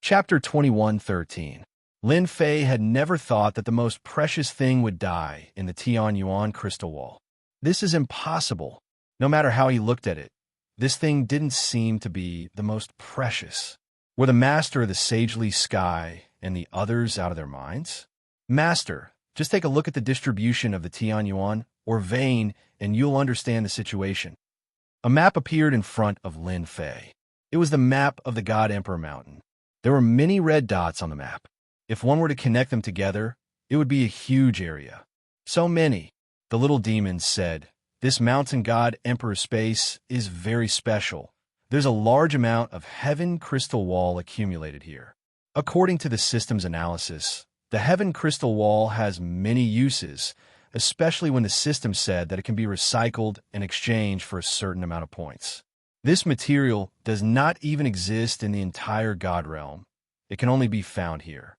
Chapter 21:13. Lin Fei had never thought that the most precious thing would die in the Tianyuan crystal wall. This is impossible. No matter how he looked at it, this thing didn't seem to be the most precious. Were the master of the sagely sky and the others out of their minds? Master, just take a look at the distribution of the Tianyuan or vein and you'll understand the situation. A map appeared in front of Lin Fei. It was the map of the God Emperor Mountain. There were many red dots on the map. If one were to connect them together, it would be a huge area. So many, the little demons said. This mountain god emperor space is very special. There's a large amount of heaven crystal wall accumulated here. According to the system's analysis, the heaven crystal wall has many uses, especially when the system said that it can be recycled and exchanged for a certain amount of points. This material does not even exist in the entire God realm. It can only be found here.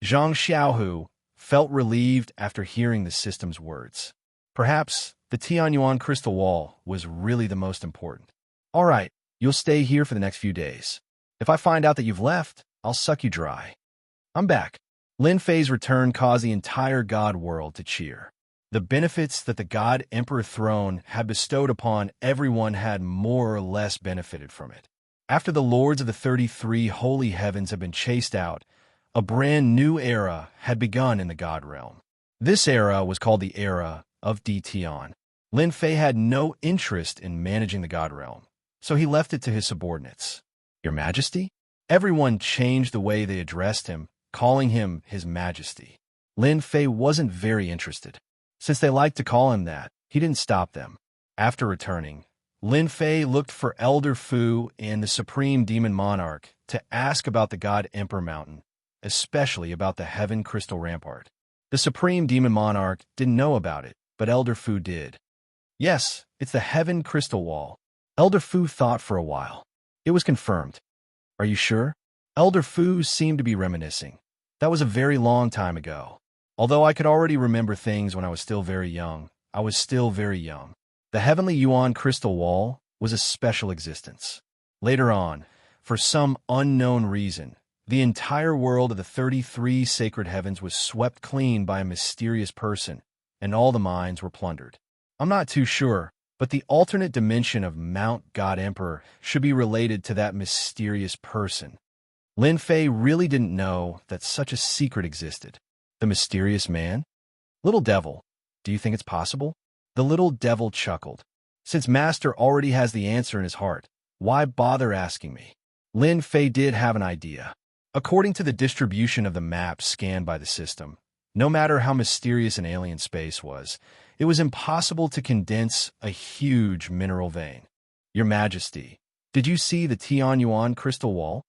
Zhang Xiaohu felt relieved after hearing the system's words. Perhaps the Tianyuan crystal wall was really the most important. All right, you'll stay here for the next few days. If I find out that you've left, I'll suck you dry. I'm back. Lin Fei's return caused the entire God world to cheer. The benefits that the God Emperor throne had bestowed upon everyone had more or less benefited from it. After the lords of the 33 holy heavens had been chased out, a brand new era had begun in the God realm. This era was called the era of Tian. Lin Fei had no interest in managing the God realm, so he left it to his subordinates. Your Majesty? Everyone changed the way they addressed him, calling him His Majesty. Lin Fei wasn't very interested. Since they liked to call him that, he didn't stop them. After returning, Lin Fei looked for Elder Fu and the Supreme Demon Monarch to ask about the God Emperor Mountain, especially about the Heaven Crystal Rampart. The Supreme Demon Monarch didn't know about it, but Elder Fu did. Yes, it's the Heaven Crystal Wall. Elder Fu thought for a while. It was confirmed. Are you sure? Elder Fu seemed to be reminiscing. That was a very long time ago. Although I could already remember things when I was still very young, I was still very young. The Heavenly Yuan Crystal Wall was a special existence. Later on, for some unknown reason, the entire world of the 33 sacred heavens was swept clean by a mysterious person, and all the mines were plundered. I'm not too sure, but the alternate dimension of Mount God Emperor should be related to that mysterious person. Lin Fei really didn't know that such a secret existed. The mysterious man? Little devil, do you think it's possible? The little devil chuckled. Since Master already has the answer in his heart, why bother asking me? Lin Fei did have an idea. According to the distribution of the map scanned by the system, no matter how mysterious an alien space was, it was impossible to condense a huge mineral vein. Your Majesty, did you see the Tianyuan crystal wall?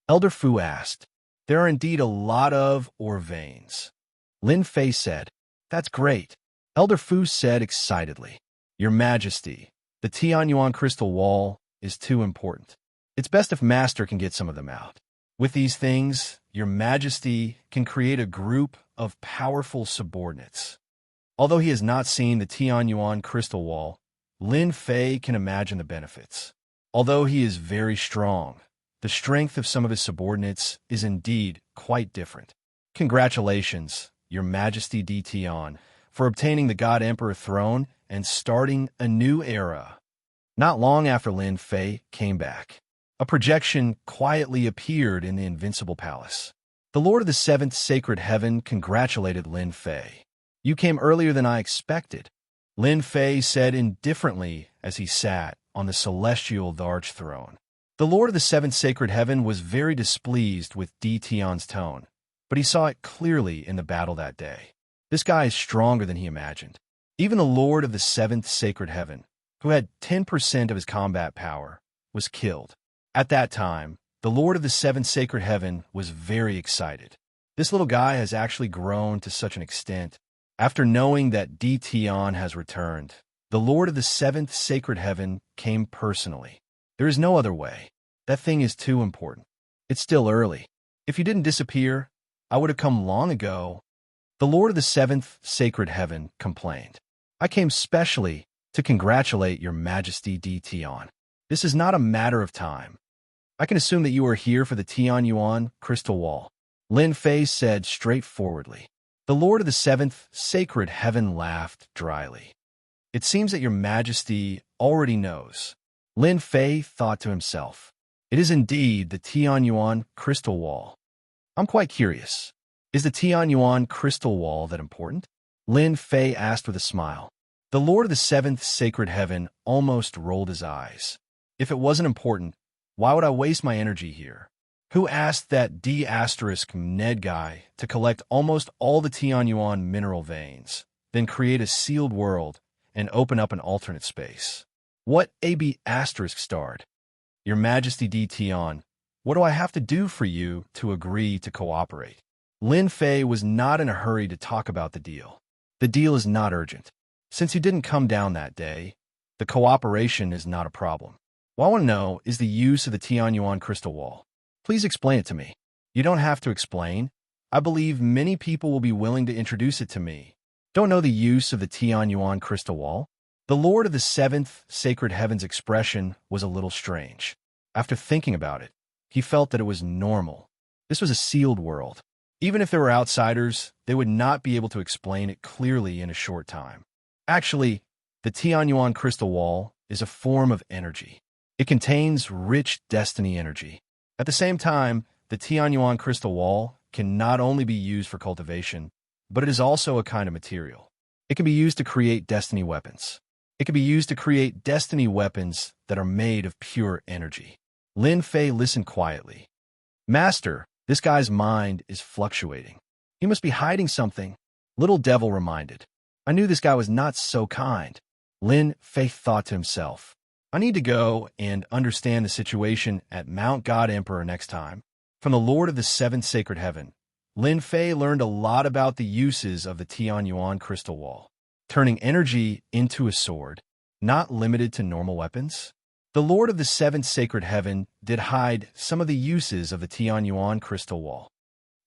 Elder Fu asked. There are indeed a lot of veins. Lin Fei said, That's great. Elder Fu said excitedly, Your Majesty, the Tianyuan crystal wall is too important. It's best if Master can get some of them out. With these things, Your Majesty can create a group of powerful subordinates. Although he has not seen the Tianyuan crystal wall, Lin Fei can imagine the benefits. Although he is very strong, the strength of some of his subordinates is indeed quite different. Congratulations, Your Majesty Tian, for obtaining the God Emperor throne and starting a new era. Not long after Lin Fei came back, a projection quietly appeared in the Invincible Palace. The Lord of the Seventh Sacred Heaven congratulated Lin Fei. You came earlier than I expected, Lin Fei said indifferently as he sat on the celestial large throne. The Lord of the Seventh Sacred Heaven was very displeased with Tian's tone, but he saw it clearly in the battle that day. This guy is stronger than he imagined. Even the Lord of the Seventh Sacred Heaven, who had 10% of his combat power, was killed. At that time, the Lord of the Seventh Sacred Heaven was very excited. This little guy has actually grown to such an extent. After knowing that Tian has returned, the Lord of the Seventh Sacred Heaven came personally. There is no other way. That thing is too important. It's still early. If you didn't disappear, I would have come long ago. The Lord of the Seventh Sacred Heaven complained. I came specially to congratulate Your Majesty Tian. This is not a matter of time. I can assume that you are here for the Tian Yuan crystal wall, Lin Fei said straightforwardly. The Lord of the Seventh Sacred Heaven laughed dryly. It seems that your majesty already knows. Lin Fei thought to himself. It is indeed the Tian Yuan crystal wall. I'm quite curious. Is the Tian Yuan crystal wall that important? Lin Fei asked with a smile. The Lord of the Seventh Sacred Heaven almost rolled his eyes. If it wasn't important, why would I waste my energy here? Who asked that D*Ned guy to collect almost all the Tian Yuan mineral veins, then create a sealed world and open up an alternate space? What AB***? Your Majesty D. Tian, what do I have to do for you to agree to cooperate? Lin Fei was not in a hurry to talk about the deal. The deal is not urgent. Since you didn't come down that day, the cooperation is not a problem. What I want to know is the use of the Tian Yuan crystal wall. Please explain it to me. You don't have to explain. I believe many people will be willing to introduce it to me. Don't know the use of the Tian Yuan crystal wall? The Lord of the Seventh Sacred Heaven's expression was a little strange. After thinking about it, he felt that it was normal. This was a sealed world. Even if there were outsiders, they would not be able to explain it clearly in a short time. Actually, the Tian Yuan crystal wall is a form of energy. It contains rich destiny energy. At the same time, the Tian Yuan crystal wall can not only be used for cultivation, but it is also a kind of material. It can be used to create destiny weapons. It can be used to create destiny weapons that are made of pure energy. Lin Fei listened quietly. Master, this guy's mind is fluctuating. He must be hiding something. Little Devil reminded. I knew this guy was not so kind. Lin Fei thought to himself. I need to go and understand the situation at Mount God Emperor next time. From the Lord of the Seventh Sacred Heaven, Lin Fei learned a lot about the uses of the Tian Yuan crystal wall. Turning energy into a sword, not limited to normal weapons. The Lord of the Seventh Sacred Heaven did hide some of the uses of the Tian Yuan crystal wall.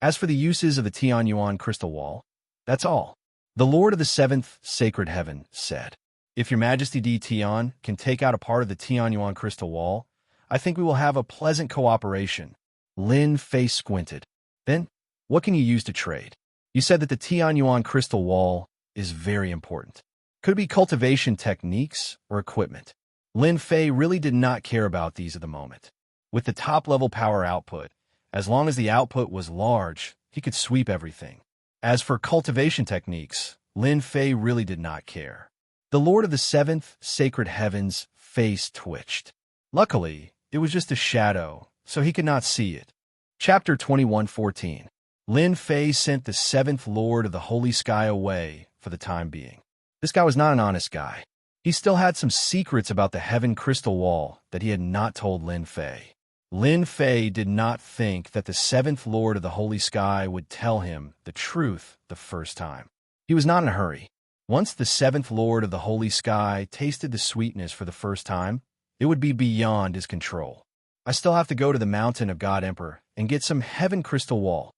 As for the uses of the Tian Yuan crystal wall, that's all. The Lord of the Seventh Sacred Heaven said, If your Majesty D. Tian can take out a part of the Tian Yuan crystal wall, I think we will have a pleasant cooperation. Lin Fei squinted. Then, what can you use to trade? You said that the Tian Yuan crystal wall is very important. Could it be cultivation techniques or equipment? Lin Fei really did not care about these at the moment. With the top-level power output, as long as the output was large, he could sweep everything. As for cultivation techniques, Lin Fei really did not care. The Lord of the Seventh Sacred Heaven's face twitched. Luckily, it was just a shadow, so he could not see it. Chapter 21:14. Lin Fei sent the Seventh Lord of the Holy Sky away for the time being. This guy was not an honest guy. He still had some secrets about the Heaven Crystal Wall that he had not told Lin Fei. Lin Fei did not think that the Seventh Lord of the Holy Sky would tell him the truth the first time. He was not in a hurry. Once the Seventh Lord of the Holy Sky tasted the sweetness for the first time, it would be beyond his control. I still have to go to the Mountain of God Emperor and get some Heaven Crystal Wall.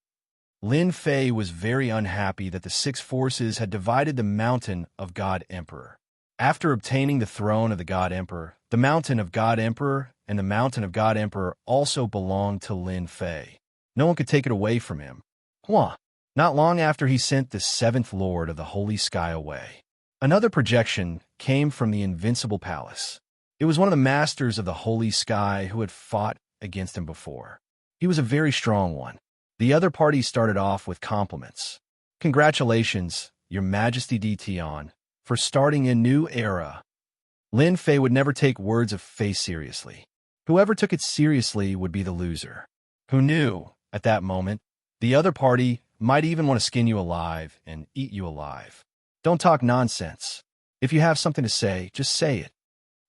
Lin Fei was very unhappy that the six forces had divided the Mountain of God Emperor. After obtaining the throne of the God Emperor, the Mountain of God Emperor and the Mountain of God Emperor also belonged to Lin Fei. No one could take it away from him. Not long after he sent the Seventh Lord of the Holy Sky away, another projection came from the Invincible Palace. It was one of the masters of the Holy Sky who had fought against him before. He was a very strong one. The other party started off with compliments. Congratulations, Your Majesty D. Tian, for starting a new era. Lin Fei would never take words of Fei seriously. Whoever took it seriously would be the loser. Who knew, at that moment, the other party might even want to skin you alive and eat you alive. Don't talk nonsense. If you have something to say, just say it.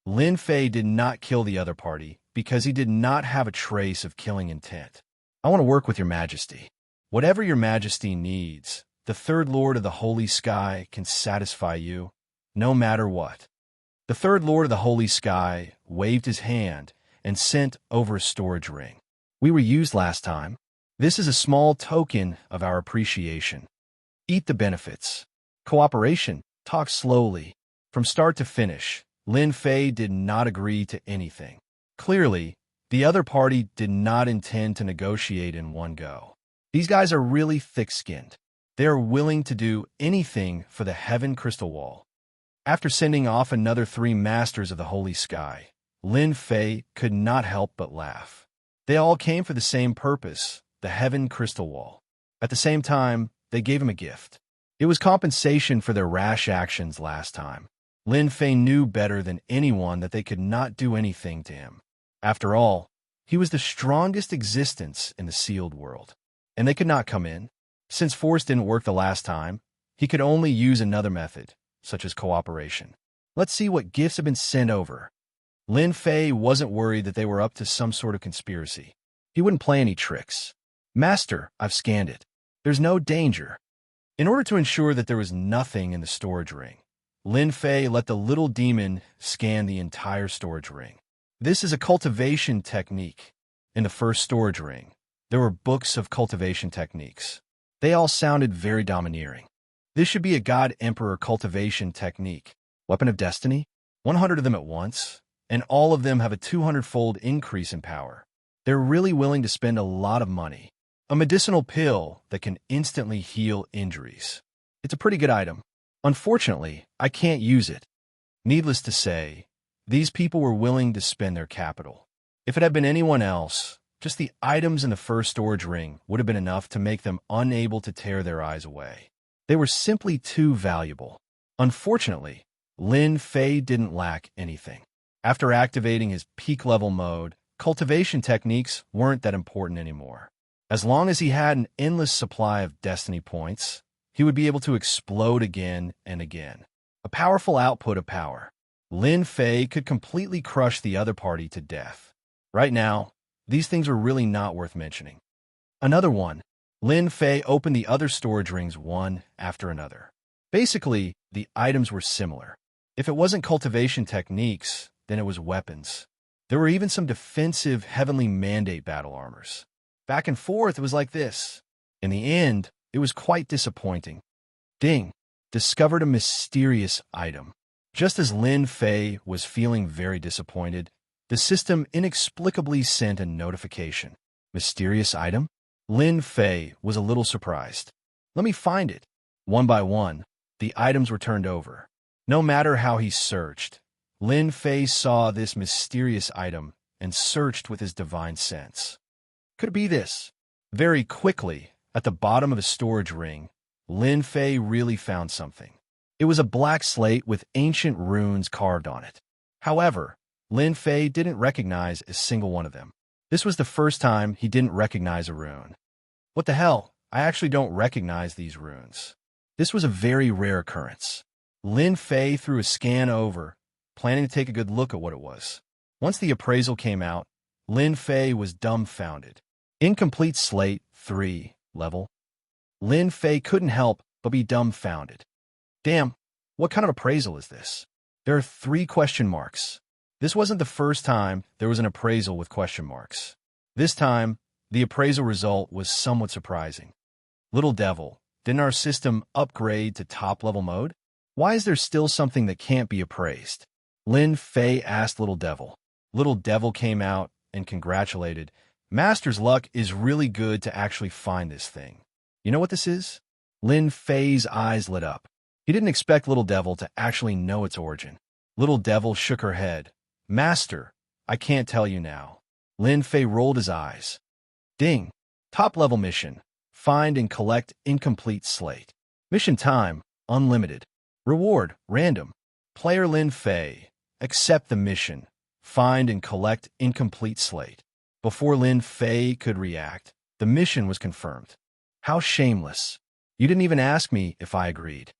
Lin Fei did not kill the other party because he did not have a trace of killing intent. I want to work with Your Majesty. Whatever Your Majesty needs, the Third Lord of the Holy Sky can satisfy you, no matter what. The Third Lord of the Holy Sky waved his hand and sent over a storage ring. We were used last time. This is a small token of our appreciation. Eat the benefits. Cooperation. Talk slowly. From start to finish, Lin Fei did not agree to anything. Clearly, The other party did not intend to negotiate in one go. These guys are really thick-skinned. They are willing to do anything for the heaven crystal wall. After sending off another 3 masters of the holy sky, Lin Fei could not help but laugh. They all came for the same purpose, the heaven crystal wall. At the same time, they gave him a gift. It was compensation for their rash actions last time. Lin Fei knew better than anyone that they could not do anything to him. After all, he was the strongest existence in the sealed world, and they could not come in. Since force didn't work the last time, he could only use another method, such as cooperation. Let's see what gifts have been sent over. Lin Fei wasn't worried that they were up to some sort of conspiracy. He wouldn't play any tricks. Master, I've scanned it. There's no danger. In order to ensure that there was nothing in the storage ring, Lin Fei let the little demon scan the entire storage ring. This is a cultivation technique. In the first storage ring, there were books of cultivation techniques. They all sounded very domineering. This should be a God Emperor cultivation technique. Weapon of Destiny? 100 of them at once, and all of them have a 200-fold increase in power. They're really willing to spend a lot of money. A medicinal pill that can instantly heal injuries. It's a pretty good item. Unfortunately, I can't use it. Needless to say, these people were willing to spend their capital. If it had been anyone else, just the items in the first storage ring would have been enough to make them unable to tear their eyes away. They were simply too valuable. Unfortunately, Lin Fei didn't lack anything. After activating his peak level mode, cultivation techniques weren't that important anymore. As long as he had an endless supply of destiny points, he would be able to explode again and again. A powerful output of power. Lin Fei could completely crush the other party to death. Right now, these things were really not worth mentioning. Another one. Lin Fei opened the other storage rings one after another. Basically, the items were similar. If it wasn't cultivation techniques, then it was weapons. There were even some defensive Heavenly Mandate battle armors. Back and forth, it was like this. In the end, it was quite disappointing. Ding! Discovered a mysterious item. Just as Lin Fei was feeling very disappointed, the system inexplicably sent a notification. Mysterious item? Lin Fei was a little surprised. Let me find it. One by one, the items were turned over. No matter how he searched, Lin Fei saw this mysterious item and searched with his divine sense. Could it be this? Very quickly, at the bottom of the storage ring, Lin Fei really found something. It was a black slate with ancient runes carved on it. However, Lin Fei didn't recognize a single one of them. This was the first time he didn't recognize a rune. What the hell? I actually don't recognize these runes. This was a very rare occurrence. Lin Fei threw a scan over, planning to take a good look at what it was. Once the appraisal came out, Lin Fei was dumbfounded. Incomplete slate 3 level. Lin Fei couldn't help but be dumbfounded. Damn, what kind of appraisal is this? There are 3 question marks. This wasn't the first time there was an appraisal with question marks. This time, the appraisal result was somewhat surprising. Little devil, didn't our system upgrade to top-level mode? Why is there still something that can't be appraised? Lin Fei asked Little Devil. Little Devil came out and congratulated. Master's luck is really good to actually find this thing. You know what this is? Lin Fei's eyes lit up. He didn't expect Little Devil to actually know its origin. Little Devil shook her head. Master, I can't tell you now. Lin Fei rolled his eyes. Ding. Top-level mission. Find and collect incomplete slate. Mission time, unlimited. Reward, random. Player Lin Fei. Accept the mission. Find and collect incomplete slate. Before Lin Fei could react, the mission was confirmed. How shameless. You didn't even ask me if I agreed.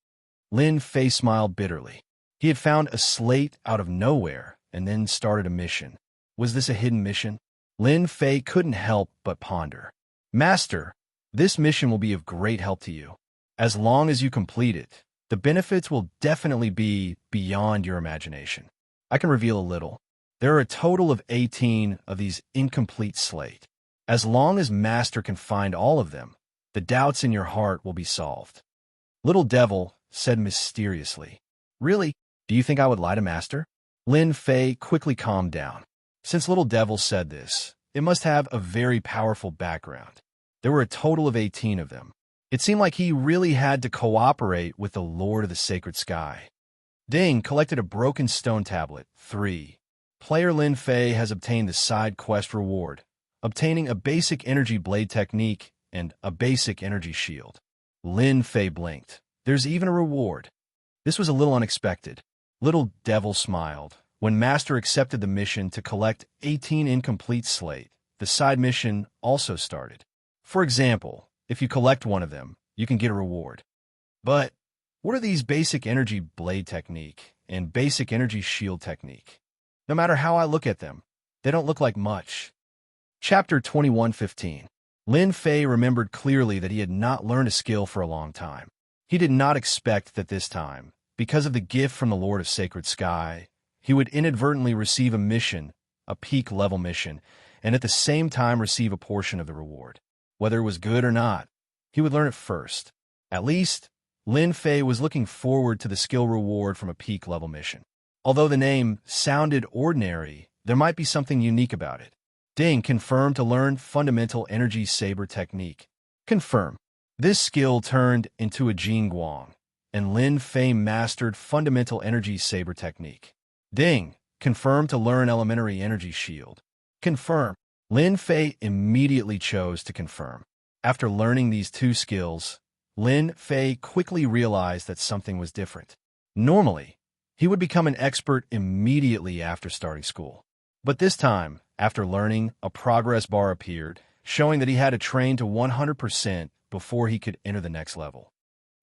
Lin Fei smiled bitterly. He had found a slate out of nowhere and then started a mission. Was this a hidden mission? Lin Fei couldn't help but ponder. Master, this mission will be of great help to you. As long as you complete it, the benefits will definitely be beyond your imagination. I can reveal a little. There are a total of 18 of these incomplete slate. As long as Master can find all of them, the doubts in your heart will be solved. Little Devil said mysteriously. Really? Do you think I would lie to Master? Lin Fei quickly calmed down. Since Little Devil said this, it must have a very powerful background. There were a total of 18 of them. It seemed like he really had to cooperate with the Lord of the Sacred Sky. Ding collected a broken stone tablet. 3. Player Lin Fei has obtained the side quest reward, obtaining a basic energy blade technique and a basic energy shield. Lin Fei blinked. There's even a reward. This was a little unexpected. Little Devil smiled. When Master accepted the mission to collect 18 incomplete slate, the side mission also started. For example, if you collect one of them, you can get a reward. But what are these basic energy blade technique and basic energy shield technique? No matter how I look at them, they don't look like much. Chapter 21:15. Lin Fei remembered clearly that he had not learned a skill for a long time. He did not expect that this time, because of the gift from the Lord of Sacred Sky, he would inadvertently receive a mission, a peak-level mission, and at the same time receive a portion of the reward. Whether it was good or not, he would learn it first. At least, Lin Fei was looking forward to the skill reward from a peak-level mission. Although the name sounded ordinary, there might be something unique about it. Ding confirmed to learn Fundamental Energy Saber Technique. Confirm. This skill turned into a Jing Guang, and Lin Fei mastered Fundamental Energy Saber Technique. Ding confirmed to learn Elementary Energy Shield. Confirm. Lin Fei immediately chose to confirm. After learning these two skills, Lin Fei quickly realized that something was different. Normally, he would become an expert immediately after starting school. But this time, after learning, a progress bar appeared, showing that he had to train to 100% before he could enter the next level.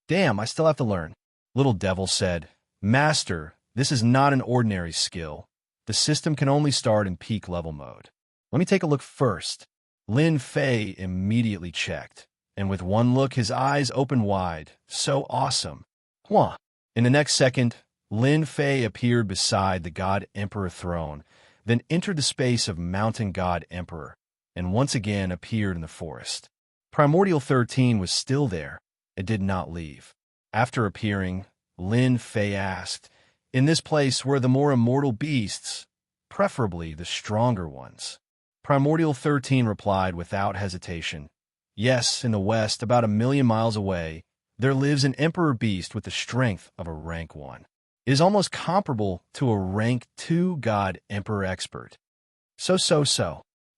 Damn, I still have to learn. Little Devil said, Master, this is not an ordinary skill. The system can only start in peak level mode. Let me take a look first. Lin Fei immediately checked, and with one look his eyes opened wide. So awesome. Huh. In the next second, Lin Fei appeared beside the God Emperor throne, then entered the space of Mountain God Emperor, and once again appeared in the forest. Primordial 13 was still there. It did not leave. After appearing, Lin Fei asked, In this place were the more immortal beasts, preferably the stronger ones. Primordial 13 replied without hesitation, Yes, in the west, about 1,000,000 miles away, there lives an emperor beast with the strength of a rank 1. It is almost comparable to a rank 2 God Emperor expert. So.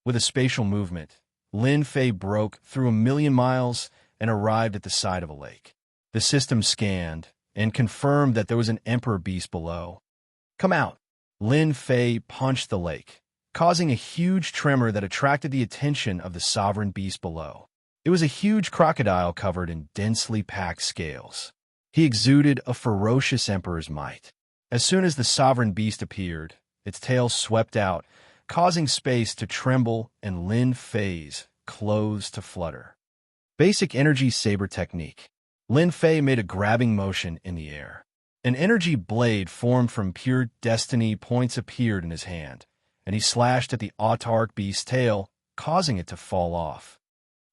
With a spatial movement, Lin Fei broke through 1,000,000 miles and arrived at the side of a lake. The system scanned and confirmed that there was an emperor beast below. Come out. Lin Fei punched the lake, causing a huge tremor that attracted the attention of the sovereign beast below. It was a huge crocodile covered in densely packed scales. He exuded a ferocious emperor's might. As soon as the sovereign beast appeared, its tail swept out, causing space to tremble and Lin Fei's clothes to flutter. Basic Energy Saber Technique. Lin Fei made a grabbing motion in the air. An energy blade formed from pure destiny points appeared in his hand, and he slashed at the autarch beast's tail, causing it to fall off.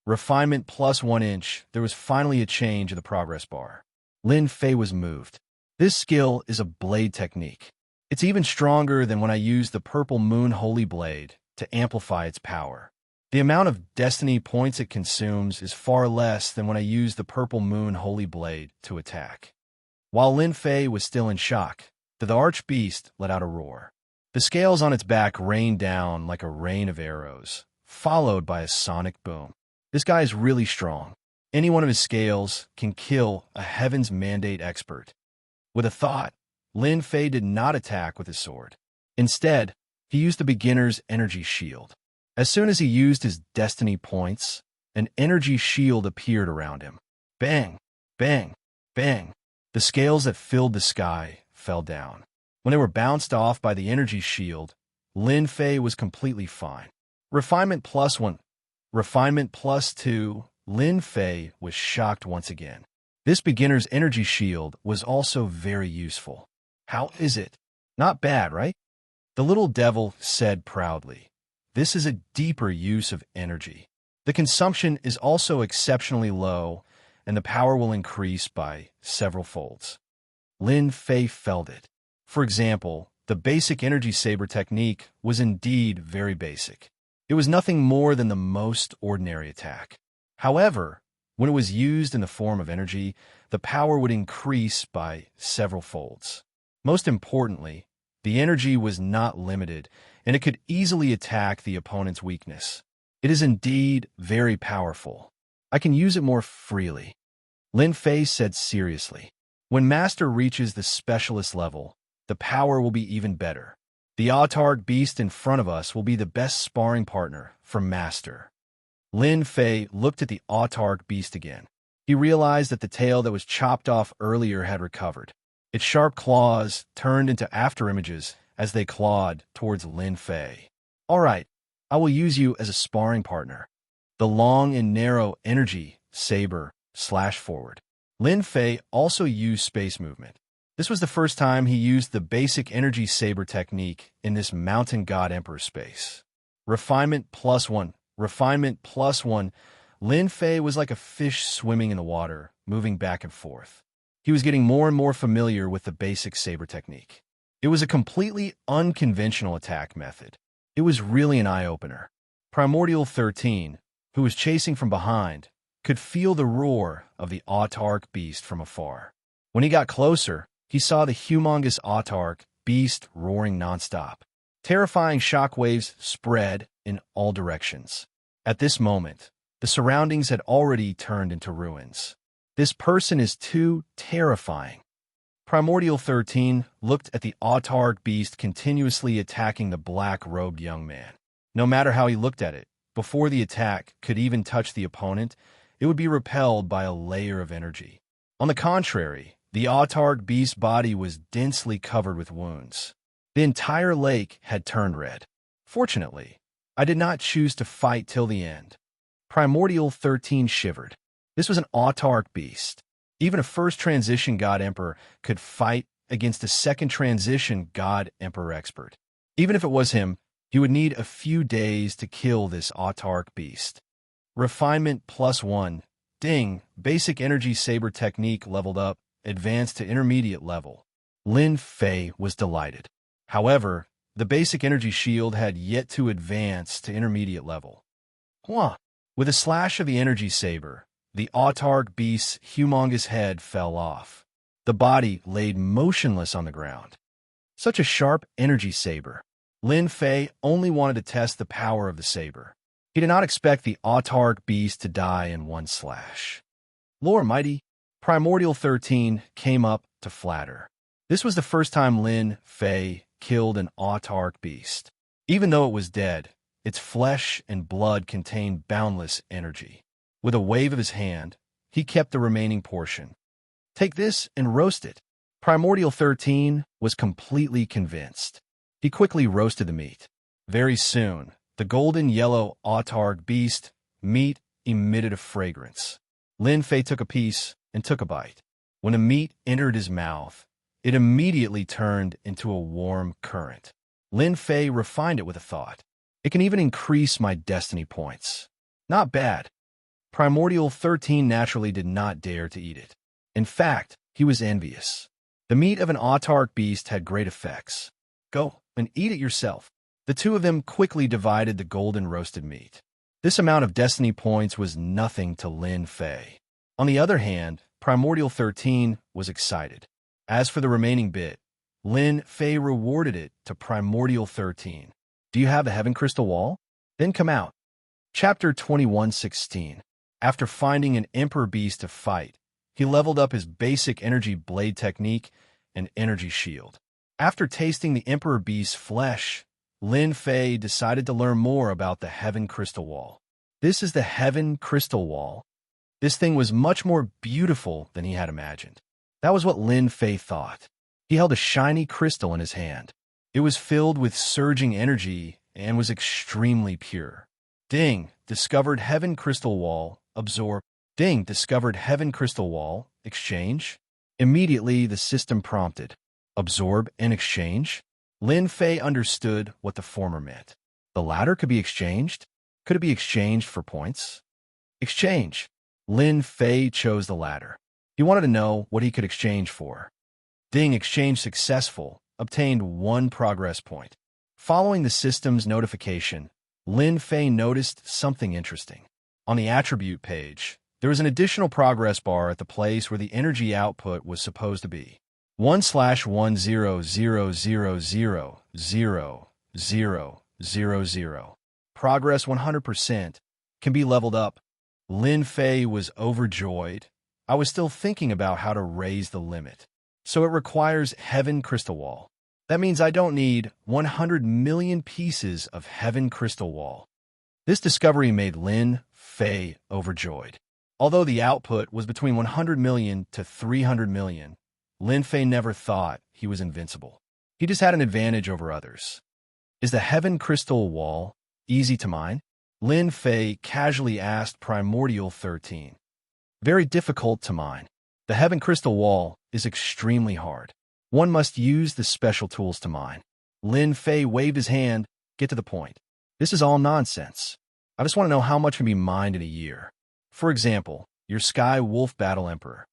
Refinement plus 1 inch, there was finally a change in the progress bar. Lin Fei was moved. This skill is a blade technique. It's even stronger than when I used the Purple Moon Holy Blade to amplify its power. The amount of destiny points it consumes is far less than when I used the Purple Moon Holy Blade to attack. While Lin Fei was still in shock, the archbeast let out a roar. The scales on its back rained down like a rain of arrows, followed by a sonic boom. This guy is really strong. Any one of his scales can kill a Heaven's Mandate expert. With a thought, Lin Fei did not attack with his sword. Instead, he used the beginner's energy shield. As soon as he used his destiny points, an energy shield appeared around him. Bang, bang, bang. The scales that filled the sky fell down. When they were bounced off by the energy shield, Lin Fei was completely fine. Refinement plus 1. Refinement plus 2. Lin Fei was shocked once again. This beginner's energy shield was also very useful. How is it? Not bad, right? The little devil said proudly. This is a deeper use of energy. The consumption is also exceptionally low, and the power will increase by several folds. Lin Fei felt it. For example, The basic energy saber technique was indeed very basic. It was nothing more than the most ordinary attack. However, when it was used in the form of energy, the power would increase by several folds. Most importantly, the energy was not limited, and it could easily attack the opponent's weakness. It is indeed very powerful. I can use it more freely, Lin Fei said seriously. When Master reaches the specialist level, the power will be even better. The Autark beast in front of us will be the best sparring partner for Master. Lin Fei looked at the Autark beast again. He realized that the tail that was chopped off earlier had recovered. Its sharp claws turned into afterimages as they clawed towards Lin Fei. All right, I will use you as a sparring partner. The long and narrow energy saber slashed forward. Lin Fei also used space movement. This was the first time he used the basic energy saber technique in this mountain god emperor space. Refinement +1. Refinement +1. Lin Fei was like a fish swimming in the water, moving back and forth. He was getting more and more familiar with the basic saber technique. It was a completely unconventional attack method. It was really an eye-opener. Primordial 13, who was chasing from behind, could feel the roar of the Autark beast from afar. When he got closer, he saw the humongous Autark beast roaring nonstop. Terrifying shockwaves spread in all directions. At this moment, the surroundings had already turned into ruins. This person is too terrifying. Primordial 13 looked at the Autark beast continuously attacking the black-robed young man. No matter how he looked at it, before the attack could even touch the opponent, it would be repelled by a layer of energy. On the contrary, the Autark beast's body was densely covered with wounds. The entire lake had turned red. Fortunately, I did not choose to fight till the end. Primordial 13 shivered. This was an Autark beast. Even a first transition god emperor could fight against a second transition god emperor expert. Even if it was him, he would need a few days to kill this Autark beast. Refinement +1. Ding. Basic energy saber technique leveled up, advanced to intermediate level. Lin Fei was delighted. However, the basic energy shield had yet to advance to intermediate level. Hua! With a slash of the energy saber, the Autark beast's humongous head fell off. The body laid motionless on the ground. Such a sharp energy saber. Lin Fei only wanted to test the power of the saber. He did not expect the Autark beast to die in one slash. Lord Mighty, Primordial 13 came up to flatter. This was the first time Lin Fei killed an Autark beast. Even though it was dead, its flesh and blood contained boundless energy. With a wave of his hand, he kept the remaining portion. Take this and roast it. Primordial 13 was completely convinced. He quickly roasted the meat. Very soon, the golden-yellow Autark beast meat emitted a fragrance. Lin Fei took a piece and took a bite. When the meat entered his mouth, it immediately turned into a warm current. Lin Fei refined it with a thought. It can even increase my destiny points. Not bad. Primordial 13 naturally did not dare to eat it. In fact, he was envious. The meat of an Autark beast had great effects. Go and eat it yourself. The two of them quickly divided the golden roasted meat. This amount of destiny points was nothing to Lin Fei. On the other hand, Primordial 13 was excited. As for the remaining bit, Lin Fei rewarded it to Primordial 13. Do you have the Heaven Crystal Wall? Then come out. Chapter 21:16. After finding an Emperor Beast to fight, he leveled up his basic energy blade technique and energy shield. After tasting the Emperor Beast's flesh, Lin Fei decided to learn more about the Heaven Crystal Wall. This is the Heaven Crystal Wall. This thing was much more beautiful than he had imagined. That was what Lin Fei thought. He held a shiny crystal in his hand. It was filled with surging energy and was extremely pure. Ding, discovered Heaven Crystal Wall, absorb. Ding, discovered Heaven Crystal Wall, exchange. Immediately, the system prompted. Absorb and exchange? Lin Fei understood what the former meant. The latter could be exchanged? Could it be exchanged for points? Exchange. Lin Fei chose the latter. He wanted to know what he could exchange for. Ding, exchange successful. obtained 1 progress point. Following the system's notification, Lin Fei noticed something interesting. On the attribute page, there was an additional progress bar at the place where the energy output was supposed to be. 1/100000000. Progress 100% can be leveled up. Lin Fei was overjoyed. I was still thinking about how to raise the limit. So it requires Heaven Crystal Wall. That means I don't need 100 million pieces of Heaven Crystal Wall. This discovery made Lin Fei overjoyed. Although the output was between 100 million to 300 million, Lin Fei never thought he was invincible. He just had an advantage over others. Is the Heaven Crystal Wall easy to mine? Lin Fei casually asked Primordial 13. Very difficult to mine. The Heaven Crystal Wall is extremely hard. One must use the special tools to mine. Lin Fei waved his hand. Get to the point. This is all nonsense. I just want to know how much can be mined in a year. For example, your Sky Wolf Battle Emperor.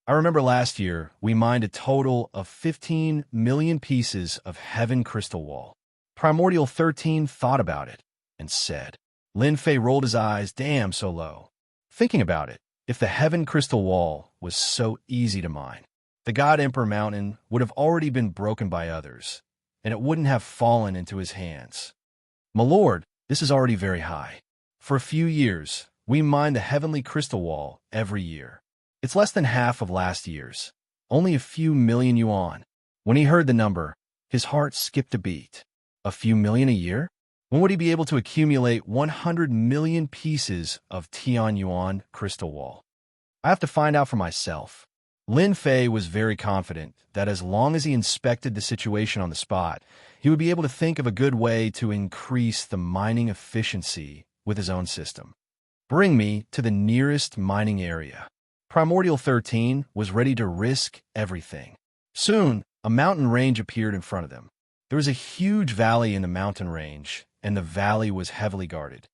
I remember last year, we mined a total of 15 million pieces of Heaven Crystal Wall. Primordial 13 thought about it and said. Lin Fei rolled his eyes, damn, so low. Thinking about it, if the Heaven Crystal Wall was so easy to mine, the God Emperor Mountain would have already been broken by others, and it wouldn't have fallen into his hands. My lord, this is already very high. For a few years, we mine the Heavenly Crystal Wall every year. It's less than half of last year's, only a few million yuan. When he heard the number, his heart skipped a beat. A few million a year? When would he be able to accumulate 100 million pieces of Tian Yuan Crystal Wall? I have to find out for myself. Lin Fei was very confident that as long as he inspected the situation on the spot, he would be able to think of a good way to increase the mining efficiency with his own system. Bring me to the nearest mining area. Primordial 13 was ready to risk everything. Soon, a mountain range appeared in front of them. There was a huge valley in the mountain range, and the valley was heavily guarded.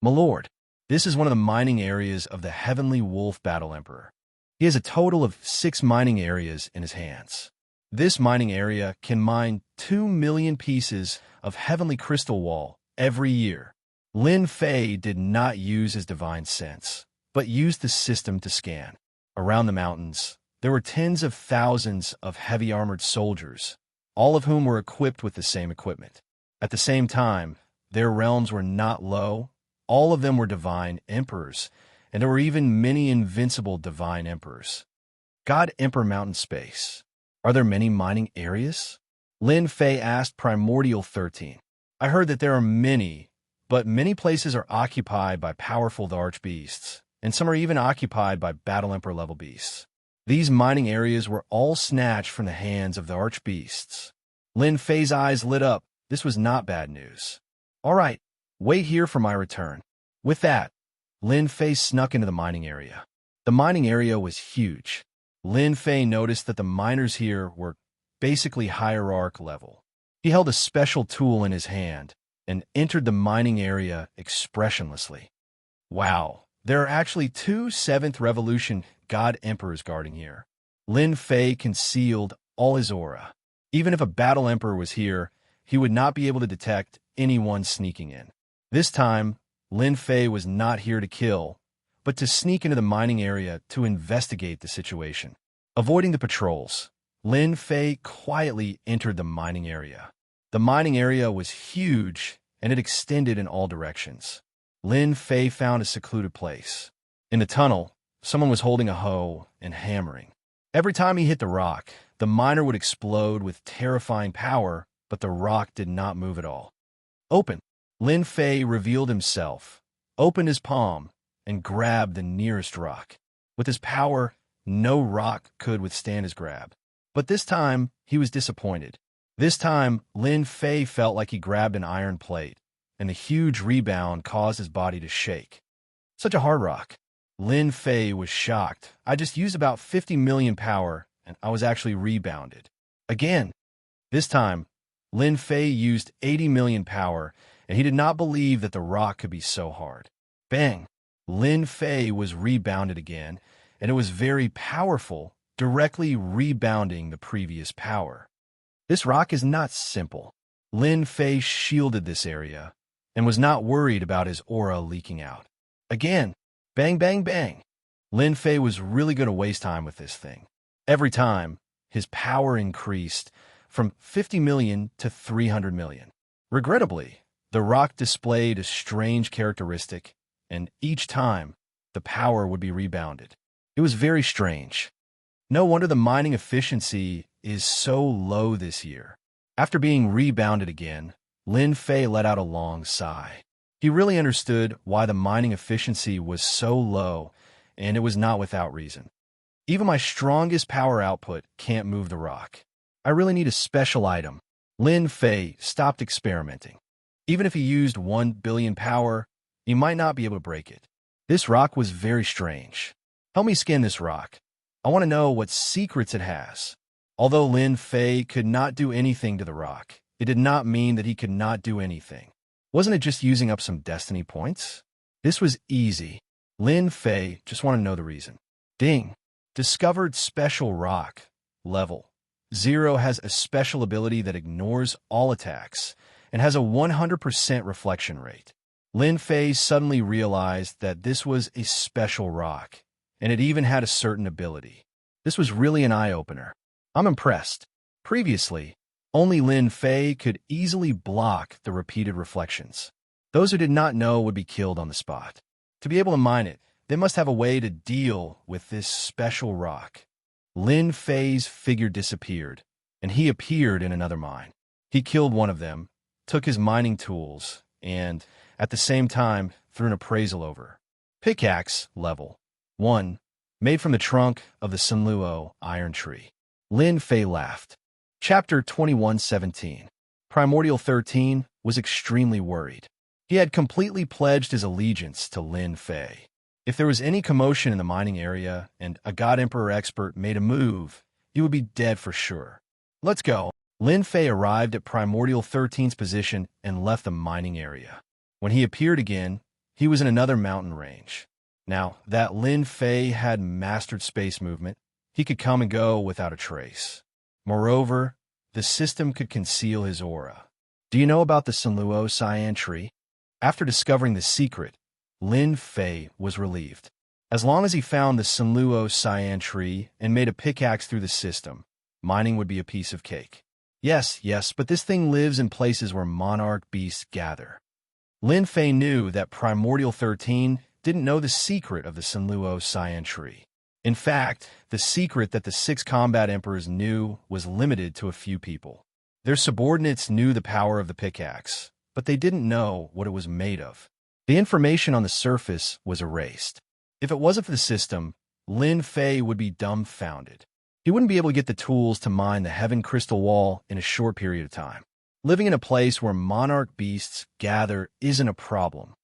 My lord, this is one of the mining areas of the Heavenly Wolf Battle Emperor. He has a total of 6 mining areas in his hands. This mining area can mine 2 million pieces of Heavenly Crystal Wall every year. Lin Fei did not use his divine sense, but used the system to scan. Around the mountains, there were tens of thousands of heavy armored soldiers, all of whom were equipped with the same equipment. At the same time, their realms were not low. All of them were divine emperors, and there were even many invincible divine emperors. God Emperor Mountain Space. Are there many mining areas? Lin Fei asked Primordial 13. I heard that there are many, but many places are occupied by powerful archbeasts, and some are even occupied by Battle Emperor level beasts. These mining areas were all snatched from the hands of the archbeasts. Lin Fei's eyes lit up. This was not bad news. All right, wait here for my return. With that, Lin Fei snuck into the mining area. The mining area was huge. Lin Fei noticed that the miners here were basically hierarch level. He held a special tool in his hand and entered the mining area expressionlessly. Wow, there are actually 2 7th Revolution God Emperors guarding here. Lin Fei concealed all his aura. Even if a Battle Emperor was here, he would not be able to detect anyone sneaking in. This time, Lin Fei was not here to kill, but to sneak into the mining area to investigate the situation. Avoiding the patrols, Lin Fei quietly entered the mining area. The mining area was huge, and it extended in all directions. Lin Fei found a secluded place. In the tunnel, someone was holding a hoe and hammering. Every time he hit the rock, the miner would explode with terrifying power, but the rock did not move at all. Open. Lin Fei revealed himself, opened his palm, and grabbed the nearest rock. With his power, no rock could withstand his grab. But this time, he was disappointed. This time, Lin Fei felt like he grabbed an iron plate, and the huge rebound caused his body to shake. Such a hard rock. Lin Fei was shocked. I just used about 50 million power, and I was actually rebounded. Again. This time, Lin Fei used 80 million power, and he did not believe that the rock could be so hard. Bang! Lin Fei was rebounded again, and it was very powerful, directly rebounding the previous power. This rock is not simple. Lin Fei shielded this area and was not worried about his aura leaking out. Again, bang, bang, bang. Lin Fei was really going to waste time with this thing. Every time, his power increased from 50 million to 300 million. Regrettably, the rock displayed a strange characteristic, and each time, the power would be rebounded. It was very strange. No wonder the mining efficiency is so low this year. After being rebounded again, Lin Fei let out a long sigh. He really understood why the mining efficiency was so low, and it was not without reason. Even my strongest power output can't move the rock. I really need a special item. Lin Fei stopped experimenting. Even if he used 1 billion power, he might not be able to break it. This rock was very strange. Help me scan this rock. I want to know what secrets it has. Although Lin Fei could not do anything to the rock, it did not mean that he could not do anything. Wasn't it just using up some destiny points? This was easy. Lin Fei just wanted to know the reason. Ding. Discovered special rock. Level 0 has a special ability that ignores all attacks and has a 100% reflection rate. Lin Fei suddenly realized that this was a special rock, and it even had a certain ability. This was really an eye-opener. I'm impressed. Previously, only Lin Fei could easily block the repeated reflections. Those who did not know would be killed on the spot. To be able to mine it, they must have a way to deal with this special rock. Lin Fei's figure disappeared, and he appeared in another mine. He killed one of them, took his mining tools, and, at the same time, threw an appraisal over. Pickaxe, level 1, made from the trunk of the Sunluo iron tree. Lin Fei laughed. Chapter 21:17. Primordial 13 was extremely worried. He had completely pledged his allegiance to Lin Fei. If there was any commotion in the mining area and a God Emperor expert made a move, he would be dead for sure. Let's go. Lin Fei arrived at Primordial 13's position and left the mining area. When he appeared again, he was in another mountain range. Now that Lin Fei had mastered space movement, he could come and go without a trace. Moreover, the system could conceal his aura. Do you know about the Sunluo cyan tree? After discovering the secret, Lin Fei was relieved. As long as he found the Sunluo cyan tree and made a pickaxe through the system, mining would be a piece of cake. Yes, but this thing lives in places where monarch beasts gather. Lin Fei knew that Primordial 13 didn't know the secret of the Sunluo cyan tree. In fact, the secret that the 6 combat emperors knew was limited to a few people. Their subordinates knew the power of the pickaxe, but they didn't know what it was made of. The information on the surface was erased. If it wasn't for the system, Lin Fei would be dumbfounded. He wouldn't be able to get the tools to mine the Heaven Crystal Wall in a short period of time. Living in a place where monarch beasts gather isn't a problem.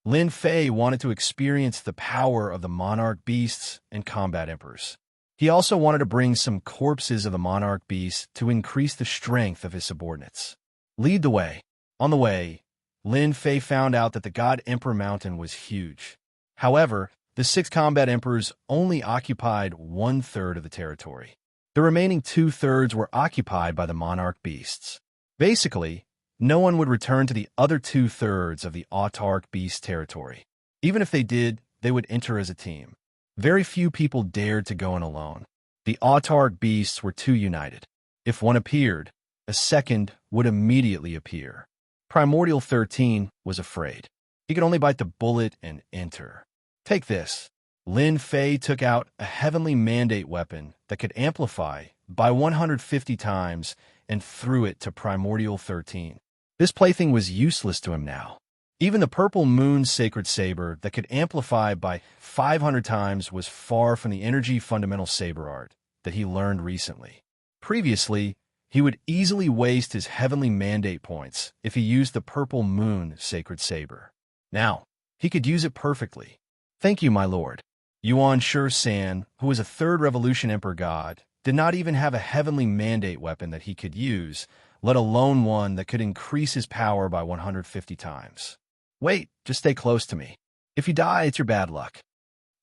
Lin Fei wanted to experience the power of the monarch beasts and combat emperors. He also wanted to bring some corpses of the monarch beasts to increase the strength of his subordinates. Lead the way. On the way, Lin Fei found out that the God Emperor Mountain was huge. However, the 6 combat emperors only occupied 1/3 of the territory. The remaining 2/3 were occupied by the monarch beasts. Basically, no one would return to the other 2/3 of the autarch beast territory. Even if they did, they would enter as a team. Very few people dared to go in alone. The autarch beasts were too united. If one appeared, a second would immediately appear. Primordial 13 was afraid. He could only bite the bullet and enter. Take this. Lin Fei took out a heavenly mandate weapon that could amplify by 150 times and threw it to Primordial 13. This plaything was useless to him now. Even the purple moon sacred saber that could amplify by 500 times was far from the energy fundamental saber art that he learned recently. Previously, he would easily waste his heavenly mandate points if he used the purple moon sacred saber. Now, he could use it perfectly. Thank you, my lord. Yuan Shi-san, who was a 3rd Revolution Emperor God, did not even have a heavenly mandate weapon that he could use, let alone one that could increase his power by 150 times. Wait, just stay close to me. If you die, it's your bad luck.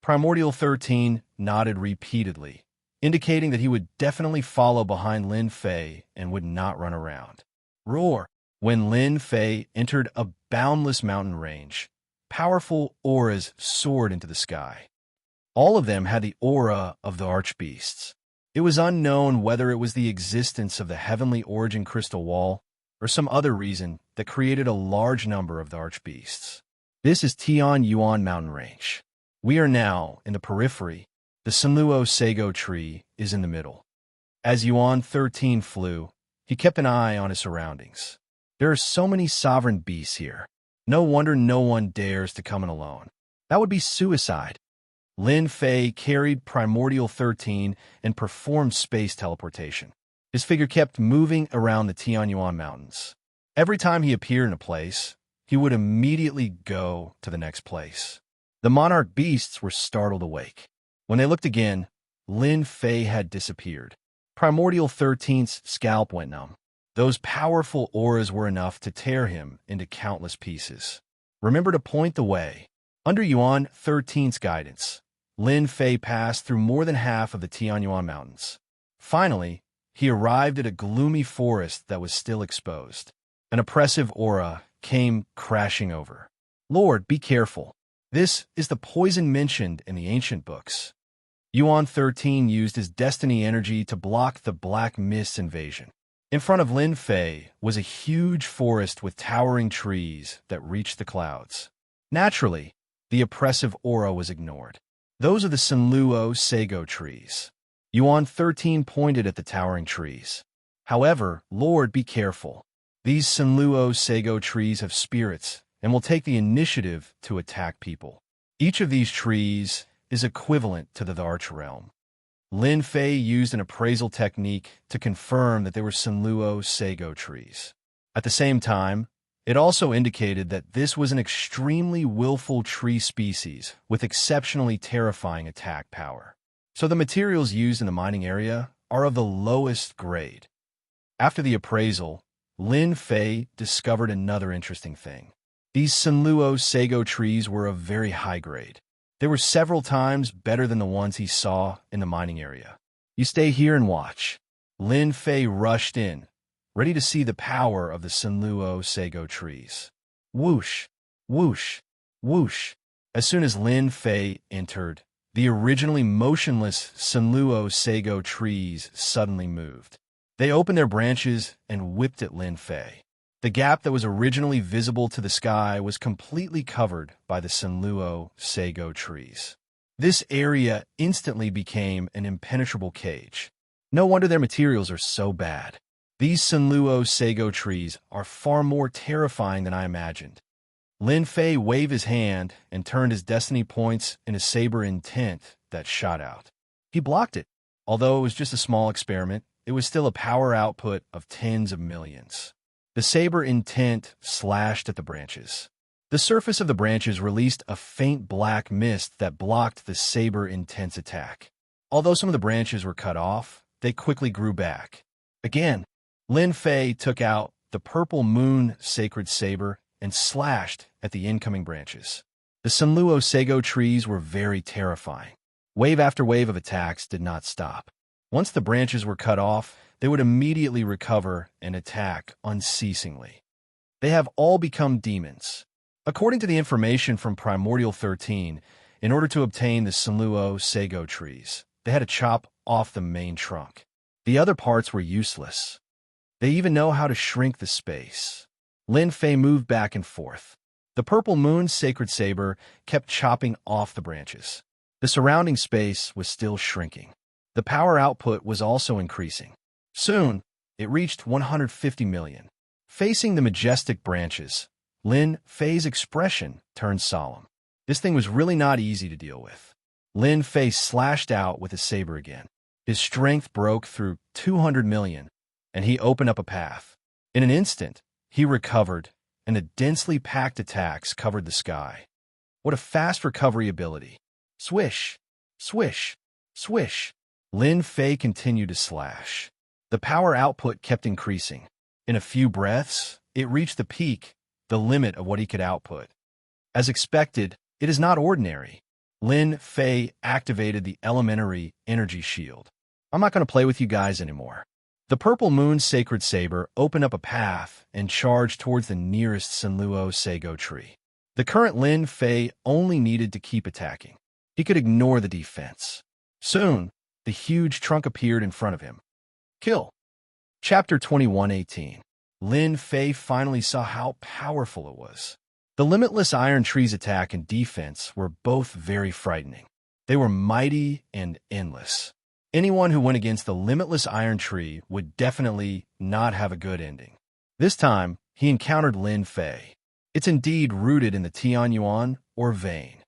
Primordial 13 nodded repeatedly, indicating that he would definitely follow behind Lin Fei and would not run around. Roar! When Lin Fei entered a boundless mountain range, powerful auras soared into the sky. All of them had the aura of the archbeasts. It was unknown whether it was the existence of the heavenly origin crystal wall or some other reason that created a large number of the archbeasts. This is Tian Yuan mountain range. We are now in the periphery. The Sanluo Sago tree is in the middle. As Yuan 13 flew, he kept an eye on his surroundings. There are so many sovereign beasts here. No wonder no one dares to come in alone. That would be suicide. Lin Fei carried Primordial 13 and performed space teleportation. His figure kept moving around the Tianyuan Mountains. Every time he appeared in a place, he would immediately go to the next place. The monarch beasts were startled awake. When they looked again, Lin Fei had disappeared. Primordial 13's scalp went numb. Those powerful auras were enough to tear him into countless pieces. Remember to point the way. Under Yuan 13's guidance, Lin Fei passed through more than half of the Tianyuan Mountains. Finally, he arrived at a gloomy forest that was still exposed. An oppressive aura came crashing over. Lord, be careful. This is the poison mentioned in the ancient books. Yuan 13 used his destiny energy to block the Black Mist invasion. In front of Lin Fei was a huge forest with towering trees that reached the clouds. Naturally, the oppressive aura was ignored. Those are the Sanluo Sago trees. Yuan 13 pointed at the towering trees. However, Lord, be careful. These Sanluo Sago trees have spirits and will take the initiative to attack people. Each of these trees is equivalent to the Arch Realm. Lin Fei used an appraisal technique to confirm that they were Sanluo Sago trees. At the same time, it also indicated that this was an extremely willful tree species with exceptionally terrifying attack power. So the materials used in the mining area are of the lowest grade. After the appraisal, Lin Fei discovered another interesting thing. These Sanluo Sago trees were of very high grade. They were several times better than the ones he saw in the mining area. You stay here and watch. Lin Fei rushed in, ready to see the power of the Sanluo Sago trees. Whoosh, whoosh, whoosh. As soon as Lin Fei entered, the originally motionless Sanluo Sago trees suddenly moved. They opened their branches and whipped at Lin Fei. The gap that was originally visible to the sky was completely covered by the Sanluo Sago trees. This area instantly became an impenetrable cage. No wonder their materials are so bad. These Sanluo Sago trees are far more terrifying than I imagined. Lin Fei waved his hand and turned his destiny points in a saber intent that shot out. He blocked it. Although it was just a small experiment, it was still a power output of tens of millions. The saber intent slashed at the branches. The surface of the branches released a faint black mist that blocked the saber intent's attack. Although some of the branches were cut off, they quickly grew back. Again, Lin Fei took out the purple moon sacred saber and slashed at the incoming branches. The Sanluo Sago trees were very terrifying. Wave after wave of attacks did not stop. Once the branches were cut off, they would immediately recover and attack unceasingly. They have all become demons. According to the information from Primordial 13, in order to obtain the Sanluo Sago trees, they had to chop off the main trunk. The other parts were useless. They even know how to shrink the space. Lin Fei moved back and forth. The purple moon sacred saber kept chopping off the branches. The surrounding space was still shrinking. The power output was also increasing. Soon, it reached 150 million. Facing the majestic branches, Lin Fei's expression turned solemn. This thing was really not easy to deal with. Lin Fei slashed out with his saber again. His strength broke through 200 million, and he opened up a path. In an instant, he recovered, and the densely packed attacks covered the sky. What a fast recovery ability. Swish, swish, swish. Lin Fei continued to slash. The power output kept increasing. In a few breaths, it reached the peak, the limit of what he could output. As expected, it is not ordinary. Lin Fei activated the elementary energy shield. I'm not going to play with you guys anymore. The purple moon's sacred saber opened up a path and charged towards the nearest Senluo Sago tree. The current Lin Fei only needed to keep attacking. He could ignore the defense. Soon, the huge trunk appeared in front of him. Kill. Chapter 21:18. Lin Fei finally saw how powerful it was. The limitless iron tree's attack and defense were both very frightening. They were mighty and endless. Anyone who went against the limitless iron tree would definitely not have a good ending. This time, he encountered Lin Fei. It's indeed rooted in the Tianyuan, or vein.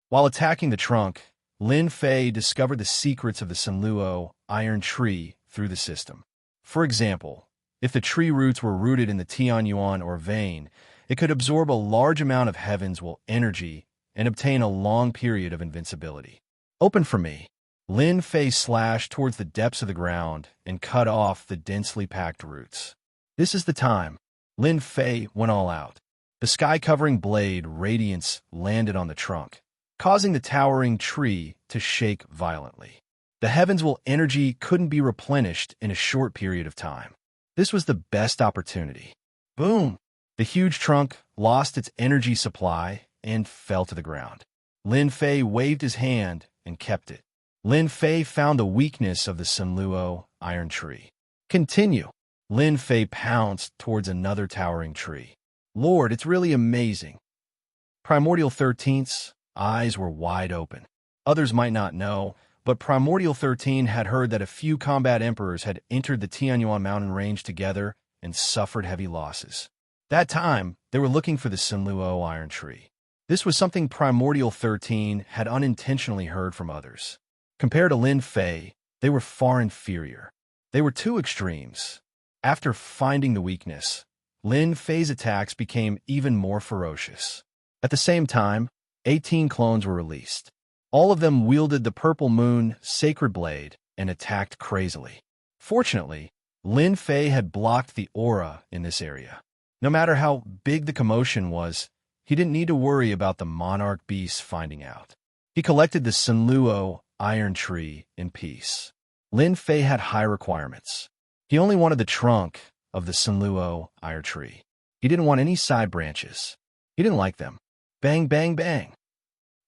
While attacking the trunk, Lin Fei discovered the secrets of the Senluo iron tree through the system. For example, if the tree roots were rooted in the Tianyuan, or vein, it could absorb a large amount of heaven's will energy and obtain a long period of invincibility. Open for me. Lin Fei slashed towards the depths of the ground and cut off the densely packed roots. This is the time. Lin Fei went all out. The sky-covering blade radiance landed on the trunk, causing the towering tree to shake violently. The heavens' will energy couldn't be replenished in a short period of time. This was the best opportunity. Boom! The huge trunk lost its energy supply and fell to the ground. Lin Fei waved his hand and kept it. Lin Fei found the weakness of the Senluo iron tree. Continue. Lin Fei pounced towards another towering tree. Lord, it's really amazing. Primordial 13's eyes were wide open. Others might not know, but Primordial 13 had heard that a few combat emperors had entered the Tianyuan mountain range together and suffered heavy losses. That time, they were looking for the Senluo iron tree. This was something Primordial 13 had unintentionally heard from others. Compared to Lin Fei, they were far inferior. They were two extremes. After finding the weakness, Lin Fei's attacks became even more ferocious. At the same time, 18 clones were released. All of them wielded the Purple Moon Sacred Blade and attacked crazily. Fortunately, Lin Fei had blocked the aura in this area. No matter how big the commotion was, he didn't need to worry about the monarch beasts finding out. He collected the Senluo iron tree in peace. Lin Fei had high requirements. He only wanted the trunk of the Senluo iron tree. He didn't want any side branches. He didn't like them. Bang, bang, bang.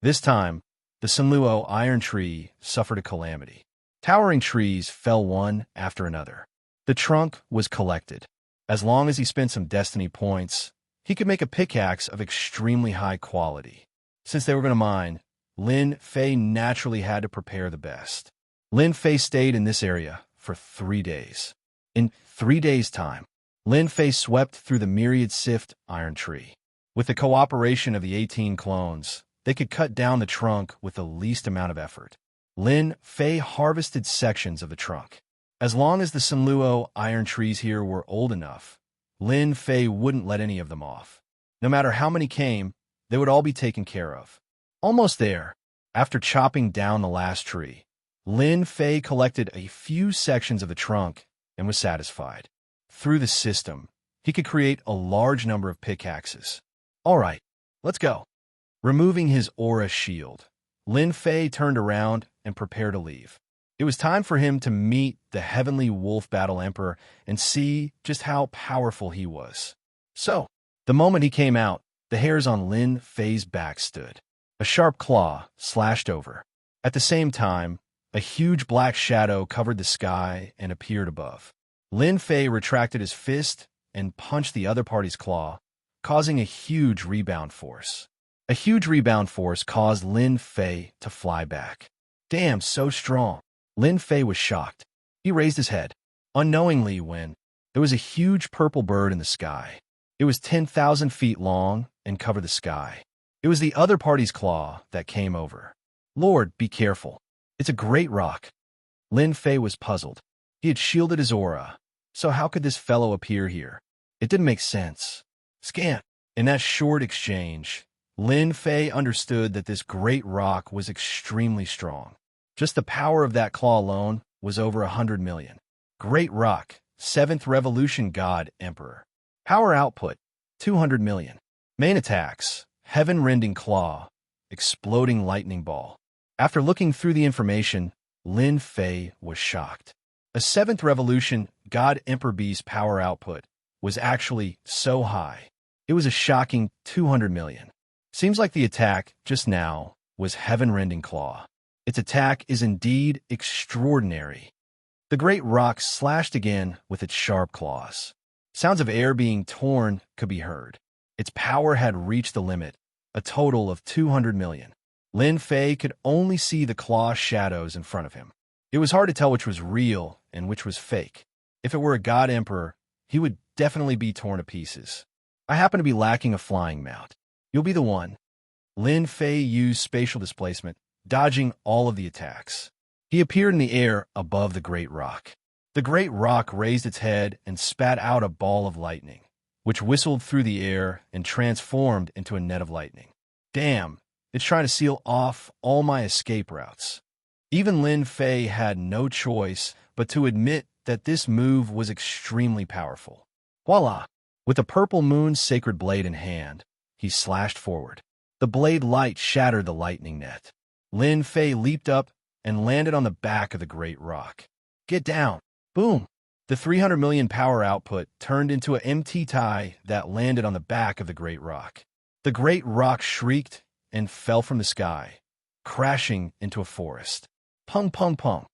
This time, the Senluo iron tree suffered a calamity. Towering trees fell one after another. The trunk was collected. As long as he spent some destiny points, he could make a pickaxe of extremely high quality. Since they were going to mine, Lin Fei naturally had to prepare the best. Lin Fei stayed in this area for 3 days. In 3 days' time, Lin Fei swept through the myriad sift iron tree. With the cooperation of the 18 clones, they could cut down the trunk with the least amount of effort. Lin Fei harvested sections of the trunk. As long as the Senluo iron trees here were old enough, Lin Fei wouldn't let any of them off. No matter how many came, they would all be taken care of. Almost there, after chopping down the last tree, Lin Fei collected a few sections of the trunk and was satisfied. Through the system, he could create a large number of pickaxes. All right, let's go. Removing his aura shield, Lin Fei turned around and prepared to leave. It was time for him to meet the Heavenly Wolf Battle Emperor and see just how powerful he was. So, the moment he came out, the hairs on Lin Fei's back stood. A sharp claw slashed over. At the same time, a huge black shadow covered the sky and appeared above. Lin Fei retracted his fist and punched the other party's claw, causing a huge rebound force. A huge rebound force caused Lin Fei to fly back. Damn, so strong. Lin Fei was shocked. He raised his head, unknowingly when there was a huge purple bird in the sky. It was 10,000 feet long and covered the sky. It was the other party's claw that came over. Lord, be careful. It's a great rock. Lin Fei was puzzled. He had shielded his aura, so how could this fellow appear here? It didn't make sense. Scan. In that short exchange, Lin Fei understood that this great rock was extremely strong. Just the power of that claw alone was over 100 million. Great rock, 7th Revolution God Emperor. Power output, 200 million. Main attacks, Heaven-Rending Claw, Exploding Lightning Ball. After looking through the information, Lin Fei was shocked. A 7th revolution God Emperor Beast's power output was actually so high. It was a shocking 200 million. Seems like the attack just now was heaven-rending claw. Its attack is indeed extraordinary. The great rock slashed again with its sharp claws. Sounds of air being torn could be heard. Its power had reached the limit, a total of 200 million. Lin Fei could only see the claw shadows in front of him. It was hard to tell which was real and which was fake. If it were a god emperor, he would definitely be torn to pieces. I happen to be lacking a flying mount. You'll be the one. Lin Fei used spatial displacement, dodging all of the attacks. He appeared in the air above the great rock. The great rock raised its head and spat out a ball of lightning, which whistled through the air and transformed into a net of lightning. Damn, it's trying to seal off all my escape routes. Even Lin Fei had no choice but to admit that this move was extremely powerful. Voila! With the purple moon's sacred blade in hand, he slashed forward. The blade light shattered the lightning net. Lin Fei leaped up and landed on the back of the great rock. Get down! Boom! The 300 million power output turned into an MT tie that landed on the back of the great rock. The great rock shrieked and fell from the sky, crashing into a forest. Pung pung pung.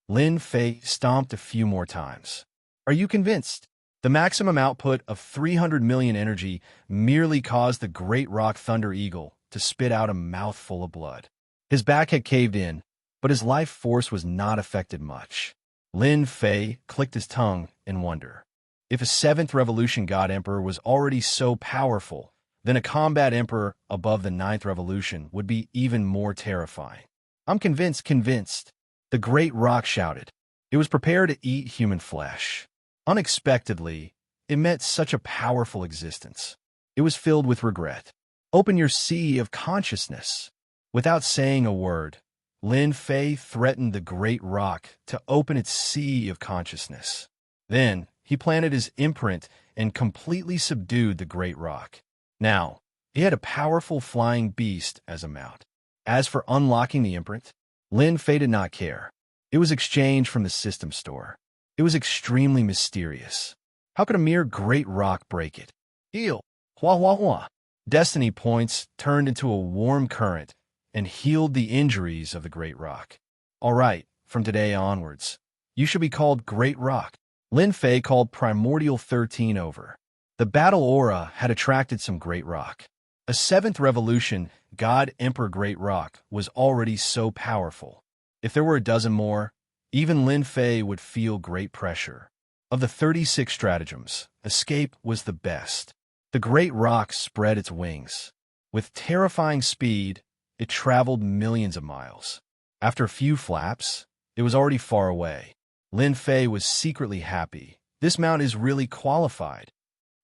Lin Fei stomped a few more times. Are you convinced? The maximum output of 300 million energy merely caused the great rock Thunder Eagle to spit out a mouthful of blood. His back had caved in, but his life force was not affected much. Lin Fei clicked his tongue in wonder. If a 7th revolution god emperor was already so powerful, then a combat emperor above the 9th revolution would be even more terrifying. I'm convinced. The great rock shouted. It was prepared to eat human flesh. Unexpectedly, it met such a powerful existence. It was filled with regret. Open your sea of consciousness. Without saying a word, Lin Fei threatened the great rock to open its sea of consciousness. Then, he planted his imprint and completely subdued the great rock. Now, he had a powerful flying beast as a mount. As for unlocking the imprint, Lin Fei did not care. It was exchanged from the system store. It was extremely mysterious. How could a mere great rock break it? Heal! Hua hua hua! Destiny points turned into a warm current and healed the injuries of the great rock. All right, from today onwards, you should be called Great Rock. Lin Fei called Primordial 13 over. The battle aura had attracted some great rock. A 7th revolution God Emperor Great Rock was already so powerful. If there were a dozen more, even Lin Fei would feel great pressure. Of the 36 stratagems, escape was the best. The great rock spread its wings. With terrifying speed, it traveled millions of miles. After a few flaps, it was already far away. Lin Fei was secretly happy. This mount is really qualified.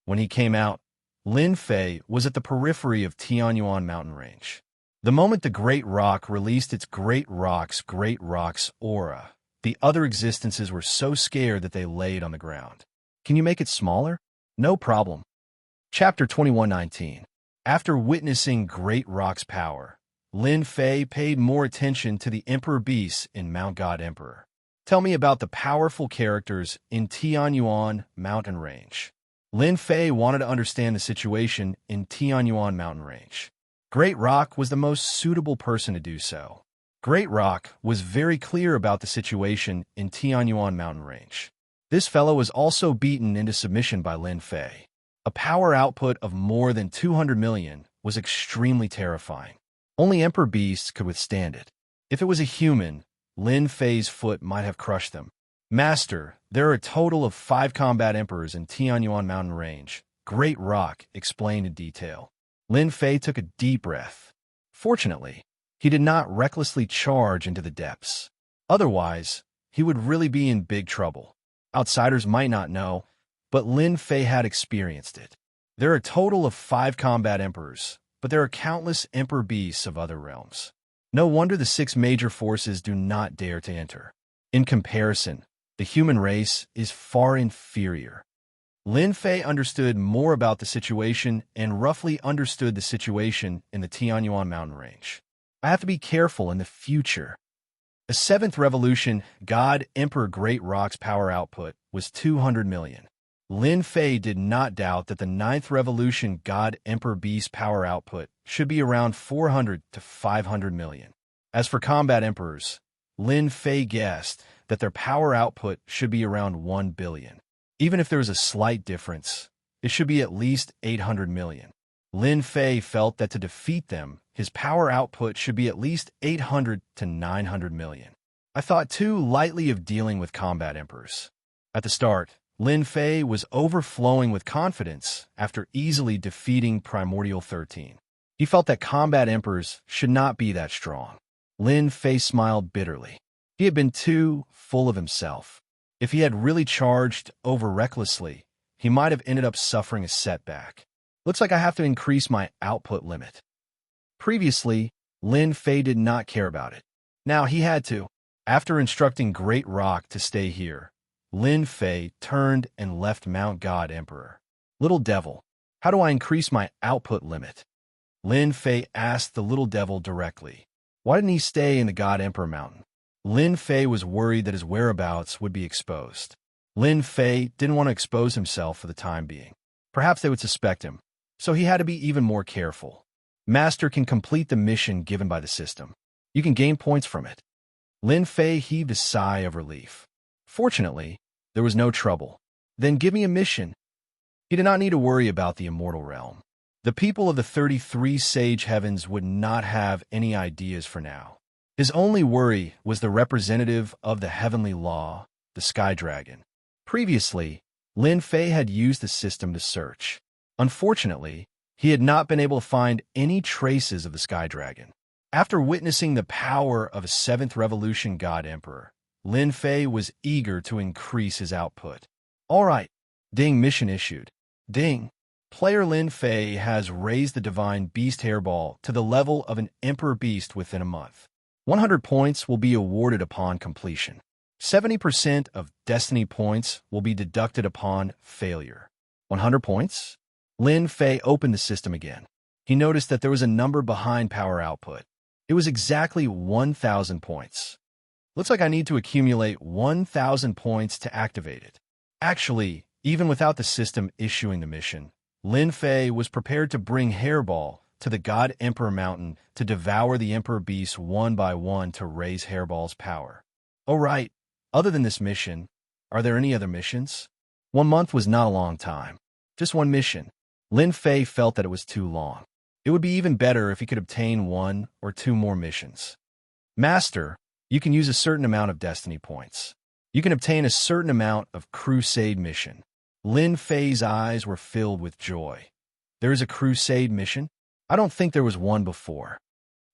When he came out, Lin Fei was at the periphery of Tianyuan mountain range. The moment the great rock released its great rocks aura, the other existences were so scared that they laid on the ground. Can you make it smaller? No problem. Chapter 2119. After witnessing Great Rock's power, Lin Fei paid more attention to the Emperor Beasts in Mount God Emperor. Tell me about the powerful characters in Tianyuan mountain range. Lin Fei wanted to understand the situation in Tianyuan mountain range. Great Rock was the most suitable person to do so. Great Rock was very clear about the situation in Tianyuan mountain range. This fellow was also beaten into submission by Lin Fei. A power output of more than 200 million was extremely terrifying. Only Emperor Beasts could withstand it. If it was a human, Lin Fei's foot might have crushed them. Master, there are a total of 5 combat emperors in Tianyuan mountain range. Great Rock explained in detail. Lin Fei took a deep breath. Fortunately, he did not recklessly charge into the depths. Otherwise, he would really be in big trouble. Outsiders might not know, but Lin Fei had experienced it. There are a total of 5 combat emperors, but there are countless emperor beasts of other realms. No wonder the 6 major forces do not dare to enter. In comparison, the human race is far inferior. Lin Fei understood more about the situation and roughly understood the situation in the Tianyuan mountain range. I have to be careful in the future. The 7th Revolution God Emperor Great Rock's power output was 200 million. Lin Fei did not doubt that the 9th Revolution God Emperor Beast power output should be around 400 to 500 million. As for combat emperors, Lin Fei guessed that their power output should be around 1 billion. Even if there was a slight difference, it should be at least 800 million. Lin Fei felt that to defeat them, his power output should be at least 800 to 900 million. I thought too lightly of dealing with combat emperors. At the start, Lin Fei was overflowing with confidence after easily defeating Primordial 13. He felt that combat emperors should not be that strong. Lin Fei smiled bitterly. He had been too full of himself. If he had really charged over recklessly, he might have ended up suffering a setback. Looks like I have to increase my output limit. Previously, Lin Fei did not care about it. Now he had to. After instructing Great Rock to stay here, Lin Fei turned and left Mount God Emperor. Little Devil, how do I increase my output limit? Lin Fei asked the Little Devil directly. Why didn't he stay in the God Emperor Mountain? Lin Fei was worried that his whereabouts would be exposed. Lin Fei didn't want to expose himself for the time being. Perhaps they would suspect him, so he had to be even more careful. Master can complete the mission given by the system. You can gain points from it. Lin Fei heaved a sigh of relief. Fortunately, there was no trouble. Then give me a mission. He did not need to worry about the immortal realm. The people of the 33 Sage Heavens would not have any ideas for now. His only worry was the representative of the heavenly law, the Sky Dragon. Previously, Lin Fei had used the system to search. Unfortunately, he had not been able to find any traces of the Sky Dragon. After witnessing the power of a 7th Revolution God Emperor, Lin Fei was eager to increase his output. All right, ding, mission issued. Ding. Player Lin Fei has raised the Divine Beast Hairball to the level of an Emperor Beast within a month. 100 points will be awarded upon completion. 70% of Destiny points will be deducted upon failure. 100 points? Lin Fei opened the system again. He noticed that there was a number behind power output. It was exactly 1,000 points. Looks like I need to accumulate 1,000 points to activate it. Actually, even without the system issuing the mission, Lin Fei was prepared to bring Hairball to the God Emperor Mountain to devour the Emperor Beasts one by one to raise Hairball's power. Oh right, other than this mission, are there any other missions? 1 month was not a long time. Just one mission. Lin Fei felt that it was too long. It would be even better if he could obtain 1 or 2 more missions. Master, you can use a certain amount of Destiny points. You can obtain a certain amount of Crusade mission. Lin Fei's eyes were filled with joy. There is a Crusade mission? I don't think there was one before.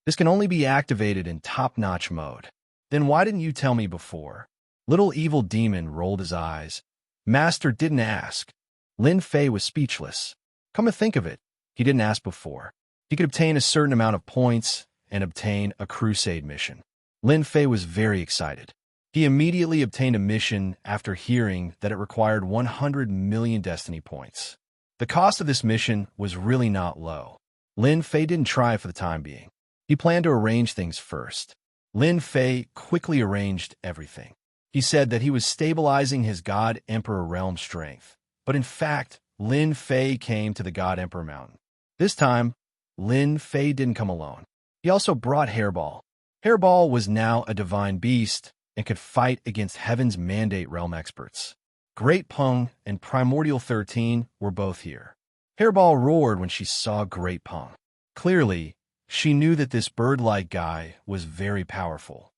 This can only be activated in top-notch mode. Then why didn't you tell me before? Little Evil Demon rolled his eyes. Master didn't ask. Lin Fei was speechless. Come to think of it, he didn't ask before. He could obtain a certain amount of points and obtain a Crusade mission. Lin Fei was very excited. He immediately obtained a mission after hearing that it required 100 million Destiny points. The cost of this mission was really not low. Lin Fei didn't try for the time being. He planned to arrange things first. Lin Fei quickly arranged everything. He said that he was stabilizing his God Emperor realm strength. But in fact, Lin Fei came to the God Emperor Mountain. This time, Lin Fei didn't come alone. He also brought Hairball. Hairball was now a divine beast and could fight against Heaven's Mandate realm experts. Great Peng and Primordial 13 were both here. Hairball roared when she saw Great Peng. Clearly, she knew that this bird-like guy was very powerful.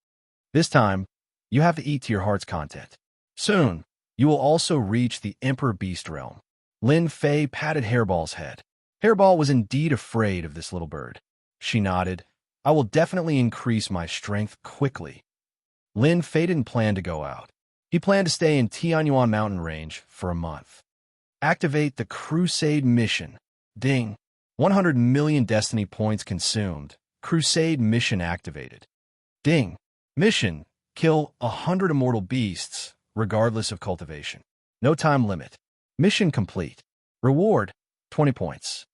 This time, you have to eat to your heart's content. Soon, you will also reach the Emperor Beast realm. Lin Fei patted Hairball's head. Hairball was indeed afraid of this little bird. She nodded. I will definitely increase my strength quickly. Lin Fei didn't plan to go out. He planned to stay in Tianyuan mountain range for a month. Activate the Crusade mission. Ding. 100 million Destiny points consumed. Crusade mission activated. Ding. Mission. Kill 100 immortal beasts, regardless of cultivation. No time limit. Mission complete. Reward. 20 points.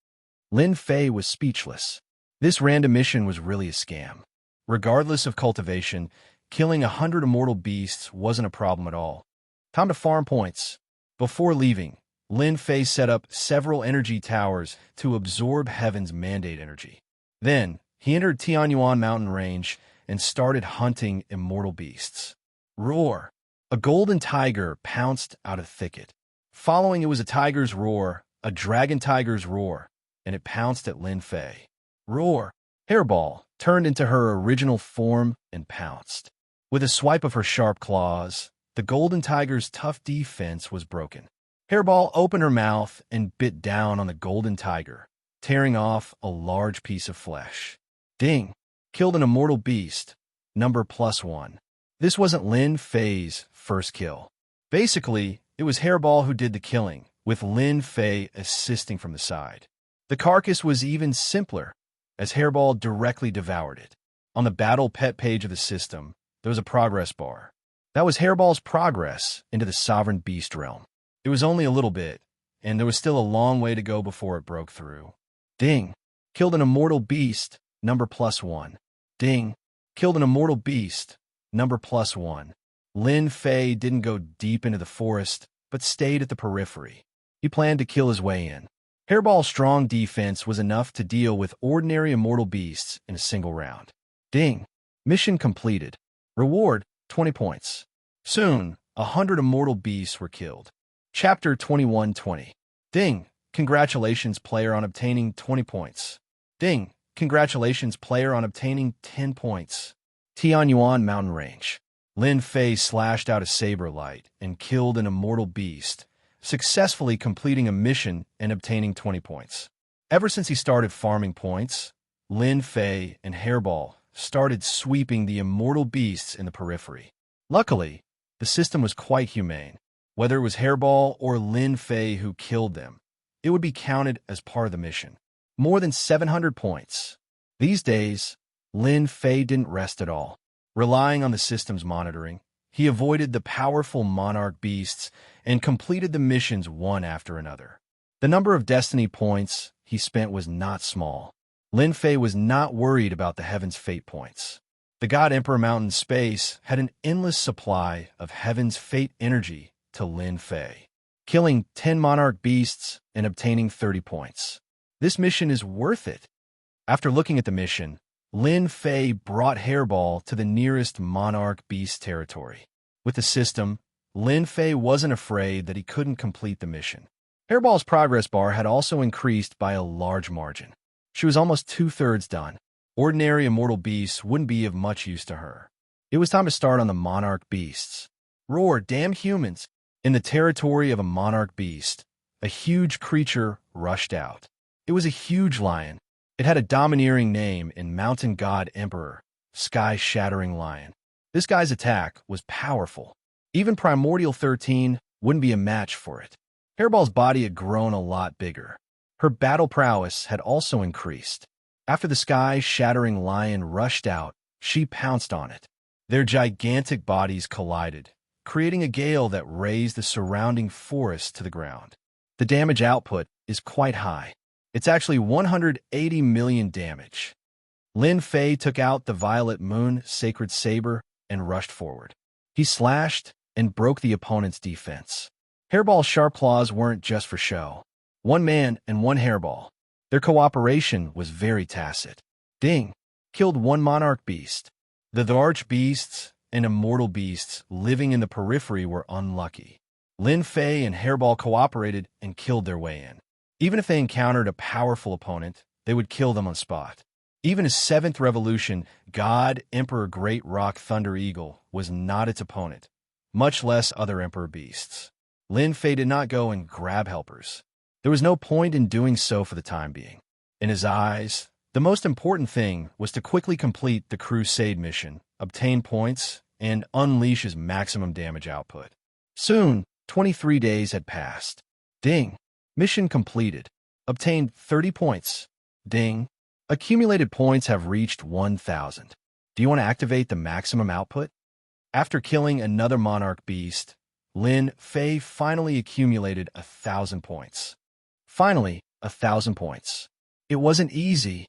Lin Fei was speechless. This random mission was really a scam. Regardless of cultivation, killing 100 immortal beasts wasn't a problem at all. Time to farm points. Before leaving, Lin Fei set up several energy towers to absorb Heaven's mandate energy. Then, he entered Tianyuan mountain range and started hunting immortal beasts. Roar! A golden tiger pounced out of thicket. Following it was a tiger's roar, a dragon tiger's roar, and it pounced at Lin Fei. Roar! Hairball turned into her original form and pounced. With a swipe of her sharp claws, the golden tiger's tough defense was broken. Hairball opened her mouth and bit down on the golden tiger, tearing off a large piece of flesh. Ding! Killed an immortal beast, number +1. This wasn't Lin Fei's first kill. Basically, it was Hairball who did the killing, with Lin Fei assisting from the side. The carcass was even simpler, as Hairball directly devoured it. On the battle pet page of the system, there was a progress bar. That was Hairball's progress into the sovereign beast realm. It was only a little bit, and there was still a long way to go before it broke through. Ding! Killed an immortal beast, number +1. Ding! Killed an immortal beast, number +1. Lin Fei didn't go deep into the forest, but stayed at the periphery. He planned to kill his way in. Hairball's strong defense was enough to deal with ordinary immortal beasts in a single round. Ding! Mission completed. Reward, 20 points. Soon, 100 immortal beasts were killed. Chapter 2120. Ding! Congratulations, player, on obtaining 20 points. Ding! Congratulations, player, on obtaining 10 points. Tianyuan Mountain Range. Lin Fei slashed out a saber light and killed an immortal beast, successfully completing a mission and obtaining 20 points. Ever since he started farming points, Lin Fei and Hairball started sweeping the immortal beasts in the periphery. Luckily, the system was quite humane. Whether it was Hairball or Lin Fei who killed them, it would be counted as part of the mission. More than 700 points. These days, Lin Fei didn't rest at all. Relying on the system's monitoring, he avoided the powerful monarch beasts and completed the missions one after another. The number of destiny points he spent was not small. Lin Fei was not worried about the Heaven's Fate points. The God Emperor Mountain Space had an endless supply of Heaven's Fate energy to Lin Fei, killing 10 monarch beasts and obtaining 30 points. This mission is worth it. After looking at the mission, Lin Fei brought Hairball to the nearest monarch beast territory. With the system, Lin Fei wasn't afraid that he couldn't complete the mission. Hairball's progress bar had also increased by a large margin. She was almost 2/3 done. Ordinary immortal beasts wouldn't be of much use to her. It was time to start on the monarch beasts. Roar, damn humans! In the territory of a monarch beast, a huge creature rushed out. It was a huge lion. It had a domineering name in Mountain God Emperor, Sky-Shattering Lion. This guy's attack was powerful. Even Primordial 13 wouldn't be a match for it. Hairball's body had grown a lot bigger. Her battle prowess had also increased. After the Sky-Shattering Lion rushed out, she pounced on it. Their gigantic bodies collided, creating a gale that raised the surrounding forest to the ground. The damage output is quite high. It's actually 180 million damage. Lin Fei took out the Violet Moon Sacred Saber and rushed forward. He slashed and broke the opponent's defense. Hairball's sharp claws weren't just for show. One man and one hairball. Their cooperation was very tacit. Ding! Killed one monarch beast. The arch beasts and immortal beasts living in the periphery were unlucky. Lin Fei and Hairball cooperated and killed their way in. Even if they encountered a powerful opponent, they would kill them on spot. Even his 7th revolution, God Emperor Great Rock Thunder Eagle, was not its opponent, much less other Emperor beasts. Lin Fei did not go and grab helpers. There was no point in doing so for the time being. In his eyes, the most important thing was to quickly complete the Crusade mission, obtain points, and unleash his maximum damage output. Soon, 23 days had passed. Ding! Mission completed. Obtained 30 points. Ding! Accumulated points have reached 1,000. Do you want to activate the maximum output? After killing another monarch beast, Lin Fei finally accumulated 1,000 points. Finally, 1,000 points. It wasn't easy.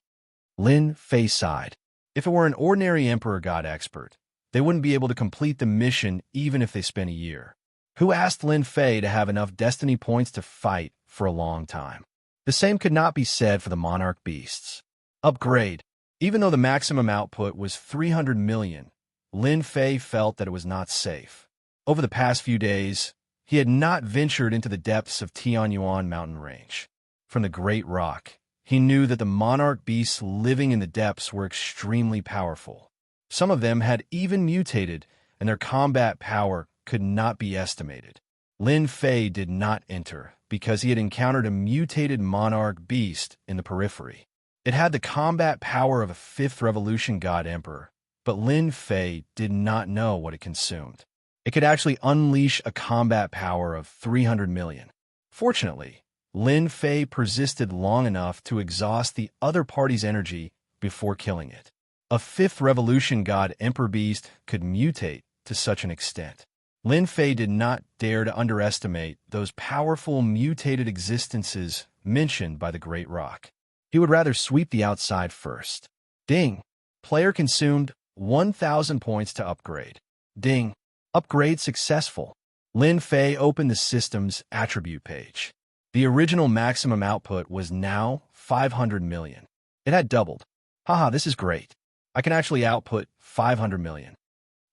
Lin Fei sighed. If it were an ordinary Emperor God expert, They wouldn't be able to complete the mission even if they spent a year. Who asked Lin Fei to have enough destiny points to fight for a long time? The same could not be said for the monarch beasts. Upgrade. Even though the maximum output was 300 million, Lin Fei felt that it was not safe. Over the past few days, he had not ventured into the depths of Tianyuan mountain range. From the Great Rock, he knew that the monarch beasts living in the depths were extremely powerful. Some of them had even mutated, and their combat power could not be estimated. Lin Fei did not enter because he had encountered a mutated monarch beast in the periphery. It had the combat power of a 5th Revolution God Emperor, but Lin Fei did not know what it consumed. It could actually unleash a combat power of 300 million. Fortunately, Lin Fei persisted long enough to exhaust the other party's energy before killing it. A 5th Revolution God Emperor beast could mutate to such an extent. Lin Fei did not dare to underestimate those powerful mutated existences mentioned by the Great Rock. He would rather sweep the outside first. Ding! Player consumed 1,000 points to upgrade. Ding! Upgrade successful. Lin Fei opened the system's attribute page. The original maximum output was now 500 million. It had doubled. Haha, this is great. I can actually output 500 million.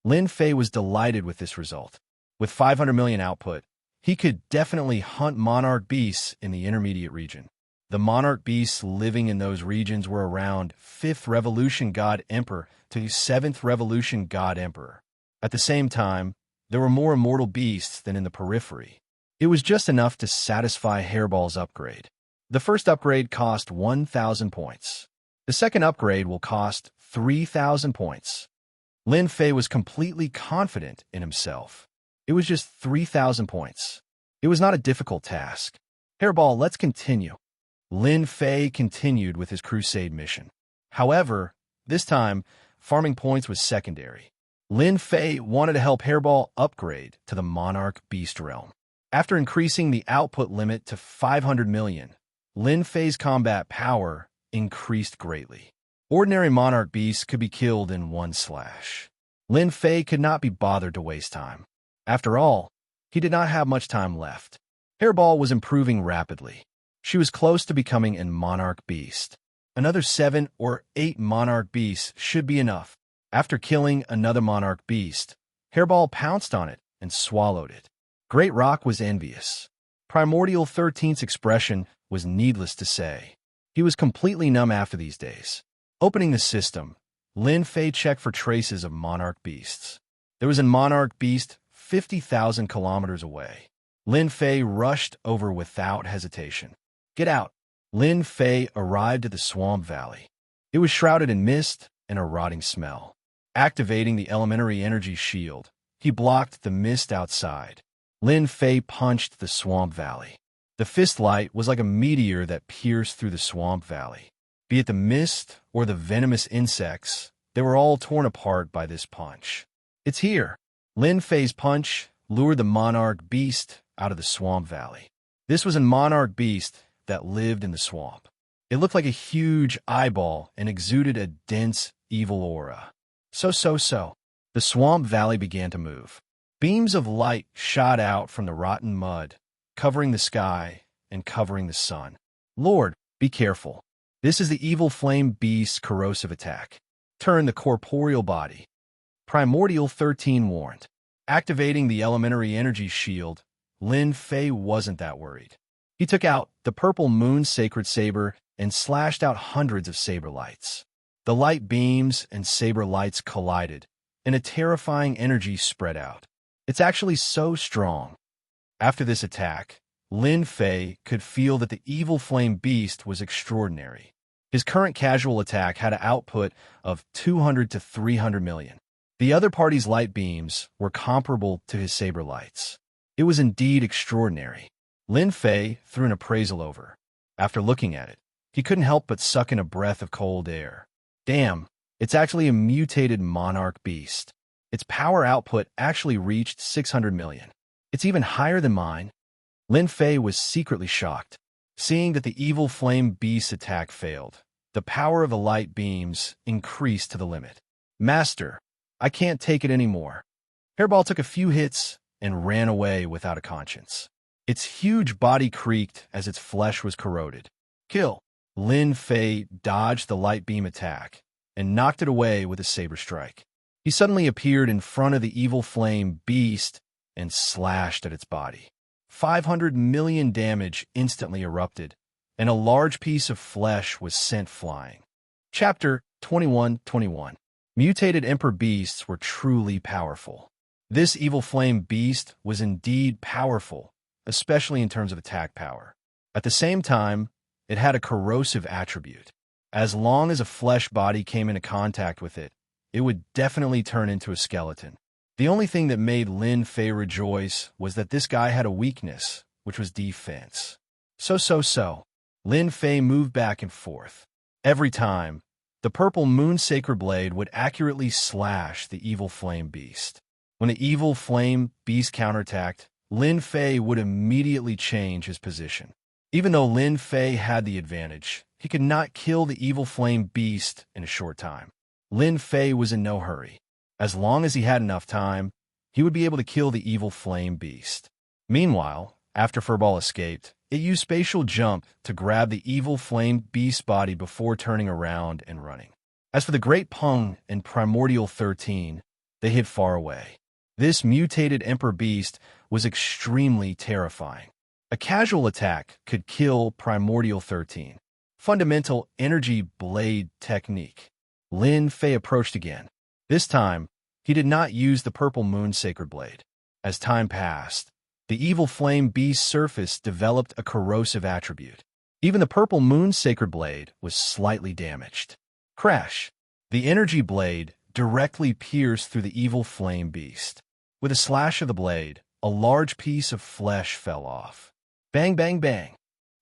Lin Fei was delighted with this result. With 500 million output, he could definitely hunt monarch beasts in the intermediate region. The monarch beasts living in those regions were around 5th Revolution God Emperor to 7th Revolution God Emperor. At the same time, there were more immortal beasts than in the periphery. It was just enough to satisfy Hairball's upgrade. The first upgrade cost 1,000 points. The second upgrade will cost 3,000 points. Lin Fei was completely confident in himself. It was just 3,000 points. It was not a difficult task. Hairball, let's continue. Lin Fei continued with his crusade mission. However, this time, farming points was secondary. Lin Fei wanted to help Hairball upgrade to the Monarch Beast realm. After increasing the output limit to 500 million, Lin Fei's combat power increased greatly. Ordinary monarch beasts could be killed in one slash. Lin Fei could not be bothered to waste time. After all, he did not have much time left. Hairball was improving rapidly. She was close to becoming a monarch beast. Another 7 or 8 monarch beasts should be enough. After killing another monarch beast, Hairball pounced on it and swallowed it. Great Rock was envious. Primordial 13's expression was needless to say. He was completely numb after these days. Opening the system, Lin Fei checked for traces of monarch beasts. There was a monarch beast 50,000 kilometers away. Lin Fei rushed over without hesitation. Get out! Lin Fei arrived at the swamp valley. It was shrouded in mist and a rotting smell. Activating the elementary energy shield, he blocked the mist outside. Lin Fei punched the swamp valley. The fist light was like a meteor that pierced through the swamp valley. Be it the mist or the venomous insects, they were all torn apart by this punch. It's here. Lin Fei's punch lured the monarch beast out of the swamp valley. This was a monarch beast that lived in the swamp. It looked like a huge eyeball and exuded a dense, evil aura. So. The swamp valley began to move. Beams of light shot out from the rotten mud, covering the sky and covering the sun. Lord, be careful. This is the evil flame beast's corrosive attack. Turn the corporeal body. Primordial 13 warned. Activating the elementary energy shield, Lin Fei wasn't that worried. He took out the purple moon sacred saber and slashed out hundreds of saber lights. The light beams and saber lights collided, and a terrifying energy spread out. It's actually so strong. After this attack, Lin Fei could feel that the evil flame beast was extraordinary. His current casual attack had an output of 200 to 300 million. The other party's light beams were comparable to his saber lights. It was indeed extraordinary. Lin Fei threw an appraisal over. After looking at it, he couldn't help but suck in a breath of cold air. Damn, it's actually a mutated monarch beast. Its power output actually reached 600 million. It's even higher than mine. Lin Fei was secretly shocked. Seeing that the evil flame beast's attack failed, the power of the light beams increased to the limit. Master, I can't take it anymore. Hairball took a few hits and ran away without a conscience. Its huge body creaked as its flesh was corroded. Kill. Lin Fei dodged the light beam attack and knocked it away with a saber strike. He suddenly appeared in front of the evil flame beast and slashed at its body. 500 million damage instantly erupted, and a large piece of flesh was sent flying. Chapter 21:21. Mutated Emperor Beasts were truly powerful. This evil flame beast was indeed powerful, especially in terms of attack power. At the same time, it had a corrosive attribute. As long as a flesh body came into contact with it, it would definitely turn into a skeleton. The only thing that made Lin Fei rejoice was that this guy had a weakness, which was defense. So. Lin Fei moved back and forth. Every time, the purple moon sacred blade would accurately slash the evil flame beast. When the evil flame beast counterattacked, Lin Fei would immediately change his position. Even though Lin Fei had the advantage, he could not kill the evil flame beast in a short time. Lin Fei was in no hurry. As long as he had enough time, he would be able to kill the evil flame beast. Meanwhile, after Furball escaped, it used spatial jump to grab the evil flame beast body before turning around and running. As for the Great Pung and Primordial 13, they hid far away. This mutated Emperor Beast was extremely terrifying. A casual attack could kill Primordial 13. Fundamental Energy Blade Technique. Lin Fei approached again. This time, he did not use the Purple Moon Sacred Blade. As time passed, the evil flame beast's surface developed a corrosive attribute. Even the Purple Moon Sacred Blade was slightly damaged. Crash! The energy blade directly pierced through the evil flame beast. With a slash of the blade, a large piece of flesh fell off. Bang, bang, bang!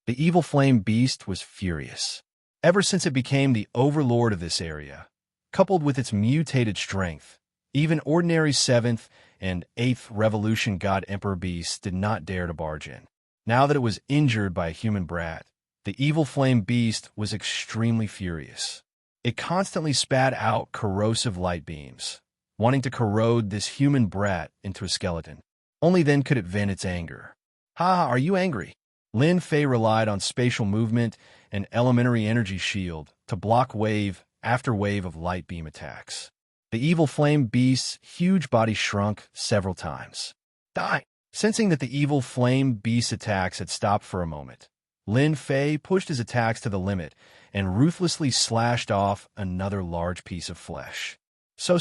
The evil flame beast was furious. Ever since it became the overlord of this area, coupled with its mutated strength, even ordinary 7th and 8th Revolution God Emperor beasts did not dare to barge in. Now that it was injured by a human brat, the evil flame beast was extremely furious. It constantly spat out corrosive light beams, wanting to corrode this human brat into a skeleton. Only then could it vent its anger. Ha, are you angry? Lin Fei relied on spatial movement and elementary energy shield to block wave after wave of light beam attacks. The evil flame beast's huge body shrunk several times. Die! Sensing that the evil flame beast's attacks had stopped for a moment, Lin Fei pushed his attacks to the limit and ruthlessly slashed off another large piece of flesh. So.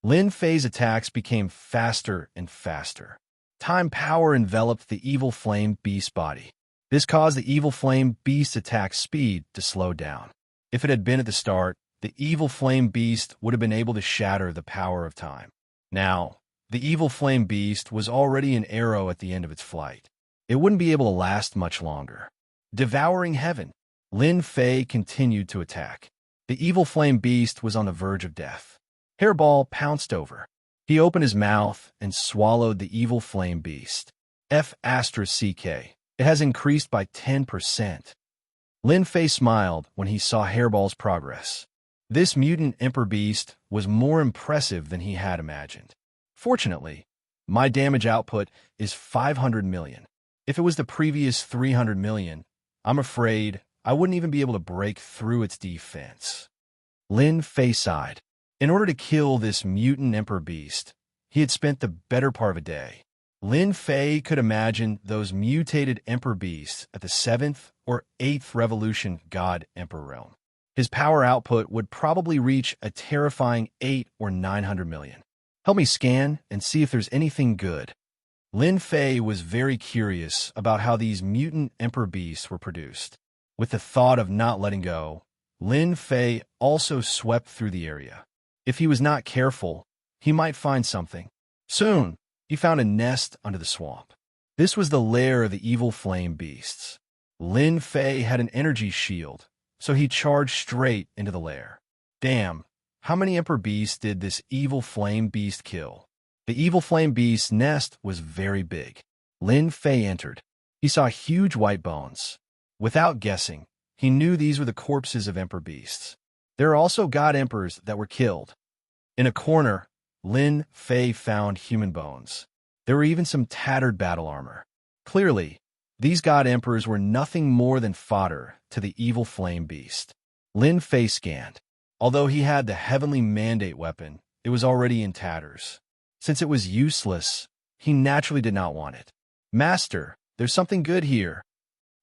Lin Fei's attacks became faster and faster. Time power enveloped the evil flame beast's body. This caused the evil flame beast's attack speed to slow down. If it had been at the start, the evil flame beast would have been able to shatter the power of time. Now, the evil flame beast was already an arrow at the end of its flight. It wouldn't be able to last much longer. Devouring heaven, Lin Fei continued to attack. The evil flame beast was on the verge of death. Hairball pounced over. He opened his mouth and swallowed the evil flame beast. F***. It has increased by 10%. Lin Fei smiled when he saw Hairball's progress. This mutant Emperor Beast was more impressive than he had imagined. Fortunately, my damage output is 500 million. If it was the previous 300 million, I'm afraid I wouldn't even be able to break through its defense. Lin Fei sighed. In order to kill this mutant Emperor Beast, he had spent the better part of a day. Lin Fei could imagine those mutated Emperor Beasts at the 7th or 8th Revolution God Emperor realm. His power output would probably reach a terrifying 8 or 900 million. Help me scan and see if there's anything good. Lin Fei was very curious about how these mutant Emperor Beasts were produced. With the thought of not letting go, Lin Fei also swept through the area. If he was not careful, he might find something. Soon, he found a nest under the swamp. This was the lair of the evil flame beasts. Lin Fei had an energy shield, so he charged straight into the lair. Damn, how many Emperor Beasts did this evil flame beast kill? The evil flame beast's nest was very big. Lin Fei entered. He saw huge white bones. Without guessing, he knew these were the corpses of Emperor Beasts. There are also God Emperors that were killed. In a corner, Lin Fei found human bones. There were even some tattered battle armor. Clearly, these god emperors were nothing more than fodder to the evil flame beast. Lin Fei scanned. Although he had the heavenly mandate weapon, it was already in tatters. Since it was useless, he naturally did not want it. "Master, there's something good here."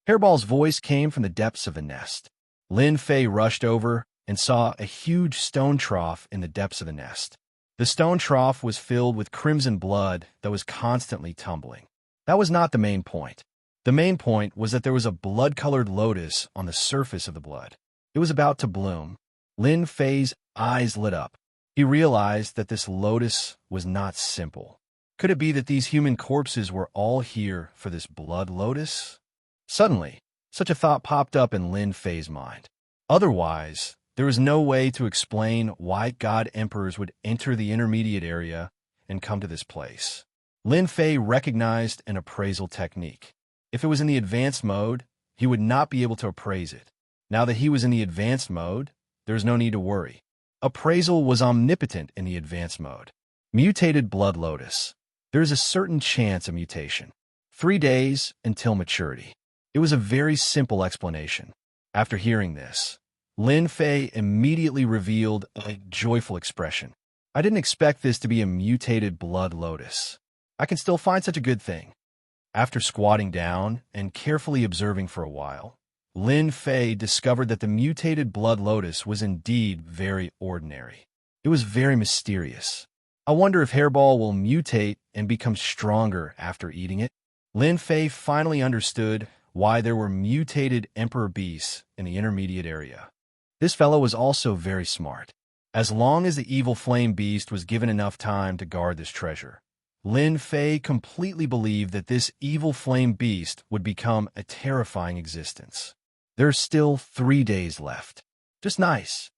Hairball's voice came from the depths of the nest. Lin Fei rushed over and saw a huge stone trough in the depths of the nest. The stone trough was filled with crimson blood that was constantly tumbling. That was not the main point. The main point was that there was a blood-colored lotus on the surface of the blood. It was about to bloom. Lin Fei's eyes lit up. He realized that this lotus was not simple. Could it be that these human corpses were all here for this blood lotus? Suddenly, such a thought popped up in Lin Fei's mind. Otherwise, there was no way to explain why god emperors would enter the intermediate area and come to this place. Lin Fei recognized an appraisal technique. If it was in the advanced mode, he would not be able to appraise it. Now that he was in the advanced mode, there was no need to worry. Appraisal was omnipotent in the advanced mode. Mutated blood lotus. There is a certain chance of mutation. 3 days until maturity. It was a very simple explanation. After hearing this, Lin Fei immediately revealed a joyful expression. "I didn't expect this to be a mutated blood lotus. I can still find such a good thing." After squatting down and carefully observing for a while, Lin Fei discovered that the mutated blood lotus was indeed very ordinary. It was very mysterious. I wonder if Hairball will mutate and become stronger after eating it. Lin Fei finally understood why there were mutated emperor beasts in the intermediate area. This fellow was also very smart. As long as the evil flame beast was given enough time to guard this treasure, Lin Fei completely believed that this evil flame beast would become a terrifying existence. There's still 3 days left. Just nice.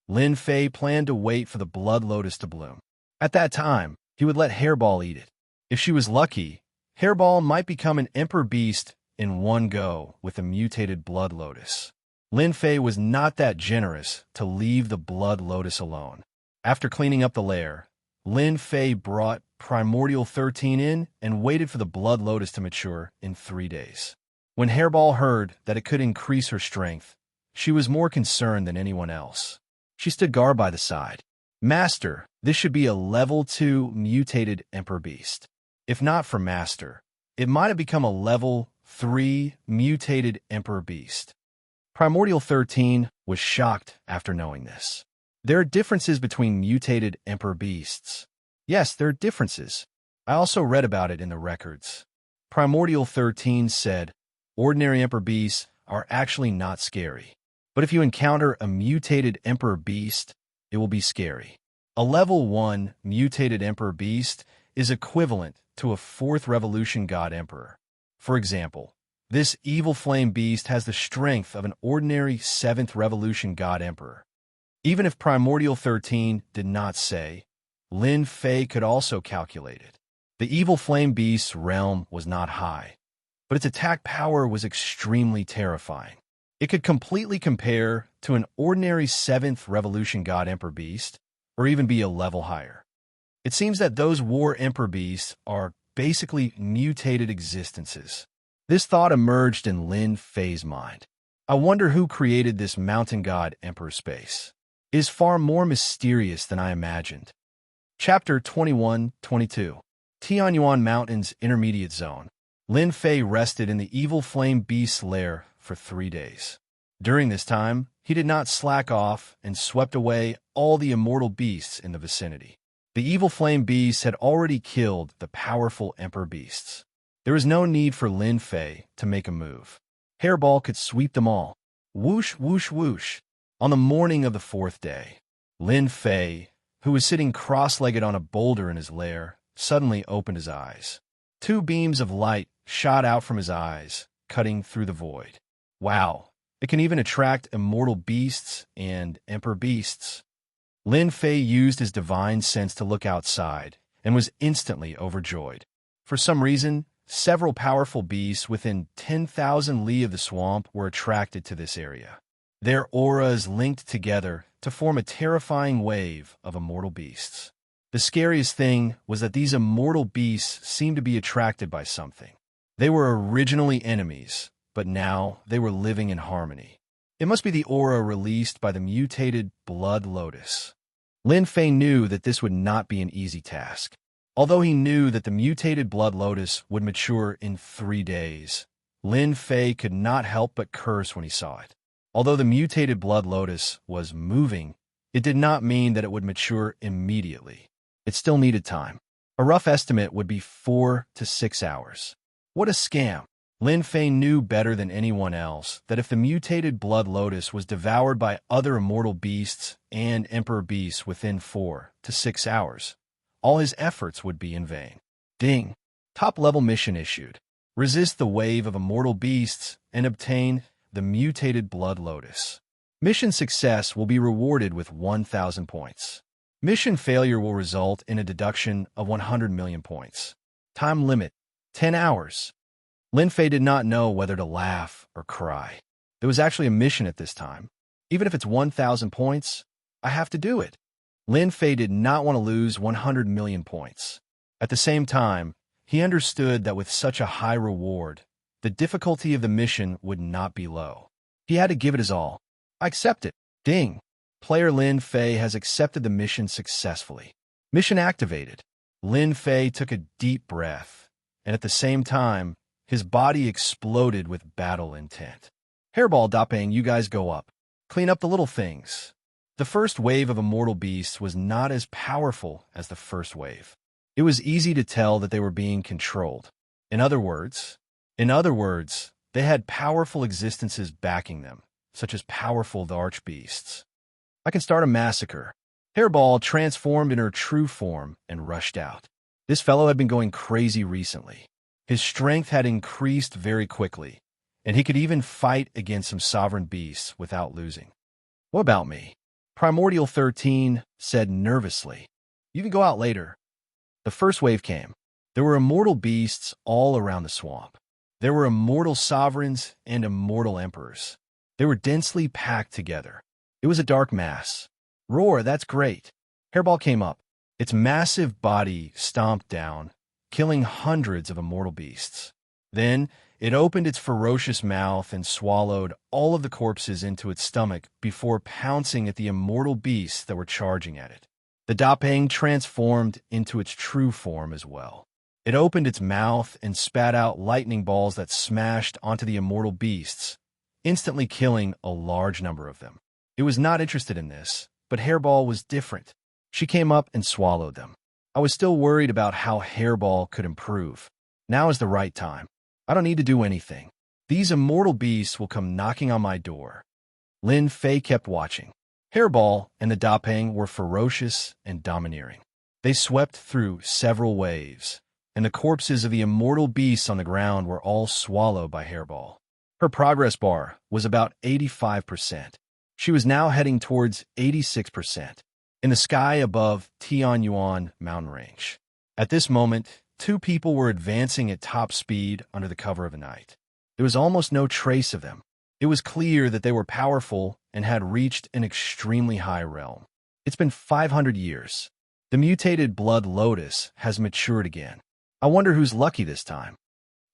Lin Fei planned to wait for the blood lotus to bloom. At that time, he would let Hairball eat it. If she was lucky, Hairball might become an emperor beast in one go with a mutated blood lotus. Lin Fei was not that generous to leave the blood lotus alone. After cleaning up the lair, Lin Fei brought Primordial 13 in and waited for the blood lotus to mature in 3 days. When Hairball heard that it could increase her strength, she was more concerned than anyone else. She stood guard by the side. "Master, this should be a level 2 mutated emperor beast. If not for Master, it might have become a level 3 mutated emperor beast." Primordial 13 was shocked after knowing this. There are differences between mutated emperor beasts. Yes, there are differences. I also read about it in the records. Primordial 13 said, ordinary emperor beasts are actually not scary. But if you encounter a mutated emperor beast, it will be scary. A level 1 mutated emperor beast is equivalent to a 4th revolution god emperor. For example, this evil flame beast has the strength of an ordinary 7th revolution god emperor. Even if Primordial 13 did not say, Lin Fei could also calculate it. The evil flame beast's realm was not high, but its attack power was extremely terrifying. It could completely compare to an ordinary 7th revolution god emperor beast, or even be a level higher. It seems that those war emperor beasts are basically mutated existences. This thought emerged in Lin Fei's mind. I wonder who created this mountain god emperor space. It is far more mysterious than I imagined. Chapter 21-22 Tianyuan Mountains Intermediate Zone. Lin Fei rested in the evil flame beast's lair for 3 days. During this time, he did not slack off and swept away all the immortal beasts in the vicinity. The evil flame beasts had already killed the powerful emperor beasts. There was no need for Lin Fei to make a move. Hairball could sweep them all. Whoosh, whoosh, whoosh. On the morning of the 4th day, Lin Fei, who was sitting cross-legged on a boulder in his lair, suddenly opened his eyes. 2 beams of light shot out from his eyes, cutting through the void. Wow, it can even attract immortal beasts and emperor beasts. Lin Fei used his divine sense to look outside and was instantly overjoyed. For some reason, several powerful beasts within 10,000 li of the swamp were attracted to this area. Their auras linked together to form a terrifying wave of immortal beasts. The scariest thing was that these immortal beasts seemed to be attracted by something. They were originally enemies, but now they were living in harmony. It must be the aura released by the mutated blood lotus. Lin Fei knew that this would not be an easy task. Although he knew that the mutated blood lotus would mature in 3 days, Lin Fei could not help but curse when he saw it. Although the mutated blood lotus was moving, it did not mean that it would mature immediately. It still needed time. A rough estimate would be 4 to 6 hours. What a scam! Lin Fei knew better than anyone else that if the mutated blood lotus was devoured by other immortal beasts and emperor beasts within 4 to 6 hours, all his efforts would be in vain. Ding! Top-level mission issued. Resist the wave of immortal beasts and obtain the mutated blood lotus. Mission success will be rewarded with 1,000 points. Mission failure will result in a deduction of 100 million points. Time limit, 10 hours. Lin Fei did not know whether to laugh or cry. There was actually a mission at this time. Even if it's 1,000 points, I have to do it. Lin Fei did not want to lose 100 million points. At the same time, he understood that with such a high reward, the difficulty of the mission would not be low. He had to give it his all. I accept it. Ding! Player Lin Fei has accepted the mission successfully. Mission activated. Lin Fei took a deep breath, and at the same time, his body exploded with battle intent. Hairball Dapeng, you guys go up. Clean up the little things. The first wave of immortal beasts was not as powerful as the first wave. It was easy to tell that they were being controlled. In other words, they had powerful existences backing them, such as powerful archbeasts. I can start a massacre. Hairball transformed in her true form and rushed out. This fellow had been going crazy recently. His strength had increased very quickly, and he could even fight against some sovereign beasts without losing. What about me? Primordial 13 said nervously. You can go out later. The first wave came. There were immortal beasts all around the swamp. There were immortal sovereigns and immortal emperors. They were densely packed together. It was a dark mass. Roar, that's great. Hairball came up. Its massive body stomped down, killing hundreds of immortal beasts. Then, it opened its ferocious mouth and swallowed all of the corpses into its stomach before pouncing at the immortal beasts that were charging at it. The Dapeng transformed into its true form as well. It opened its mouth and spat out lightning balls that smashed onto the immortal beasts, instantly killing a large number of them. It was not interested in this, but Hairball was different. She came up and swallowed them. I was still worried about how Hairball could improve. Now is the right time. I don't need to do anything. These immortal beasts will come knocking on my door. Lin Fei kept watching. Hairball and the Dapeng were ferocious and domineering. They swept through several waves, and the corpses of the immortal beasts on the ground were all swallowed by Hairball. Her progress bar was about 85%. She was now heading towards 86%. In the sky above Tianyuan mountain range. At this moment, 2 people were advancing at top speed under the cover of the night. There was almost no trace of them. It was clear that they were powerful and had reached an extremely high realm. It's been 500 years. The mutated blood lotus has matured again. I wonder who's lucky this time.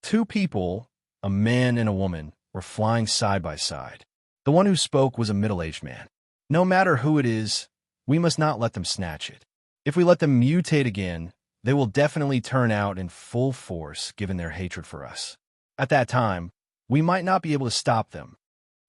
2 people, a man and a woman, were flying side by side. The one who spoke was a middle-aged man. No matter who it is, we must not let them snatch it. If we let them mutate again, they will definitely turn out in full force given their hatred for us. At that time, we might not be able to stop them.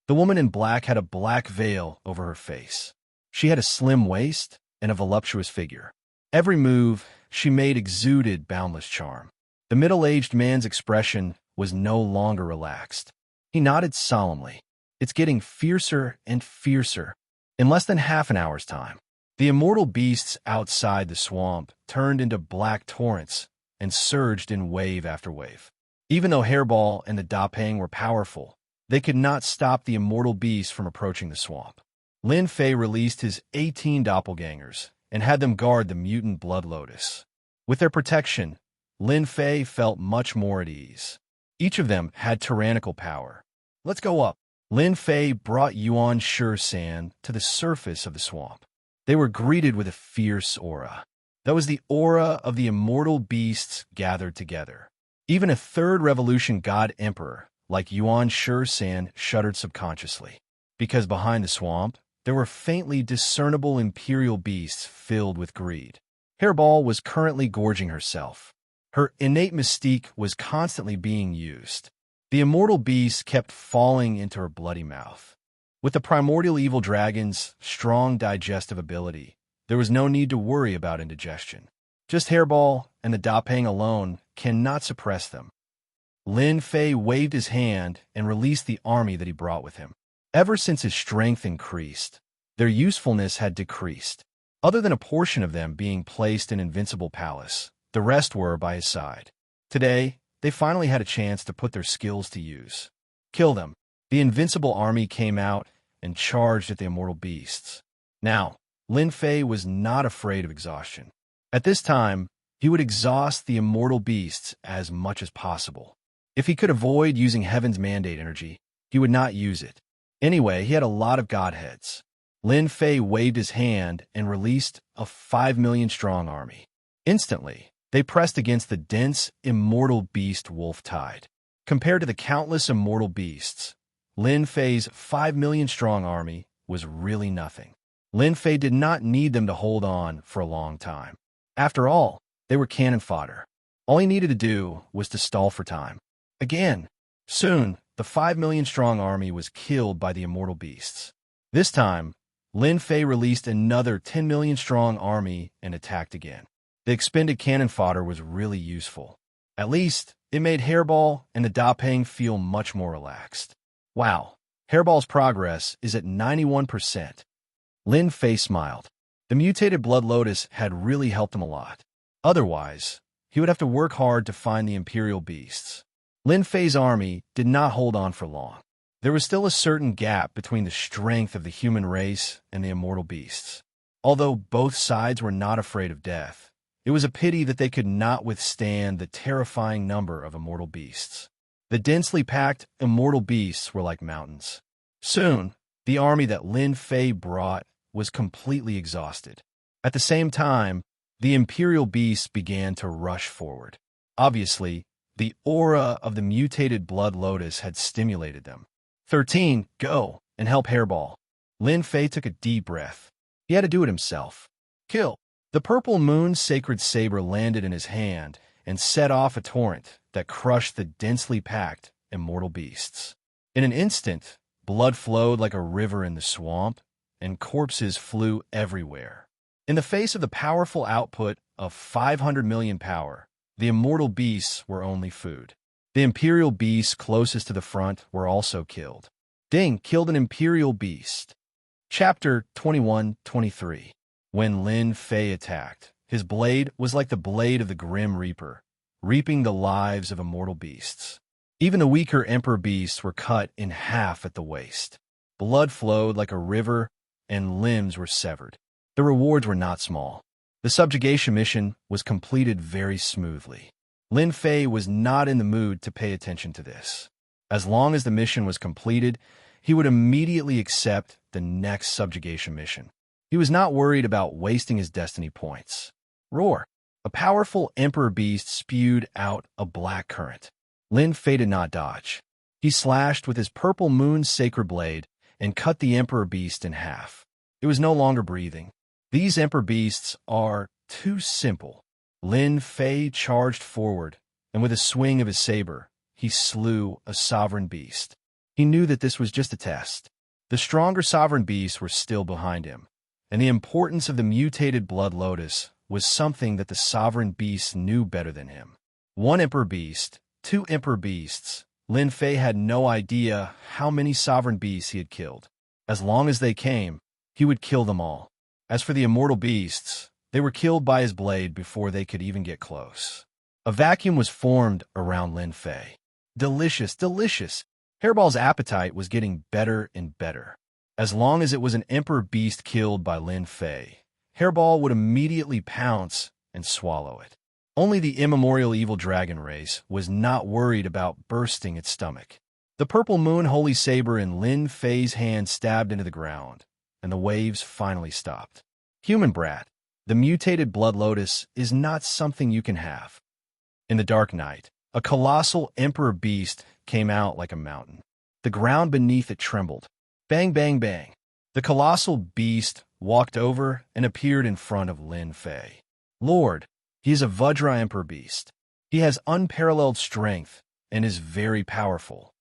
The woman in black had a black veil over her face. She had a slim waist and a voluptuous figure. Every move she made exuded boundless charm. The middle-aged man's expression was no longer relaxed. He nodded solemnly. It's getting fiercer and fiercer. In less than half an hour's time, the immortal beasts outside the swamp turned into black torrents and surged in wave after wave. Even though Hairball and the Dapeng were powerful, they could not stop the immortal beasts from approaching the swamp. Lin Fei released his 18 doppelgangers and had them guard the mutant blood lotus. With their protection, Lin Fei felt much more at ease. Each of them had tyrannical power. Let's go up. Lin Fei brought Yuan Shan to the surface of the swamp. They were greeted with a fierce aura. That was the aura of the immortal beasts gathered together. Even a third revolution god emperor, like Yuan Shan, shuddered subconsciously. Because behind the swamp, there were faintly discernible imperial beasts filled with greed. Hairball was currently gorging herself. Her innate mystique was constantly being used. The immortal beast kept falling into her bloody mouth. With the primordial evil dragon's strong digestive ability, there was no need to worry about indigestion. Just Hairball and the Dapeng alone cannot suppress them. Lin Fei waved his hand and released the army that he brought with him. Ever since his strength increased, their usefulness had decreased. Other than a portion of them being placed in Invincible Palace, the rest were by his side. Today, they finally had a chance to put their skills to use. Kill them. The invincible army came out and charged at the immortal beasts. Now, Lin Fei was not afraid of exhaustion. At this time, he would exhaust the immortal beasts as much as possible. If he could avoid using Heaven's Mandate energy, he would not use it. Anyway, he had a lot of godheads. Lin Fei waved his hand and released a 5 million strong army. Instantly, they pressed against the dense, immortal beast wolf tide. Compared to the countless immortal beasts, Lin Fei's 5 million strong army was really nothing. Lin Fei did not need them to hold on for a long time. After all, they were cannon fodder. All he needed to do was to stall for time. Again, soon, the 5 million strong army was killed by the immortal beasts. This time, Lin Fei released another 10 million strong army and attacked again. The expended cannon fodder was really useful. At least, it made Hairball and the Dapeng feel much more relaxed. Wow, Hairball's progress is at 91%. Lin Fei smiled. The mutated Blood Lotus had really helped him a lot. Otherwise, he would have to work hard to find the Imperial Beasts. Lin Fei's army did not hold on for long. There was still a certain gap between the strength of the human race and the immortal beasts. Although both sides were not afraid of death, it was a pity that they could not withstand the terrifying number of immortal beasts. The densely packed immortal beasts were like mountains. Soon, the army that Lin Fei brought was completely exhausted. At the same time, the imperial beasts began to rush forward. Obviously, the aura of the mutated Blood Lotus had stimulated them. 13, go, and help Hairball. Lin Fei took a deep breath. He had to do it himself. Kill. The purple moon's sacred saber landed in his hand and set off a torrent that crushed the densely packed immortal beasts. In an instant, blood flowed like a river in the swamp, and corpses flew everywhere. In the face of the powerful output of 500 million power, the immortal beasts were only food. The imperial beasts closest to the front were also killed. Ding killed an imperial beast. Chapter 21-23. When Lin Fei attacked, his blade was like the blade of the Grim Reaper, reaping the lives of immortal beasts. Even the weaker emperor beasts were cut in half at the waist. Blood flowed like a river, and limbs were severed. The rewards were not small. The subjugation mission was completed very smoothly. Lin Fei was not in the mood to pay attention to this. As long as the mission was completed, he would immediately accept the next subjugation mission. He was not worried about wasting his destiny points. Roar! A powerful emperor beast spewed out a black current. Lin Fei did not dodge. He slashed with his purple moon's sacred blade and cut the emperor beast in half. It was no longer breathing. These emperor beasts are too simple. Lin Fei charged forward, and with a swing of his saber, he slew a sovereign beast. He knew that this was just a test. The stronger sovereign beasts were still behind him, and the importance of the mutated Blood Lotus was something that the sovereign beasts knew better than him. One emperor beast, two emperor beasts. Lin Fei had no idea how many sovereign beasts he had killed. As long as they came, he would kill them all. As for the immortal beasts, they were killed by his blade before they could even get close. A vacuum was formed around Lin Fei. Delicious, delicious. Hairball's appetite was getting better and better. As long as it was an emperor beast killed by Lin Fei, Hairball would immediately pounce and swallow it. Only the immemorial evil dragon race was not worried about bursting its stomach. The purple moon holy saber in Lin Fei's hand stabbed into the ground, and the waves finally stopped. Human brat, the mutated blood lotus is not something you can have. In the dark night, a colossal emperor beast came out like a mountain. The ground beneath it trembled. Bang, bang, bang. The colossal beast walked over and appeared in front of Lin Fei. Lord, he is a Vajra emperor beast. He has unparalleled strength and is very powerful.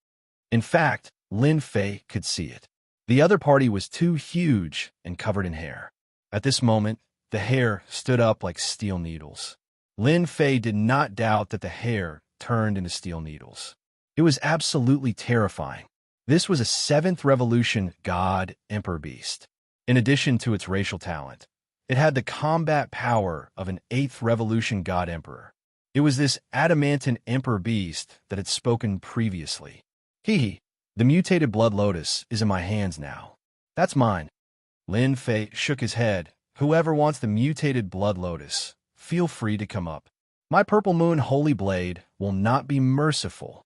In fact, Lin Fei could see it. The other party was too huge and covered in hair. At this moment, the hair stood up like steel needles. Lin Fei did not doubt that the hair turned into steel needles. It was absolutely terrifying. This was a 7th Revolution God Emperor Beast. In addition to its racial talent, it had the combat power of an 8th Revolution God Emperor. It was this adamantine Emperor Beast that had spoken previously. Hee, the mutated blood lotus is in my hands now. That's mine. Lin Fei shook his head. Whoever wants the mutated blood lotus, feel free to come up. My purple moon holy blade will not be merciful.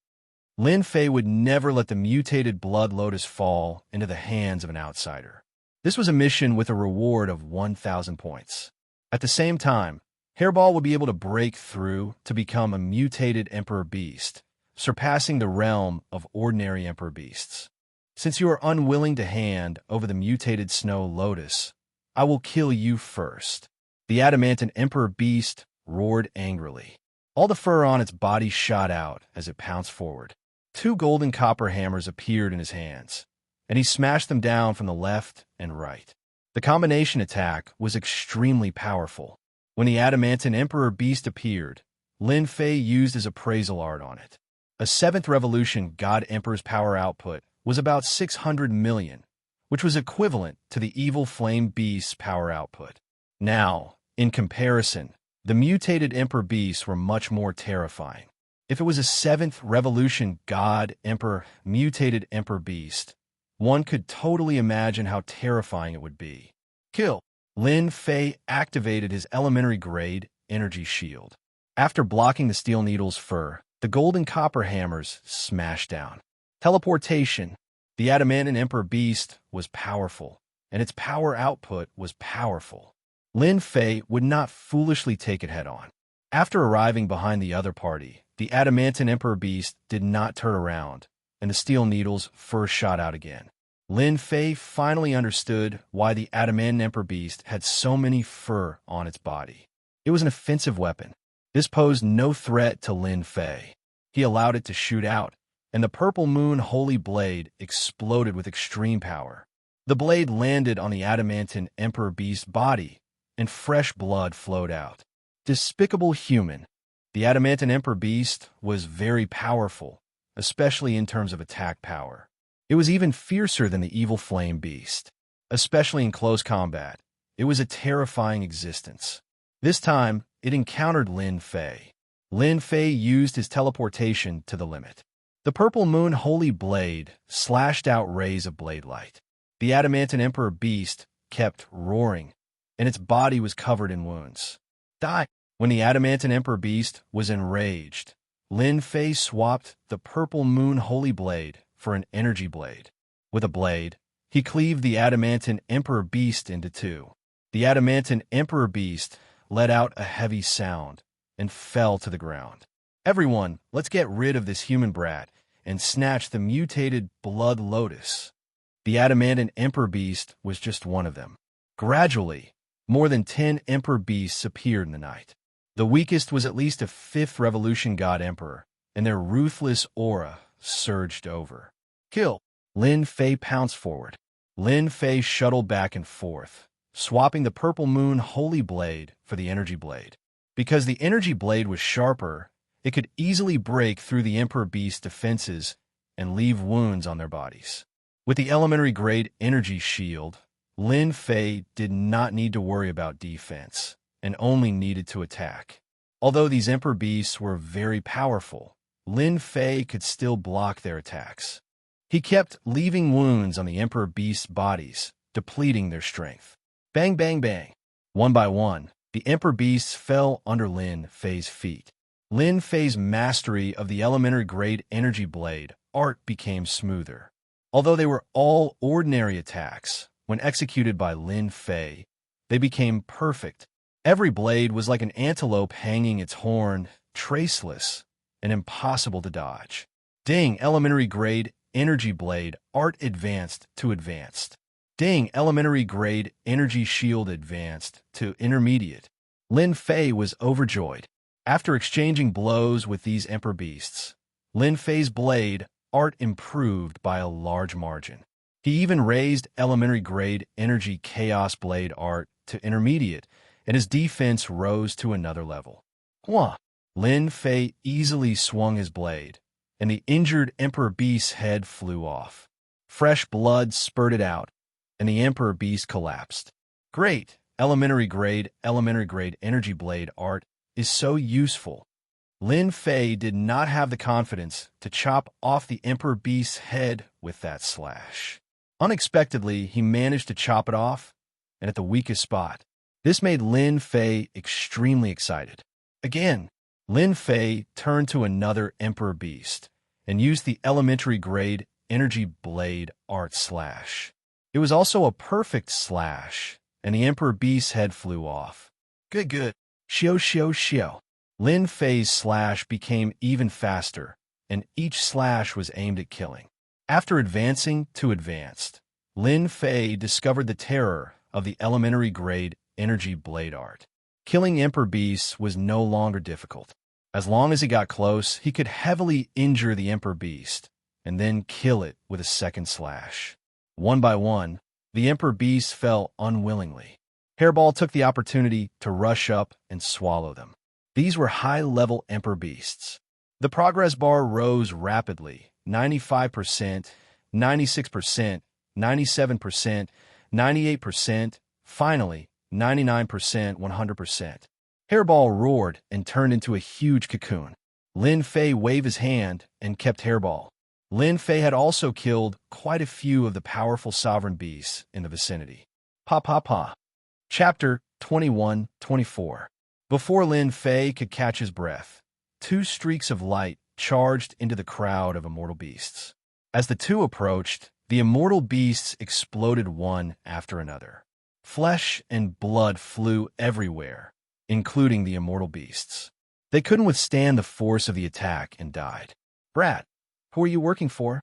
Lin Fei would never let the mutated blood lotus fall into the hands of an outsider. This was a mission with a reward of 1,000 points. At the same time, Hairball would be able to break through to become a mutated Emperor Beast, surpassing the realm of ordinary Emperor Beasts. Since you are unwilling to hand over the mutated Snow Lotus, I will kill you first. The adamantine Emperor Beast roared angrily. All the fur on its body shot out as it pounced forward. 2 golden copper hammers appeared in his hands, and he smashed them down from the left and right. The combination attack was extremely powerful. When the adamantine Emperor Beast appeared, Lin Fei used his appraisal art on it. A 7th Revolution God Emperor's power output was about 600 million, which was equivalent to the Evil Flame Beast's power output. Now, in comparison, the mutated Emperor Beasts were much more terrifying. If it was a 7th Revolution God Emperor mutated Emperor Beast, one could totally imagine how terrifying it would be. Kill! Lin Fei activated his elementary grade energy shield. After blocking the steel needle's fur, the golden copper hammers smashed down. Teleportation. The adamantine Emperor Beast was powerful, and its power output was powerful. Lin Fei would not foolishly take it head-on. After arriving behind the other party, the adamantine Emperor Beast did not turn around, and the steel needles first shot out again. Lin Fei finally understood why the adamantine Emperor Beast had so many fur on its body. It was an offensive weapon. This posed no threat to Lin Fei. He allowed it to shoot out, and the purple moon holy blade exploded with extreme power. The blade landed on the adamantine Emperor Beast's body, and fresh blood flowed out. Despicable human. The adamantine Emperor Beast was very powerful, especially in terms of attack power. It was even fiercer than the Evil Flame Beast. Especially in close combat, it was a terrifying existence. This time, it encountered Lin Fei. Lin Fei used his teleportation to the limit. The purple moon holy blade slashed out rays of blade light. The adamantine Emperor Beast kept roaring, and its body was covered in wounds. Die! When the adamantine Emperor Beast was enraged, Lin Fei swapped the purple moon holy blade for an energy blade. With a blade, he cleaved the adamantine Emperor Beast into 2. The adamantine Emperor Beast let out a heavy sound and fell to the ground. Everyone, let's get rid of this human brat and snatch the mutated blood lotus. The adamantine Emperor Beast was just one of them. Gradually, more than 10 Emperor Beasts appeared in the night. The weakest was at least a 5th Revolution God Emperor, and their ruthless aura surged over. Kill! Lin Fei pounced forward. Lin Fei shuttled back and forth, swapping the purple moon holy blade for the energy blade. Because the energy blade was sharper, it could easily break through the Emperor Beast's defenses and leave wounds on their bodies. With the elementary grade energy shield, Lin Fei did not need to worry about defense and only needed to attack. Although these Emperor Beasts were very powerful, Lin Fei could still block their attacks. He kept leaving wounds on the Emperor Beast's bodies, depleting their strength. Bang, bang, bang. One by one, the Emperor Beasts fell under Lin Fei's feet. Lin Fei's mastery of the elementary grade energy blade art became smoother. Although they were all ordinary attacks, when executed by Lin Fei, they became perfect. Every blade was like an antelope hanging its horn, traceless and impossible to dodge. Ding, elementary grade, energy blade, art advanced to advanced. Ding, elementary grade, energy shield advanced to intermediate. Lin Fei was overjoyed. After exchanging blows with these emperor beasts, Lin Fei's blade, art improved by a large margin. He even raised elementary grade energy chaos blade art to intermediate, and his defense rose to another level. Hua! Lin Fei easily swung his blade, and the injured Emperor Beast's head flew off. Fresh blood spurted out, and the Emperor Beast collapsed. Great! Elementary grade energy blade art is so useful. Lin Fei did not have the confidence to chop off the Emperor Beast's head with that slash. Unexpectedly, he managed to chop it off, and at the weakest spot. This made Lin Fei extremely excited. Again, Lin Fei turned to another Emperor Beast and used the elementary grade energy blade art slash. It was also a perfect slash, and the Emperor Beast's head flew off. Good. Xiao. Lin Fei's slash became even faster, and each slash was aimed at killing. After advancing to advanced, Lin Fei discovered the terror of the elementary grade energy blade art. Killing Emperor Beasts was no longer difficult. As long as he got close, he could heavily injure the Emperor Beast, and then kill it with a second slash. One by one, the Emperor Beast fell unwillingly. Hairball took the opportunity to rush up and swallow them. These were high-level Emperor Beasts. The progress bar rose rapidly, 95%, 96%, 97%, 98%, finally, 99%, 100%. Hairball roared and turned into a huge cocoon. Lin Fei waved his hand and kept Hairball. Lin Fei had also killed quite a few of the powerful sovereign beasts in the vicinity. Pa. Chapter 21-24. Before Lin Fei could catch his breath, two streaks of light charged into the crowd of immortal beasts. As the two approached, the immortal beasts exploded one after another. Flesh and blood flew everywhere, including the immortal beasts. They couldn't withstand the force of the attack and died. Brat, who are you working for?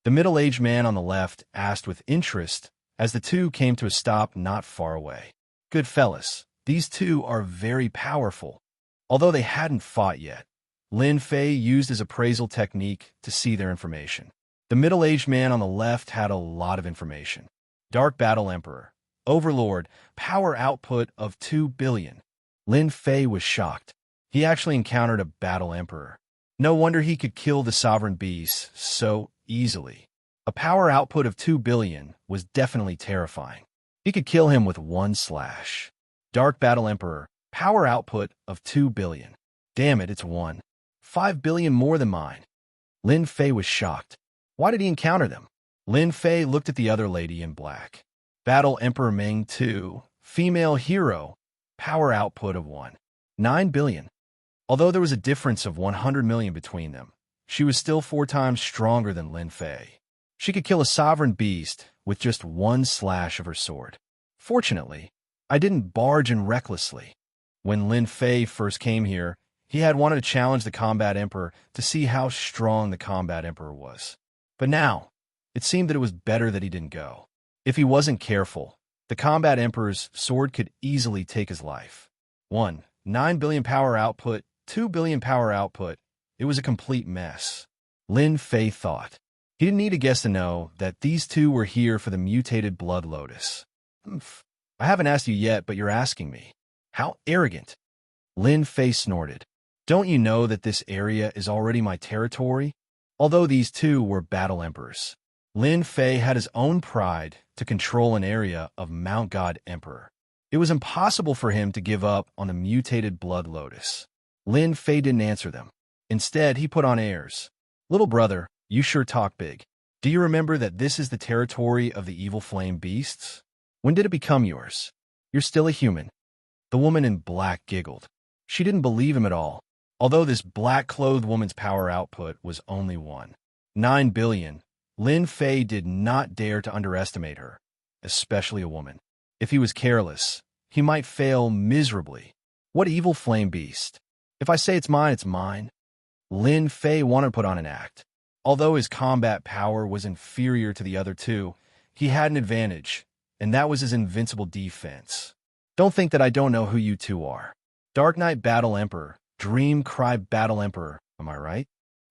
The middle-aged man on the left asked with interest as the two came to a stop not far away. Good fellas, these two are very powerful. Although they hadn't fought yet, Lin Fei used his appraisal technique to see their information. The middle-aged man on the left had a lot of information. Dark Battle Emperor. Overlord. Power output of 2 billion. Lin Fei was shocked. He actually encountered a Battle Emperor. No wonder he could kill the sovereign beasts so easily. A power output of 2 billion was definitely terrifying. He could kill him with one slash. Dark Battle Emperor. Power output of 2 billion. Damn it, it's 5 billion more than mine. Lin Fei was shocked. Why did he encounter them? Lin Fei looked at the other lady in black. Battle Emperor Meng 2, female hero, power output of 9 billion. Although there was a difference of 100 million between them, she was still 4 times stronger than Lin Fei. She could kill a sovereign beast with just one slash of her sword. Fortunately, I didn't barge in recklessly. When Lin Fei first came here, he had wanted to challenge the Combat Emperor to see how strong the Combat Emperor was. But now, it seemed that it was better that he didn't go. If he wasn't careful, the Combat Emperor's sword could easily take his life. 9 billion power output, 2 billion power output. It was a complete mess. Lin Fei thought. He didn't need a guess to know that these two were here for the mutated Blood Lotus. I haven't asked you yet, but you're asking me. How arrogant. Lin Fei snorted. Don't you know that this area is already my territory? Although these two were Battle Emperors, Lin Fei had his own pride to control an area of Mount God Emperor. It was impossible for him to give up on a mutated Blood Lotus. Lin Fei didn't answer them. Instead, he put on airs. Little brother, you sure talk big. Do you remember that this is the territory of the evil flame beasts? When did it become yours? You're still a human. The woman in black giggled. She didn't believe him at all, although this black-clothed woman's power output was only 1 9 billion. Lin Fei did not dare to underestimate her, especially a woman. If he was careless, he might fail miserably. What evil flame beast? If I say it's mine, it's mine. Lin Fei wanted to put on an act. Although his combat power was inferior to the other two, he had an advantage, and that was his invincible defense. Don't think that I don't know who you two are. Dark Knight Battle Emperor, Dream Cry Battle Emperor, am I right?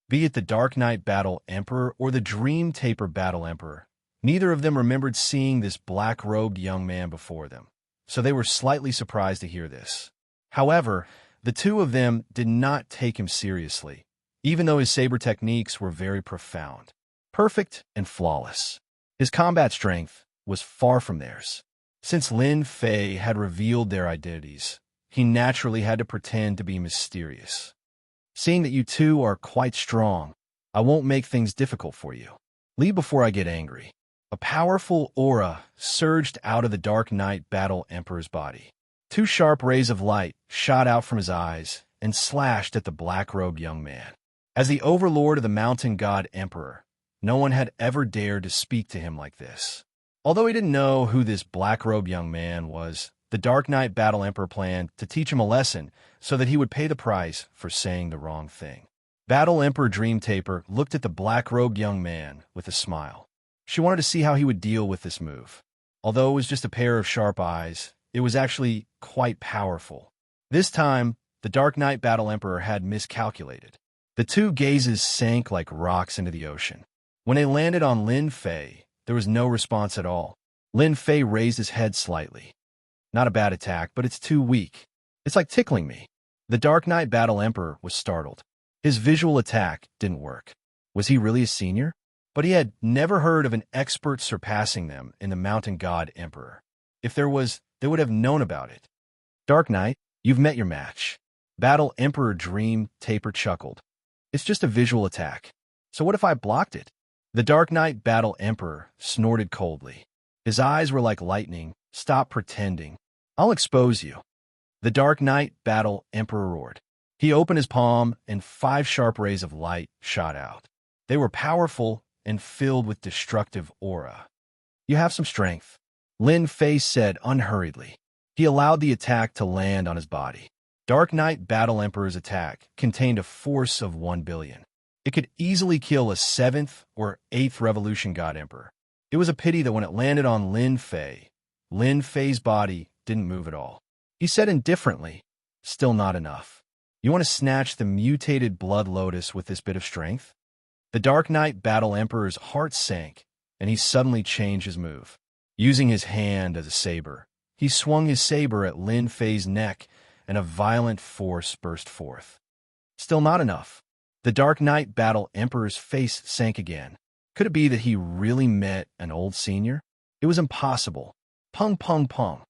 Be it the Dark Knight Battle Emperor or the Dream Taper Battle Emperor, neither of them remembered seeing this black-robed young man before them, so they were slightly surprised to hear this. However, the two of them did not take him seriously, even though his saber techniques were very profound, perfect and flawless. His combat strength was far from theirs. Since Lin Fei had revealed their identities, he naturally had to pretend to be mysterious. Seeing that you two are quite strong, I won't make things difficult for you. Leave before I get angry. A powerful aura surged out of the Dark Knight Battle Emperor's body. Two sharp rays of light shot out from his eyes and slashed at the black-robed young man. As the overlord of the Mountain God Emperor, no one had ever dared to speak to him like this. Although he didn't know who this black-robed young man was, the Dark Knight Battle Emperor planned to teach him a lesson so that he would pay the price for saying the wrong thing. Battle Emperor Dream Taper looked at the black-robed young man with a smile. She wanted to see how he would deal with this move. Although it was just a pair of sharp eyes, it was actually quite powerful. This time, the Dark Knight Battle Emperor had miscalculated. The two gazes sank like rocks into the ocean. When they landed on Lin Fei, there was no response at all. Lin Fei raised his head slightly. Not a bad attack, but it's too weak. It's like tickling me. The Dark Knight Battle Emperor was startled. His visual attack didn't work. Was he really a senior? But he had never heard of an expert surpassing them in the Mountain God Emperor. If there was, they would have known about it. Dark Knight, you've met your match. Battle Emperor Dream Taper chuckled. It's just a visual attack. So what if I blocked it? The Dark Knight Battle Emperor snorted coldly. His eyes were like lightning. Stop pretending. I'll expose you. The Dark Knight Battle Emperor roared. He opened his palm, and 5 sharp rays of light shot out. They were powerful and filled with destructive aura. You have some strength, Lin Fei said unhurriedly. He allowed the attack to land on his body. Dark Knight Battle Emperor's attack contained a force of 1 billion. It could easily kill a 7th or 8th Revolution God Emperor. It was a pity that when it landed on Lin Fei's body didn't move at all. He said indifferently, still not enough. You want to snatch the mutated Blood Lotus with this bit of strength? The Dark Knight Battle Emperor's heart sank, and he suddenly changed his move. Using his hand as a saber, he swung his saber at Lin Fei's neck, and a violent force burst forth. Still not enough. The Dark Knight Battle Emperor's face sank again. Could it be that he really met an old senior? It was impossible. Pung, pung, pung.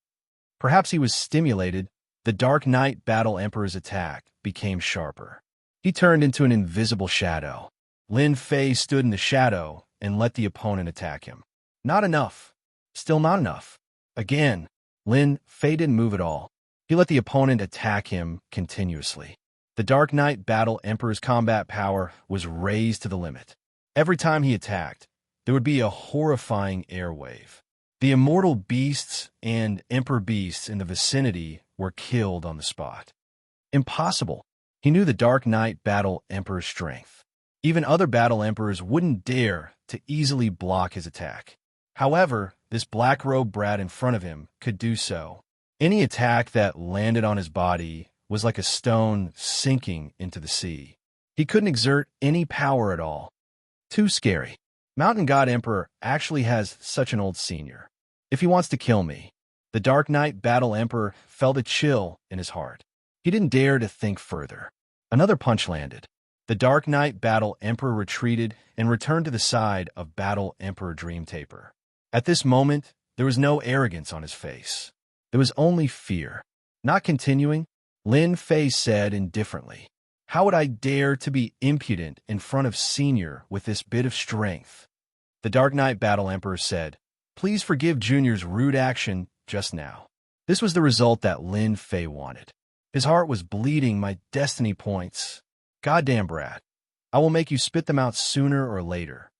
Perhaps he was stimulated. The Dark Knight Battle Emperor's attack became sharper. He turned into an invisible shadow. Lin Fei stood in the shadow and let the opponent attack him. Not enough. Still not enough. Again, Lin Fei didn't move at all. He let the opponent attack him continuously. The Dark Knight Battle Emperor's combat power was raised to the limit. Every time he attacked, there would be a horrifying air wave. The immortal beasts and emperor beasts in the vicinity were killed on the spot. Impossible. He knew the Dark Knight Battle Emperor's strength. Even other Battle Emperors wouldn't dare to easily block his attack. However, this black-robed brat in front of him could do so. Any attack that landed on his body was like a stone sinking into the sea. He couldn't exert any power at all. Too scary. Mountain God Emperor actually has such an old senior. If he wants to kill me, the Dark Knight Battle Emperor felt a chill in his heart. He didn't dare to think further. Another punch landed. The Dark Knight Battle Emperor retreated and returned to the side of Battle Emperor Dream Taper. At this moment, there was no arrogance on his face. There was only fear. Not continuing, Lin Fei said indifferently, "How would I dare to be impudent in front of Senior with this bit of strength?" The Dark Knight Battle Emperor said, "Please forgive Junior's rude action just now." This was the result that Lin Fei wanted. His heart was bleeding my destiny points. Goddamn brat. I will make you spit them out sooner or later.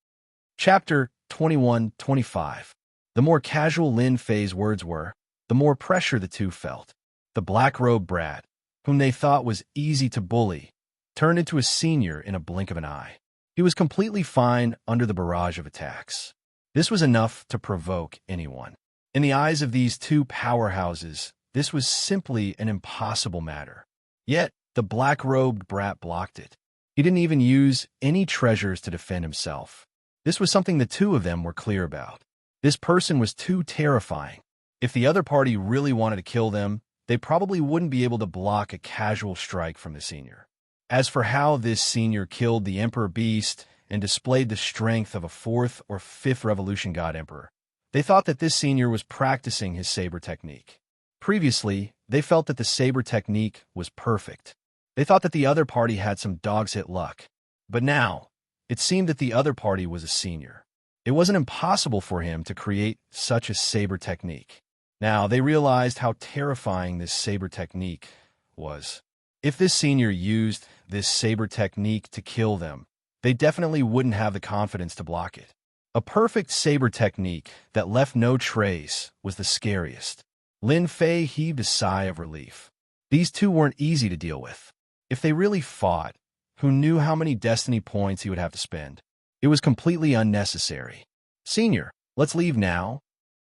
Chapter 21-25. The more casual Lin Fei's words were, the more pressure the two felt. The black-robed brat, whom they thought was easy to bully, turned into a senior in a blink of an eye. He was completely fine under the barrage of attacks. This was enough to provoke anyone. In the eyes of these two powerhouses, this was simply an impossible matter. Yet, the black-robed brat blocked it. He didn't even use any treasures to defend himself. This was something the two of them were clear about. This person was too terrifying. If the other party really wanted to kill them, they probably wouldn't be able to block a casual strike from the senior. As for how this senior killed the Emperor Beast and displayed the strength of a 4th or 5th Revolution God Emperor, they thought that this senior was practicing his saber technique. Previously, they felt that the saber technique was perfect. They thought that the other party had some dog's-hit luck. But now, it seemed that the other party was a senior. It wasn't impossible for him to create such a saber technique. Now, they realized how terrifying this saber technique was. If this senior used this saber technique to kill them, they definitely wouldn't have the confidence to block it. A perfect saber technique that left no trace was the scariest. Lin Fei heaved a sigh of relief. These two weren't easy to deal with. If they really fought, who knew how many destiny points he would have to spend? It was completely unnecessary. Senior, let's leave now.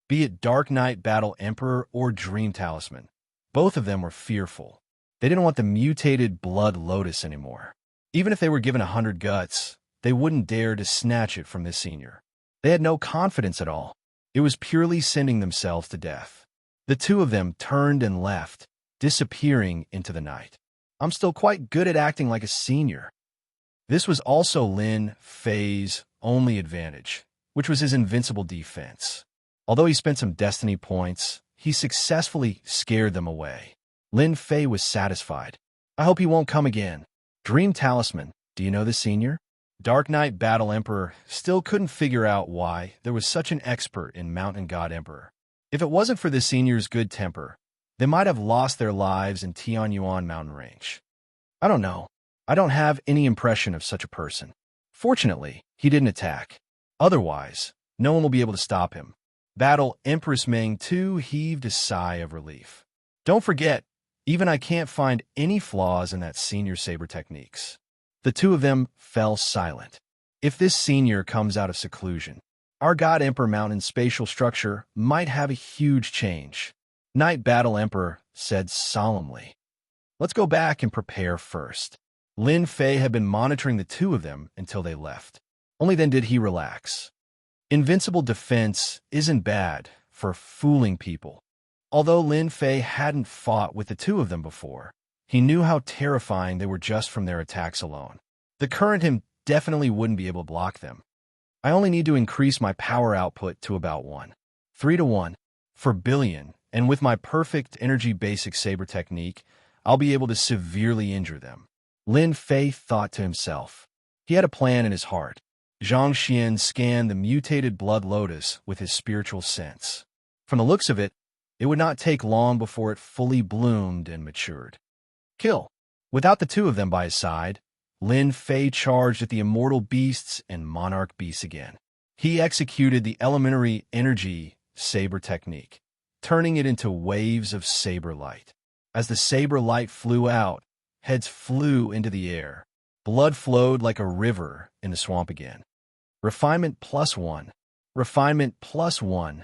Be it Dark Knight Battle Emperor or Dream Talisman. Both of them were fearful. They didn't want the mutated Blood Lotus anymore. Even if they were given 100 guts, they wouldn't dare to snatch it from this senior. They had no confidence at all. It was purely sending themselves to death. The two of them turned and left, disappearing into the night. I'm still quite good at acting like a senior. This was also Lin Fei's only advantage, which was his invincible defense. Although he spent some destiny points, he successfully scared them away. Lin Fei was satisfied. I hope he won't come again. Dream Talisman, do you know the senior? Dark Knight Battle Emperor still couldn't figure out why there was such an expert in Mountain God Emperor. If it wasn't for the senior's good temper, they might have lost their lives in Tianyuan mountain range. I don't know. I don't have any impression of such a person. Fortunately, he didn't attack. Otherwise, no one will be able to stop him. Battle Empress Meng too heaved a sigh of relief. Don't forget, even I can't find any flaws in that senior saber techniques. The two of them fell silent. If this senior comes out of seclusion, our God Emperor Mountain spatial structure might have a huge change. Knight Battle Emperor said solemnly. Let's go back and prepare first. Lin Fei had been monitoring the two of them until they left. Only then did he relax. Invincible defense isn't bad for fooling people. Although Lin Fei hadn't fought with the two of them before, he knew how terrifying they were just from their attacks alone. The current him definitely wouldn't be able to block them. I only need to increase my power output to about 3 to 1 for billion, and with my perfect energy basic saber technique, I'll be able to severely injure them. Lin Fei thought to himself. He had a plan in his heart. Zhang Xian scanned the mutated Blood Lotus with his spiritual sense. From the looks of it, it would not take long before it fully bloomed and matured. Kill. Without the two of them by his side, Lin Fei charged at the immortal beasts and monarch beasts again. He executed the elementary energy saber technique, turning it into waves of saber light. As the saber light flew out, heads flew into the air. Blood flowed like a river in the swamp again. Refinement +1. Refinement +1.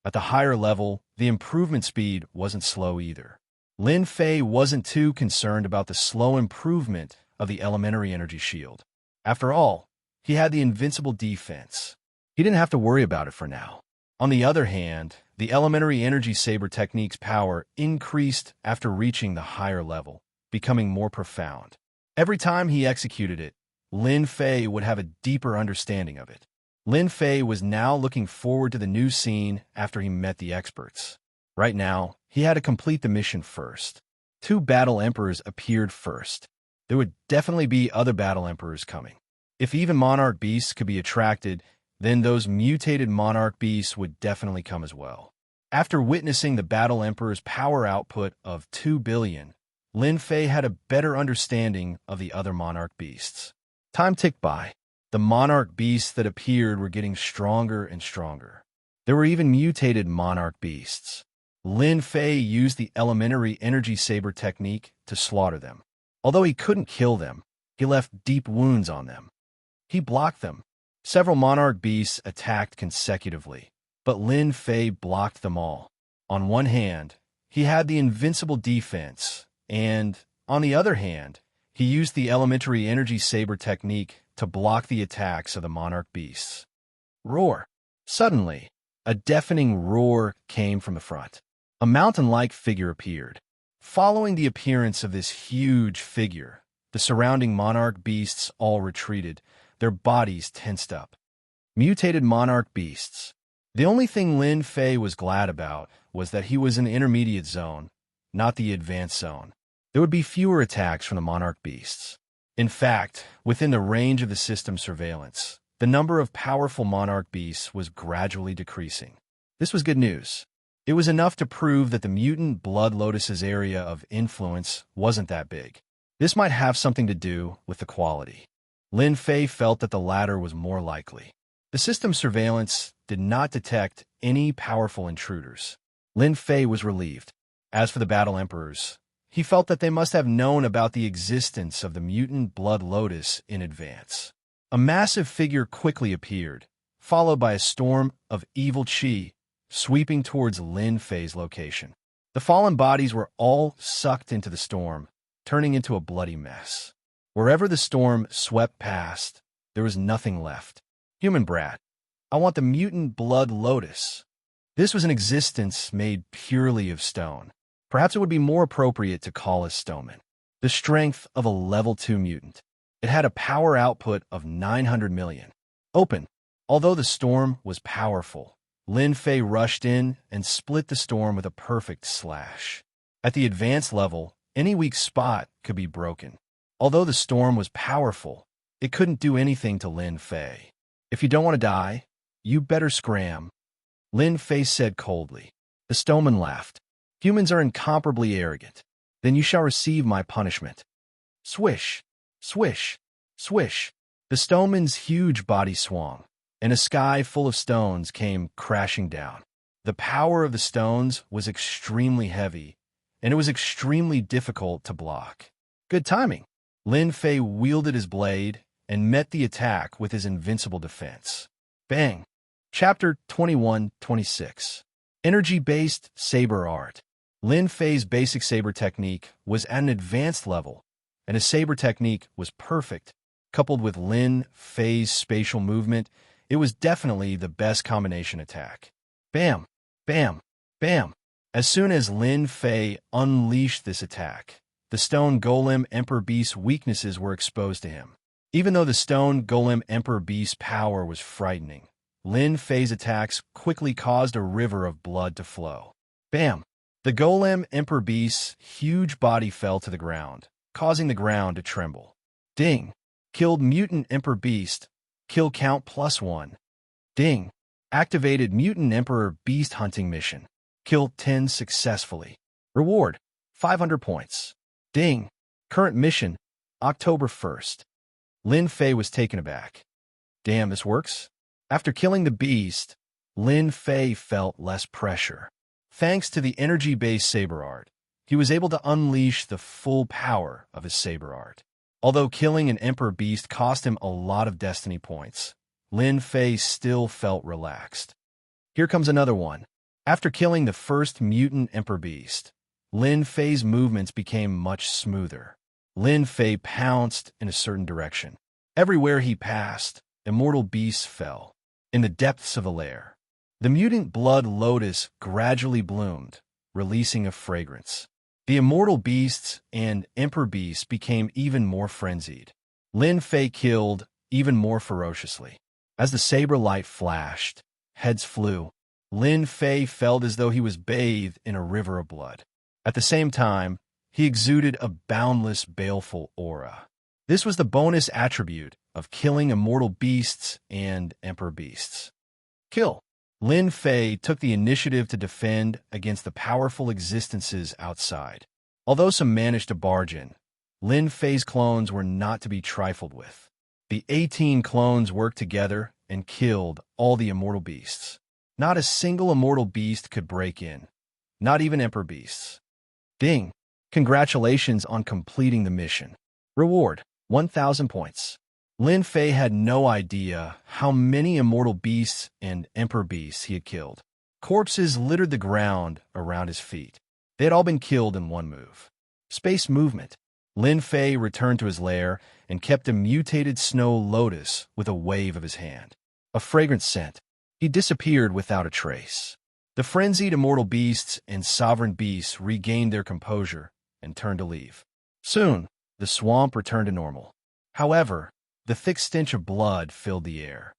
At the higher level, the improvement speed wasn't slow either. Lin Fei wasn't too concerned about the slow improvement of the elementary energy shield. After all, he had the invincible defense. He didn't have to worry about it for now. On the other hand, the elementary energy saber technique's power increased after reaching the higher level, becoming more profound. Every time he executed it, Lin Fei would have a deeper understanding of it. Lin Fei was now looking forward to the new scene after he met the experts. Right now, he had to complete the mission first. 2 battle emperors appeared first. There would definitely be other battle emperors coming. If even monarch beasts could be attracted, then those mutated monarch beasts would definitely come as well. After witnessing the battle emperor's power output of 2 billion, Lin Fei had a better understanding of the other monarch beasts. Time ticked by. The monarch beasts that appeared were getting stronger and stronger. There were even mutated monarch beasts. Lin Fei used the elementary energy saber technique to slaughter them. Although he couldn't kill them, he left deep wounds on them. He blocked them. Several monarch beasts attacked consecutively, but Lin Fei blocked them all. On one hand, he had the invincible defense, and, on the other hand, he used the elementary energy saber technique to block the attacks of the monarch beasts. Roar! Suddenly, a deafening roar came from the front. A mountain-like figure appeared. Following the appearance of this huge figure, the surrounding monarch beasts all retreated, their bodies tensed up. Mutated monarch beasts. The only thing Lin Fei was glad about was that he was in the intermediate zone, not the advanced zone. There would be fewer attacks from the monarch beasts. In fact, within the range of the system's surveillance, the number of powerful monarch beasts was gradually decreasing. This was good news. It was enough to prove that the mutant Blood Lotus's area of influence wasn't that big. This might have something to do with the quality. Lin Fei felt that the latter was more likely. The system's surveillance did not detect any powerful intruders. Lin Fei was relieved. As for the Battle Emperors, he felt that they must have known about the existence of the mutant Blood Lotus in advance. A massive figure quickly appeared, followed by a storm of evil chi sweeping towards Lin Fei's location. The fallen bodies were all sucked into the storm, turning into a bloody mess. Wherever the storm swept past, there was nothing left. Human brat, I want the mutant Blood Lotus. This was an existence made purely of stone. Perhaps it would be more appropriate to call a stoneman. The strength of a level 2 mutant. It had a power output of 900 million. Open. Although the storm was powerful, Lin Fei rushed in and split the storm with a perfect slash. At the advanced level, any weak spot could be broken. Although the storm was powerful, it couldn't do anything to Lin Fei. If you don't want to die, you better scram, Lin Fei said coldly. The stoneman laughed. Humans are incomparably arrogant. Then you shall receive my punishment. Swish, swish, swish. The stoneman's huge body swung, and a sky full of stones came crashing down. The power of the stones was extremely heavy, and it was extremely difficult to block. Good timing. Lin Fei wielded his blade and met the attack with his invincible defense. Bang! Chapter 21-26. Energy-based saber art. Lin Fei's basic saber technique was at an advanced level, and his saber technique was perfect. Coupled with Lin Fei's spatial movement, it was definitely the best combination attack. Bam! Bam! Bam! As soon as Lin Fei unleashed this attack, the Stone Golem Emperor Beast's weaknesses were exposed to him. Even though the Stone Golem Emperor Beast's power was frightening, Lin Fei's attacks quickly caused a river of blood to flow. Bam! The Golem Emperor Beast's huge body fell to the ground, causing the ground to tremble. Ding! Killed Mutant Emperor Beast. Kill count +1. Ding! Activated Mutant Emperor Beast hunting mission. Kill 10 successfully. Reward: 500 points. Ding! Current mission, October 1st. Lin Fei was taken aback. Damn, this works? After killing the beast, Lin Fei felt less pressure. Thanks to the energy-based saber art, he was able to unleash the full power of his saber art. Although killing an Emperor Beast cost him a lot of destiny points, Lin Fei still felt relaxed. Here comes another one. After killing the first Mutant Emperor Beast, Lin Fei's movements became much smoother. Lin Fei pounced in a certain direction. Everywhere he passed, immortal beasts fell. In the depths of the lair, the mutant Blood Lotus gradually bloomed, releasing a fragrance. The immortal beasts and Emperor Beasts became even more frenzied. Lin Fei killed even more ferociously. As the saber light flashed, heads flew. Lin Fei felt as though he was bathed in a river of blood. At the same time, he exuded a boundless, baleful aura. This was the bonus attribute of killing immortal beasts and Emperor Beasts. Kill. Lin Fei took the initiative to defend against the powerful existences outside. Although some managed to barge in, Lin Fei's clones were not to be trifled with. The 18 clones worked together and killed all the immortal beasts. Not a single immortal beast could break in, not even Emperor beasts. Ding! Congratulations on completing the mission. Reward, 1,000 points. Lin Fei had no idea how many immortal beasts and Emperor beasts he had killed. Corpses littered the ground around his feet. They had all been killed in one move. Space movement. Lin Fei returned to his lair and kept a mutated snow lotus with a wave of his hand. A fragrant scent. He disappeared without a trace. The frenzied immortal beasts and sovereign beasts regained their composure and turned to leave. Soon, the swamp returned to normal. However, the thick stench of blood filled the air.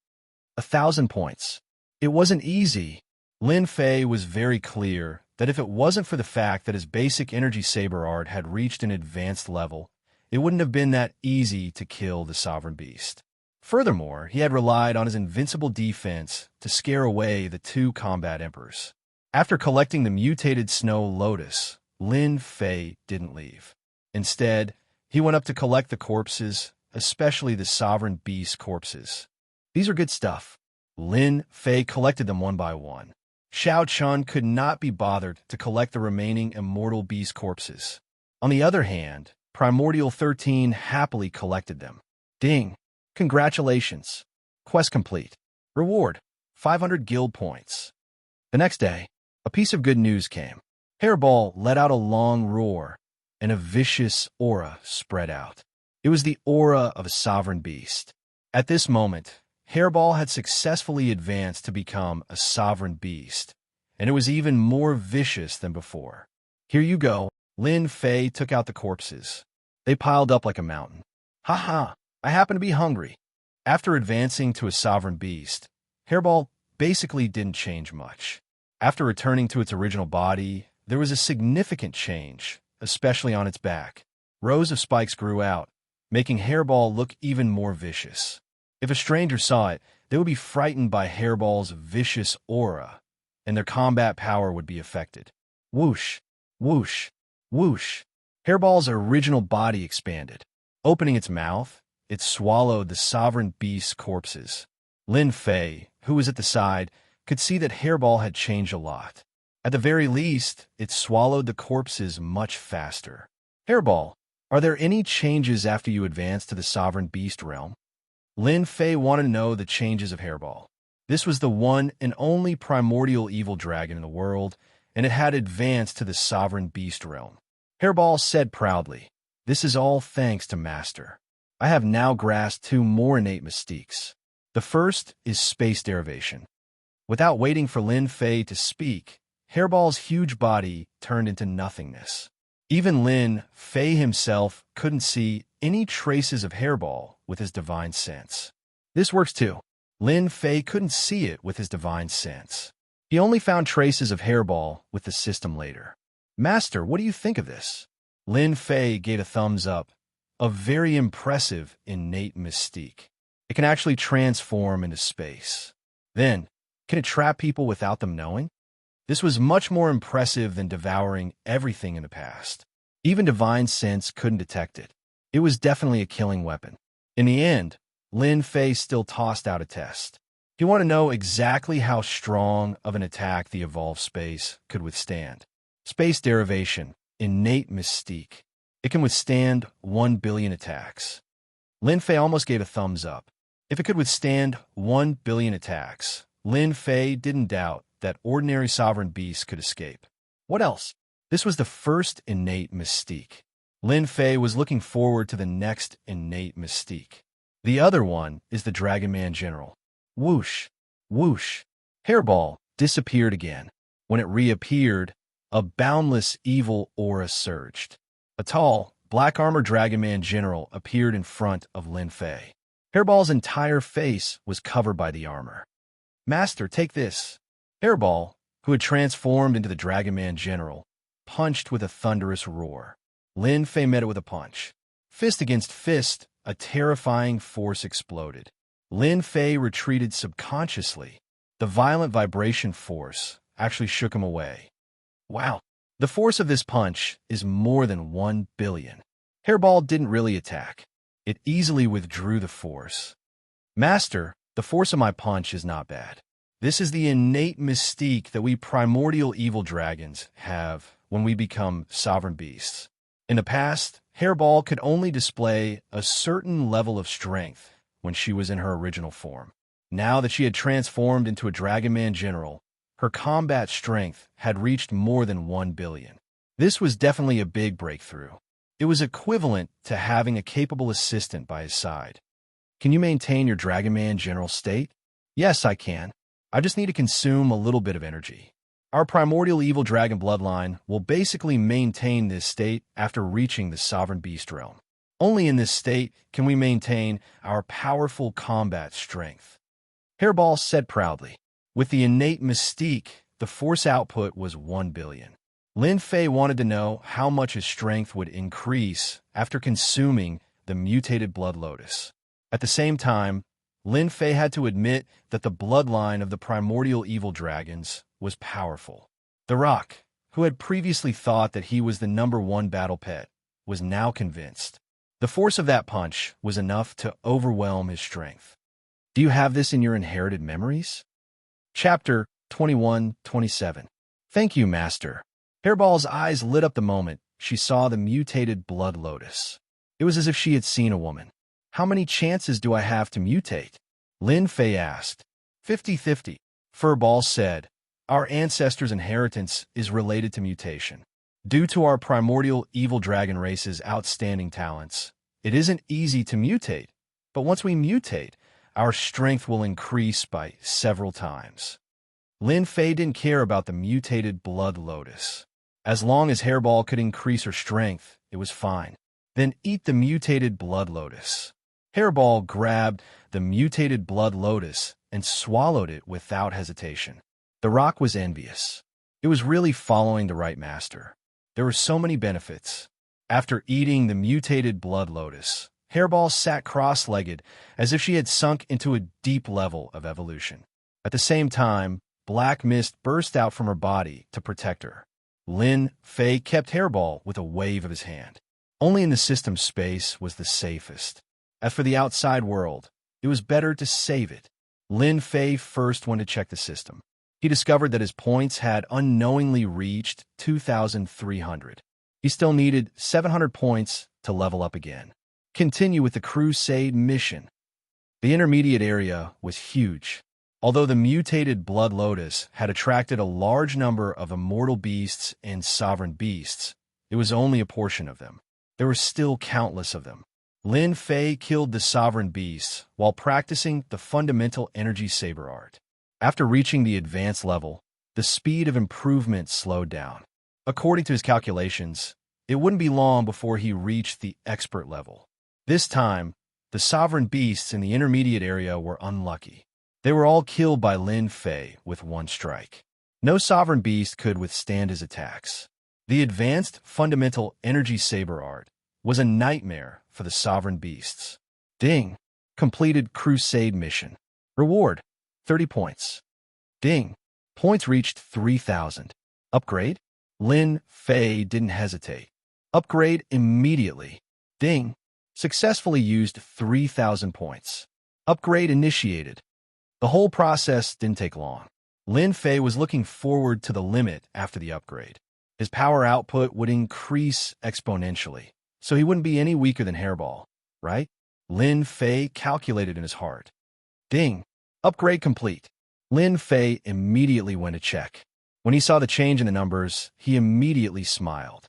1,000 points. It wasn't easy. Lin Fei was very clear that if it wasn't for the fact that his basic energy saber art had reached an advanced level, it wouldn't have been that easy to kill the sovereign beast. Furthermore, he had relied on his invincible defense to scare away the 2 combat emperors. After collecting the mutated snow lotus, Lin Fei didn't leave. Instead, he went up to collect the corpses, especially the sovereign beast corpses. These are good stuff. Lin Fei collected them one by one. Xiao Chun could not be bothered to collect the remaining immortal beast corpses. On the other hand, Primordial 13 happily collected them. Ding! Congratulations. Quest complete. Reward, 500 guild points. The next day, a piece of good news came. Hairball let out a long roar, and a vicious aura spread out. It was the aura of a sovereign beast. At this moment, Hairball had successfully advanced to become a sovereign beast, and it was even more vicious than before. Here you go. Lin Fei took out the corpses. They piled up like a mountain. Ha! I happen to be hungry. After advancing to a sovereign beast, Hairball basically didn't change much. After returning to its original body, there was a significant change, especially on its back. Rows of spikes grew out, making Hairball look even more vicious. If a stranger saw it, they would be frightened by Hairball's vicious aura, and their combat power would be affected. Whoosh, whoosh, whoosh. Hairball's original body expanded. Opening its mouth, it swallowed the sovereign beast's corpses. Lin Fei, who was at the side, could see that Hairball had changed a lot. At the very least, it swallowed the corpses much faster. Hairball, are there any changes after you advance to the sovereign beast realm? Lin Fei wanted to know the changes of Hairball. This was the one and only primordial evil dragon in the world, and it had advanced to the sovereign beast realm. Hairball said proudly, "This is all thanks to Master. I have now grasped 2 more innate mystiques. The first is space derivation." Without waiting for Lin Fei to speak, Hairball's huge body turned into nothingness. Even Lin Fei himself couldn't see any traces of Hairball with his divine sense. This works too. Lin Fei couldn't see it with his divine sense. He only found traces of Hairball with the system later. "Master, what do you think of this?" Lin Fei gave a thumbs up. A very impressive innate mystique. It can actually transform into space. Then, can it trap people without them knowing? This was much more impressive than devouring everything in the past. Even divine sense couldn't detect it. It was definitely a killing weapon. In the end, Lin Fei still tossed out a test. He wanted to know exactly how strong of an attack the evolved space could withstand. Space derivation, innate mystique. It can withstand 1 billion attacks. Lin Fei almost gave a thumbs up. If it could withstand 1 billion attacks, Lin Fei didn't doubt that ordinary sovereign beasts could escape. What else? This was the first innate mystique. Lin Fei was looking forward to the next innate mystique. The other one is the Dragon Man General. Whoosh, whoosh. Hairball disappeared again. When it reappeared, a boundless evil aura surged. A tall, black-armored Dragon Man General appeared in front of Lin Fei. Hairball's entire face was covered by the armor. "Master, take this." Hairball, who had transformed into the Dragon Man General, punched with a thunderous roar. Lin Fei met it with a punch. Fist against fist, a terrifying force exploded. Lin Fei retreated subconsciously. The violent vibration force actually shook him away. Wow, the force of this punch is more than 1 billion. Hairball didn't really attack. It easily withdrew the force. Master, the force of my punch is not bad. This is the innate mystique that we primordial evil dragons have when we become sovereign beasts. In the past, Hairball could only display a certain level of strength when she was in her original form. Now that she had transformed into a Dragonman General, her combat strength had reached more than 1 billion. This was definitely a big breakthrough. It was equivalent to having a capable assistant by his side. Can you maintain your Dragonman General state? Yes, I can. I just need to consume a little bit of energy. Our primordial evil dragon bloodline will basically maintain this state after reaching the sovereign beast realm. Only in this state can we maintain our powerful combat strength. Hairball said proudly. With the innate mystique, the force output was 1 billion. Lin Fei wanted to know how much his strength would increase after consuming the mutated Blood Lotus. At the same time, Lin Fei had to admit that the bloodline of the primordial evil dragons was powerful. The Rock, who had previously thought that he was the #1 battle pet, was now convinced. The force of that punch was enough to overwhelm his strength. Do you have this in your inherited memories? Chapter 21-27. Thank you, Master. Hairball's eyes lit up the moment she saw the mutated Blood Lotus. It was as if she had seen a woman. How many chances do I have to mutate? Lin Fei asked. 50-50. Furball said. Our ancestors' inheritance is related to mutation. Due to our primordial evil dragon race's outstanding talents, it isn't easy to mutate, but once we mutate, our strength will increase by several times. Lin Fei didn't care about the mutated Blood Lotus. As long as Hairball could increase her strength, it was fine. Then eat the mutated Blood Lotus. Hairball grabbed the mutated Blood Lotus and swallowed it without hesitation. The Rock was envious. It was really following the right master. There were so many benefits. After eating the mutated Blood Lotus, Hairball sat cross-legged as if she had sunk into a deep level of evolution. At the same time, black mist burst out from her body to protect her. Lin Fei kept Hairball with a wave of his hand. Only in the system space was the safest. As for the outside world, it was better to save it. Lin Fei first went to check the system. He discovered that his points had unknowingly reached 2,300. He still needed 700 points to level up again. Continue with the Crusade mission. The intermediate area was huge. Although the mutated Blood Lotus had attracted a large number of immortal beasts and sovereign beasts, it was only a portion of them. There were still countless of them. Lin Fei killed the sovereign beasts while practicing the fundamental energy saber art. After reaching the advanced level, the speed of improvement slowed down. According to his calculations, it wouldn't be long before he reached the expert level. This time, the sovereign beasts in the intermediate area were unlucky. They were all killed by Lin Fei with one strike. No sovereign beast could withstand his attacks. The advanced fundamental energy saber art was a nightmare for the sovereign beasts. Ding! Completed Crusade mission. Reward: 30 points. Ding! Points reached 3,000. Upgrade? Lin Fei didn't hesitate. Upgrade immediately. Ding! Successfully used 3,000 points. Upgrade initiated. The whole process didn't take long. Lin Fei was looking forward to the limit after the upgrade. His power output would increase exponentially, so he wouldn't be any weaker than Hairball, right? Lin Fei calculated in his heart. Ding! Upgrade complete. Lin Fei immediately went to check. When he saw the change in the numbers, he immediately smiled.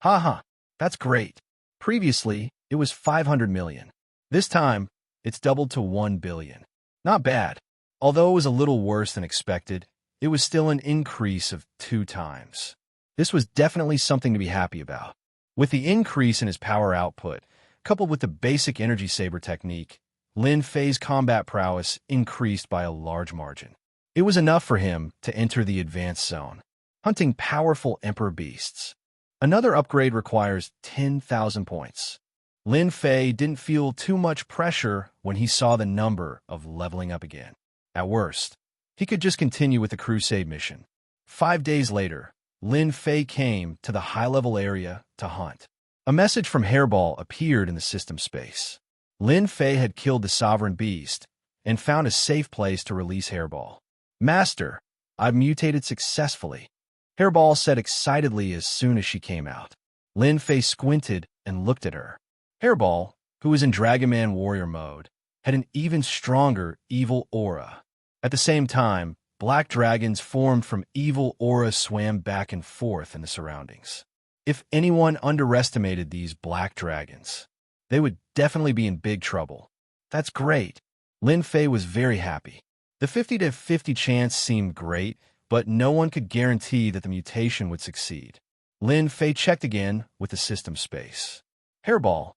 Haha, that's great. Previously, it was 500 million. This time, it's doubled to 1 billion. Not bad. Although it was a little worse than expected, it was still an increase of 2 times. This was definitely something to be happy about. With the increase in his power output, coupled with the basic energy saber technique, Lin Fei's combat prowess increased by a large margin. It was enough for him to enter the advanced zone, hunting powerful emperor beasts. Another upgrade requires 10,000 points. Lin Fei didn't feel too much pressure when he saw the number of leveling up again. At worst, he could just continue with the Crusade mission. 5 days later, Lin Fei came to the high-level area to hunt. A message from Hairball appeared in the system space. Lin Fei had killed the sovereign beast and found a safe place to release Hairball. "Master, I've mutated successfully," Hairball said excitedly as soon as she came out. Lin Fei squinted and looked at her. Hairball, who was in Dragon Man warrior mode, had an even stronger evil aura. At the same time, black dragons formed from evil aura swam back and forth in the surroundings. If anyone underestimated these black dragons, they would definitely be in big trouble. That's great. Lin Fei was very happy. The 50-50 chance seemed great, but no one could guarantee that the mutation would succeed. Lin Fei checked again with the system space. Hairball,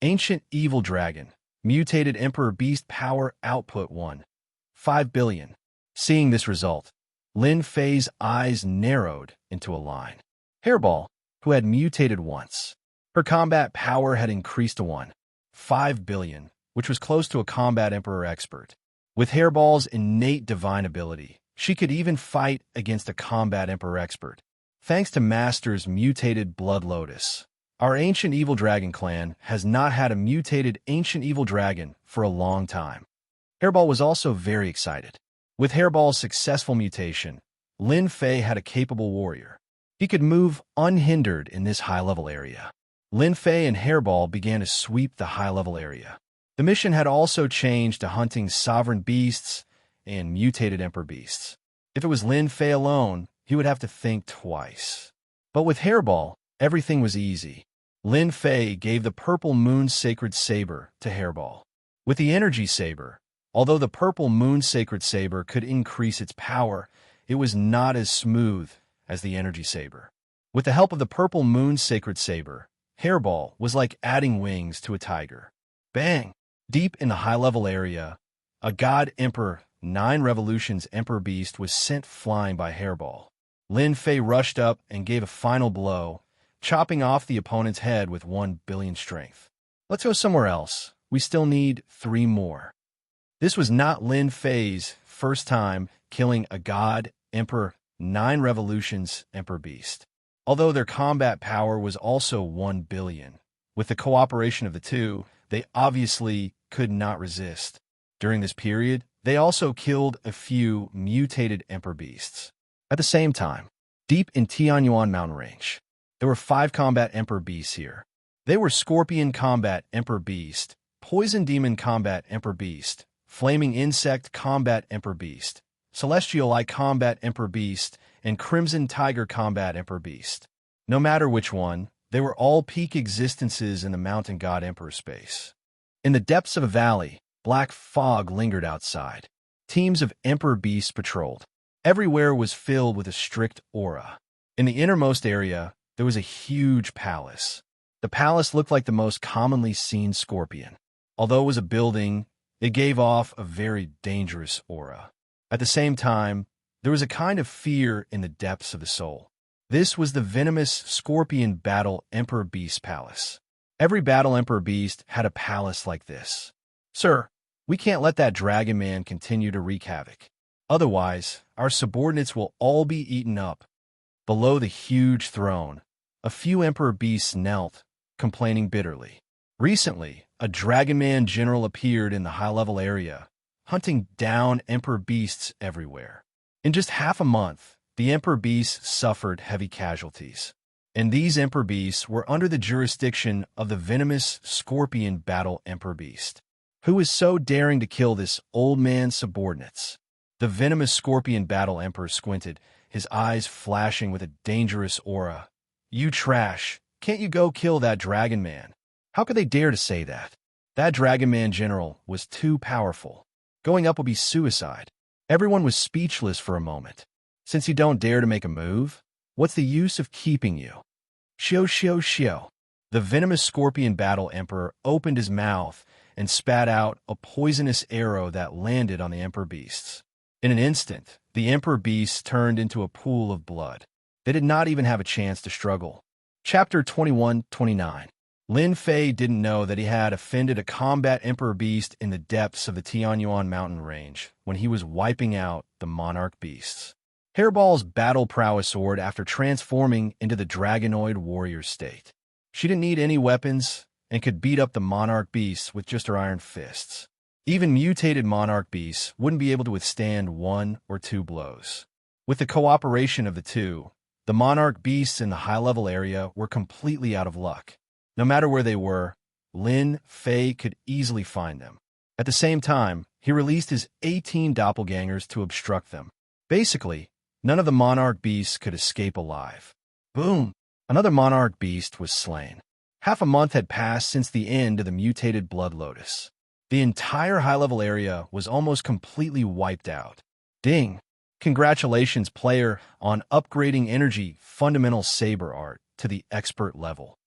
ancient evil dragon, mutated Emperor Beast power output 1.5 billion. Seeing this result, Lin Fei's eyes narrowed into a line. Hairball, who had mutated once, her combat power had increased to 1.5 billion, which was close to a combat Emperor expert. With Hairball's innate divine ability, she could even fight against a combat Emperor expert. Thanks to Master's mutated Blood Lotus, our ancient evil dragon clan has not had a mutated ancient evil dragon for a long time. Hairball was also very excited. With Hairball's successful mutation, Lin Fei had a capable warrior. He could move unhindered in this high-level area. Lin Fei and Hairball began to sweep the high-level area. The mission had also changed to hunting sovereign beasts and mutated emperor beasts. If it was Lin Fei alone, he would have to think twice. But with Hairball, everything was easy. Lin Fei gave the purple moon sacred saber to Hairball. With the energy saber, although the purple moon sacred saber could increase its power, it was not as smooth as the energy saber. With the help of the purple moon sacred saber, Hairball was like adding wings to a tiger. Bang! Deep in the high-level area, a God Emperor 9 Revolutions Emperor Beast was sent flying by Hairball. Lin Fei rushed up and gave a final blow, chopping off the opponent's head with 1 billion strength. Let's go somewhere else. We still need 3 more. This was not Lin Fei's first time killing a God Emperor 9 Revolutions Emperor Beast. Although their combat power was also 1 billion, with the cooperation of the two, they obviously could not resist. During this period, they also killed a few mutated Emperor Beasts. At the same time, deep in Tianyuan mountain range, there were 5 combat Emperor Beasts here. They were Scorpion Combat Emperor Beast, Poison Demon Combat Emperor Beast, Flaming Insect Combat Emperor Beast, Celestial Eye Combat Emperor Beast, and Crimson Tiger Combat Emperor Beast. No matter which one, they were all peak existences in the Mountain God Emperor space. In the depths of a valley, black fog lingered outside. Teams of Emperor Beasts patrolled. Everywhere was filled with a strict aura. In the innermost area, there was a huge palace. The palace looked like the most commonly seen scorpion. Although it was a building, it gave off a very dangerous aura. At the same time, there was a kind of fear in the depths of the soul. This was the venomous Scorpion Battle Emperor Beast Palace. Every Battle Emperor Beast had a palace like this. "Sir, we can't let that Dragon Man continue to wreak havoc. Otherwise, our subordinates will all be eaten up." Below the huge throne, a few Emperor Beasts knelt, complaining bitterly. Recently, a Dragon Man general appeared in the high-level area, hunting down Emperor Beasts everywhere. In just half a month, the Emperor Beasts suffered heavy casualties. And these Emperor Beasts were under the jurisdiction of the venomous Scorpion Battle Emperor Beast. Who was so daring to kill this old man's subordinates? The venomous Scorpion Battle Emperor squinted, his eyes flashing with a dangerous aura. "You trash! Can't you go kill that Dragon Man?" How could they dare to say that? That Dragon Man general was too powerful. Going up would be suicide. Everyone was speechless for a moment. "Since you don't dare to make a move, what's the use of keeping you?" Shio shio shio. The venomous Scorpion Battle Emperor opened his mouth and spat out a poisonous arrow that landed on the Emperor Beasts. In an instant, the Emperor Beasts turned into a pool of blood. They did not even have a chance to struggle. Chapter 21-29. Lin Fei didn't know that he had offended a combat Emperor Beast in the depths of the Tianyuan mountain range when he was wiping out the Monarch Beasts. Hairball's battle prowess soared after transforming into the Dragonoid warrior state. She didn't need any weapons, and could beat up the monarch beasts with just her iron fists. Even mutated monarch beasts wouldn't be able to withstand 1 or 2 blows. With the cooperation of the two, the monarch beasts in the high-level area were completely out of luck. No matter where they were, Lin Fei could easily find them. At the same time, he released his 18 doppelgangers to obstruct them. Basically, none of the monarch beasts could escape alive. Boom! Another monarch beast was slain. Half a month had passed since the end of the mutated blood lotus. The entire high-level area was almost completely wiped out. Ding! Congratulations, player, on upgrading energy fundamental saber art to the expert level.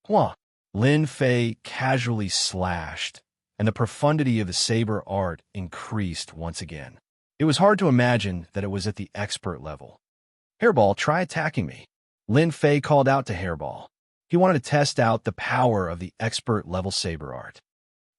Huh. Lin Fei casually slashed, and the profundity of the saber art increased once again. It was hard to imagine that it was at the expert level. Hairball, try attacking me. Lin Fei called out to Hairball. He wanted to test out the power of the expert level saber art.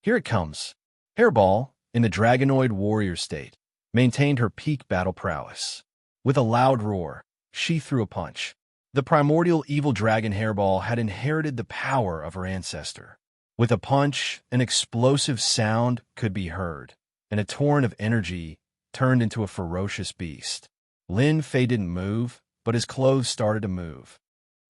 Here it comes. Hairball, in the Dragonoid warrior state, maintained her peak battle prowess. With a loud roar, she threw a punch. The primordial evil dragon Hairball had inherited the power of her ancestor. With a punch, an explosive sound could be heard, and a torrent of energy turned into a ferocious beast. Lin Fei didn't move, but his clothes started to move.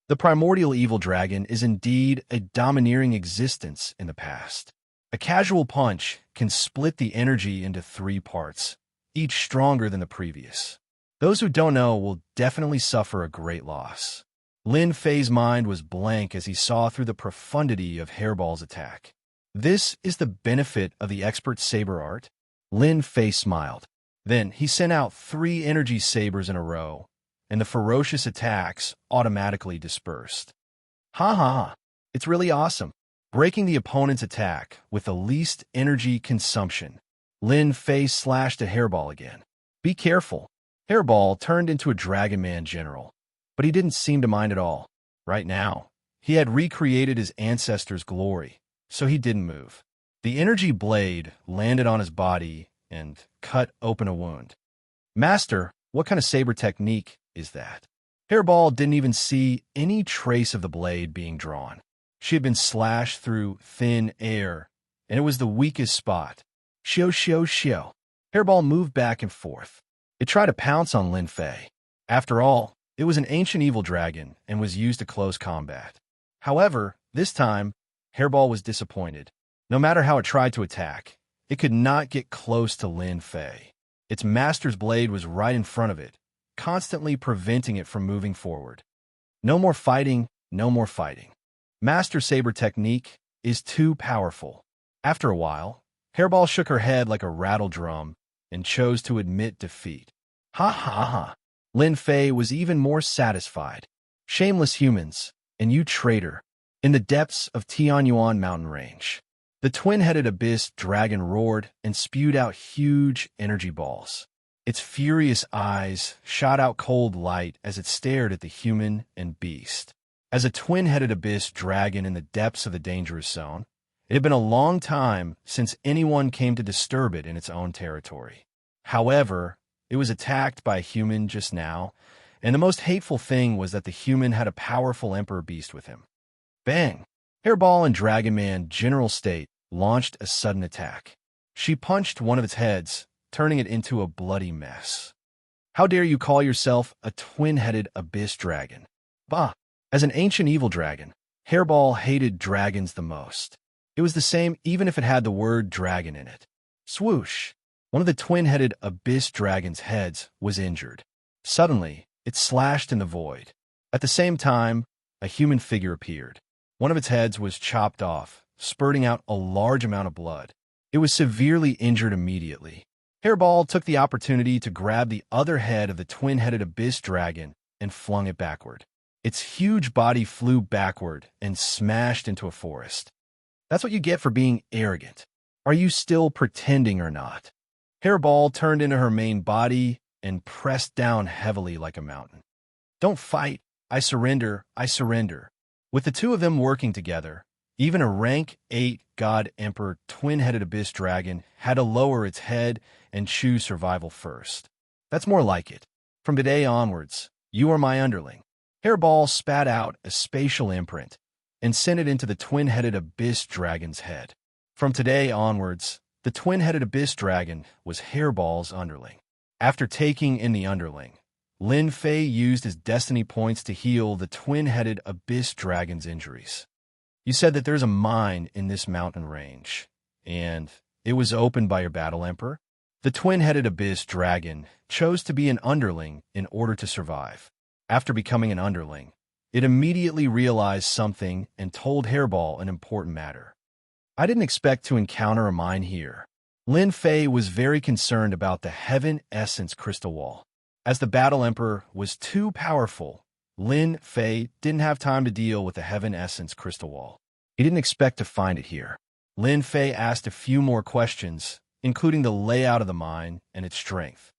The primordial evil dragon is indeed a domineering existence in the past. A casual punch can split the energy into 3 parts, each stronger than the previous. Those who don't know will definitely suffer a great loss. Lin Fei's mind was blank as he saw through the profundity of Hairball's attack. This is the benefit of the expert saber art? Lin Fei smiled. Then he sent out 3 energy sabers in a row, and the ferocious attacks automatically dispersed. Ha ha ha, it's really awesome. Breaking the opponent's attack with the least energy consumption. Lin Fei slashed at Hairball again. Be careful. Hairball turned into a Dragon Man general, but he didn't seem to mind at all. Right now, he had recreated his ancestors' glory, so he didn't move. The energy blade landed on his body and cut open a wound. Master, what kind of saber technique is that? Hairball didn't even see any trace of the blade being drawn. She had been slashed through thin air, and it was the weakest spot. Shio, shio, shio. Hairball moved back and forth. It tried to pounce on Lin Fei. After all, it was an ancient evil dragon and was used to close combat. However, this time, Hairball was disappointed. No matter how it tried to attack, it could not get close to Lin Fei. Its master's blade was right in front of it, constantly preventing it from moving forward. No more fighting, no more fighting. Master saber technique is too powerful. After a while, Hairball shook her head like a rattle drum and chose to admit defeat. Ha ha ha. Lin Fei was even more satisfied. Shameless humans, and you traitor, in the depths of Tianyuan mountain range. The twin-headed abyss dragon roared and spewed out huge energy balls. Its furious eyes shot out cold light as it stared at the human and beast. As a twin-headed abyss dragon in the depths of the dangerous zone, it had been a long time since anyone came to disturb it in its own territory. However, it was attacked by a human just now, and the most hateful thing was that the human had a powerful emperor beast with him. Bang! Hairball and Dragon Man General State launched a sudden attack. She punched one of its heads, turning it into a bloody mess. How dare you call yourself a twin-headed abyss dragon? Bah! As an ancient evil dragon, Hairball hated dragons the most. It was the same even if it had the word dragon in it. Swoosh! One of the twin-headed abyss dragon's heads was injured. Suddenly, it slashed in the void. At the same time, a human figure appeared. One of its heads was chopped off, spurting out a large amount of blood. It was severely injured immediately. Hairball took the opportunity to grab the other head of the twin-headed abyss dragon and flung it backward. Its huge body flew backward and smashed into a forest. That's what you get for being arrogant. Are you still pretending or not? Hairball turned into her main body and pressed down heavily like a mountain. Don't fight. I surrender. I surrender. With the two of them working together, even a rank 8 God Emperor twin-headed abyss dragon had to lower its head and choose survival first. That's more like it. From today onwards, you are my underling. Hairball spat out a spatial imprint, and sent it into the twin-headed abyss dragon's head. From today onwards, the twin-headed abyss dragon was Hairball's underling. After taking in the underling, Lin Fei used his destiny points to heal the twin-headed abyss dragon's injuries. You said that there's a mine in this mountain range, and it was opened by your battle emperor? The twin-headed abyss dragon chose to be an underling in order to survive. After becoming an underling, it immediately realized something and told Hairball an important matter. I didn't expect to encounter a mine here. Lin Fei was very concerned about the Heaven Essence Crystal Wall. As the Battle Emperor was too powerful, Lin Fei didn't have time to deal with the Heaven Essence Crystal Wall. He didn't expect to find it here. Lin Fei asked a few more questions, including the layout of the mine and its strength.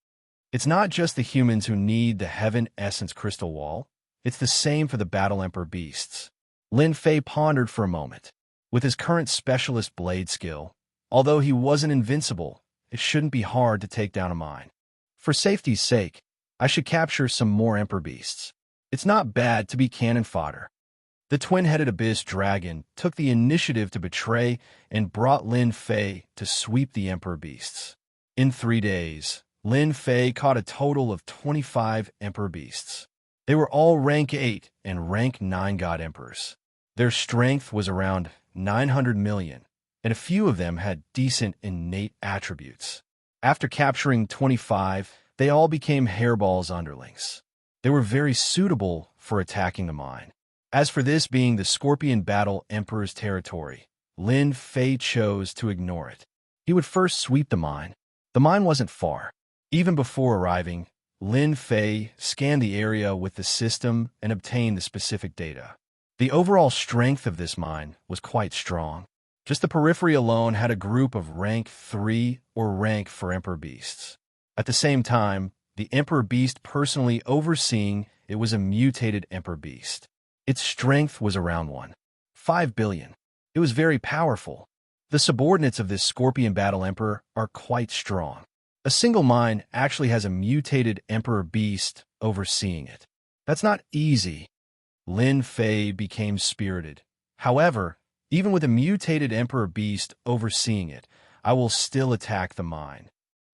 It's not just the humans who need the Heaven Essence Crystal Wall. It's the same for the Battle Emperor beasts. Lin Fei pondered for a moment. With his current specialist blade skill, although he wasn't invincible, it shouldn't be hard to take down a mine. For safety's sake, I should capture some more Emperor beasts. It's not bad to be cannon fodder. The twin-headed abyss dragon took the initiative to betray and brought Lin Fei to sweep the Emperor beasts. In 3 days, Lin Fei caught a total of 25 Emperor beasts. They were all rank 8 and rank 9 God Emperors. Their strength was around 900 million, and a few of them had decent innate attributes. After capturing 25, they all became Hairball's underlings. They were very suitable for attacking the mine. As for this being the Scorpion Battle Emperor's territory, Lin Fei chose to ignore it. He would first sweep the mine. The mine wasn't far. Even before arriving, Lin Fei scanned the area with the system and obtained the specific data. The overall strength of this mine was quite strong. Just the periphery alone had a group of rank 3 or rank for Emperor beasts. At the same time, the Emperor beast personally overseeing it was a mutated Emperor beast. Its strength was around 1.5 billion. It was very powerful. The subordinates of this Scorpion Battle Emperor are quite strong. A single mine actually has a mutated Emperor beast overseeing it. That's not easy. Lin Fei became spirited. However, even with a mutated Emperor beast overseeing it, I will still attack the mine.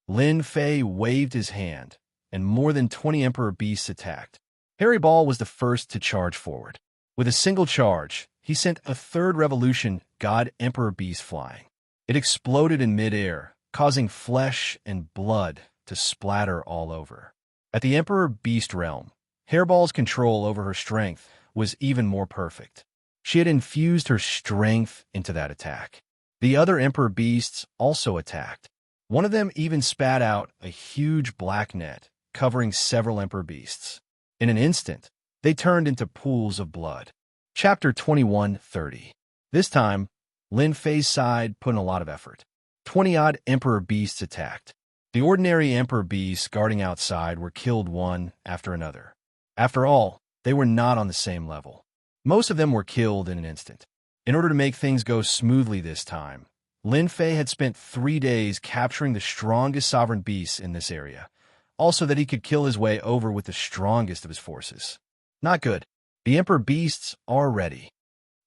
Lin Fei waved his hand, and more than 20 Emperor beasts attacked. Hairball was the first to charge forward. With a single charge, he sent a third revolution God Emperor beast flying. It exploded in midair, causing flesh and blood to splatter all over. At the Emperor beast realm, Hairball's control over her strength was even more perfect. She had infused her strength into that attack. The other Emperor beasts also attacked. One of them even spat out a huge black net covering several Emperor beasts. In an instant, they turned into pools of blood. Chapter 21:30. This time, Lin Fei's side put in a lot of effort. 20-odd Emperor beasts attacked. The ordinary Emperor beasts guarding outside were killed one after another. After all, they were not on the same level. Most of them were killed in an instant. In order to make things go smoothly this time, Lin Fei had spent 3 days capturing the strongest sovereign beasts in this area, also that he could kill his way over with the strongest of his forces. Not good. The Emperor beasts are ready.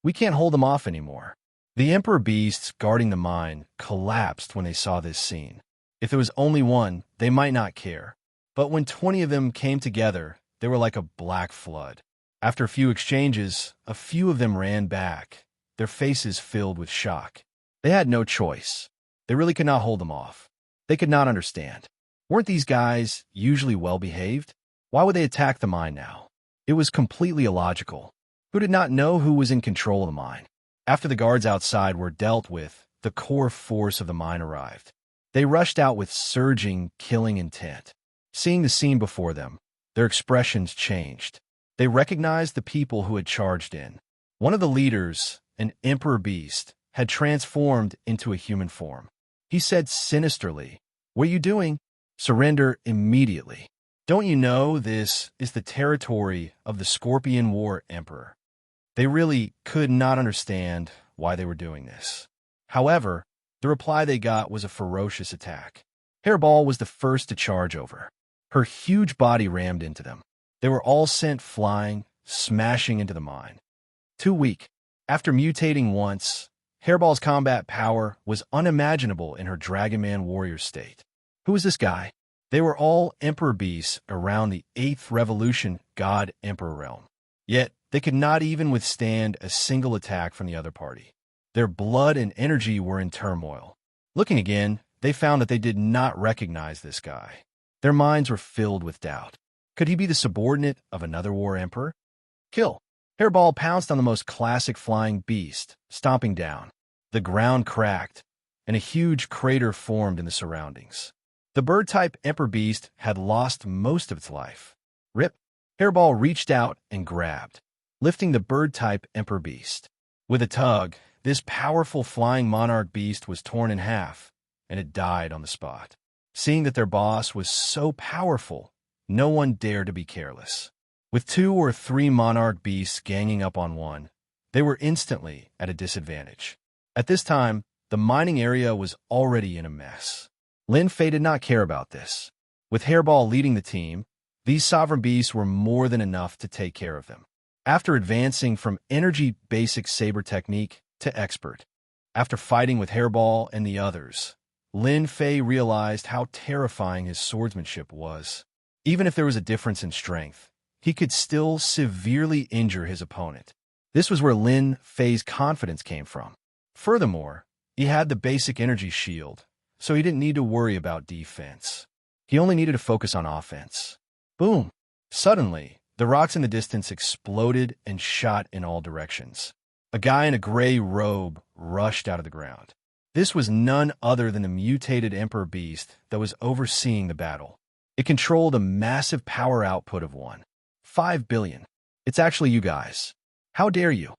We can't hold them off anymore. The Emperor beasts guarding the mine collapsed when they saw this scene. If there was only one, they might not care. But when 20 of them came together, they were like a black flood. After a few exchanges, a few of them ran back, their faces filled with shock. They had no choice. They really could not hold them off. They could not understand. Weren't these guys usually well-behaved? Why would they attack the mine now? It was completely illogical. Who did not know who was in control of the mine? After the guards outside were dealt with, the core force of the mine arrived. They rushed out with surging, killing intent. Seeing the scene before them, their expressions changed. They recognized the people who had charged in. One of the leaders, an Emperor beast, had transformed into a human form. He said sinisterly, "What are you doing? Surrender immediately. Don't you know this is the territory of the Scorpion War Emperor?" They really could not understand why they were doing this. However, the reply they got was a ferocious attack. Hairball was the first to charge over. Her huge body rammed into them. They were all sent flying, smashing into the mine. Too weak. After mutating once, Hairball's combat power was unimaginable in her Dragon Man warrior state. Who was this guy? They were all Emperor beasts around the 8th Revolution God Emperor realm. Yet, they could not even withstand a single attack from the other party. Their blood and energy were in turmoil. Looking again, they found that they did not recognize this guy. Their minds were filled with doubt. Could he be the subordinate of another war emperor? Kill. Hairball pounced on the most classic flying beast, stomping down. The ground cracked, and a huge crater formed in the surroundings. The bird-type Emperor Beast had lost most of its life. Rip! Hairball reached out and grabbed, lifting the bird-type Emperor Beast. With a tug, this powerful flying monarch beast was torn in half, and it died on the spot. Seeing that their boss was so powerful, no one dared to be careless. With 2 or 3 monarch beasts ganging up on one, they were instantly at a disadvantage. At this time, the mining area was already in a mess. Lin Fei did not care about this. With Hairball leading the team, these sovereign beasts were more than enough to take care of them. After advancing from energy basic saber technique to expert, after fighting with Hairball and the others, Lin Fei realized how terrifying his swordsmanship was. Even if there was a difference in strength, he could still severely injure his opponent. This was where Lin Fei's confidence came from. Furthermore, he had the basic energy shield, so he didn't need to worry about defense. He only needed to focus on offense. Boom! Suddenly, the rocks in the distance exploded and shot in all directions. A guy in a gray robe rushed out of the ground. This was none other than the mutated Emperor Beast that was overseeing the battle. It controlled a massive power output of 1.5 billion. It's actually you guys. How dare you?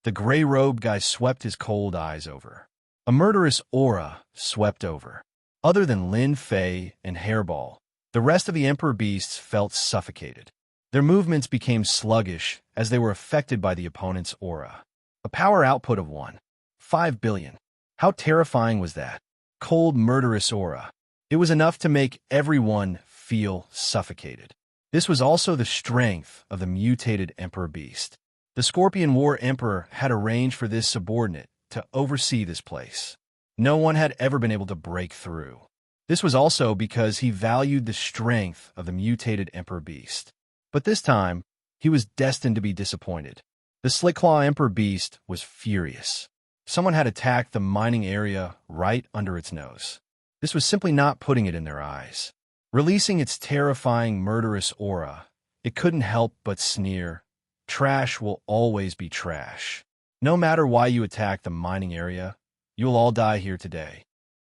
The gray-robed guy swept his cold eyes over. A murderous aura swept over. Other than Lin Fei and Hairball, the rest of the Emperor Beasts felt suffocated. Their movements became sluggish as they were affected by the opponent's aura. A power output of 1.5 billion. How terrifying was that? Cold, murderous aura. It was enough to make everyone feel suffocated. This was also the strength of the mutated Emperor Beast. The Scorpion War Emperor had arranged for this subordinate to oversee this place. No one had ever been able to break through. This was also because he valued the strength of the mutated Emperor Beast. But this time, he was destined to be disappointed. The Slick-Claw Emperor Beast was furious. Someone had attacked the mining area right under its nose. This was simply not putting it in their eyes. Releasing its terrifying, murderous aura, it couldn't help but sneer. Trash will always be trash. No matter why you attack the mining area, you'll all die here today.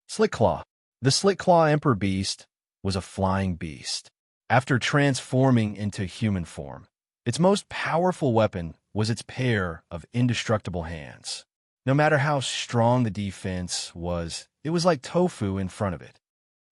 Slick-Claw. The Slick-Claw Emperor Beast was a flying beast. After transforming into human form, its most powerful weapon was its pair of indestructible hands. No matter how strong the defense was, it was like tofu in front of it.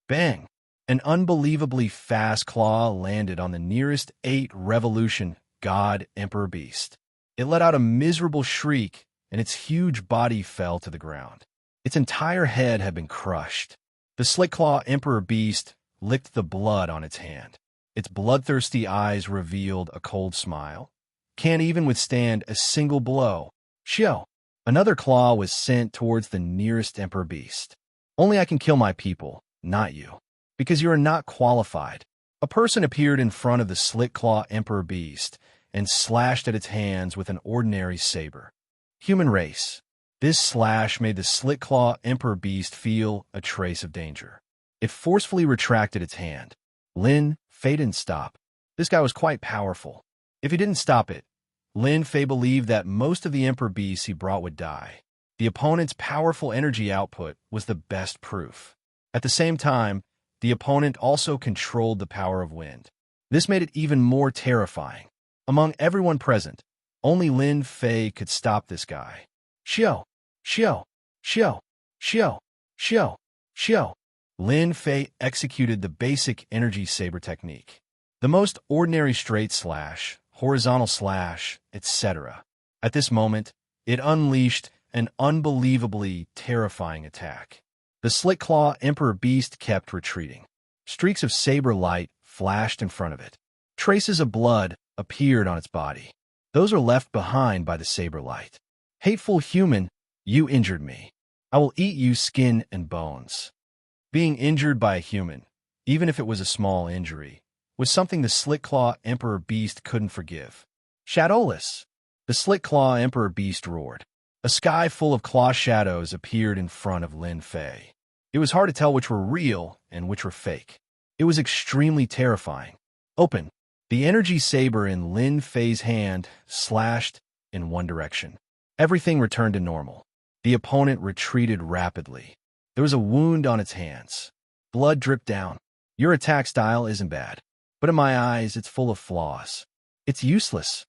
Bang! An unbelievably fast claw landed on the nearest 8 Revolution God Emperor Beast. It let out a miserable shriek, and its huge body fell to the ground. Its entire head had been crushed. The Slick-Claw Emperor Beast licked the blood on its hand. Its bloodthirsty eyes revealed a cold smile. Can't even withstand a single blow. Shio! Another claw was sent towards the nearest Emperor Beast. Only I can kill my people, not you. Because you are not qualified. A person appeared in front of the Slick-Claw Emperor Beast and slashed at its hands with an ordinary saber. Human race. This slash made the Slick-Claw Emperor Beast feel a trace of danger. It forcefully retracted its hand. Lin Fei didn't stop. This guy was quite powerful. If he didn't stop it, Lin Fei believed that most of the Emperor Beasts he brought would die. The opponent's powerful energy output was the best proof. At the same time, the opponent also controlled the power of wind. This made it even more terrifying. Among everyone present, only Lin Fei could stop this guy. Shio! Shio! Shio! Shio! Shio! Shio! Lin Fei executed the basic energy saber technique. The most ordinary straight slash, horizontal slash, etc. At this moment, it unleashed an unbelievably terrifying attack. The Slick-Claw Emperor Beast kept retreating. Streaks of saber light flashed in front of it. Traces of blood appeared on its body. Those are left behind by the saber light. Hateful human, you injured me. I will eat you skin and bones. Being injured by a human, even if it was a small injury, was something the Slit-Claw Emperor Beast couldn't forgive. Shadowless! The Slit-Claw Emperor Beast roared. A sky full of claw shadows appeared in front of Lin Fei. It was hard to tell which were real and which were fake. It was extremely terrifying. Open! The energy saber in Lin Fei's hand slashed in one direction. Everything returned to normal. The opponent retreated rapidly. There was a wound on its hands. Blood dripped down. Your attack style isn't bad, but in my eyes, it's full of flaws. It's useless.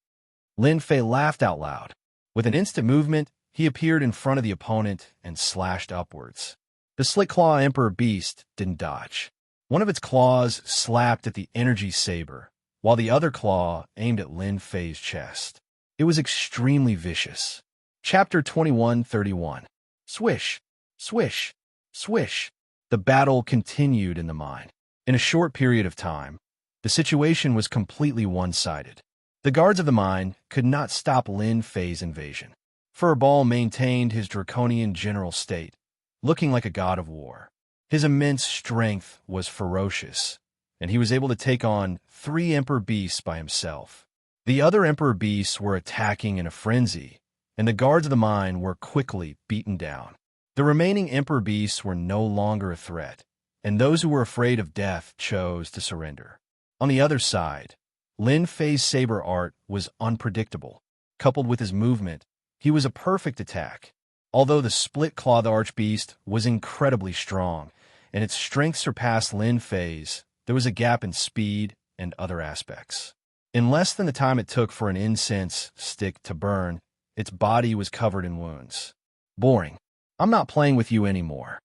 Lin Fei laughed out loud. With an instant movement, he appeared in front of the opponent and slashed upwards. The Slit-Claw Emperor Beast didn't dodge. One of its claws slapped at the energy saber, while the other claw aimed at Lin Fei's chest. It was extremely vicious. Chapter 2131. Swish, swish, swish. The battle continued in the mine. In a short period of time, the situation was completely one-sided. The guards of the mine could not stop Lin Fei's invasion. Furball maintained his draconian general state, looking like a god of war. His immense strength was ferocious, and he was able to take on 3 Emperor Beasts by himself. The other Emperor Beasts were attacking in a frenzy, and the guards of the mine were quickly beaten down. The remaining Emperor Beasts were no longer a threat, and those who were afraid of death chose to surrender. On the other side, Lin Fei's saber art was unpredictable. Coupled with his movement, he was a perfect attack. Although the Split-Clawed Archbeast was incredibly strong, and its strength surpassed Lin Fei's, there was a gap in speed and other aspects. In less than the time it took for an incense stick to burn, its body was covered in wounds. Boring. I'm not playing with you anymore.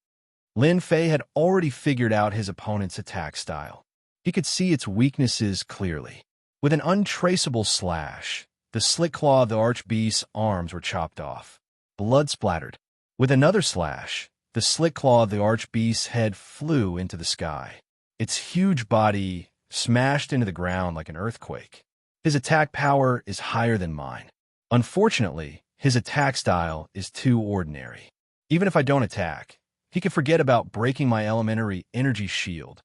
Lin Fei had already figured out his opponent's attack style. He could see its weaknesses clearly. With an untraceable slash, the Slit-Claw the Archbeast's arms were chopped off. Blood splattered. With another slash, the Slit-Claw the Archbeast's head flew into the sky. Its huge body smashed into the ground like an earthquake. His attack power is higher than mine. Unfortunately, his attack style is too ordinary. Even if I don't attack, he could forget about breaking my elementary energy shield.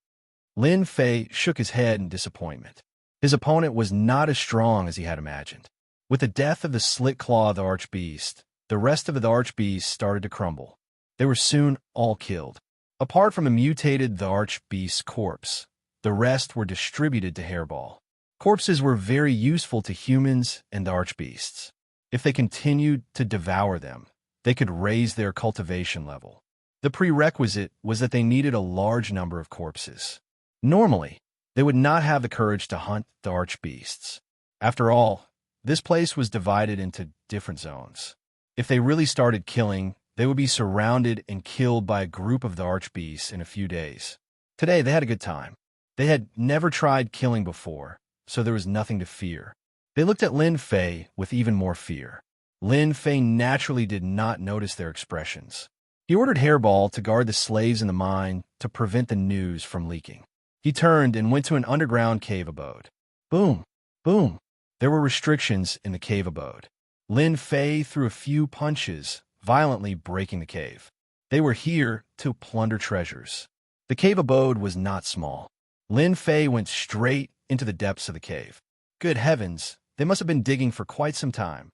Lin Fei shook his head in disappointment. His opponent was not as strong as he had imagined. With the death of the Slit-Claw the Archbeast, the rest of the Archbeasts started to crumble. They were soon all killed. Apart from the mutated the Archbeast's corpse, the rest were distributed to Hairball. Corpses were very useful to humans and the Archbeasts. If they continued to devour them, they could raise their cultivation level. The prerequisite was that they needed a large number of corpses. Normally, they would not have the courage to hunt the Archbeasts. After all, this place was divided into different zones. If they really started killing, they would be surrounded and killed by a group of the Archbeasts in a few days. Today, they had a good time. They had never tried killing before, so there was nothing to fear. They looked at Lin Fei with even more fear. Lin Fei naturally did not notice their expressions. He ordered Hairball to guard the slaves in the mine to prevent the news from leaking. He turned and went to an underground cave abode. Boom! Boom! There were restrictions in the cave abode. Lin Fei threw a few punches, violently breaking the cave. They were here to plunder treasures. The cave abode was not small. Lin Fei went straight into the depths of the cave. Good heavens, they must have been digging for quite some time.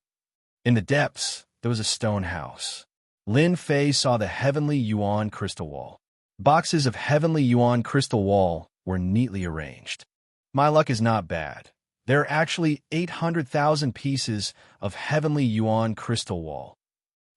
In the depths, there was a stone house. Lin Fei saw the Heavenly Yuan crystal wall. Boxes of Heavenly Yuan crystal wall were neatly arranged. My luck is not bad. There are actually 800,000 pieces of Heavenly Yuan crystal wall.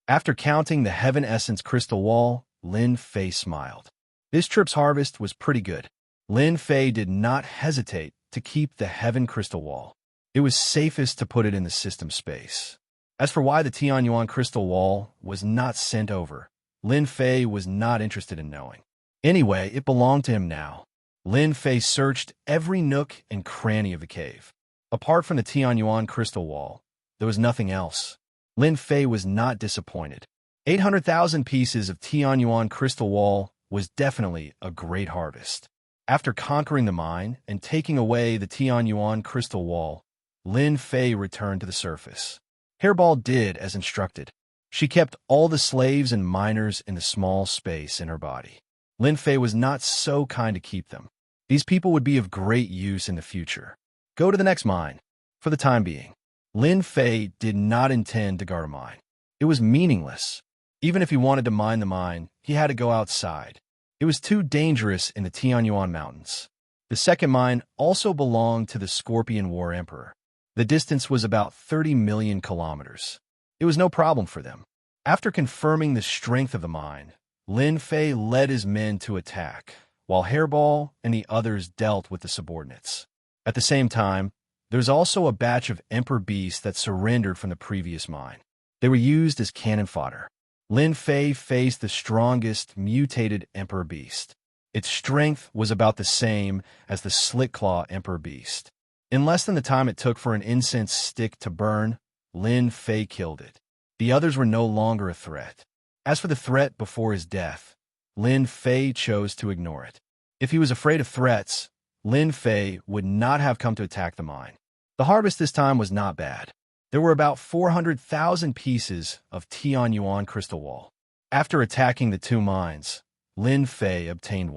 After counting the Heaven Essence crystal wall, Lin Fei smiled. This trip's harvest was pretty good. Lin Fei did not hesitate to keep the Heaven crystal wall. It was safest to put it in the system space. As for why the Tianyuan crystal wall was not sent over, Lin Fei was not interested in knowing. Anyway, it belonged to him now. Lin Fei searched every nook and cranny of the cave. Apart from the Tianyuan crystal wall, there was nothing else. Lin Fei was not disappointed. 800,000 pieces of Tianyuan crystal wall was definitely a great harvest. After conquering the mine and taking away the Tianyuan crystal wall, Lin Fei returned to the surface. Hairball did as instructed. She kept all the slaves and miners in the small space in her body. Lin Fei was not so kind to keep them. These people would be of great use in the future. Go to the next mine. For the time being, Lin Fei did not intend to guard a mine. It was meaningless. Even if he wanted to mine the mine, he had to go outside. It was too dangerous in the Tianyuan Mountains. The second mine also belonged to the Scorpion War Emperor. The distance was about 30 million kilometers. It was no problem for them. After confirming the strength of the mine, Lin Fei led his men to attack, while Hairball and the others dealt with the subordinates. At the same time, there's also a batch of Emperor beasts that surrendered from the previous mine. They were used as cannon fodder. Lin Fei faced the strongest mutated Emperor beast. Its strength was about the same as the Slit Claw Emperor beast. In less than the time it took for an incense stick to burn, Lin Fei killed it. The others were no longer a threat. As for the threat before his death, Lin Fei chose to ignore it. If he was afraid of threats, Lin Fei would not have come to attack the mine. The harvest this time was not bad. There were about 400,000 pieces of Tianyuan crystal wall. After attacking the two mines, Lin Fei obtained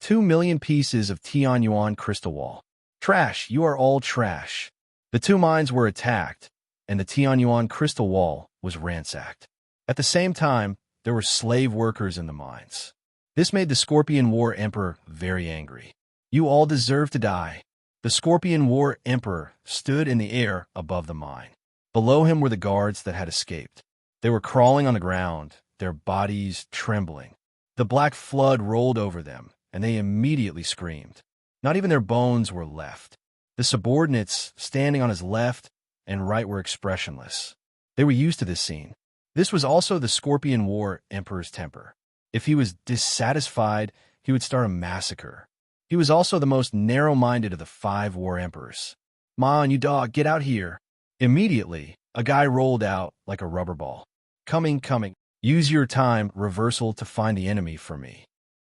2 million pieces of Tianyuan crystal wall. Trash, you are all trash. The two mines were attacked, and the Tianyuan crystal wall was ransacked. At the same time, there were slave workers in the mines. This made the Scorpion War Emperor very angry. You all deserve to die. The Scorpion War Emperor stood in the air above the mine. Below him were the guards that had escaped. They were crawling on the ground, their bodies trembling. The black flood rolled over them, and they immediately screamed. Not even their bones were left. The subordinates standing on his left and right were expressionless. They were used to this scene. This was also the Scorpion War Emperor's temper. If he was dissatisfied, he would start a massacre. He was also the most narrow-minded of the 5 war emperors. "Man, you dog, get out here." Immediately, a guy rolled out like a rubber ball. Coming. Use your time reversal to find the enemy for me.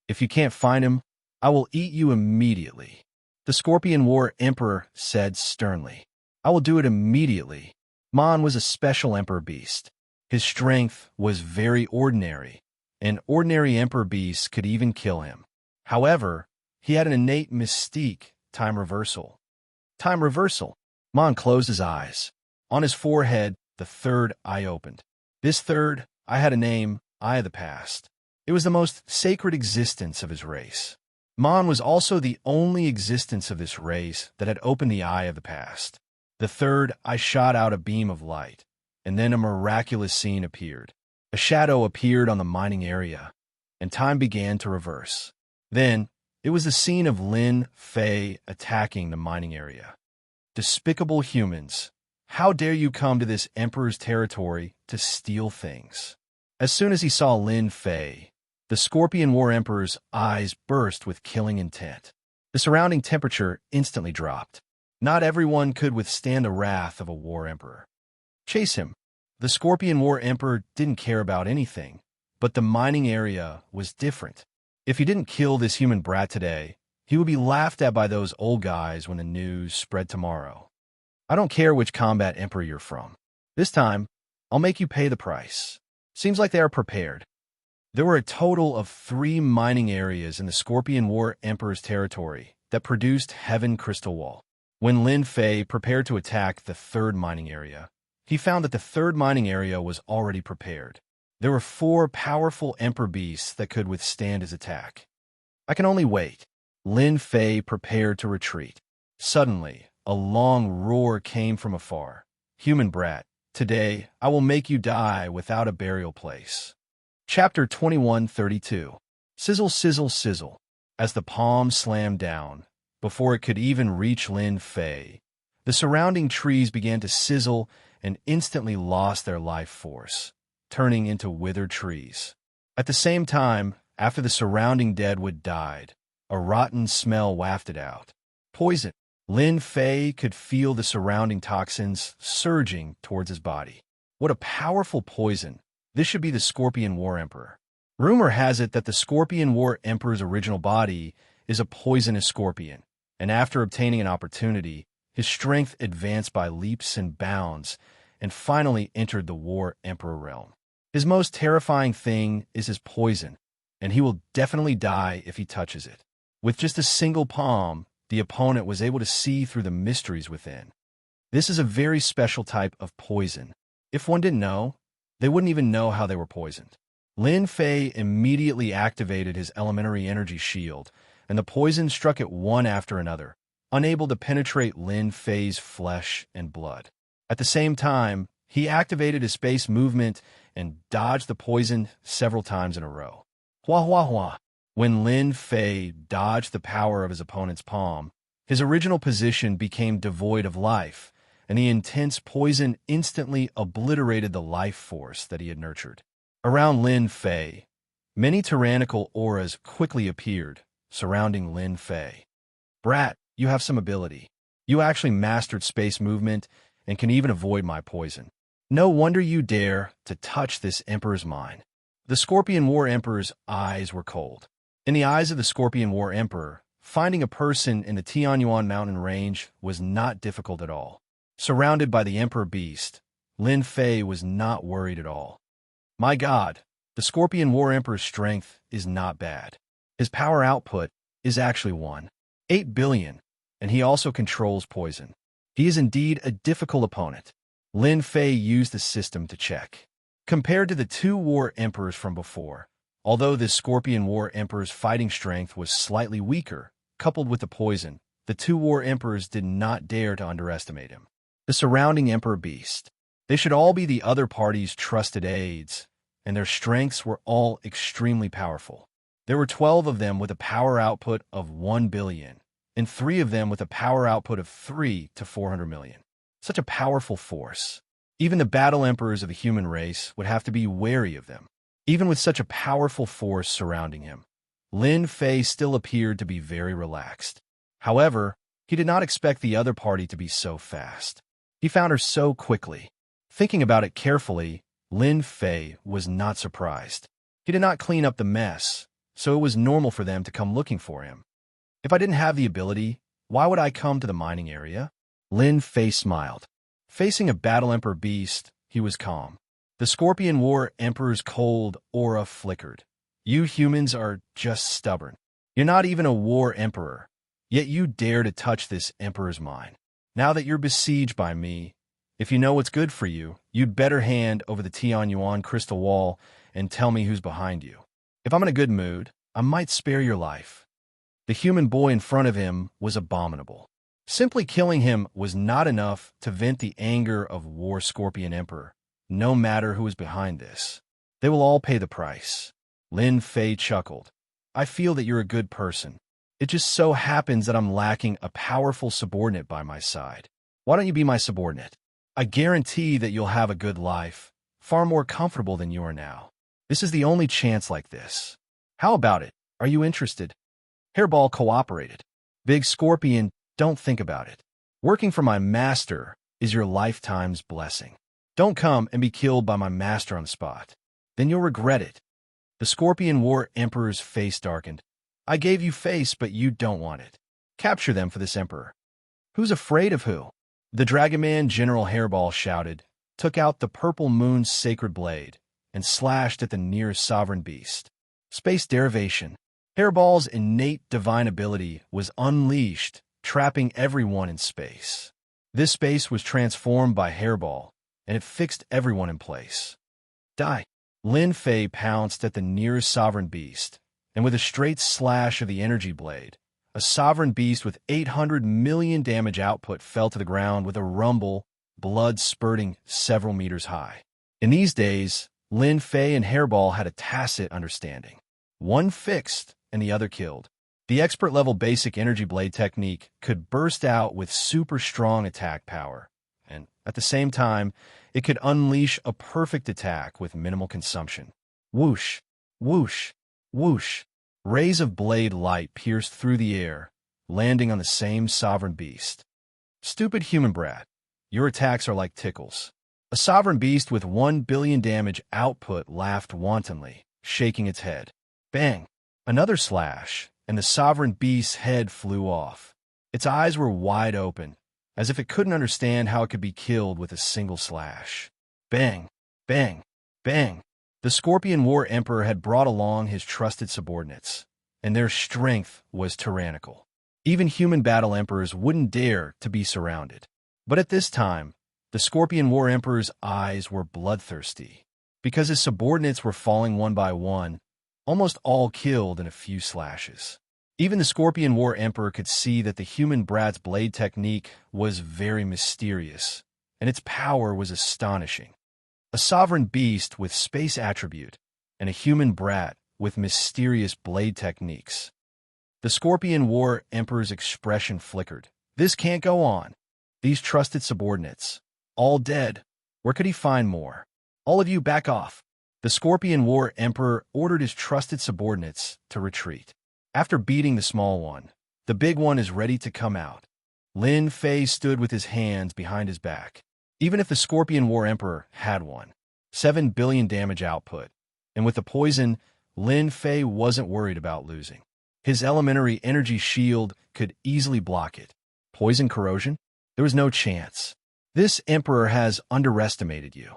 If you can't find him, I will eat you immediately." The Scorpion War Emperor said sternly. "I will do it immediately." Man was a special emperor beast. His strength was very ordinary. An ordinary emperor beast could even kill him. However, he had an innate mystique, time reversal. Time reversal. Man closed his eyes. On his forehead, the third eye opened. This third eye had a name, Eye of the Past. It was the most sacred existence of his race. Man was also the only existence of this race that had opened the Eye of the Past. The third eye shot out a beam of light, and then a miraculous scene appeared. A shadow appeared on the mining area, and time began to reverse. Then, it was the scene of Lin Fei attacking the mining area. Despicable humans, how dare you come to this emperor's territory to steal things? As soon as he saw Lin Fei, the Scorpion War Emperor's eyes burst with killing intent. The surrounding temperature instantly dropped. Not everyone could withstand the wrath of a war emperor. Chase him. The Scorpion War Emperor didn't care about anything, but the mining area was different. If he didn't kill this human brat today, he would be laughed at by those old guys when the news spread tomorrow. I don't care which combat emperor you're from. This time, I'll make you pay the price. Seems like they are prepared. There were a total of 3 mining areas in the Scorpion War Emperor's territory that produced Heaven Crystal Wall. When Lin Fei prepared to attack the 3rd mining area, he found that the 3rd mining area was already prepared. There were 4 powerful Emperor beasts that could withstand his attack. I can only wait. Lin Fei prepared to retreat. Suddenly, a long roar came from afar. "Human brat, today I will make you die without a burial place." Chapter 2132. Sizzle, sizzle, sizzle. As the palm slammed down, before it could even reach Lin Fei, the surrounding trees began to sizzle and instantly lost their life force, turning into withered trees. At the same time, after the surrounding deadwood died, a rotten smell wafted out. Poison. Lin Fei could feel the surrounding toxins surging towards his body. What a powerful poison. This should be the Scorpion War Emperor. Rumor has it that the Scorpion War Emperor's original body is a poisonous scorpion, and after obtaining an opportunity, his strength advanced by leaps and bounds, and finally entered the War Emperor realm. His most terrifying thing is his poison, and he will definitely die if he touches it. With just a single palm, the opponent was able to see through the mysteries within. This is a very special type of poison. If one didn't know, they wouldn't even know how they were poisoned. Lin Fei immediately activated his elementary energy shield, and the poison struck it one after another, unable to penetrate Lin Fei's flesh and blood. At the same time, he activated his space movement and dodged the poison several times in a row. Hua hua hua. When Lin Fei dodged the power of his opponent's palm, his original position became devoid of life, and the intense poison instantly obliterated the life force that he had nurtured. Around Lin Fei, many tyrannical auras quickly appeared, surrounding Lin Fei. Brat, you have some ability. You actually mastered space movement and can even avoid my poison. No wonder you dare to touch this Emperor's mind. The Scorpion War Emperor's eyes were cold. In the eyes of the Scorpion War Emperor, finding a person in the Tianyuan mountain range was not difficult at all. Surrounded by the Emperor Beast, Lin Fei was not worried at all. My God, the Scorpion War Emperor's strength is not bad. His power output is actually 1.8 billion, and he also controls poison. He is indeed a difficult opponent. Lin Fei used the system to check. Compared to the two War Emperors from before, although this Scorpion War Emperor's fighting strength was slightly weaker, coupled with the poison, the two War Emperors did not dare to underestimate him. The surrounding Emperor Beast. They should all be the other party's trusted aides, and their strengths were all extremely powerful. There were 12 of them with a power output of 1 billion, and 3 of them with a power output of 3 to 400 million. Such a powerful force. Even the battle emperors of the human race would have to be wary of them. Even with such a powerful force surrounding him, Lin Fei still appeared to be very relaxed. However, he did not expect the other party to be so fast. He found her so quickly. Thinking about it carefully, Lin Fei was not surprised. He did not clean up the mess, so it was normal for them to come looking for him. If I didn't have the ability, why would I come to the mining area? Lin Fei smiled. Facing a battle emperor beast, he was calm. The Scorpion War Emperor's cold aura flickered. You humans are just stubborn. You're not even a war emperor, yet you dare to touch this emperor's mind. Now that you're besieged by me, if you know what's good for you, you'd better hand over the Tianyuan crystal wall and tell me who's behind you. If I'm in a good mood, I might spare your life. The human boy in front of him was abominable. Simply killing him was not enough to vent the anger of War Scorpion Emperor, no matter who is behind this. They will all pay the price. Lin Fei chuckled. I feel that you're a good person. It just so happens that I'm lacking a powerful subordinate by my side. Why don't you be my subordinate? I guarantee that you'll have a good life, far more comfortable than you are now. This is the only chance like this. How about it? Are you interested? Hairball cooperated. Big Scorpion, don't think about it. Working for my master is your lifetime's blessing. Don't come and be killed by my master on the spot. Then you'll regret it. The Scorpion War Emperor's face darkened. I gave you face, but you don't want it. Capture them for this emperor. Who's afraid of who? The Dragon Man General Hairball shouted, took out the Purple Moon's sacred blade, and slashed at the nearest sovereign beast. Space derivation. Hairball's innate divine ability was unleashed, trapping everyone in space. This space was transformed by Hairball, and it fixed everyone in place. Die. Lin Fei pounced at the nearest sovereign beast, and with a straight slash of the energy blade, a sovereign beast with 800 million damage output fell to the ground with a rumble, blood spurting several meters high. In these days, Lin Fei and Hairball had a tacit understanding. One fixed and the other killed. The expert-level basic energy blade technique could burst out with super strong attack power, and at the same time, it could unleash a perfect attack with minimal consumption. Whoosh, whoosh, whoosh. Rays of blade light pierced through the air, landing on the same sovereign beast. Stupid human brat, your attacks are like tickles. A sovereign beast with 1 billion damage output laughed wantonly, shaking its head. Bang! Another slash, and the sovereign beast's head flew off. Its eyes were wide open, as if it couldn't understand how it could be killed with a single slash. Bang! Bang! Bang! The Scorpion War Emperor had brought along his trusted subordinates, and their strength was tyrannical. Even human battle emperors wouldn't dare to be surrounded. But at this time, the Scorpion War Emperor's eyes were bloodthirsty. Because his subordinates were falling one by one, almost all killed in a few slashes. Even the Scorpion War Emperor could see that the human brat's blade technique was very mysterious, and its power was astonishing. A sovereign beast with space attribute, and a human brat with mysterious blade techniques. The Scorpion War Emperor's expression flickered. This can't go on. These trusted subordinates, all dead. Where could he find more? All of you back off. The Scorpion War Emperor ordered his trusted subordinates to retreat. After beating the small one, the big one is ready to come out. Lin Fei stood with his hands behind his back. Even if the Scorpion War Emperor had one, 7 billion damage output, and with the poison, Lin Fei wasn't worried about losing. His elementary energy shield could easily block it. Poison corrosion? There was no chance. This emperor has underestimated you.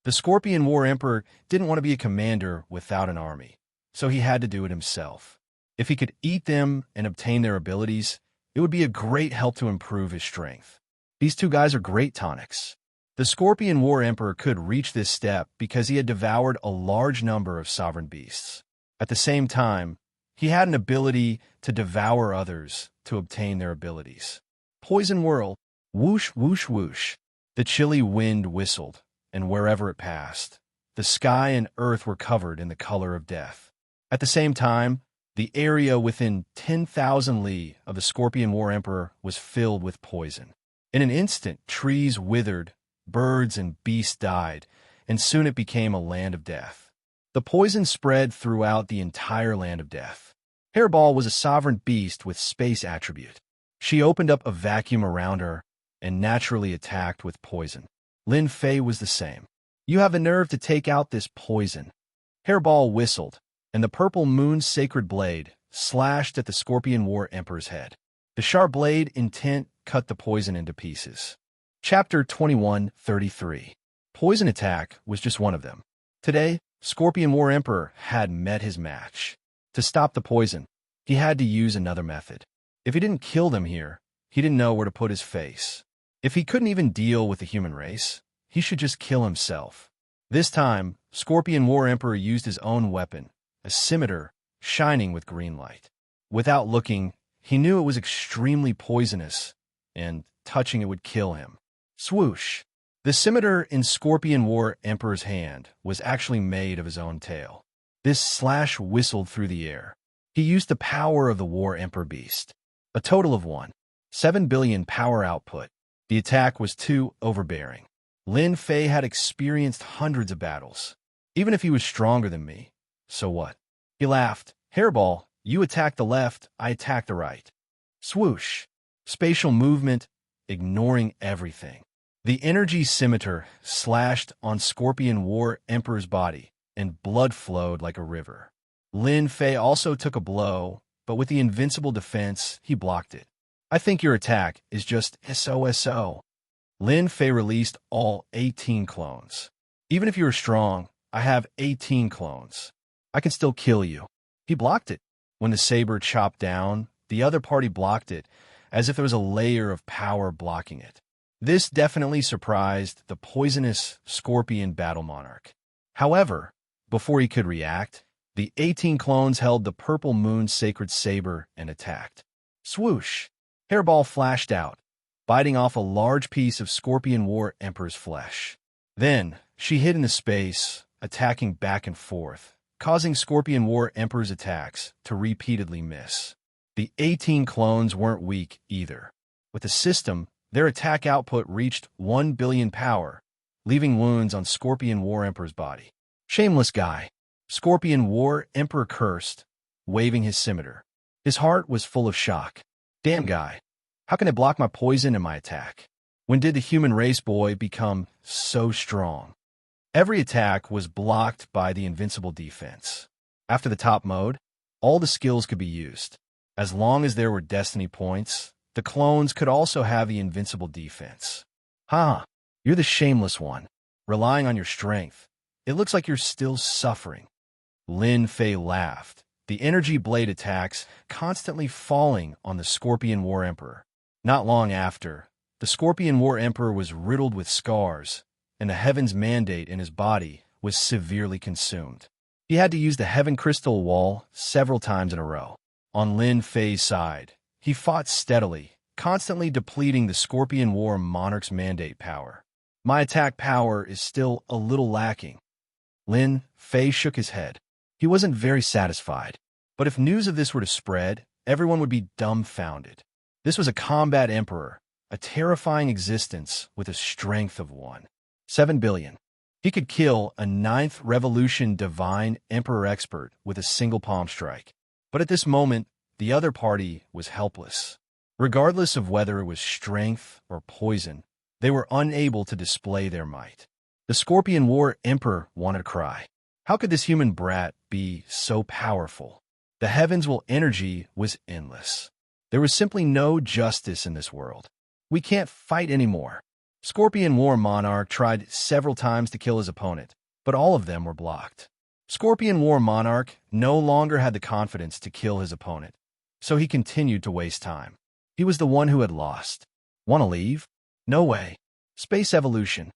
The Scorpion War Emperor didn't want to be a commander without an army, so he had to do it himself. If he could eat them and obtain their abilities, it would be a great help to improve his strength. These two guys are great tonics. The Scorpion War Emperor could reach this step because he had devoured a large number of sovereign beasts. At the same time, he had an ability to devour others to obtain their abilities. Poison whirl, whoosh, whoosh, whoosh. The chilly wind whistled, and wherever it passed, the sky and earth were covered in the color of death. At the same time, the area within 10,000 li of the Scorpion War Emperor was filled with poison. In an instant, trees withered, birds and beasts died, and soon it became a land of death. The poison spread throughout the entire land of death. Hairball was a sovereign beast with space attribute. She opened up a vacuum around her and naturally attacked with poison. Lin Fei was the same. You have the nerve to take out this poison. Hairball whistled, and the purple moon's sacred blade slashed at the Scorpion War Emperor's head. The sharp blade intent cut the poison into pieces. Chapter 21:33. Poison attack was just one of them. Today, Scorpion War Emperor had met his match. To stop the poison, he had to use another method. If he didn't kill them here, he didn't know where to put his face. If he couldn't even deal with the human race, he should just kill himself. This time, Scorpion War Emperor used his own weapon, a scimitar shining with green light. Without looking, he knew it was extremely poisonous, and touching it would kill him. Swoosh! The scimitar in Scorpion War Emperor's hand was actually made of his own tail. This slash whistled through the air. He used the power of the War Emperor beast. A total of 7 billion power output. The attack was too overbearing. Lin Fei had experienced hundreds of battles. Even if he was stronger than me, so what? He laughed. Hairball, you attack the left, I attack the right. Swoosh! Spatial movement, ignoring everything. The energy scimitar slashed on Scorpion War Emperor's body, and blood flowed like a river. Lin Fei also took a blow, but with the invincible defense, he blocked it. I think your attack is just SOSO. Lin Fei released all 18 clones. Even if you are strong, I have 18 clones. I can still kill you. He blocked it. When the saber chopped down, the other party blocked it, as if there was a layer of power blocking it. This definitely surprised the poisonous Scorpion Battle Monarch. However, before he could react, the 18 clones held the purple moon's sacred saber and attacked. Swoosh! Hairball flashed out, biting off a large piece of Scorpion War Emperor's flesh. Then, she hid in the space, attacking back and forth, causing Scorpion War Emperor's attacks to repeatedly miss. The 18 clones weren't weak either. With the system, their attack output reached 1 billion power, leaving wounds on Scorpion War Emperor's body. Shameless guy. Scorpion War Emperor cursed, waving his scimitar. His heart was full of shock. Damn guy. How can I block my poison and my attack? When did the human race boy become so strong? Every attack was blocked by the invincible defense. After the top mode, all the skills could be used. As long as there were destiny points, the clones could also have the invincible defense. You're the shameless one, relying on your strength. It looks like you're still suffering. Lin Fei laughed, the energy blade attacks constantly falling on the Scorpion War Emperor. Not long after, the Scorpion War Emperor was riddled with scars, and the Heaven's Mandate in his body was severely consumed. He had to use the Heaven Crystal Wall several times in a row. On Lin Fei's side, he fought steadily, constantly depleting the Scorpion War Monarch's mandate power. My attack power is still a little lacking. Lin Fei shook his head. He wasn't very satisfied. But if news of this were to spread, everyone would be dumbfounded. This was a combat emperor, a terrifying existence with a strength of 7 billion. He could kill a 9th Revolution Divine Emperor expert with a single palm strike. But at this moment, the other party was helpless. Regardless of whether it was strength or poison, they were unable to display their might. The Scorpion War Emperor wanted to cry. How could this human brat be so powerful? The Heaven's will energy was endless. There was simply no justice in this world. We can't fight anymore. Scorpion War Monarch tried several times to kill his opponent, but all of them were blocked. Scorpion War Monarch no longer had the confidence to kill his opponent, so he continued to waste time. He was the one who had lost. Want to leave? No way. Space evolution.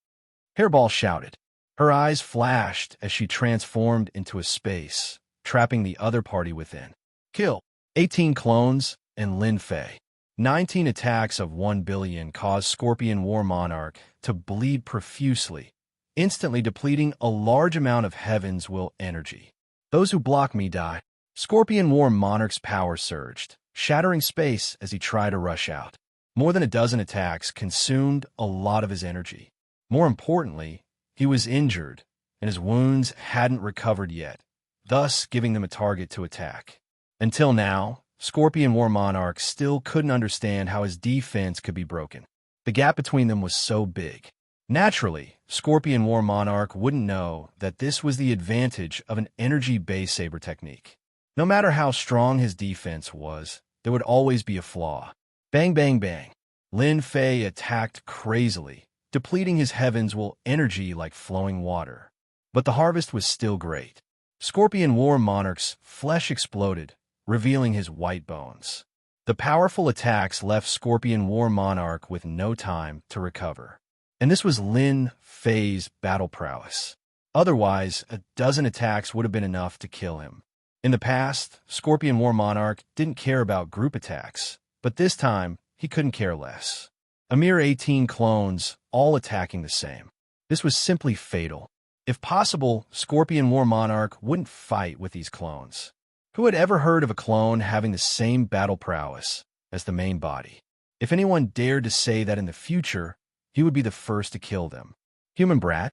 Hairball shouted. Her eyes flashed as she transformed into a space, trapping the other party within. Kill. 18 clones and Lin Fei. 19 attacks of 1 billion caused Scorpion War Monarch to bleed profusely, instantly depleting a large amount of Heaven's will energy. Those who block me die. Scorpion War Monarch's power surged, shattering space as he tried to rush out. More than a dozen attacks consumed a lot of his energy. More importantly, he was injured, and his wounds hadn't recovered yet, thus giving them a target to attack. Until now, Scorpion War Monarch still couldn't understand how his defense could be broken. The gap between them was so big. Naturally, Scorpion War Monarch wouldn't know that this was the advantage of an energy-based saber technique. No matter how strong his defense was, there would always be a flaw. Bang, bang, bang. Lin Fei attacked crazily, depleting his Heaven's will energy like flowing water. But the harvest was still great. Scorpion War Monarch's flesh exploded, revealing his white bones. The powerful attacks left Scorpion War Monarch with no time to recover. And this was Lin Fei's battle prowess. Otherwise, a dozen attacks would have been enough to kill him. In the past, Scorpion War Monarch didn't care about group attacks, but this time, he couldn't care less. A mere 18 clones, all attacking the same. This was simply fatal. If possible, Scorpion War Monarch wouldn't fight with these clones. Who had ever heard of a clone having the same battle prowess as the main body? If anyone dared to say that in the future, he would be the first to kill them. Human brat,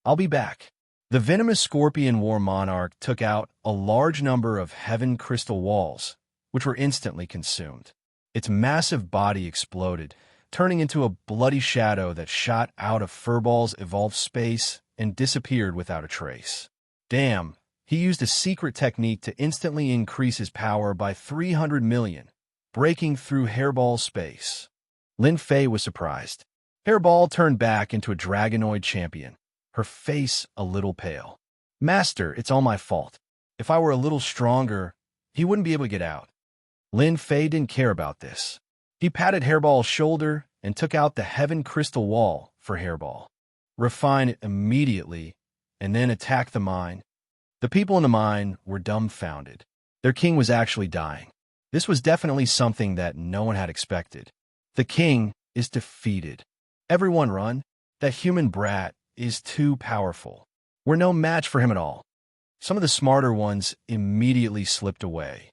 I'll be back. The venomous Scorpion War Monarch took out a large number of Heaven Crystal Walls, which were instantly consumed. Its massive body exploded, turning into a bloody shadow that shot out of Furball's evolved space and disappeared without a trace. Damn, he used a secret technique to instantly increase his power by 300 million, breaking through Hairball's space. Lin Fei was surprised. Hairball turned back into a Dragonoid champion, her face a little pale. Master, it's all my fault. If I were a little stronger, he wouldn't be able to get out. Lin Fei didn't care about this. He patted Hairball's shoulder and took out the Heaven Crystal Wall for Hairball. Refine it immediately, and then attack the mine. The people in the mine were dumbfounded. Their king was actually dying. This was definitely something that no one had expected. The king is defeated. Everyone run. That human brat is too powerful. We're no match for him at all. Some of the smarter ones immediately slipped away.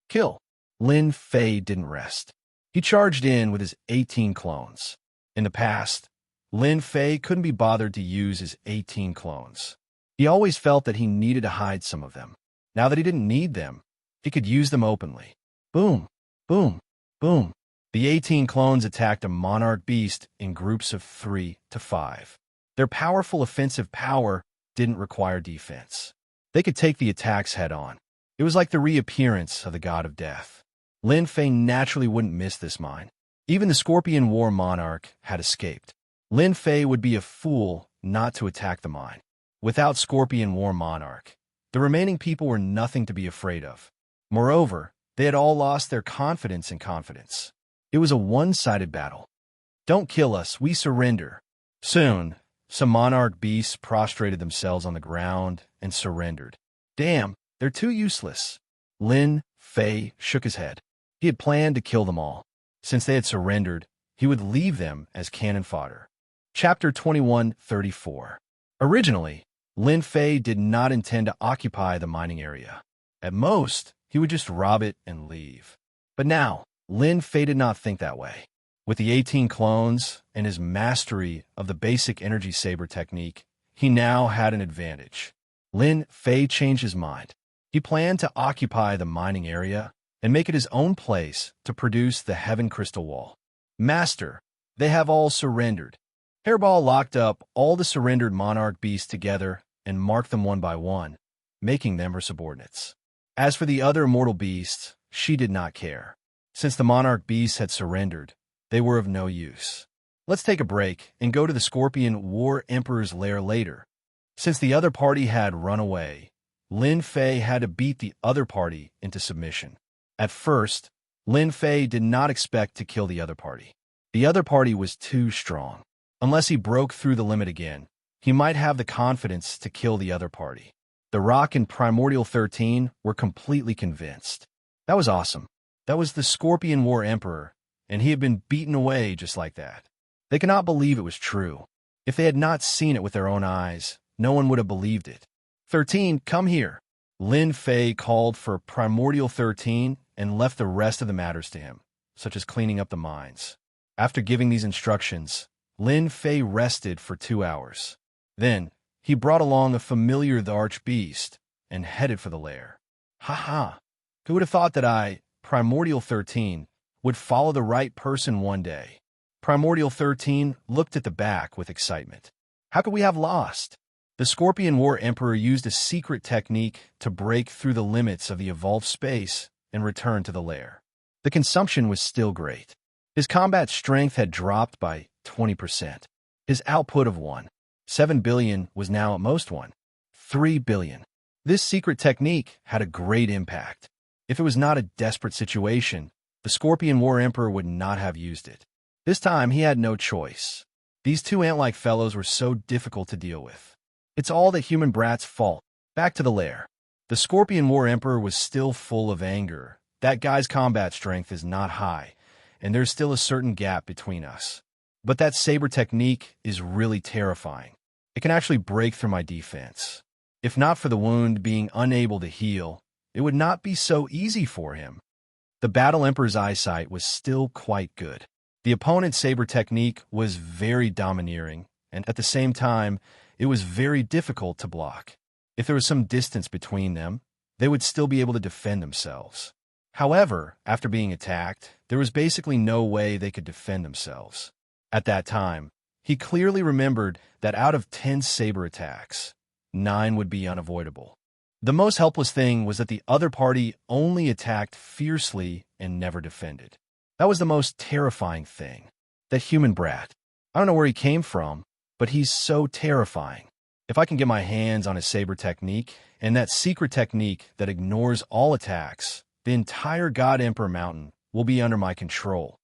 Kill. Lin Fei didn't rest. He charged in with his 18 clones. In the past, Lin Fei couldn't be bothered to use his 18 clones. He always felt that he needed to hide some of them. Now that he didn't need them, he could use them openly. Boom, boom, boom. The 18 clones attacked a monarch beast in groups of 3 to 5. Their powerful offensive power didn't require defense. They could take the attacks head-on. It was like the reappearance of the god of death. Lin Fei naturally wouldn't miss this mine. Even the Scorpion War Monarch had escaped. Lin Fei would be a fool not to attack the mine. Without Scorpion War Monarch, the remaining people were nothing to be afraid of. Moreover, they had all lost their confidence in confidence. It was a one-sided battle. Don't kill us, we surrender. Soon, some monarch beasts prostrated themselves on the ground and surrendered. Damn, they're too useless. Lin Fei shook his head. He had planned to kill them all. Since they had surrendered, he would leave them as cannon fodder. Chapter 21:34. Originally, Lin Fei did not intend to occupy the mining area. At most, he would just rob it and leave. But now, Lin Fei did not think that way. With the 18 clones and his mastery of the basic energy saber technique, he now had an advantage. Lin Fei changed his mind. He planned to occupy the mining area and make it his own place to produce the Heaven Crystal Wall. Master, they have all surrendered. Hairball locked up all the surrendered monarch beasts together and marked them one by one, making them her subordinates. As for the other mortal beasts, she did not care. Since the monarch beasts had surrendered, they were of no use. Let's take a break and go to the Scorpion War Emperor's lair later. Since the other party had run away, Lin Fei had to beat the other party into submission. At first, Lin Fei did not expect to kill the other party. The other party was too strong. Unless he broke through the limit again, he might have the confidence to kill the other party. The Rock and Primordial 13 were completely convinced. That was awesome. That was the Scorpion War Emperor, and he had been beaten away just like that. They could not believe it was true. If they had not seen it with their own eyes, no one would have believed it. 13, come here. Lin Fei called for Primordial 13 and left the rest of the matters to him, such as cleaning up the mines. After giving these instructions, Lin Fei rested for 2 hours. Then, he brought along a familiar arch-beast and headed for the lair. Ha! Who would have thought that Primordial 13, would follow the right person one day? Primordial 13 looked at the back with excitement. How could we have lost? The Scorpion War Emperor used a secret technique to break through the limits of the evolved space and return to the lair. The consumption was still great. His combat strength had dropped by 20%. His output of 1.7 billion was now at most 1.3 billion. This secret technique had a great impact. If it was not a desperate situation, the Scorpion War Emperor would not have used it. This time, he had no choice. These two ant-like fellows were so difficult to deal with. It's all the human brat's fault. Back to the lair. The Scorpion War Emperor was still full of anger. That guy's combat strength is not high, and there's still a certain gap between us. But that saber technique is really terrifying. It can actually break through my defense. If not for the wound being unable to heal, it would not be so easy for him. The Battle Emperor's eyesight was still quite good. The opponent's saber technique was very domineering, and at the same time, it was very difficult to block. If there was some distance between them, they would still be able to defend themselves. However, after being attacked, there was basically no way they could defend themselves. At that time, he clearly remembered that out of 10 saber attacks, 9 would be unavoidable. The most helpless thing was that the other party only attacked fiercely and never defended. That was the most terrifying thing. That human brat. I don't know where he came from, but he's so terrifying. If I can get my hands on his saber technique and that secret technique that ignores all attacks, the entire God Emperor Mountain will be under my control.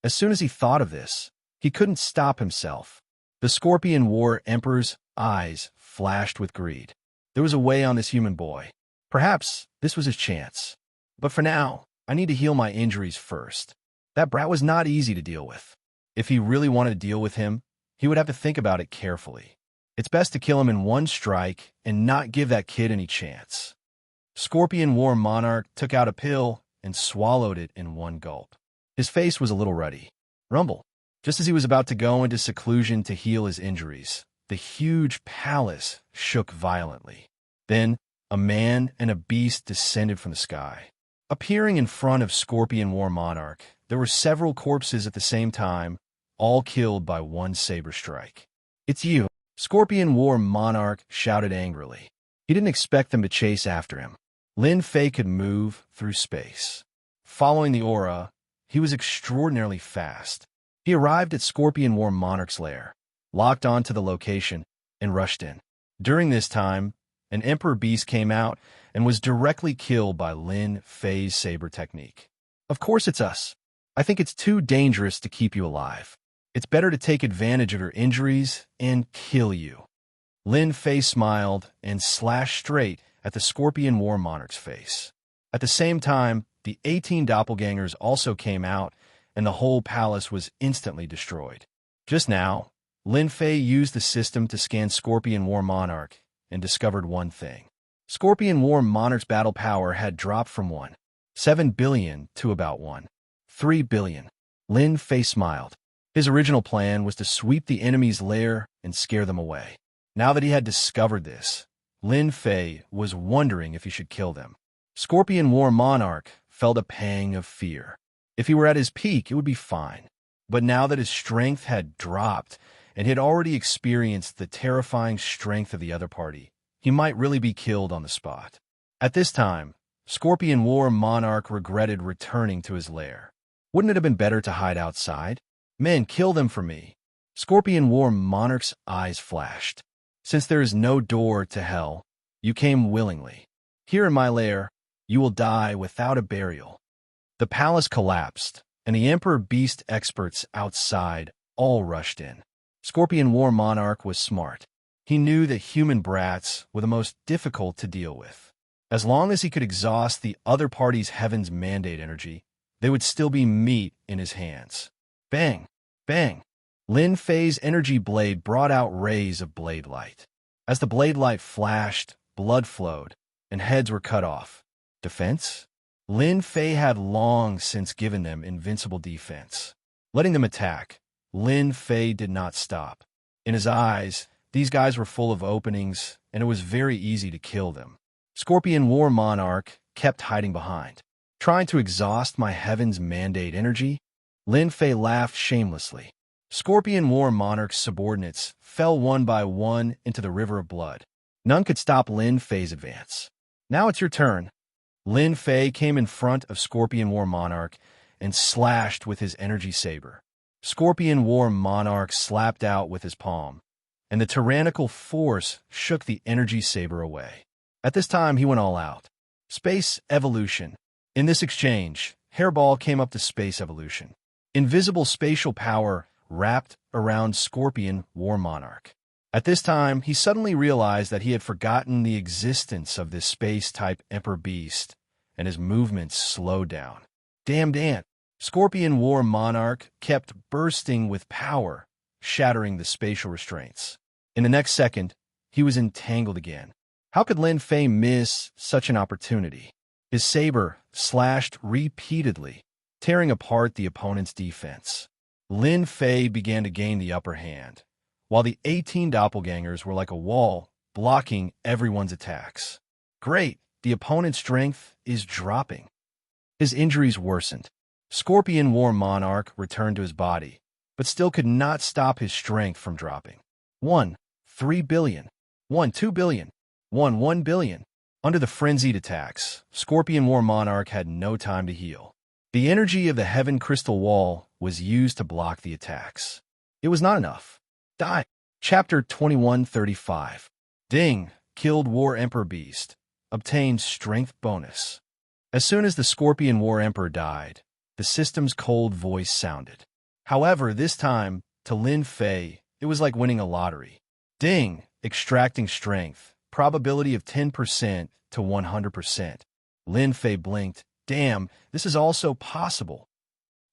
As soon as he thought of this, he couldn't stop himself. The Scorpion War Emperor's eyes flashed with greed. There was a way on this human boy. Perhaps this was his chance. But for now, I need to heal my injuries first. That brat was not easy to deal with. If he really wanted to deal with him, he would have to think about it carefully. It's best to kill him in one strike and not give that kid any chance. Scorpion War Monarch took out a pill and swallowed it in one gulp. His face was a little ruddy. Rumble. Just as he was about to go into seclusion to heal his injuries, the huge palace shook violently. Then, a man and a beast descended from the sky. Appearing in front of Scorpion War Monarch, there were several corpses at the same time, all killed by one saber strike. It's you! Scorpion War Monarch shouted angrily. He didn't expect them to chase after him. Lin Fei could move through space. Following the aura, he was extraordinarily fast. He arrived at Scorpion War Monarch's lair, locked onto the location, and rushed in. During this time, an Emperor Beast came out and was directly killed by Lin Fei's saber technique. Of course it's us. I think it's too dangerous to keep you alive. It's better to take advantage of your injuries and kill you. Lin Fei smiled and slashed straight at the Scorpion War Monarch's face. At the same time, the 18 doppelgangers also came out, and the whole palace was instantly destroyed. Just now, Lin Fei used the system to scan Scorpion War Monarch and discovered one thing. Scorpion War Monarch's battle power had dropped from 1.7 billion to about 1.3 billion. Lin Fei smiled. His original plan was to sweep the enemy's lair and scare them away. Now that he had discovered this, Lin Fei was wondering if he should kill them. Scorpion War Monarch felt a pang of fear. If he were at his peak, it would be fine. But now that his strength had dropped, and he had already experienced the terrifying strength of the other party, he might really be killed on the spot. At this time, Scorpion War Monarch regretted returning to his lair. Wouldn't it have been better to hide outside? Men, kill them for me. Scorpion War Monarch's eyes flashed. Since there is no door to hell, you came willingly. Here in my lair, you will die without a burial. The palace collapsed, and the Emperor Beast experts outside all rushed in. Scorpion War Monarch was smart. He knew that human brats were the most difficult to deal with. As long as he could exhaust the other party's Heaven's Mandate energy, they would still be meat in his hands. Bang! Bang! Lin Fei's energy blade brought out rays of blade light. As the blade light flashed, blood flowed, and heads were cut off. Defense? Lin Fei had long since given them invincible defense. Letting them attack, Lin Fei did not stop. In his eyes, these guys were full of openings, and it was very easy to kill them. Scorpion War Monarch kept hiding behind. Trying to exhaust my Heaven's Mandate energy? Lin Fei laughed shamelessly. Scorpion War Monarch's subordinates fell one by one into the river of blood. None could stop Lin Fei's advance. Now it's your turn. Lin Fei came in front of Scorpion War Monarch and slashed with his energy saber. Scorpion War Monarch slapped out with his palm, and the tyrannical force shook the energy saber away. At this time, he went all out. Space Evolution. In this exchange, Hairball came up to Space Evolution. Invisible spatial power wrapped around Scorpion War Monarch. At this time, he suddenly realized that he had forgotten the existence of this space-type Emperor Beast, and his movements slowed down. Damned ant! Scorpion War Monarch kept bursting with power, shattering the spatial restraints. In the next second, he was entangled again. How could Lin Fei miss such an opportunity? His saber slashed repeatedly, tearing apart the opponent's defense. Lin Fei began to gain the upper hand, while the 18 doppelgangers were like a wall, blocking everyone's attacks. Great, the opponent's strength is dropping. His injuries worsened. Scorpion War Monarch returned to his body, but still could not stop his strength from dropping. 1.3 billion. 1.2 billion. 1 billion. Under the frenzied attacks, Scorpion War Monarch had no time to heal. The energy of the Heaven Crystal Wall was used to block the attacks. It was not enough. Die. Chapter 2135. Ding. Killed War Emperor Beast. Obtained Strength Bonus. As soon as the Scorpion War Emperor died, the system's cold voice sounded. However, this time, to Lin Fei, it was like winning a lottery. Ding. Extracting strength. Probability of 10% to 100%. Lin Fei blinked. Damn, this is also possible.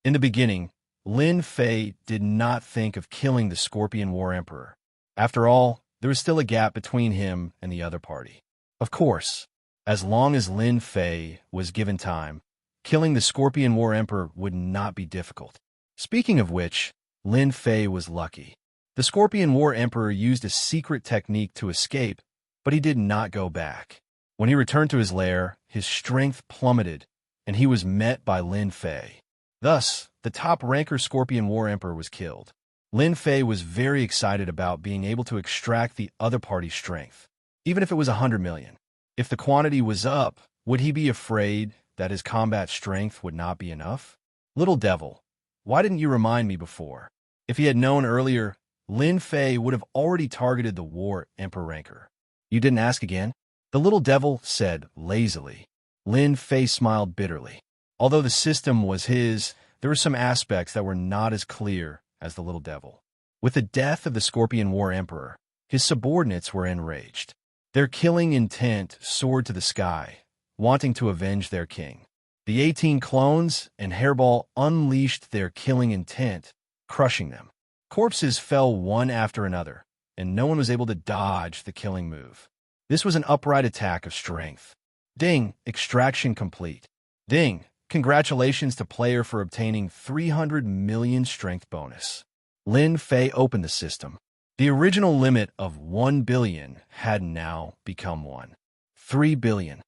In the beginning, Lin Fei did not think of killing the Scorpion War Emperor. After all, there was still a gap between him and the other party. Of course, as long as Lin Fei was given time, killing the Scorpion War Emperor would not be difficult. Speaking of which, Lin Fei was lucky. The Scorpion War Emperor used a secret technique to escape, but he did not go back. When he returned to his lair, his strength plummeted, and he was met by Lin Fei. Thus, the top-ranker Scorpion War Emperor was killed. Lin Fei was very excited about being able to extract the other party's strength, even if it was 100 million. If the quantity was up, would he be afraid that his combat strength would not be enough? Little devil, why didn't you remind me before? If he had known earlier, Lin Fei would have already targeted the War Emperor ranker. You didn't ask again? The little devil said lazily. Lin Fei smiled bitterly. Although the system was his, there were some aspects that were not as clear as the little devil. With the death of the Scorpion War Emperor, his subordinates were enraged. Their killing intent soared to the sky, wanting to avenge their king. The 18 clones and Hairball unleashed their killing intent, crushing them. Corpses fell one after another, and no one was able to dodge the killing move. This was an upright attack of strength. Ding, extraction complete. Ding, congratulations to player for obtaining 300 million strength bonus. Lin Fei opened the system. The original limit of 1 billion had now become 3 billion.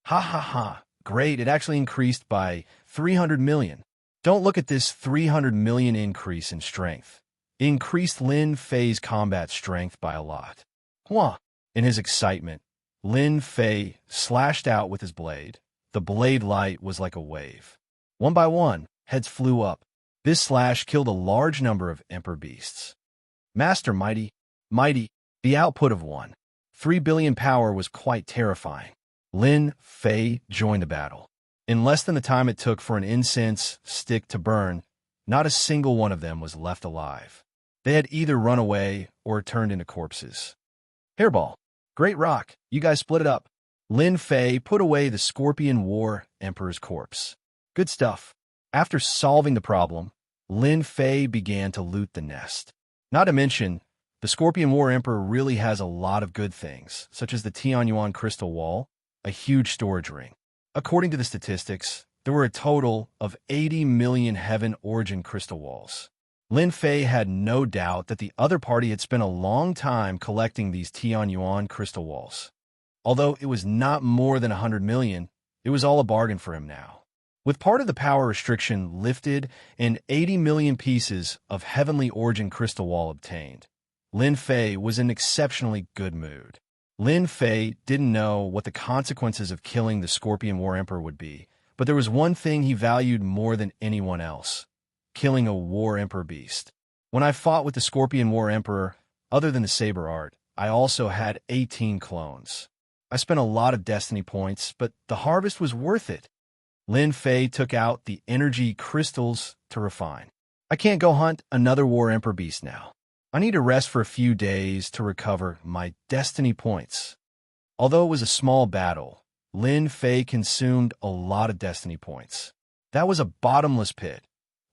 Ha ha ha, great, it actually increased by 300 million. Don't look at this 300 million increase in strength. It increased Lin Fei's combat strength by a lot. Hua! In his excitement, Lin Fei slashed out with his blade. The blade light was like a wave. One by one, heads flew up. This slash killed a large number of Emperor beasts. Master Mighty, the output of 3 billion power was quite terrifying. Lin Fei joined the battle. In less than the time it took for an incense stick to burn, not a single one of them was left alive. They had either run away or turned into corpses. Hairball, great rock, you guys split it up. Lin Fei put away the Scorpion War Emperor's corpse. Good stuff. After solving the problem, Lin Fei began to loot the nest. Not to mention, the Scorpion War Emperor really has a lot of good things, such as the Tianyuan crystal wall, a huge storage ring. According to the statistics, there were a total of 80 million Heaven Origin crystal walls. Lin Fei had no doubt that the other party had spent a long time collecting these Tianyuan crystal walls. Although it was not more than 100 million, it was all a bargain for him now. With part of the power restriction lifted and 80 million pieces of Heavenly Origin crystal wall obtained, Lin Fei was in exceptionally good mood. Lin Fei didn't know what the consequences of killing the Scorpion War Emperor would be, but there was one thing he valued more than anyone else: killing a War Emperor beast. When I fought with the Scorpion War Emperor, other than the saber art, I also had 18 clones. I spent a lot of destiny points, but the harvest was worth it. Lin Fei took out the energy crystals to refine. I can't go hunt another War Emperor beast now. I need to rest for a few days to recover my destiny points. Although it was a small battle, Lin Fei consumed a lot of destiny points. That was a bottomless pit.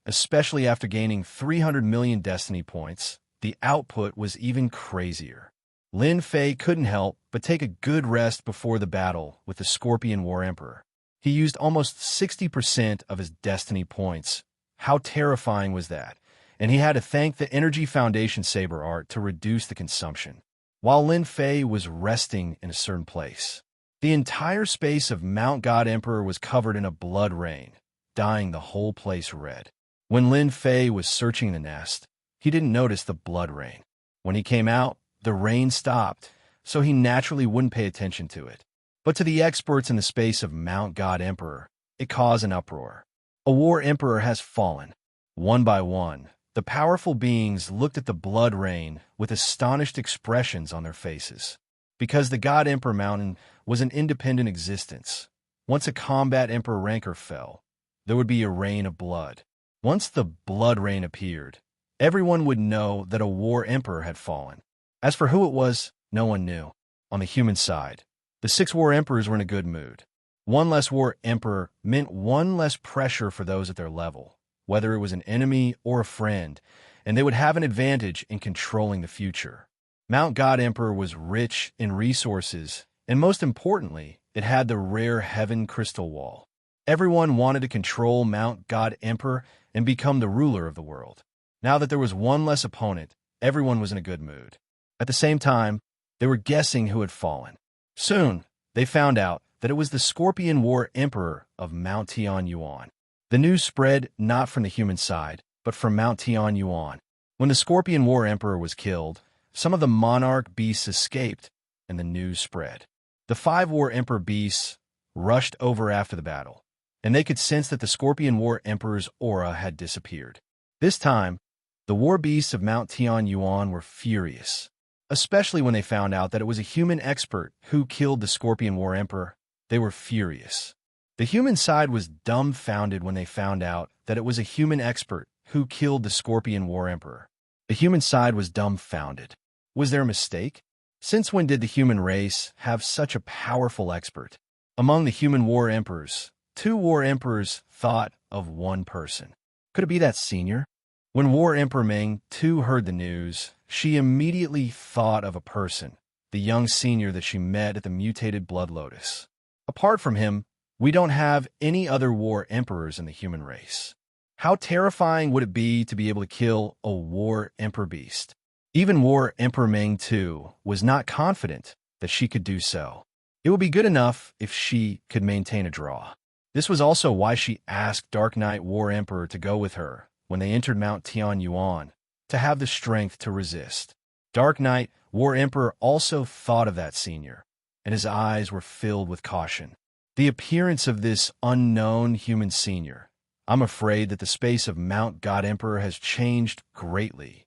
Especially after gaining 300 million destiny points, the output was even crazier. Lin Fei couldn't help but take a good rest before the battle with the Scorpion War Emperor. He used almost 60% of his destiny points. How terrifying was that? And he had to thank the Energy Foundation saber art to reduce the consumption. While Lin Fei was resting in a certain place, the entire space of Mount God Emperor was covered in a blood rain, dyeing the whole place red. When Lin Fei was searching the nest, he didn't notice the blood rain. When he came out, the rain stopped, so he naturally wouldn't pay attention to it. But to the experts in the space of Mount God Emperor, it caused an uproar. A War Emperor has fallen. One by one, the powerful beings looked at the blood rain with astonished expressions on their faces. Because the God Emperor Mountain was an independent existence, once a combat Emperor ranker fell, there would be a rain of blood. Once the blood rain appeared, everyone would know that a War Emperor had fallen. As for who it was, no one knew. On the human side, the 6 War Emperors were in a good mood. One less War Emperor meant one less pressure for those at their level, whether it was an enemy or a friend, and they would have an advantage in controlling the future. Mount God Emperor was rich in resources, and most importantly, it had the rare Heaven Crystal Wall. Everyone wanted to control Mount God Emperor and become the ruler of the world. Now that there was one less opponent, everyone was in a good mood. At the same time, they were guessing who had fallen. Soon, they found out that it was the Scorpion War Emperor of Mount Tianyuan. The news spread not from the human side, but from Mount Tianyuan. When the Scorpion War Emperor was killed, some of the monarch beasts escaped, and the news spread. The 5 War Emperor beasts rushed over after the battle, and they could sense that the Scorpion War Emperor's aura had disappeared. This time, the war beasts of Mount Tianyuan were furious. especially when they found out that it was a human expert who killed the Scorpion War Emperor. They were furious. The human side was dumbfounded when they found out that it was a human expert who killed the Scorpion War Emperor. The human side was dumbfounded. Was there a mistake? Since when did the human race have such a powerful expert? Among the human war emperors, 2 war emperors thought of one person. Could it be that senior? When War Emperor Meng Tu heard the news, she immediately thought of a person, the young senior that she met at the mutated Blood Lotus. Apart from him, we don't have any other war emperors in the human race. How terrifying would it be to be able to kill a war emperor beast? Even War Emperor Meng Tu was not confident that she could do so. It would be good enough if she could maintain a draw. This was also why she asked Dark Knight War Emperor to go with her when they entered Mount Tianyuan, to have the strength to resist. Dark Knight War Emperor also thought of that senior, and his eyes were filled with caution. The appearance of this unknown human senior, I'm afraid that the space of Mount God Emperor has changed greatly.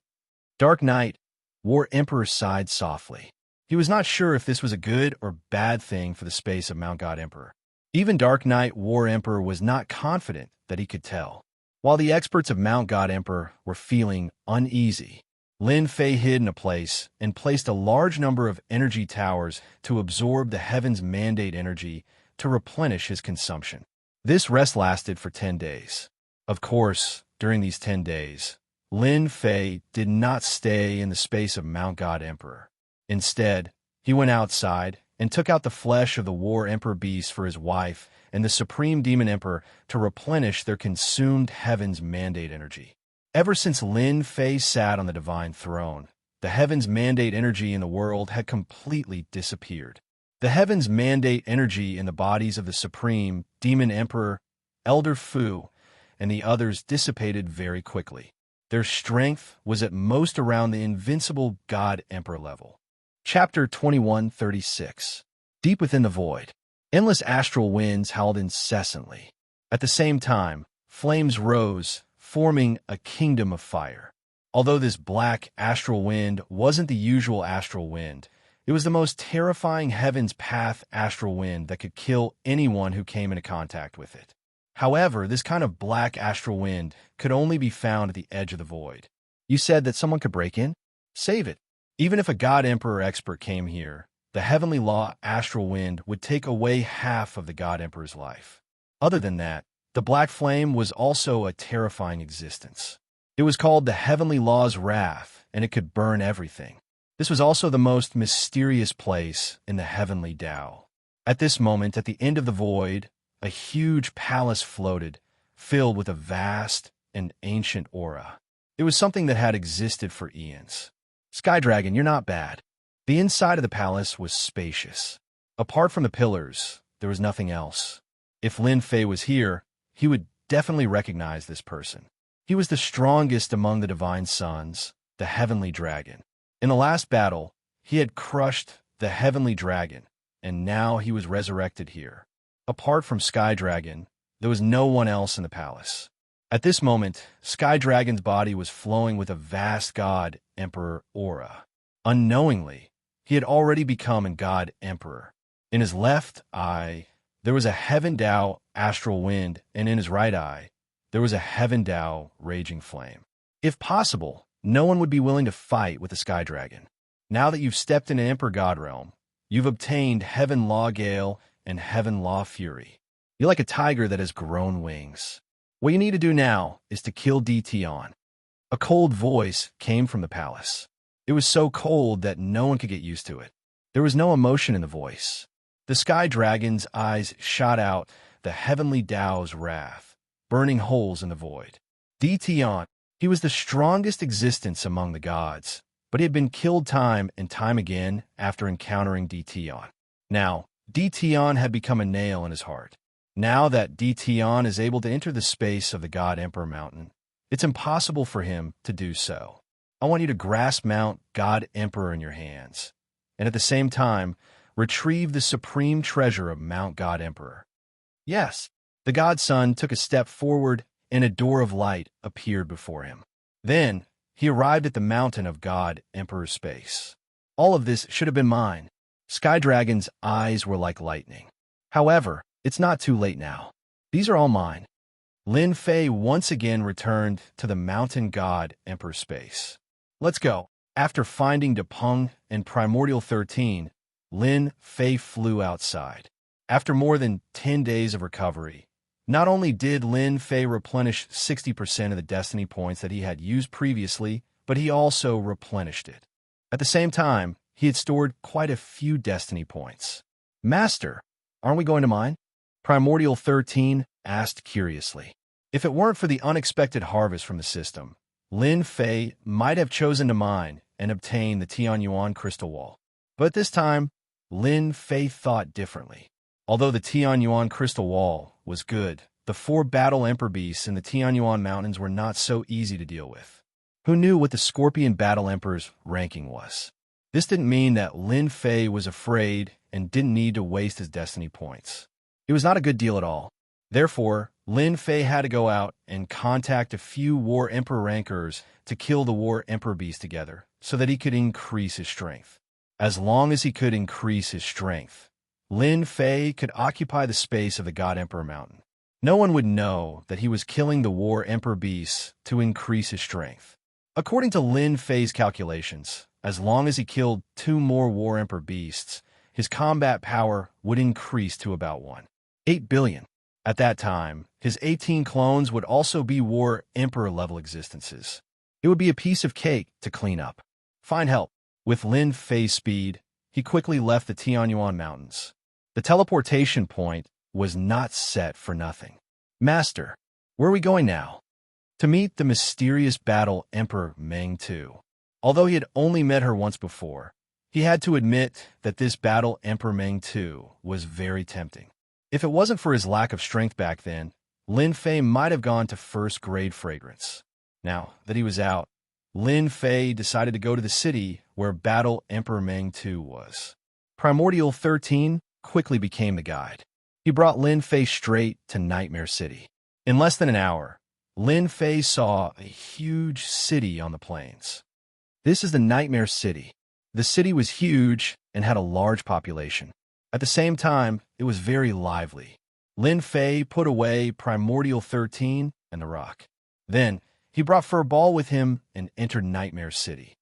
Dark Knight War Emperor sighed softly. He was not sure if this was a good or bad thing for the space of Mount God Emperor. Even Dark Knight War Emperor was not confident that he could tell. While the experts of Mount God Emperor were feeling uneasy, Lin Fei hid in a place and placed a large number of energy towers to absorb the heaven's mandate energy to replenish his consumption. This rest lasted for 10 days. Of course, during these 10 days, Lin Fei did not stay in the space of Mount God Emperor. Instead, he went outside and took out the flesh of the War Emperor beast for his wife and the Supreme Demon Emperor to replenish their consumed heaven's mandate energy. Ever since Lin Fei sat on the divine throne, the heaven's mandate energy in the world had completely disappeared. The heaven's mandate energy in the bodies of the Supreme Demon Emperor, Elder Fu, and the others dissipated very quickly. Their strength was at most around the invincible God Emperor level. Chapter 2136. Deep within the void, endless astral winds howled incessantly. At the same time, flames rose, forming a kingdom of fire. Although this black astral wind wasn't the usual astral wind, it was the most terrifying heaven's path astral wind that could kill anyone who came into contact with it. However, this kind of black astral wind could only be found at the edge of the void. You said that someone could break in? Save it. Even if a God Emperor expert came here, the heavenly law astral wind would take away half of the God Emperor's life. Other than that, the black flame was also a terrifying existence. It was called the heavenly law's wrath, and it could burn everything. This was also the most mysterious place in the heavenly Tao. At this moment, at the end of the void, a huge palace floated, filled with a vast and ancient aura. It was something that had existed for eons. Sky Dragon, you're not bad. The inside of the palace was spacious. Apart from the pillars, there was nothing else. If Lin Fei was here, he would definitely recognize this person. He was the strongest among the divine sons, the heavenly dragon. In the last battle, he had crushed the heavenly dragon, and now he was resurrected here. Apart from Sky Dragon, there was no one else in the palace. At this moment, Sky Dragon's body was flowing with a vast God Emperor aura. Unknowingly, he had already become a God Emperor. In his left eye, there was a Heaven Tao astral wind, and in his right eye, there was a Heaven Tao raging flame. If possible, no one would be willing to fight with the Sky Dragon. Now that you've stepped into Emperor God Realm, you've obtained Heaven Law Gale and Heaven Law Fury. You're like a tiger that has grown wings. What you need to do now is to kill Tion. A cold voice came from the palace. It was so cold that no one could get used to it. There was no emotion in the voice. The Sky Dragon's eyes shot out the heavenly Tao's wrath, burning holes in the void. Tion, he was the strongest existence among the gods, but he had been killed time and time again after encountering Tion. Now, Tion had become a nail in his heart. Now that Tion is able to enter the space of the God Emperor Mountain, it's impossible for him to do so. I want you to grasp Mount God Emperor in your hands, and at the same time, retrieve the supreme treasure of Mount God Emperor. Yes, the godson took a step forward, and a door of light appeared before him. Then, he arrived at the mountain of God Emperor space. All of this should have been mine. Sky Dragon's eyes were like lightning. However, it's not too late now. These are all mine. Lin Fei once again returned to the mountain god Emperor space. Let's go. After finding Depeng and Primordial 13, Lin Fei flew outside. After more than 10 days of recovery, not only did Lin Fei replenish 60% of the destiny points that he had used previously, but he also replenished it. At the same time, he had stored quite a few destiny points. Master, aren't we going to mine? Primordial 13 asked curiously. If it weren't for the unexpected harvest from the system, Lin Fei might have chosen to mine and obtain the Tianyuan crystal wall. But this time, Lin Fei thought differently. Although the Tianyuan crystal wall was good, the 4 battle emperor beasts in the Tianyuan mountains were not so easy to deal with. Who knew what the Scorpion Battle Emperor's ranking was? This didn't mean that Lin Fei was afraid and didn't need to waste his destiny points. It was not a good deal at all. Therefore, Lin Fei had to go out and contact a few War Emperor rankers to kill the War Emperor beast together, so that he could increase his strength. As long as he could increase his strength, Lin Fei could occupy the space of the God Emperor Mountain. No one would know that he was killing the War Emperor beasts to increase his strength. According to Lin Fei's calculations, as long as he killed 2 more War Emperor beasts, his combat power would increase to about 1.8 billion. At that time, his 18 clones would also be War Emperor-level existences. It would be a piece of cake to clean up. Find help. With Lin Fei's speed, he quickly left the Tianyuan Mountains. The teleportation point was not set for nothing. Master, where are we going now? To meet the mysterious battle Emperor Meng II. Although he had only met her once before, he had to admit that this battle Emperor Meng II was very tempting. If it wasn't for his lack of strength back then, Lin Fei might have gone to first-grade fragrance. Now that he was out, Lin Fei decided to go to the city where Battle Emperor Meng II was. Primordial 13 quickly became the guide. He brought Lin Fei straight to Nightmare City. In less than an hour, Lin Fei saw a huge city on the plains. This is the Nightmare City. The city was huge and had a large population. At the same time, it was very lively. Lin Fei put away Primordial 13 and the rock. Then, he brought Furball with him and entered Nightmare City.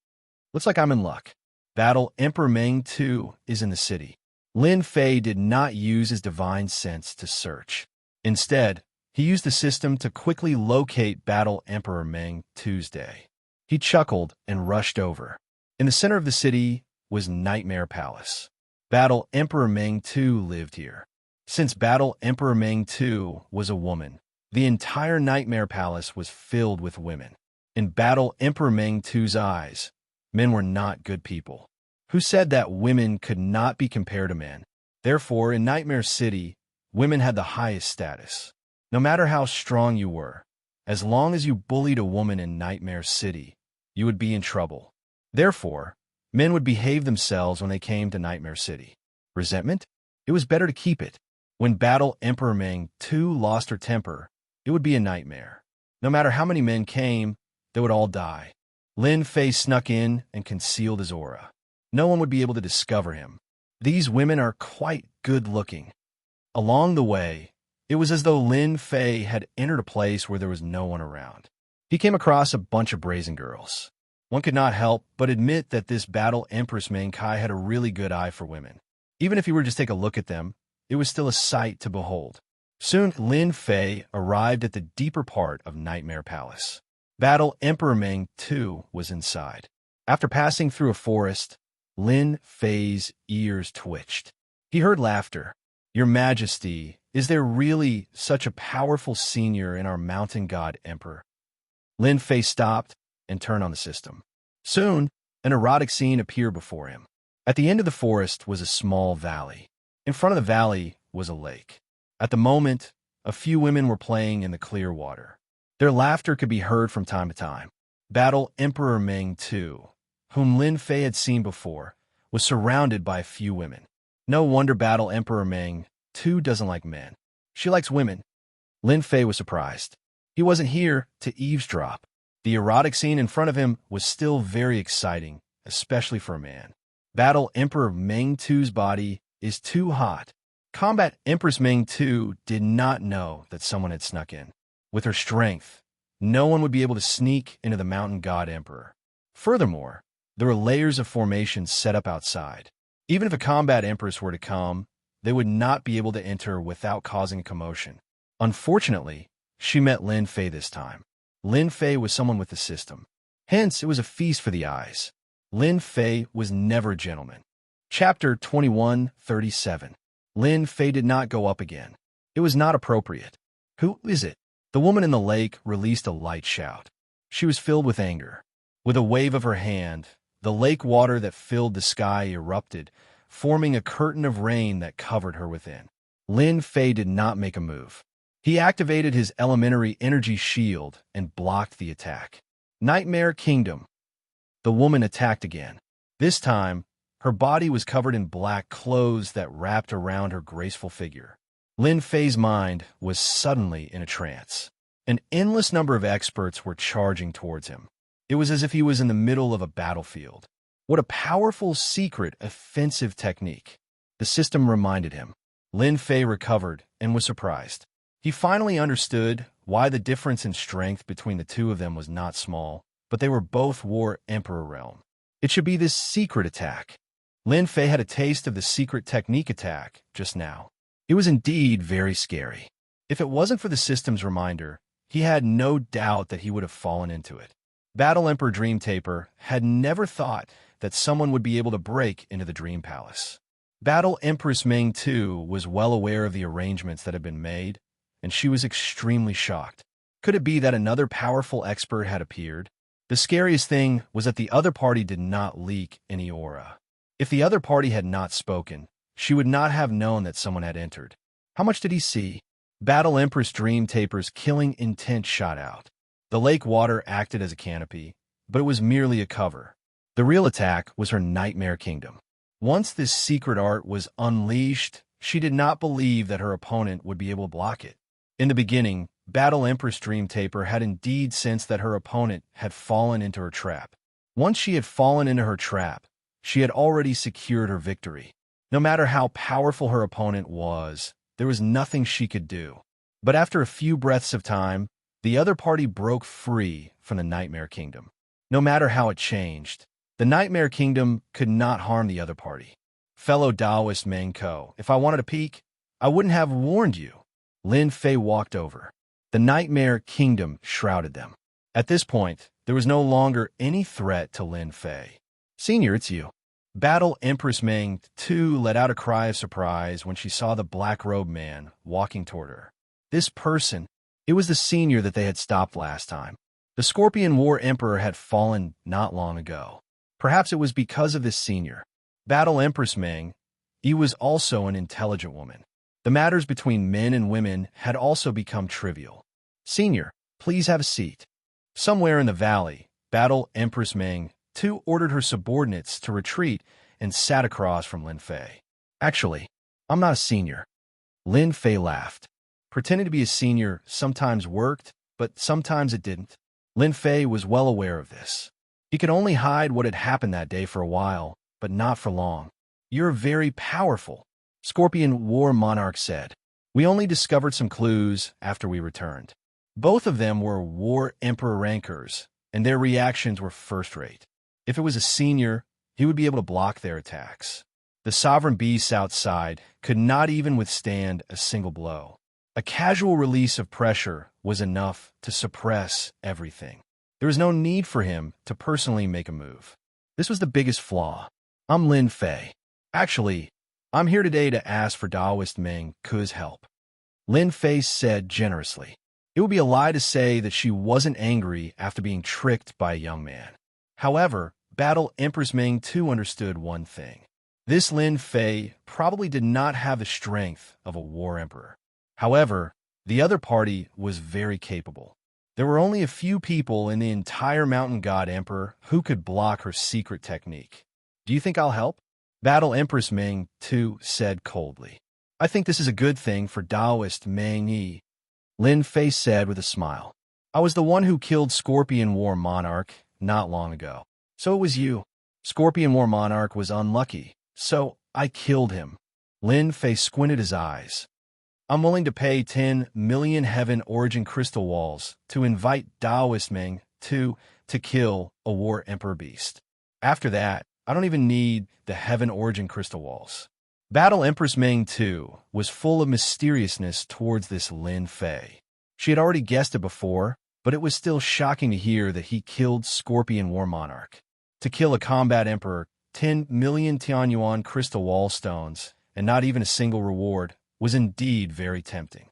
Looks like I'm in luck. Battle Emperor Meng II is in the city. Lin Fei did not use his divine sense to search. Instead, he used the system to quickly locate Battle Emperor Meng II's day. He chuckled and rushed over. In the center of the city was Nightmare Palace. Battle Emperor Meng II lived here. Since Battle Emperor Meng II was a woman, the entire Nightmare Palace was filled with women. In Battle Emperor Meng II's eyes, men were not good people. Who said that women could not be compared to men? Therefore, in Nightmare City, women had the highest status. No matter how strong you were, as long as you bullied a woman in Nightmare City, you would be in trouble. Therefore, men would behave themselves when they came to Nightmare City. Resentment? It was better to keep it. When Battle Emperor Meng II lost her temper, it would be a nightmare. No matter how many men came, they would all die. Lin Fei snuck in and concealed his aura. No one would be able to discover him. These women are quite good-looking. Along the way, it was as though Lin Fei had entered a place where there was no one around. He came across a bunch of brazen girls. One could not help but admit that this Battle Empress Meng Kai had a really good eye for women. Even if he were to just take a look at them, it was still a sight to behold. Soon, Lin Fei arrived at the deeper part of Nightmare Palace. Battle Emperor Meng II was inside. After passing through a forest, Lin Fei's ears twitched. He heard laughter. "Your Majesty, is there really such a powerful senior in our mountain god emperor?" Lin Fei stopped and turned on the system. Soon, an erotic scene appeared before him. At the end of the forest was a small valley. In front of the valley was a lake. At the moment, a few women were playing in the clear water. Their laughter could be heard from time to time. Battle Emperor Meng II, whom Lin Fei had seen before, was surrounded by a few women. No wonder Battle Emperor Meng II doesn't like men. She likes women. Lin Fei was surprised. He wasn't here to eavesdrop. The erotic scene in front of him was still very exciting, especially for a man. Battle Emperor Meng Tu's body is too hot. Combat Empress Meng Tu did not know that someone had snuck in. With her strength, no one would be able to sneak into the mountain god emperor. Furthermore, there were layers of formations set up outside. Even if a combat empress were to come, they would not be able to enter without causing a commotion. Unfortunately, she met Lin Fei this time. Lin Fei was someone with the system. Hence, it was a feast for the eyes. Lin Fei was never a gentleman. Chapter 21:37. Lin Fei did not go up again. It was not appropriate. Who is it? The woman in the lake released a light shout. She was filled with anger. With a wave of her hand, the lake water that filled the sky erupted, forming a curtain of rain that covered her within. Lin Fei did not make a move. He activated his elementary energy shield and blocked the attack. Nightmare Kingdom. The woman attacked again. This time, her body was covered in black clothes that wrapped around her graceful figure. Lin Fei's mind was suddenly in a trance. An endless number of experts were charging towards him. It was as if he was in the middle of a battlefield. What a powerful, secret, offensive technique. The system reminded him. Lin Fei recovered and was surprised. He finally understood why the difference in strength between the two of them was not small, but they were both War Emperor realm. It should be this secret attack. Lin Fei had a taste of the secret technique attack just now. It was indeed very scary. If it wasn't for the system's reminder, he had no doubt that he would have fallen into it. Battle Emperor Dream Taper had never thought that someone would be able to break into the Dream Palace. Battle Empress Meng Tu was well aware of the arrangements that had been made, and she was extremely shocked. Could it be that another powerful expert had appeared? The scariest thing was that the other party did not leak any aura. If the other party had not spoken, she would not have known that someone had entered. How much did he see? Battle Empress Dream Taper's killing intent shot out. The lake water acted as a canopy, but it was merely a cover. The real attack was her Nightmare Kingdom. Once this secret art was unleashed, she did not believe that her opponent would be able to block it. In the beginning, Battle Empress Dream Taper had indeed sensed that her opponent had fallen into her trap. Once she had fallen into her trap, she had already secured her victory. No matter how powerful her opponent was, there was nothing she could do. But after a few breaths of time, the other party broke free from the Nightmare Kingdom. No matter how it changed, the Nightmare Kingdom could not harm the other party. Fellow Taoist Meng Ko, if I wanted a peek, I wouldn't have warned you. Lin Fei walked over. The Nightmare Kingdom shrouded them. At this point, there was no longer any threat to Lin Fei. Senior, it's you. Battle Empress Meng Tu let out a cry of surprise when she saw the black-robed man walking toward her. This person, it was the senior that they had stopped last time. The Scorpion War Emperor had fallen not long ago. Perhaps it was because of this senior. Battle Empress Meng, he was also an intelligent woman. The matters between men and women had also become trivial. Senior, please have a seat. Somewhere in the valley, Battle Empress Meng Tu ordered her subordinates to retreat and sat across from Lin Fei. Actually, I'm not a senior. Lin Fei laughed. Pretending to be a senior sometimes worked, but sometimes it didn't. Lin Fei was well aware of this. He could only hide what had happened that day for a while, but not for long. You're very powerful, Scorpion War Monarch said. We only discovered some clues after we returned. Both of them were War Emperor rankers, and their reactions were first-rate. If it was a senior, he would be able to block their attacks. The sovereign beasts outside could not even withstand a single blow. A casual release of pressure was enough to suppress everything. There was no need for him to personally make a move. This was the biggest flaw. I'm Lin Fei. Actually, I'm here today to ask for Taoist Meng Ku's help. Lin Fei said generously. It would be a lie to say that she wasn't angry after being tricked by a young man. However, Battle Empress Meng Tu understood one thing. This Lin Fei probably did not have the strength of a war emperor. However, the other party was very capable. There were only a few people in the entire Mountain God Emperor who could block her secret technique. Do you think I'll help? Battle Empress Meng Tu said coldly. I think this is a good thing for Taoist Meng Yi, Lin Fei said with a smile. I was the one who killed Scorpion War Monarch not long ago. So it was you. Scorpion War Monarch was unlucky, so I killed him. Lin Fei squinted his eyes. I'm willing to pay 10 million Heaven Origin Crystal Walls to invite Daoist Ming to kill a War Emperor Beast. After that, I don't even need the Heaven Origin Crystal Walls. Battle Empress Ming, too, was full of mysteriousness towards this Lin Fei. She had already guessed it before, but it was still shocking to hear that he killed Scorpion War Monarch. To kill a combat emperor, 10 million Tianyuan crystal wall stones, and not even a single reward, was indeed very tempting.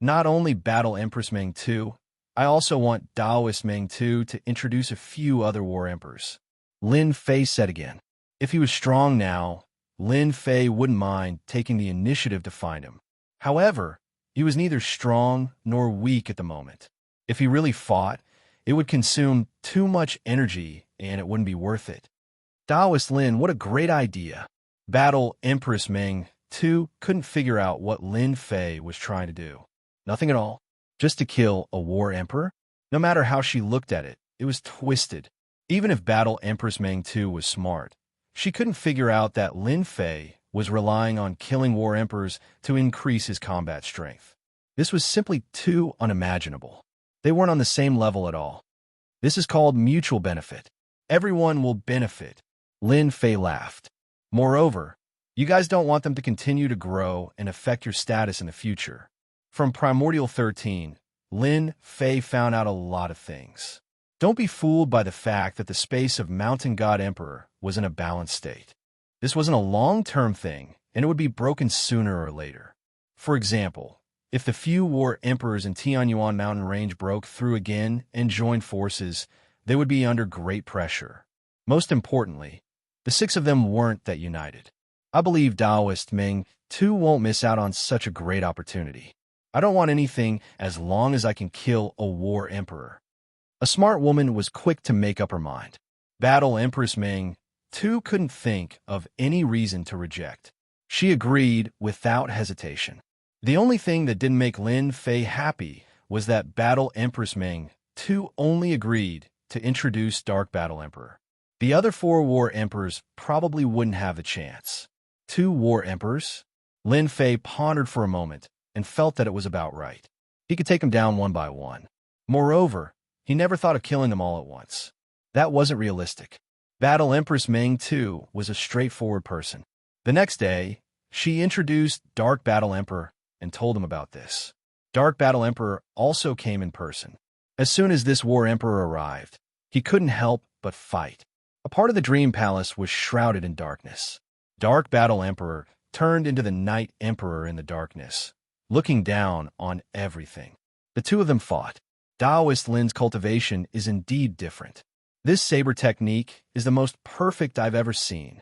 Not only Battle Empress Ming 2, I also want Daoist Ming 2 to introduce a few other war emperors. Lin Fei said again. If he was strong now, Lin Fei wouldn't mind taking the initiative to find him. However, he was neither strong nor weak at the moment. If he really fought, it would consume too much energy and it wouldn't be worth it. Daoist Lin, what a great idea. Battle Empress Ming 2 couldn't figure out what Lin Fei was trying to do. Nothing at all. Just to kill a war emperor? No matter how she looked at it, it was twisted. Even if Battle Empress Ming 2 was smart, she couldn't figure out that Lin Fei was relying on killing war emperors to increase his combat strength. This was simply too unimaginable. They weren't on the same level at all. This is called mutual benefit. Everyone will benefit. Lin Fei laughed. Moreover, you guys don't want them to continue to grow and affect your status in the future. From Primordial 13, Lin Fei found out a lot of things. Don't be fooled by the fact that the space of Mountain God Emperor was in a balanced state. This wasn't a long-term thing, and it would be broken sooner or later. For example, if the few war emperors in Tianyuan mountain range broke through again and joined forces, they would be under great pressure. Most importantly, the 6 of them weren't that united. I believe Daoist Ming too won't miss out on such a great opportunity. I don't want anything as long as I can kill a war emperor. A smart woman was quick to make up her mind. Battle Empress Ming too couldn't think of any reason to reject. She agreed without hesitation. The only thing that didn't make Lin Fei happy was that Battle Empress Ming too only agreed to introduce Dark Battle Emperor. The other 4 war emperors probably wouldn't have the chance. 2 war emperors? Lin Fei pondered for a moment and felt that it was about right. He could take them down one by one. Moreover, he never thought of killing them all at once. That wasn't realistic. Battle Empress Ming, too, was a straightforward person. The next day, she introduced Dark Battle Emperor and told him about this. Dark Battle Emperor also came in person. As soon as this war emperor arrived, he couldn't help but fight. A part of the Dream Palace was shrouded in darkness. Dark Battle Emperor turned into the Night Emperor in the darkness, looking down on everything. The 2 of them fought. Daoist Lin's cultivation is indeed different. This saber technique is the most perfect I've ever seen.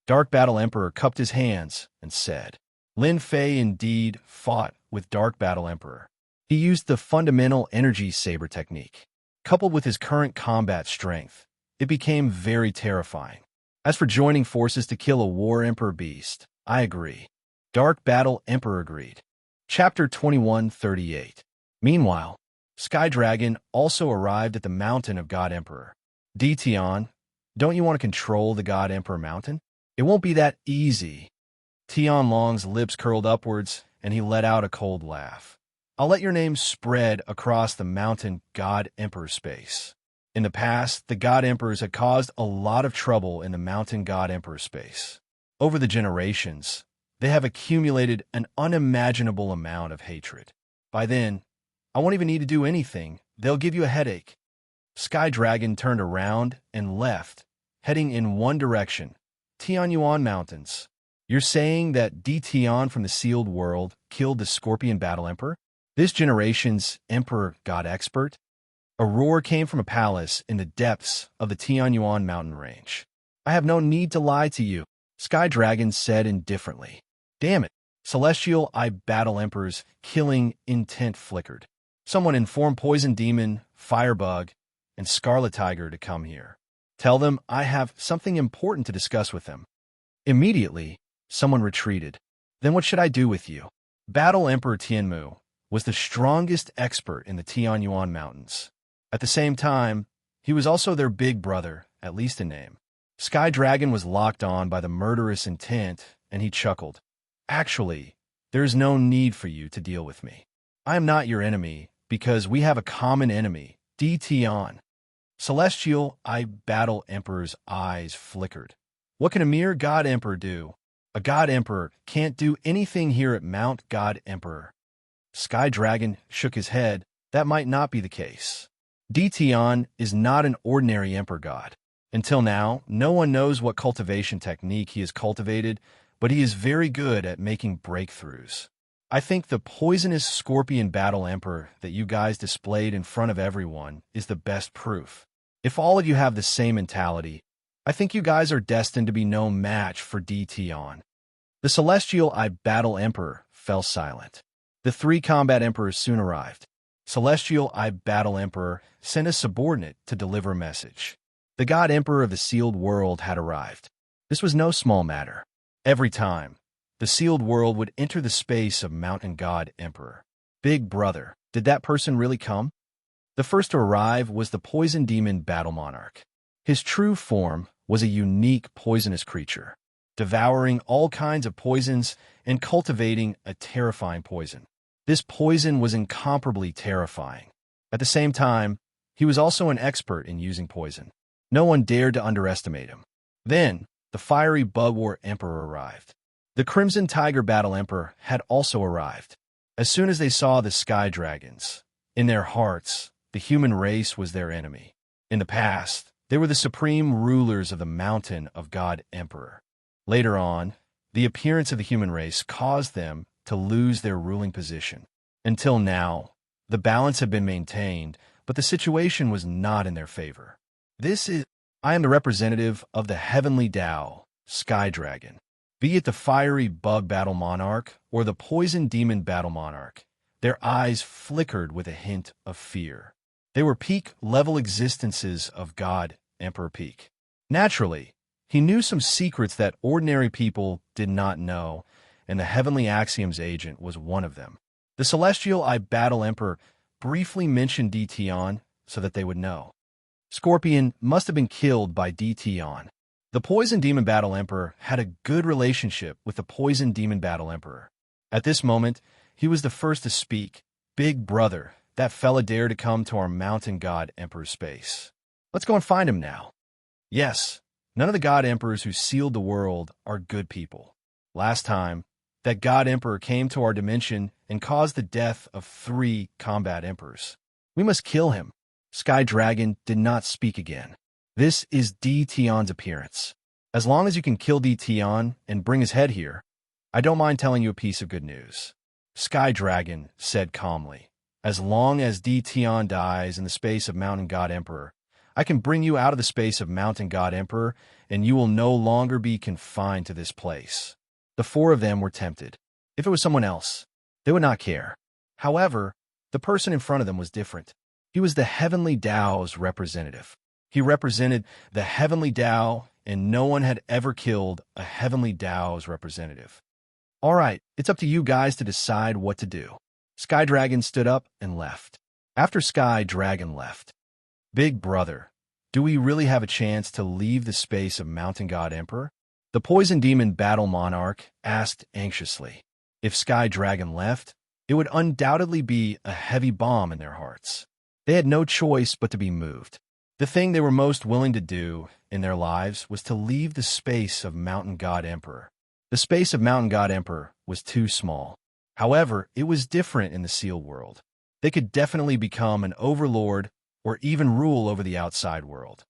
Dark Battle Emperor cupped his hands and said, Lin Fei indeed fought with Dark Battle Emperor. He used the fundamental energy saber technique. Coupled with his current combat strength, it became very terrifying. As for joining forces to kill a War Emperor beast, I agree. Dark Battle Emperor agreed. Chapter 2138. Meanwhile, Sky Dragon also arrived at the Mountain of God Emperor. Tian, don't you want to control the God Emperor Mountain? It won't be that easy. Tianlong's lips curled upwards, and he let out a cold laugh. I'll let your name spread across the Mountain God Emperor space. In the past, the God Emperors had caused a lot of trouble in the Mountain God Emperor space. Over the generations, they have accumulated an unimaginable amount of hatred. By then, I won't even need to do anything. They'll give you a headache. Sky Dragon turned around and left, heading in one direction, Tianyuan Mountains. You're saying that Tian from the Sealed World killed the Scorpion Battle Emperor? This generation's Emperor God Expert? A roar came from a palace in the depths of the Tianyuan mountain range. I have no need to lie to you, Sky Dragon said indifferently. Damn it, Celestial Eye Battle Emperor's killing intent flickered. Someone inform Poison Demon, Firebug, and Scarlet Tiger to come here. Tell them I have something important to discuss with them. Immediately, someone retreated. Then what should I do with you? Battle Emperor Tianmu was the strongest expert in the Tianyuan Mountains. At the same time, he was also their big brother, at least in name. Sky Dragon was locked on by the murderous intent, and he chuckled. Actually, there is no need for you to deal with me. I am not your enemy, because we have a common enemy, Tion. Celestial Eye Battle Emperor's eyes flickered. What can a mere God Emperor do? A God Emperor can't do anything here at Mount God Emperor. Sky Dragon shook his head. That might not be the case. Tion is not an ordinary Emperor God. Until now, no one knows what cultivation technique he has cultivated, but he is very good at making breakthroughs. I think the poisonous Scorpion Battle Emperor that you guys displayed in front of everyone is the best proof. If all of you have the same mentality, I think you guys are destined to be no match for Tion. The Celestial Eye Battle Emperor fell silent. The 3 combat emperors soon arrived. Celestial Eye Battle Emperor sent a subordinate to deliver a message. The God Emperor of the Sealed World had arrived. This was no small matter. Every time, the Sealed World would enter the space of Mountain God Emperor. Big brother, did that person really come? The first to arrive was the Poison Demon Battle Monarch. His true form was a unique poisonous creature, devouring all kinds of poisons and cultivating a terrifying poison. This poison was incomparably terrifying. At the same time, he was also an expert in using poison. No one dared to underestimate him. Then, the fiery Bug War Emperor arrived. The Crimson Tiger Battle Emperor had also arrived. As soon as they saw the Sky Dragons, in their hearts, the human race was their enemy. In the past, they were the supreme rulers of the Mountain of God Emperor. Later on, the appearance of the human race caused them to lose their ruling position. Until now, the balance had been maintained, but the situation was not in their favor. I am the representative of the Heavenly Tao, Sky Dragon. Be it the fiery Bug Battle Monarch or the Poison Demon Battle Monarch, their eyes flickered with a hint of fear. They were peak-level existences of God Emperor Peak. Naturally, he knew some secrets that ordinary people did not know, and the Heavenly Axioms agent was one of them. The Celestial Eye Battle Emperor briefly mentioned Tion so that they would know. Scorpion must have been killed by Tion. The Poison Demon Battle Emperor had a good relationship with the Poison Demon Battle Emperor. At this moment, he was the first to speak. Big brother, that fella dared to come to our Mountain God Emperor's space. Let's go and find him now. Yes, none of the God Emperors who sealed the world are good people. Last time, that God Emperor came to our dimension and caused the death of 3 combat emperors. We must kill him. Sky Dragon did not speak again. This is Tion's appearance. As long as you can kill Tion and bring his head here, I don't mind telling you a piece of good news. Sky Dragon said calmly, as long as Tion dies in the space of Mountain God Emperor, I can bring you out of the space of Mountain God Emperor, and you will no longer be confined to this place. The 4 of them were tempted. If it was someone else, they would not care. However, the person in front of them was different. He was the Heavenly Tao's representative. He represented the Heavenly Tao, and no one had ever killed a Heavenly Tao's representative. All right, it's up to you guys to decide what to do. Sky Dragon stood up and left. After Sky Dragon left, Big brother, do we really have a chance to leave the space of Mountain God Emperor? The Poison Demon Battle Monarch asked anxiously. If Sky Dragon left, it would undoubtedly be a heavy bomb in their hearts. They had no choice but to be moved. The thing they were most willing to do in their lives was to leave the space of Mountain God Emperor. The space of Mountain God Emperor was too small. However, it was different in the Sealed World. They could definitely become an overlord or even rule over the outside world.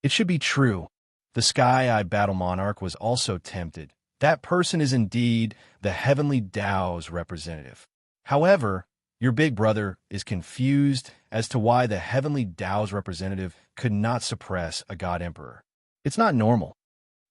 It should be true. The Sky Eye Battle Monarch was also tempted. That person is indeed the Heavenly Tao's representative. However, your big brother is confused as to why the Heavenly Tao's representative could not suppress a God Emperor. It's not normal.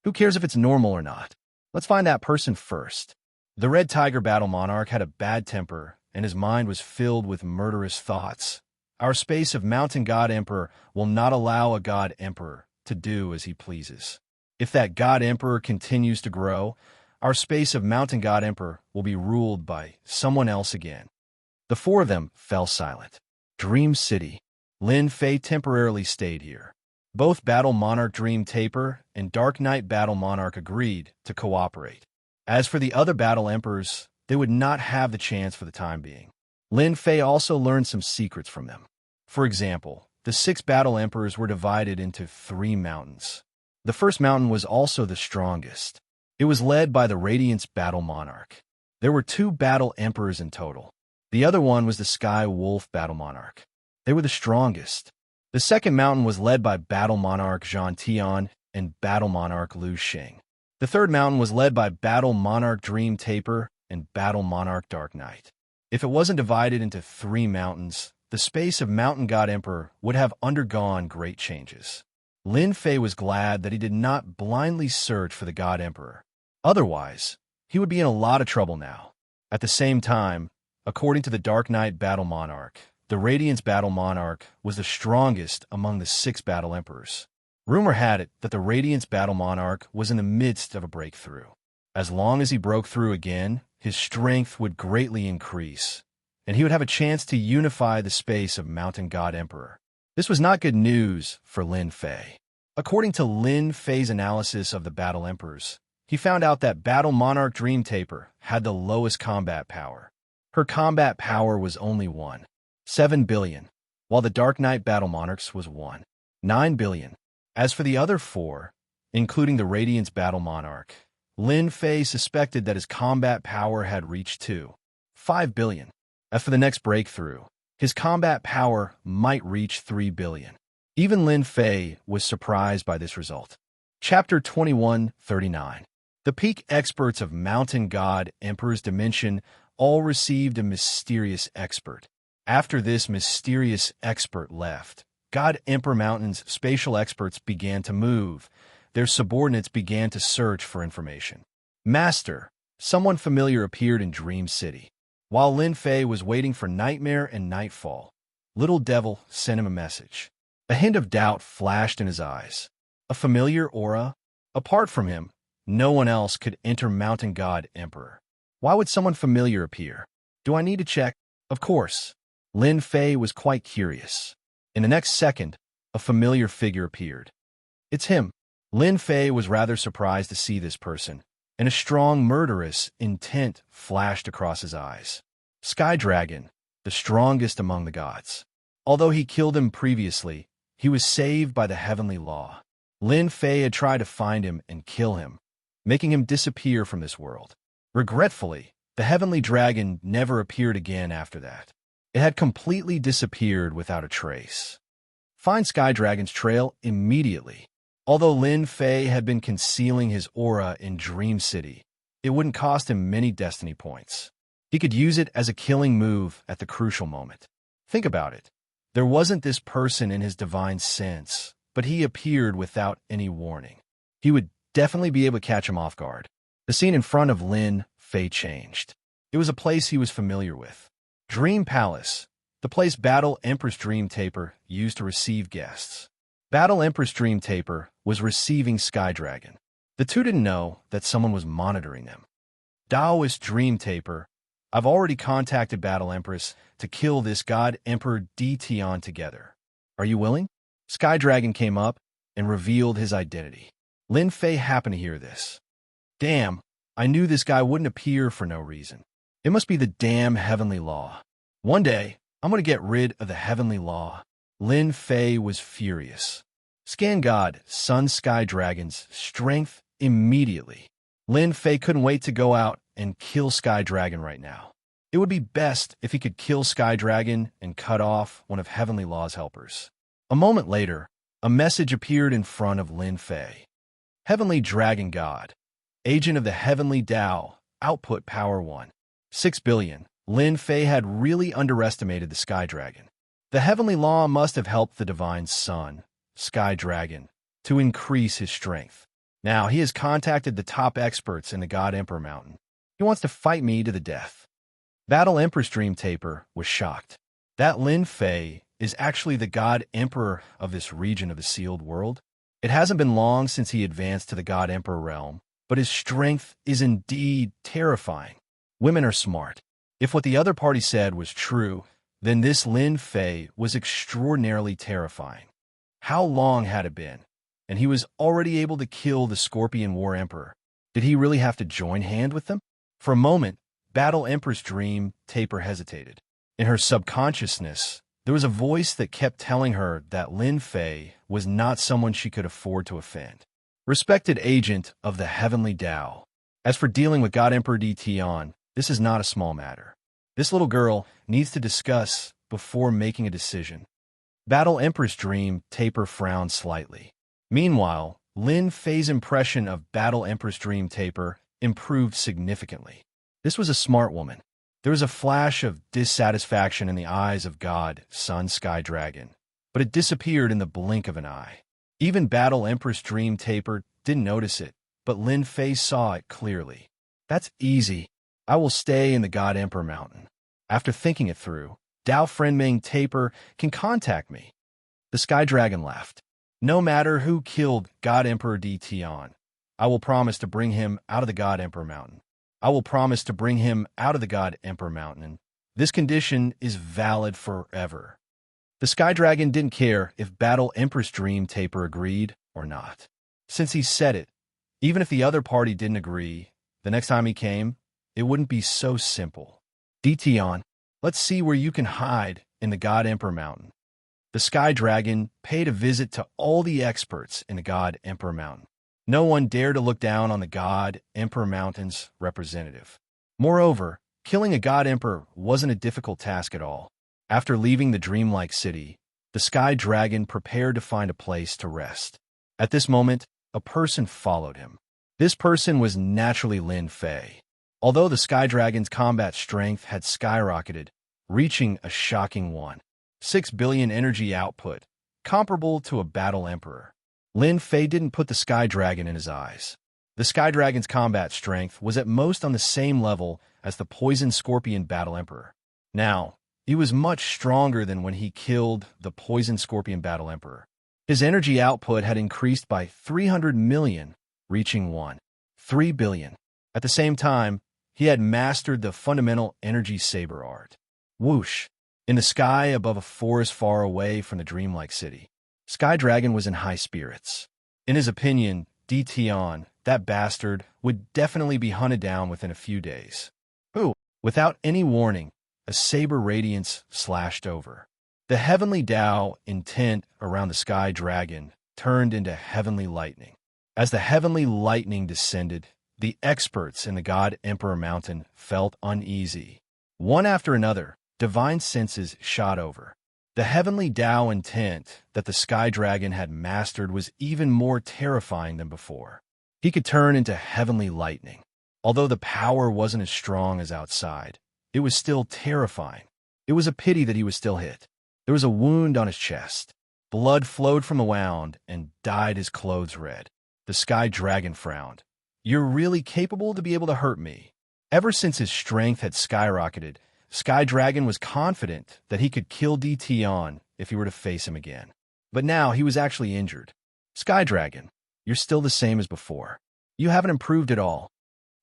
Who cares if it's normal or not? Let's find that person first. The Red Tiger Battle Monarch had a bad temper, and his mind was filled with murderous thoughts. Our space of Mountain God Emperor will not allow a God Emperor to do as he pleases. If that God Emperor continues to grow, our space of Mountain God Emperor will be ruled by someone else again. The 4 of them fell silent. Dream City. Lin Fei temporarily stayed here. Both Battle Monarch Dream Taper and Dark Knight Battle Monarch agreed to cooperate. As for the other Battle Emperors, they would not have the chance for the time being. Lin Fei also learned some secrets from them. For example, the 6 Battle Emperors were divided into 3 mountains. The first mountain was also the strongest. It was led by the Radiance Battle Monarch. There were 2 Battle Emperors in total. The other one was the Sky Wolf Battle Monarch. They were the strongest. The second mountain was led by Battle Monarch Zhan Tian and Battle Monarch Lu Xing. The third mountain was led by Battle Monarch Dream Taper and Battle Monarch Dark Knight. If it wasn't divided into 3 mountains, the space of Mountain God Emperor would have undergone great changes. Lin Fei was glad that he did not blindly search for the God Emperor. Otherwise, he would be in a lot of trouble now. At the same time, according to the Dark Knight Battle Monarch, the Radiance Battle Monarch was the strongest among the 6 Battle Emperors. Rumor had it that the Radiance Battle Monarch was in the midst of a breakthrough. As long as he broke through again, his strength would greatly increase, and he would have a chance to unify the space of Mountain God Emperor. This was not good news for Lin Fei. According to Lin Fei's analysis of the Battle Emperors, he found out that Battle Monarch Dream Taper had the lowest combat power. Her combat power was only 7 billion, while the Dark Knight Battle Monarch's was 9 billion. As for the other 4, including the Radiance Battle Monarch, Lin Fei suspected that his combat power had reached 5 billion. As for the next breakthrough, his combat power might reach 3 billion. Even Lin Fei was surprised by this result. Chapter 2139. The peak experts of Mountain God Emperor's Dimension all received a mysterious expert. After this mysterious expert left, God Emperor Mountain's spatial experts began to move. Their subordinates began to search for information. Master, someone familiar appeared in Dream City. While Lin Fei was waiting for Nightmare and Nightfall, Little Devil sent him a message. A hint of doubt flashed in his eyes. A familiar aura? Apart from him, no one else could enter Mountain God Emperor. Why would someone familiar appear? Do I need to check? Of course. Lin Fei was quite curious. In the next second, a familiar figure appeared. It's him. Lin Fei was rather surprised to see this person, and a strong murderous intent flashed across his eyes. Sky Dragon, the strongest among the gods. Although he killed him previously, he was saved by the heavenly law. Lin Fei had tried to find him and kill him, making him disappear from this world. Regretfully, the heavenly dragon never appeared again after that. It had completely disappeared without a trace. Find Sky Dragon's trail immediately. Although Lin Fei had been concealing his aura in Dream City, it wouldn't cost him many destiny points. He could use it as a killing move at the crucial moment. Think about it. There wasn't this person in his divine sense, but he appeared without any warning. He would definitely be able to catch him off guard. The scene in front of Lin Fei changed. It was a place he was familiar with. Dream Palace, the place Battle Empress Dream Taper used to receive guests. Battle Empress Dream Taper was receiving Sky Dragon. The two didn't know that someone was monitoring them. Taoist Dream Taper, I've already contacted Battle Empress to kill this God Emperor D. Tian together. Are you willing? Sky Dragon came up and revealed his identity. Lin Fei happened to hear this. Damn, I knew this guy wouldn't appear for no reason. It must be the damn heavenly law. One day, I'm going to get rid of the heavenly law. Lin Fei was furious. Scan God, Sun Sky Dragon's strength immediately. Lin Fei couldn't wait to go out and kill Sky Dragon right now. It would be best if he could kill Sky Dragon and cut off one of Heavenly Law's helpers. A moment later, a message appeared in front of Lin Fei. Heavenly Dragon God, Agent of the Heavenly Tao, Output Power 6 billion. Lin Fei had really underestimated the Sky Dragon. The Heavenly Law must have helped the Divine Sun, Sky Dragon, to increase his strength. Now he has contacted the top experts in the God Emperor Mountain. He wants to fight me to the death. Battle Empress Dream Taper was shocked. That Lin Fei is actually the God Emperor of this region of the sealed world. It hasn't been long since he advanced to the God Emperor realm, but his strength is indeed terrifying. Women are smart. If what the other party said was true, then this Lin Fei was extraordinarily terrifying. How long had it been? And he was already able to kill the Scorpion War Emperor. Did he really have to join hand with them? For a moment, Battle Empress Dream Taper hesitated. In her subconsciousness, there was a voice that kept telling her that Lin Fei was not someone she could afford to offend. Respected agent of the Heavenly Tao, as for dealing with God Emperor Di Tian, this is not a small matter. This little girl needs to discuss before making a decision. Battle Empress Dream Taper frowned slightly. Meanwhile, Lin Fei's impression of Battle Empress Dream Taper improved significantly. This was a smart woman. There was a flash of dissatisfaction in the eyes of God, Sun Sky Dragon, but it disappeared in the blink of an eye. Even Battle Empress Dream Taper didn't notice it, but Lin Fei saw it clearly. That's easy. I will stay in the God Emperor Mountain. After thinking it through, Dao Friendming Taper can contact me. The Sky Dragon laughed. No matter who killed God Emperor Di Tian, I will promise to bring him out of the God Emperor Mountain. I will promise to bring him out of the God Emperor Mountain. This condition is valid forever. The Sky Dragon didn't care if Battle Empress Dream Taper agreed or not. Since he said it, even if the other party didn't agree, the next time he came, it wouldn't be so simple. Di Tian, let's see where you can hide in the God Emperor Mountain. The Sky Dragon paid a visit to all the experts in the God Emperor Mountain. No one dared to look down on the God Emperor Mountain's representative. Moreover, killing a God Emperor wasn't a difficult task at all. After leaving the dreamlike city, the Sky Dragon prepared to find a place to rest. At this moment, a person followed him. This person was naturally Lin Fei. Although the Sky Dragon's combat strength had skyrocketed, reaching a shocking 6 billion energy output, comparable to a battle emperor. Lin Fei didn't put the Sky Dragon in his eyes. The Sky Dragon's combat strength was at most on the same level as the Poison Scorpion Battle Emperor. Now, he was much stronger than when he killed the Poison Scorpion Battle Emperor. His energy output had increased by 300 million, reaching 3 billion. At the same time, he had mastered the fundamental energy saber art. Whoosh! In the sky above a forest far away from the dreamlike city, Sky Dragon was in high spirits. In his opinion, Di Tian, that bastard, would definitely be hunted down within a few days. Ooh! Without any warning, a saber radiance slashed over. The heavenly Tao intent around the Sky Dragon turned into heavenly lightning. As the heavenly lightning descended, the experts in the God Emperor Mountain felt uneasy. One after another, divine senses shot over. The heavenly Tao intent that the Sky Dragon had mastered was even more terrifying than before. He could turn into heavenly lightning. Although the power wasn't as strong as outside, it was still terrifying. It was a pity that he was still hit. There was a wound on his chest. Blood flowed from the wound and dyed his clothes red. The Sky Dragon frowned. You're really capable to be able to hurt me. Ever since his strength had skyrocketed, Sky Dragon was confident that he could kill Di Tian if he were to face him again. But now he was actually injured. Sky Dragon, you're still the same as before. You haven't improved at all.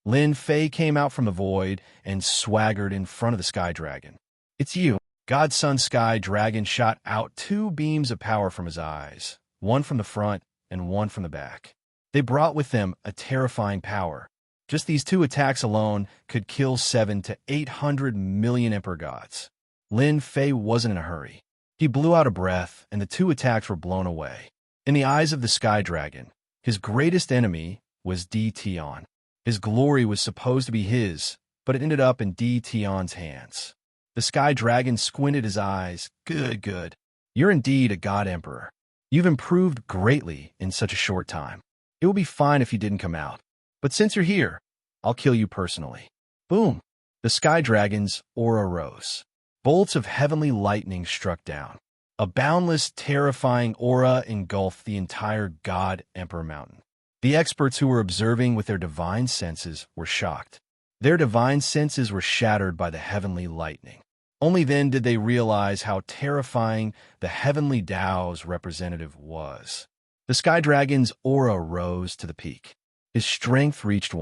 Lin Fei came out from the void and swaggered in front of the Sky Dragon. It's you. Godson Sky Dragon shot out 2 beams of power from his eyes, one from the front and one from the back. They brought with them a terrifying power. Just these 2 attacks alone could kill 700 to 800 million Emperor Gods. Lin Fei wasn't in a hurry. He blew out a breath, and the 2 attacks were blown away. In the eyes of the Sky Dragon, his greatest enemy was Di Tian. His glory was supposed to be his, but it ended up in Di Tian's hands. The Sky Dragon squinted his eyes. Good. You're indeed a God Emperor. You've improved greatly in such a short time. It would be fine if you didn't come out. But since you're here, I'll kill you personally. Boom! The Sky Dragon's aura rose. Bolts of heavenly lightning struck down. A boundless, terrifying aura engulfed the entire God Emperor Mountain. The experts who were observing with their divine senses were shocked. Their divine senses were shattered by the heavenly lightning. Only then did they realize how terrifying the heavenly Tao's representative was. The Sky Dragon's aura rose to the peak. His strength reached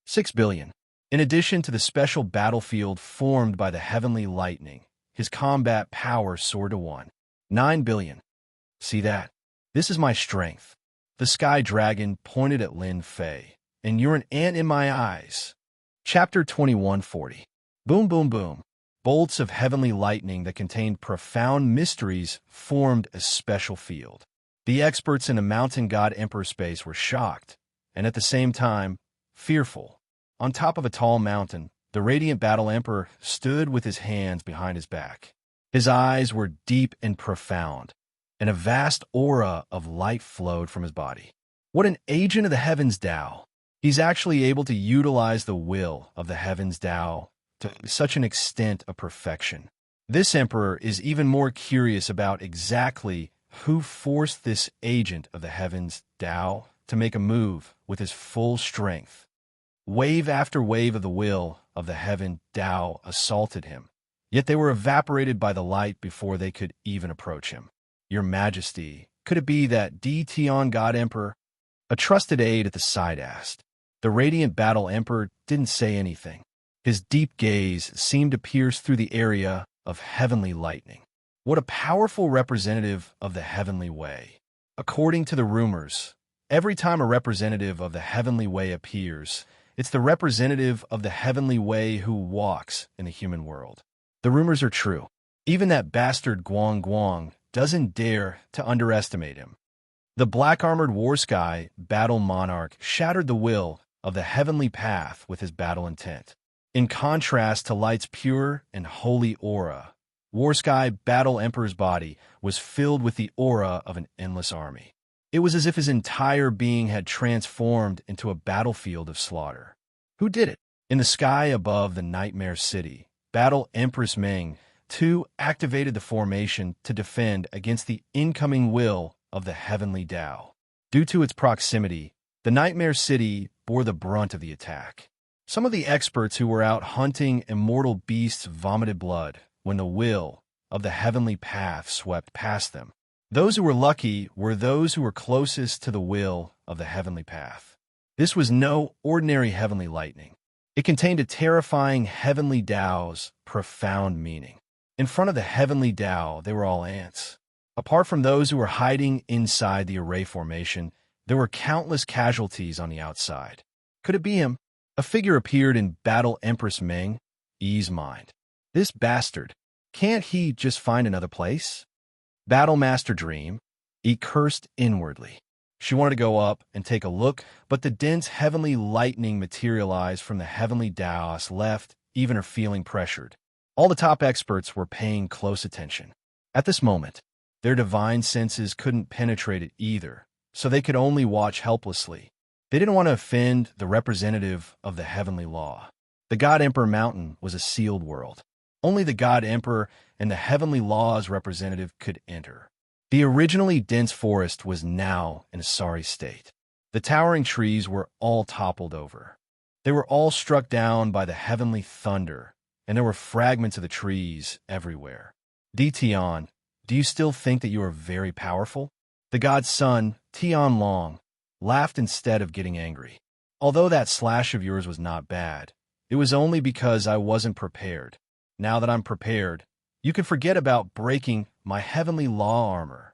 6 billion. In addition to the special battlefield formed by the heavenly lightning, his combat power soared to 9 billion. See that? This is my strength. The Sky Dragon pointed at Lin Fei. And you're an ant in my eyes. Chapter 2140. Boom, boom, boom. Bolts of heavenly lightning that contained profound mysteries formed a special field. The experts in the mountain god Emperor space were shocked, and at the same time, fearful. On top of a tall mountain, the radiant battle emperor stood with his hands behind his back. His eyes were deep and profound, and a vast aura of light flowed from his body. What an agent of the heavens Tao! He's actually able to utilize the will of the heavens Tao to such an extent of perfection. This emperor is even more curious about exactly who forced this agent of the heavens Tao to make a move with his full strength. Wave after wave of the will of the heaven Tao assaulted him, yet they were evaporated by the light before they could even approach him. Your Majesty, could it be that D. Tian God Emperor? A trusted aide at the side asked. The radiant battle emperor didn't say anything. His deep gaze seemed to pierce through the area of heavenly lightning. What a powerful representative of the heavenly way. According to the rumors, every time a representative of the heavenly way appears, it's the representative of the heavenly way who walks in the human world. The rumors are true. Even that bastard Guang Guang doesn't dare to underestimate him. The black-armored war sky battle monarch shattered the will of the heavenly path with his battle intent. In contrast to Light's pure and holy aura, War Sky Battle Emperor's body was filled with the aura of an endless army. It was as if his entire being had transformed into a battlefield of slaughter. Who did it? In the sky above the Nightmare City, Battle Empress Meng, too, activated the formation to defend against the incoming will of the heavenly Tao. Due to its proximity, the Nightmare City bore the brunt of the attack. Some of the experts who were out hunting immortal beasts vomited blood when the will of the heavenly path swept past them. Those who were lucky were those who were closest to the will of the heavenly path. This was no ordinary heavenly lightning. It contained a terrifying heavenly Tao's profound meaning. In front of the heavenly Tao, they were all ants. Apart from those who were hiding inside the array formation, there were countless casualties on the outside. Could it be him? A figure appeared in Battle Empress Meng Yi's mind. This bastard. Can't he just find another place? Battle Master Dream Yi cursed inwardly. She wanted to go up and take a look, but the dense heavenly lightning materialized from the heavenly Taos left even her feeling pressured. All the top experts were paying close attention. At this moment, their divine senses couldn't penetrate it either, so they could only watch helplessly. They didn't want to offend the representative of the heavenly law. The God Emperor Mountain was a sealed world. Only the God Emperor and the heavenly law's representative could enter. The originally dense forest was now in a sorry state. The towering trees were all toppled over. They were all struck down by the heavenly thunder, and there were fragments of the trees everywhere. Tian, do you still think that you are very powerful? The god's son, Tian Long, laughed instead of getting angry. Although that slash of yours was not bad, it was only because I wasn't prepared. Now that I'm prepared, you can forget about breaking my heavenly law armor.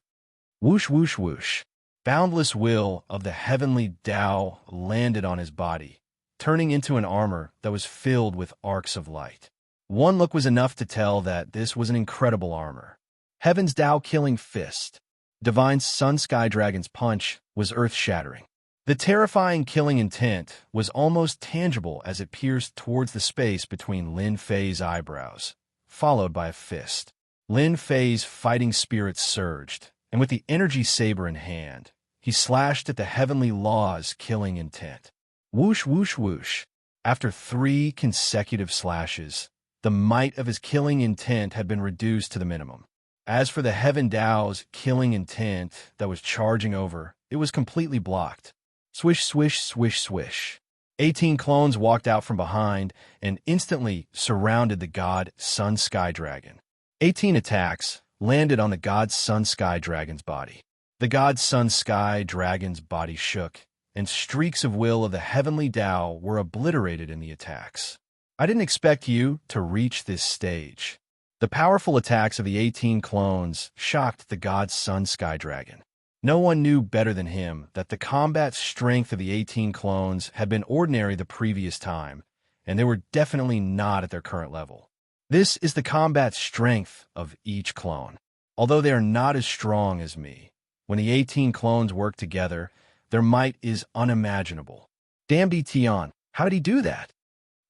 Whoosh, whoosh, whoosh. Boundless will of the heavenly Tao landed on his body, turning into an armor that was filled with arcs of light. One look was enough to tell that this was an incredible armor. Heaven's Tao killing fist. Divine Sun Sky Dragon's punch was earth-shattering. The terrifying killing intent was almost tangible as it pierced towards the space between Lin Fei's eyebrows, followed by a fist. Lin Fei's fighting spirit surged, and with the energy saber in hand, he slashed at the heavenly law's killing intent. Whoosh, whoosh, whoosh. After 3 consecutive slashes, the might of his killing intent had been reduced to the minimum. As for the Heaven Tao's killing intent that was charging over, it was completely blocked. Swish, swish, swish, swish. 18 clones walked out from behind and instantly surrounded the god Sun Sky Dragon. 18 attacks landed on the god Sun Sky Dragon's body. The god Sun Sky Dragon's body shook, and streaks of will of the heavenly Tao were obliterated in the attacks. I didn't expect you to reach this stage. The powerful attacks of the 18 clones shocked the god Sun Sky Dragon. No one knew better than him that the combat strength of the 18 clones had been ordinary the previous time, and they were definitely not at their current level. This is the combat strength of each clone. Although they are not as strong as me, when the 18 clones work together, their might is unimaginable. Damn Tion, how did he do that?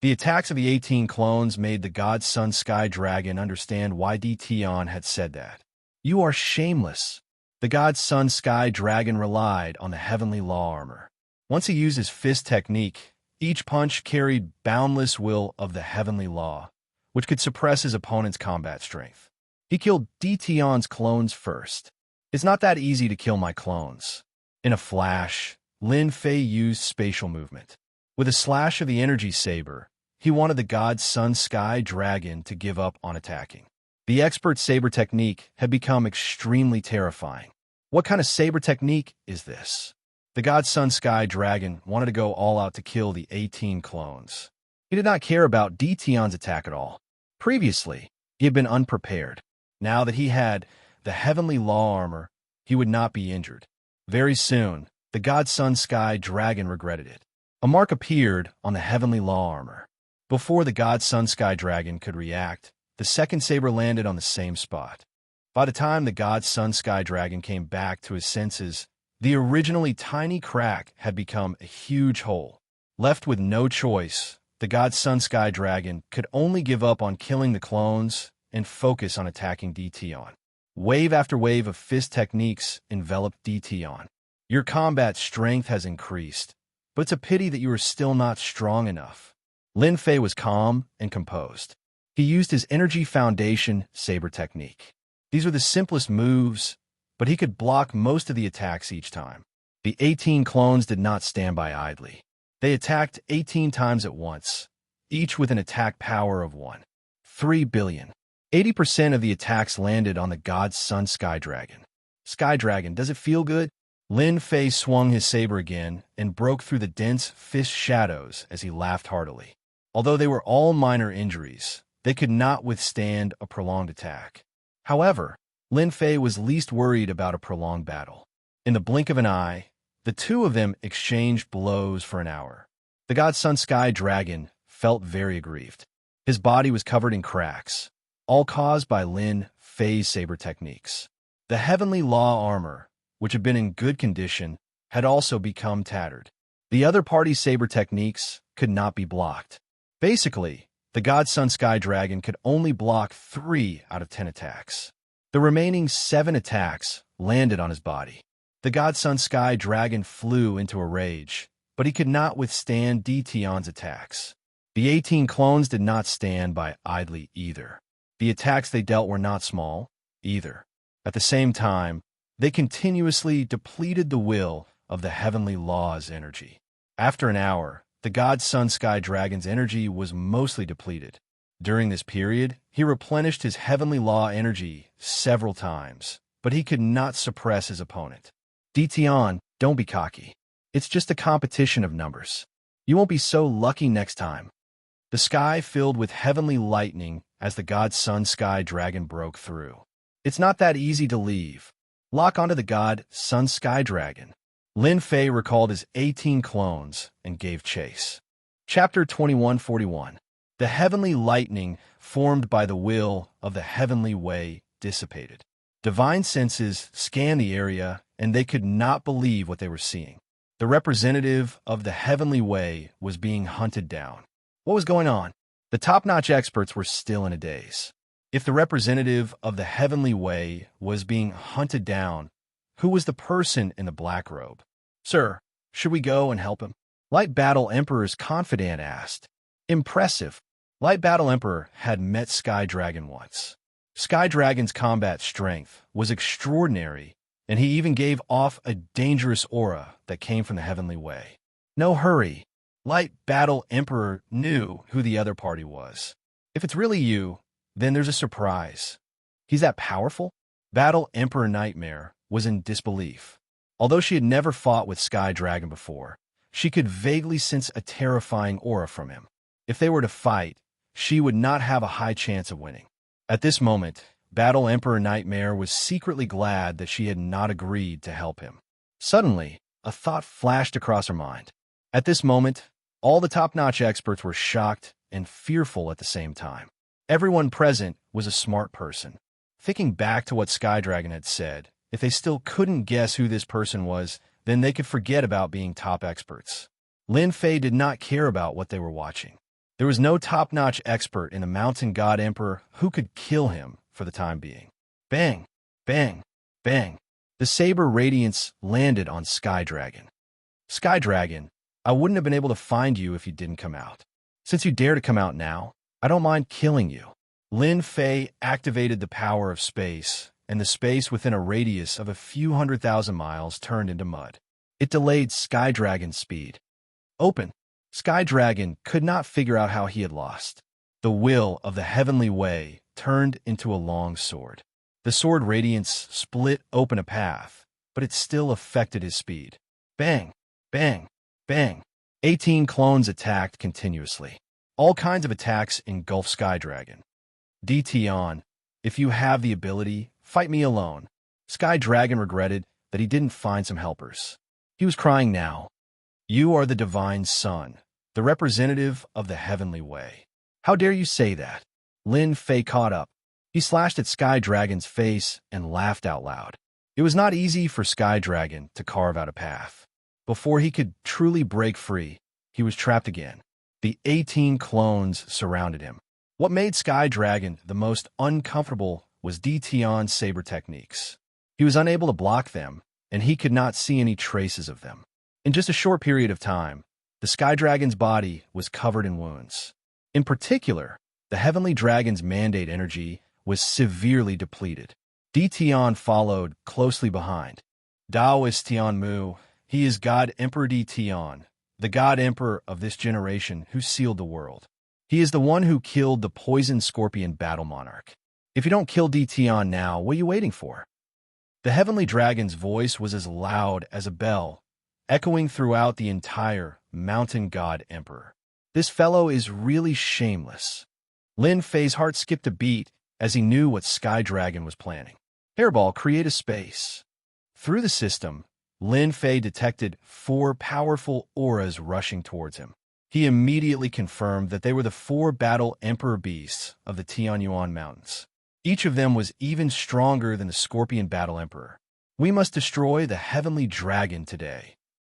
The attacks of the 18 clones made the God Sun Sky Dragon understand why Tion had said that. You are shameless. The God Sun Sky Dragon relied on the Heavenly Law armor. Once he used his fist technique, each punch carried boundless will of the Heavenly Law, which could suppress his opponent's combat strength. He killed Tion's clones first. It's not that easy to kill my clones. In a flash, Lin Fei used spatial movement. With a slash of the energy saber, he wanted the God Sun Sky Dragon to give up on attacking. The expert saber technique had become extremely terrifying. What kind of saber technique is this? The God Sun Sky Dragon wanted to go all out to kill the 18 clones. He did not care about Tion's attack at all. Previously, he had been unprepared. Now that he had the Heavenly Law armor, he would not be injured. Very soon, the God Sun Sky Dragon regretted it. A mark appeared on the Heavenly Law armor. Before the God Sun Sky Dragon could react, the second saber landed on the same spot. By the time the God Sun Sky Dragon came back to his senses, the originally tiny crack had become a huge hole. Left with no choice, the God Sun Sky Dragon could only give up on killing the clones and focus on attacking Tion. Wave after wave of fist techniques enveloped Tion. Your combat strength has increased, but it's a pity that you are still not strong enough. Lin Fei was calm and composed. He used his Energy Foundation saber technique. These were the simplest moves, but he could block most of the attacks each time. The 18 clones did not stand by idly. They attacked 18 times at once, each with an attack power of 3 billion. 80% of the attacks landed on the God Sun Sky Dragon. Sky Dragon, does it feel good? Lin Fei swung his saber again and broke through the dense fist shadows as he laughed heartily. Although they were all minor injuries, they could not withstand a prolonged attack. However, Lin Fei was least worried about a prolonged battle. In the blink of an eye, the two of them exchanged blows for an hour. The God Sun Sky Dragon felt very aggrieved. His body was covered in cracks, all caused by Lin Fei's saber techniques. The Heavenly Law armor, which had been in good condition, had also become tattered. The other party's saber techniques could not be blocked. Basically, the God Sun Sky Dragon could only block 3 out of 10 attacks. The remaining 7 attacks landed on his body. The God Sun Sky Dragon flew into a rage, but he could not withstand Tion's attacks. The 18 clones did not stand by idly either. The attacks they dealt were not small, either. At the same time, they continuously depleted the will of the Heavenly Law's energy. After an hour, the God Sun Sky Dragon's energy was mostly depleted. During this period, he replenished his Heavenly Law energy several times, but he could not suppress his opponent. Tion, don't be cocky. It's just a competition of numbers. You won't be so lucky next time. The sky filled with heavenly lightning as the God Sun Sky Dragon broke through. It's not that easy to leave. Lock onto the God Sun Sky Dragon. Lin Fei recalled his 18 clones and gave chase. Chapter 2141. The heavenly lightning formed by the will of the heavenly way dissipated. Divine senses scanned the area, and they could not believe what they were seeing. The representative of the heavenly way was being hunted down. What was going on? The top-notch experts were still in a daze. If the representative of the heavenly way was being hunted down, who was the person in the black robe? Sir, should we go and help him? Light Battle Emperor's confidant asked. Impressive. Light Battle Emperor had met Sky Dragon once. Sky Dragon's combat strength was extraordinary, and he even gave off a dangerous aura that came from the heavenly way. No hurry. Light Battle Emperor knew who the other party was. If it's really you, then there's a surprise. He's that powerful? Battle Emperor Nightmare was in disbelief. Although she had never fought with Sky Dragon before, she could vaguely sense a terrifying aura from him. If they were to fight, she would not have a high chance of winning. At this moment, Battle Emperor Nightmare was secretly glad that she had not agreed to help him. Suddenly, a thought flashed across her mind. At this moment, all the top-notch experts were shocked and fearful at the same time. Everyone present was a smart person. Thinking back to what Skydragon had said, if they still couldn't guess who this person was, then they could forget about being top experts. Lin Fei did not care about what they were watching. There was no top-notch expert in the Mountain God Emperor who could kill him for the time being. Bang! Bang! Bang! The saber radiance landed on Skydragon. Skydragon, I wouldn't have been able to find you if you didn't come out. Since you dare to come out now, I don't mind killing you. Lin Fei activated the power of space, and the space within a radius of a few 100,000 miles turned into mud. It delayed Skydragon's speed. Open. Skydragon could not figure out how he had lost. The will of the heavenly way turned into a long sword. The sword radiance split open a path, but it still affected his speed. Bang! Bang! Bang! 18 clones attacked continuously. All kinds of attacks engulfed Skydragon. Tion, if you have the ability, fight me alone. Skydragon regretted that he didn't find some helpers. He was crying now. You are the divine son, the representative of the heavenly way. How dare you say that? Lin Fei caught up. He slashed at Skydragon's face and laughed out loud. It was not easy for Skydragon to carve out a path. Before he could truly break free, he was trapped again. The 18 clones surrounded him. What made Skydragon the most uncomfortable was Tion's saber techniques. He was unable to block them, and he could not see any traces of them. In just a short period of time, the Skydragon's body was covered in wounds. In particular, the Heavenly Dragon's mandate energy was severely depleted. Tion followed closely behind. Taoist Tian Mu, he is God Emperor Tion, the God Emperor of this generation who sealed the world. He is the one who killed the poison scorpion battle monarch. If you don't kill Tion now, what are you waiting for? The Heavenly Dragon's voice was as loud as a bell, echoing throughout the entire Mountain God Emperor. This fellow is really shameless. Lin Fei's heart skipped a beat as he knew what Skydragon was planning. Hairball, create a space. Through the system, Lin Fei detected 4 powerful auras rushing towards him. He immediately confirmed that they were the 4 battle emperor beasts of the Tianyuan Mountains. Each of them was even stronger than the Scorpion Battle Emperor. We must destroy the Heavenly Dragon today.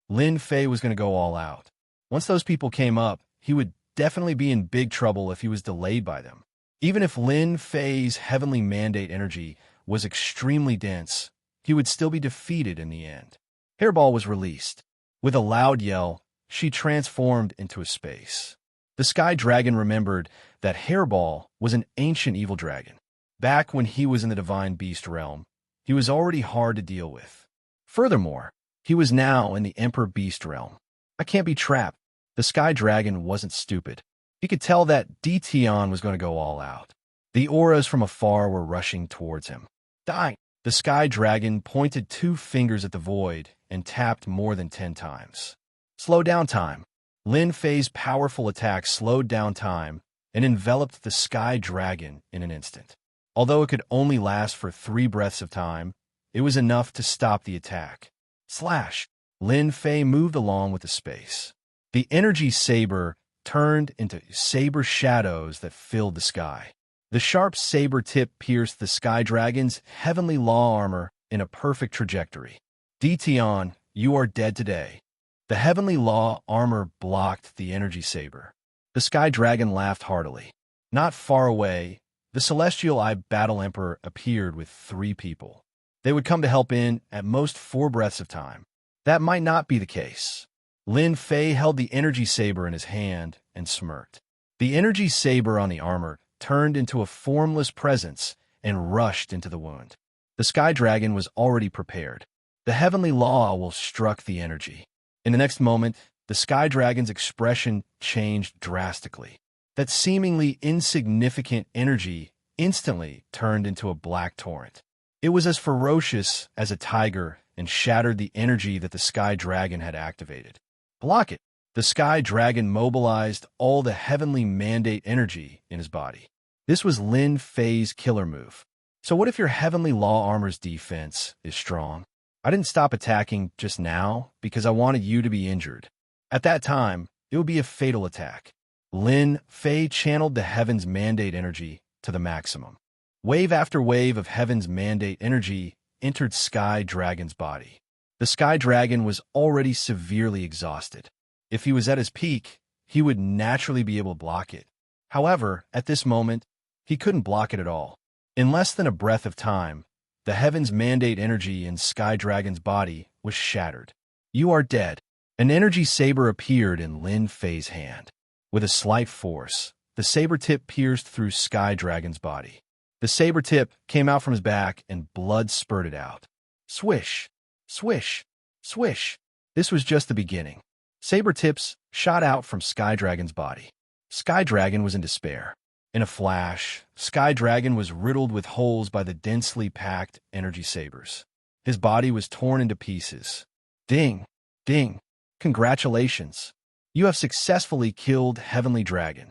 Lin Fei was going to go all out. Once those people came up, he would definitely be in big trouble if he was delayed by them. Even if Lin Fei's heavenly mandate energy was extremely dense, he would still be defeated in the end. Hairball was released. With a loud yell, she transformed into a space. The Sky Dragon remembered that Hairball was an ancient evil dragon. Back when he was in the Divine Beast realm, he was already hard to deal with. Furthermore, he was now in the Emperor Beast realm. I can't be trapped. The Sky Dragon wasn't stupid. He could tell that Tion was going to go all out. The auras from afar were rushing towards him. Die! The Sky Dragon pointed 2 fingers at the void and tapped more than 10 times. Slow down time. Lin Fei's powerful attack slowed down time and enveloped the Sky Dragon in an instant. Although it could only last for 3 breaths of time, it was enough to stop the attack. Slash! Lin Fei moved along with the space. The energy saber turned into saber shadows that filled the sky. The sharp saber tip pierced the Sky Dragon's heavenly law armor in a perfect trajectory. Tion, you are dead today. The heavenly law armor blocked the energy saber. The Sky Dragon laughed heartily. Not far away, the Celestial Eye Battle Emperor appeared with 3 people. They would come to help in at most 4 breaths of time. That might not be the case. Lin Fei held the energy saber in his hand and smirked. The energy saber on the armor turned into a formless presence and rushed into the wound. The Sky Dragon was already prepared. The heavenly law will struck the energy. In the next moment, the Sky Dragon's expression changed drastically. That seemingly insignificant energy instantly turned into a black torrent. It was as ferocious as a tiger and shattered the energy that the Sky Dragon had activated. Block it! The Sky Dragon mobilized all the heavenly mandate energy in his body. This was Lin Fei's killer move. So what if your Heavenly Law armor's defense is strong? I didn't stop attacking just now because I wanted you to be injured. At that time, it would be a fatal attack. Lin Fei channeled the Heaven's Mandate energy to the maximum. Wave after wave of Heaven's Mandate energy entered Sky Dragon's body. The Sky Dragon was already severely exhausted. If he was at his peak, he would naturally be able to block it. However, at this moment, he couldn't block it at all. In less than a breath of time, the Heaven's Mandate energy in Sky Dragon's body was shattered. You are dead. An energy saber appeared in Lin Fei's hand. With a slight force, the saber tip pierced through Sky Dragon's body. The saber tip came out from his back and blood spurted out. Swish, swish, swish. This was just the beginning. Saber tips shot out from Sky Dragon's body. Sky Dragon was in despair. In a flash, Sky Dragon was riddled with holes by the densely packed energy sabers. His body was torn into pieces. Ding, ding. Congratulations. You have successfully killed Heavenly Dragon.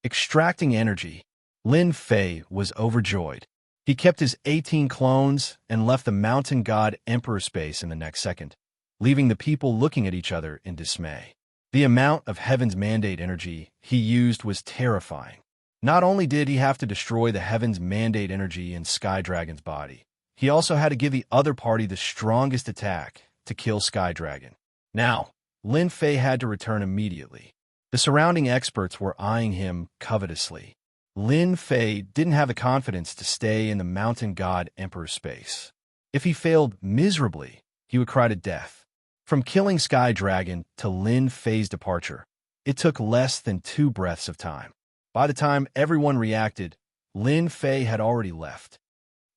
Extracting energy, Lin Fei was overjoyed. He kept his 18 clones and left the Mountain God Emperor space in the next second, leaving the people looking at each other in dismay. The amount of Heaven's Mandate energy he used was terrifying. Not only did he have to destroy the Heaven's Mandate energy in Sky Dragon's body, he also had to give the other party the strongest attack to kill Sky Dragon. Now, Lin Fei had to return immediately. The surrounding experts were eyeing him covetously. Lin Fei didn't have the confidence to stay in the Mountain God Emperor space. If he failed miserably, he would cry to death. From killing Sky Dragon to Lin Fei's departure, it took less than 2 breaths of time. By the time everyone reacted, Lin Fei had already left.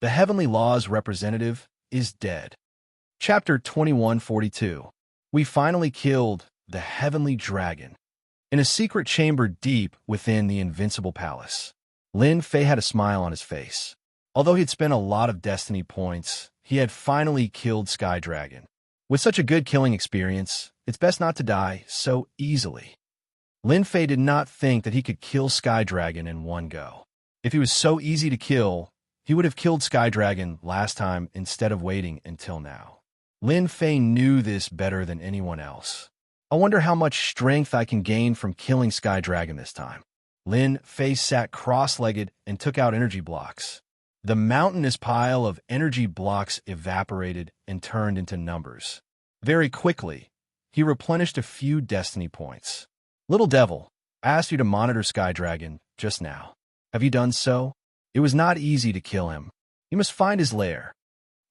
The Heavenly Law's representative is dead. Chapter 2142. We finally killed the Heavenly Dragon. In a secret chamber deep within the Invincible Palace, Lin Fei had a smile on his face. Although he had spent a lot of destiny points, he had finally killed Sky Dragon. With such a good killing experience, it's best not to die so easily. Lin Fei did not think that he could kill Sky Dragon in one go. If he was so easy to kill, he would have killed Sky Dragon last time instead of waiting until now. Lin Fei knew this better than anyone else. I wonder how much strength I can gain from killing Sky Dragon this time. Lin Fei sat cross-legged and took out energy blocks. The mountainous pile of energy blocks evaporated and turned into numbers. Very quickly, he replenished a few destiny points. Little Devil, I asked you to monitor Sky Dragon just now. Have you done so? It was not easy to kill him. You must find his lair.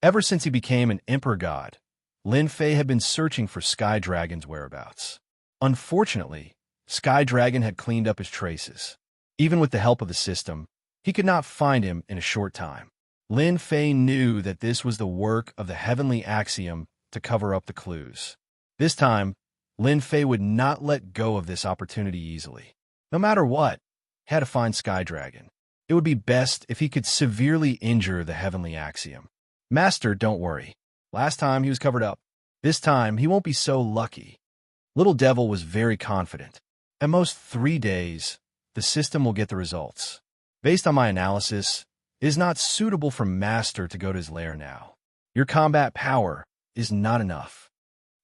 Ever since he became an Emperor God, Lin Fei had been searching for Sky Dragon's whereabouts. Unfortunately, Sky Dragon had cleaned up his traces. Even with the help of the system, he could not find him in a short time. Lin Fei knew that this was the work of the Heavenly Axiom to cover up the clues. This time, Lin Fei would not let go of this opportunity easily. No matter what, he had to find Sky Dragon. It would be best if he could severely injure the Heavenly Axiom. Master, don't worry. Last time he was covered up. This time he won't be so lucky. Little Devil was very confident. At most 3 days, the system will get the results. Based on my analysis, it is not suitable for Master to go to his lair now. Your combat power is not enough.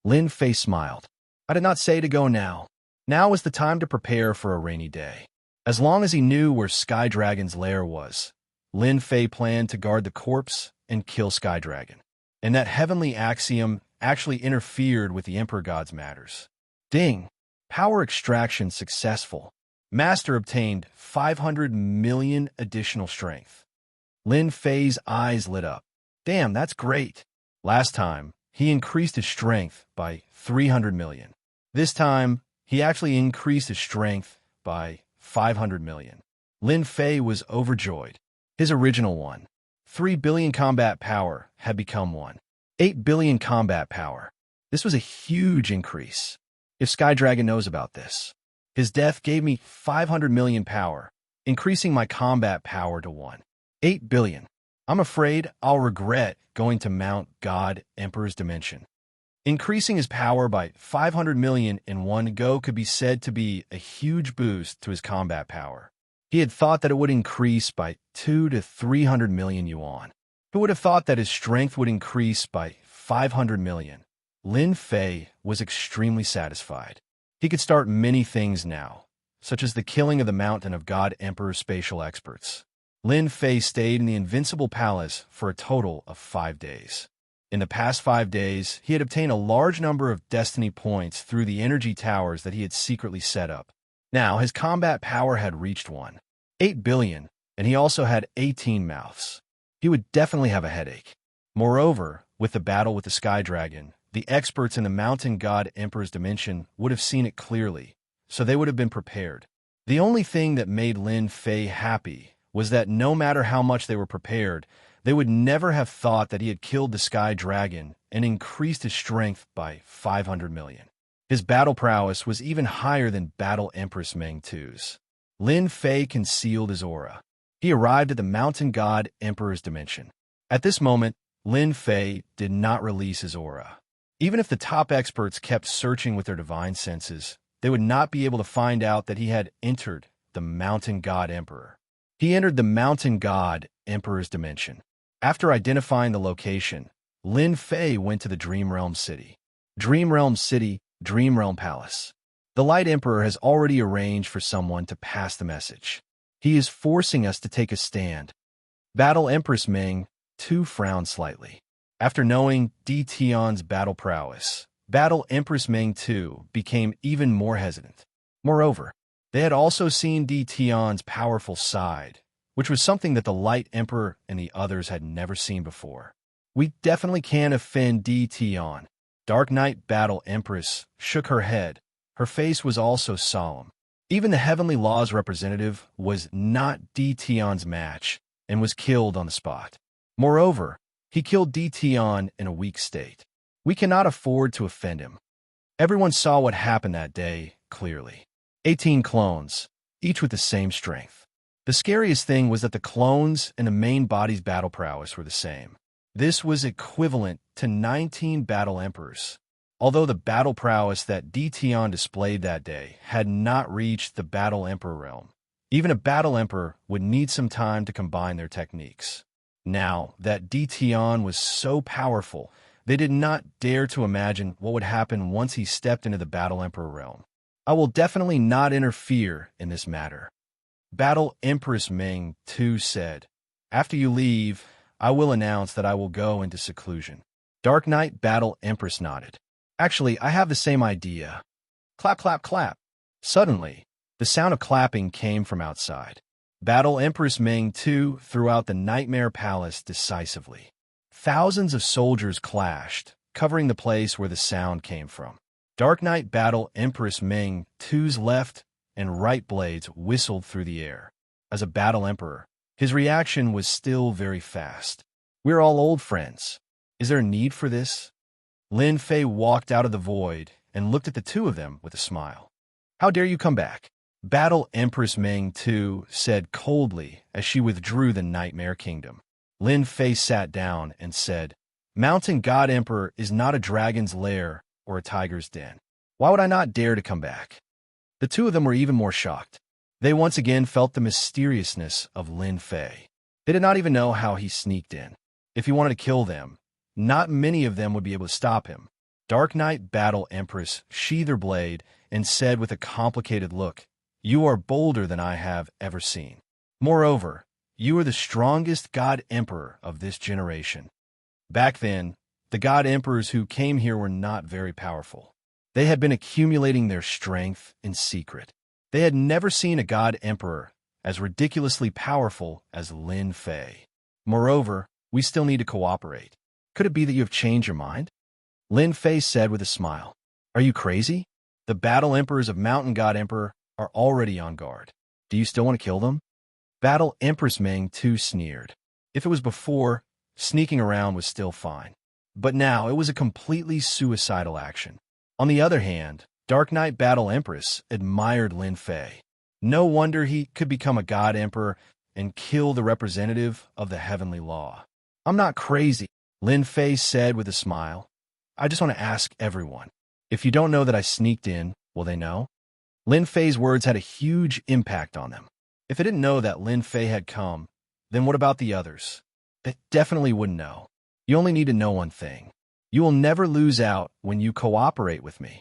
Lin Fei smiled. I did not say to go now. Now was the time to prepare for a rainy day. As long as he knew where Sky Dragon's lair was, Lin Fei planned to guard the corpse and kill Sky Dragon. And that Heavenly Axiom actually interfered with the Emperor God's matters. Ding! Power extraction successful. Master obtained 500 million additional strength. Lin Fei's eyes lit up. Damn, that's great. Last time, he increased his strength by 300 million. This time, he actually increased his strength by 500 million. Lin Fei was overjoyed. His original one, 3 billion combat power, had become 8 billion combat power. This was a huge increase. If Sky Dragon knows about this, his death gave me 500 million power, increasing my combat power to 8 billion. I'm afraid I'll regret going to Mount God Emperor's dimension. Increasing his power by 500 million in one go could be said to be a huge boost to his combat power. He had thought that it would increase by 2 to 300 million yuan. Who would have thought that his strength would increase by 500 million? Lin Fei was extremely satisfied. He could start many things now, such as the killing of the Mountain of God Emperor spatial experts. Lin Fei stayed in the Invincible Palace for a total of 5 days. In the past 5 days, he had obtained a large number of destiny points through the energy towers that he had secretly set up. Now, his combat power had reached 1.8 billion, and he also had 18 mouths. He would definitely have a headache. Moreover, with the battle with the Sky Dragon, the experts in the Mountain God Emperor's dimension would have seen it clearly, so they would have been prepared. The only thing that made Lin Fei happy was that no matter how much they were prepared, they would never have thought that he had killed the Sky Dragon and increased his strength by 500 million. His battle prowess was even higher than Battle Empress Meng Tu's. Lin Fei concealed his aura. He arrived at the Mountain God Emperor's dimension. At this moment, Lin Fei did not release his aura. Even if the top experts kept searching with their divine senses, they would not be able to find out that he had entered the Mountain God Emperor. He entered the Mountain God Emperor's dimension. After identifying the location, Lin Fei went to the Dream Realm City. Dream Realm City, Dream Realm Palace. The Light Emperor has already arranged for someone to pass the message. He is forcing us to take a stand. Battle Empress Meng Tu frowned slightly. After knowing Di Tian's battle prowess, Battle Empress Meng Tu became even more hesitant. Moreover, they had also seen Di Tian's powerful side, which was something that the Light Emperor and the others had never seen before. We definitely can't offend Di Tian. Dark Knight Battle Empress shook her head. Her face was also solemn. Even the Heavenly Law's representative was not Di Tian's match and was killed on the spot. Moreover, he killed Di Tian in a weak state. We cannot afford to offend him. Everyone saw what happened that day clearly. 18 clones, each with the same strength. The scariest thing was that the clones and the main body's battle prowess were the same. This was equivalent to 19 Battle Emperors. Although the battle prowess that Di Tian displayed that day had not reached the Battle Emperor realm, even a Battle Emperor would need some time to combine their techniques. Now that Di Tian was so powerful, they did not dare to imagine what would happen once he stepped into the Battle Emperor realm. I will definitely not interfere in this matter. Battle Empress Meng Tu said, "After you leave, I will announce that I will go into seclusion." Dark Knight Battle Empress nodded. "Actually, I have the same idea." Clap, clap, clap. Suddenly, the sound of clapping came from outside. Battle Empress Meng Tu threw out the Nightmare Palace decisively. Thousands of soldiers clashed, covering the place where the sound came from. Dark Knight Battle Empress Meng Tu's left and right blades whistled through the air. As a Battle Emperor, his reaction was still very fast. "We're all old friends. Is there a need for this?" Lin Fei walked out of the void and looked at the two of them with a smile. "How dare you come back?" Battle Empress Meng Tu said coldly as she withdrew the Nightmare Kingdom. Lin Fei sat down and said, "Mountain God Emperor is not a dragon's lair or a tiger's den. Why would I not dare to come back?" The two of them were even more shocked. They once again felt the mysteriousness of Lin Fei. They did not even know how he sneaked in. If he wanted to kill them, not many of them would be able to stop him. Dark Knight Battle Empress sheathed her blade and said with a complicated look, "You are bolder than I have ever seen. Moreover, you are the strongest God Emperor of this generation." Back then, the God Emperors who came here were not very powerful. They had been accumulating their strength in secret. They had never seen a God Emperor as ridiculously powerful as Lin Fei. Moreover, we still need to cooperate. Could it be that you have changed your mind? Lin Fei said with a smile. "Are you crazy? The Battle Emperors of Mountain God Emperor are already on guard. Do you still want to kill them?" Battle Empress Meng Tu sneered. If it was before, sneaking around was still fine. But now it was a completely suicidal action. On the other hand, Dark Knight Battle Empress admired Lin Fei. No wonder he could become a God Emperor and kill the representative of the Heavenly Law. "I'm not crazy," Lin Fei said with a smile. "I just want to ask everyone. If you don't know that I sneaked in, will they know?" Lin Fei's words had a huge impact on them. If it didn't know that Lin Fei had come, then what about the others? It definitely wouldn't know. You only need to know one thing. You will never lose out when you cooperate with me.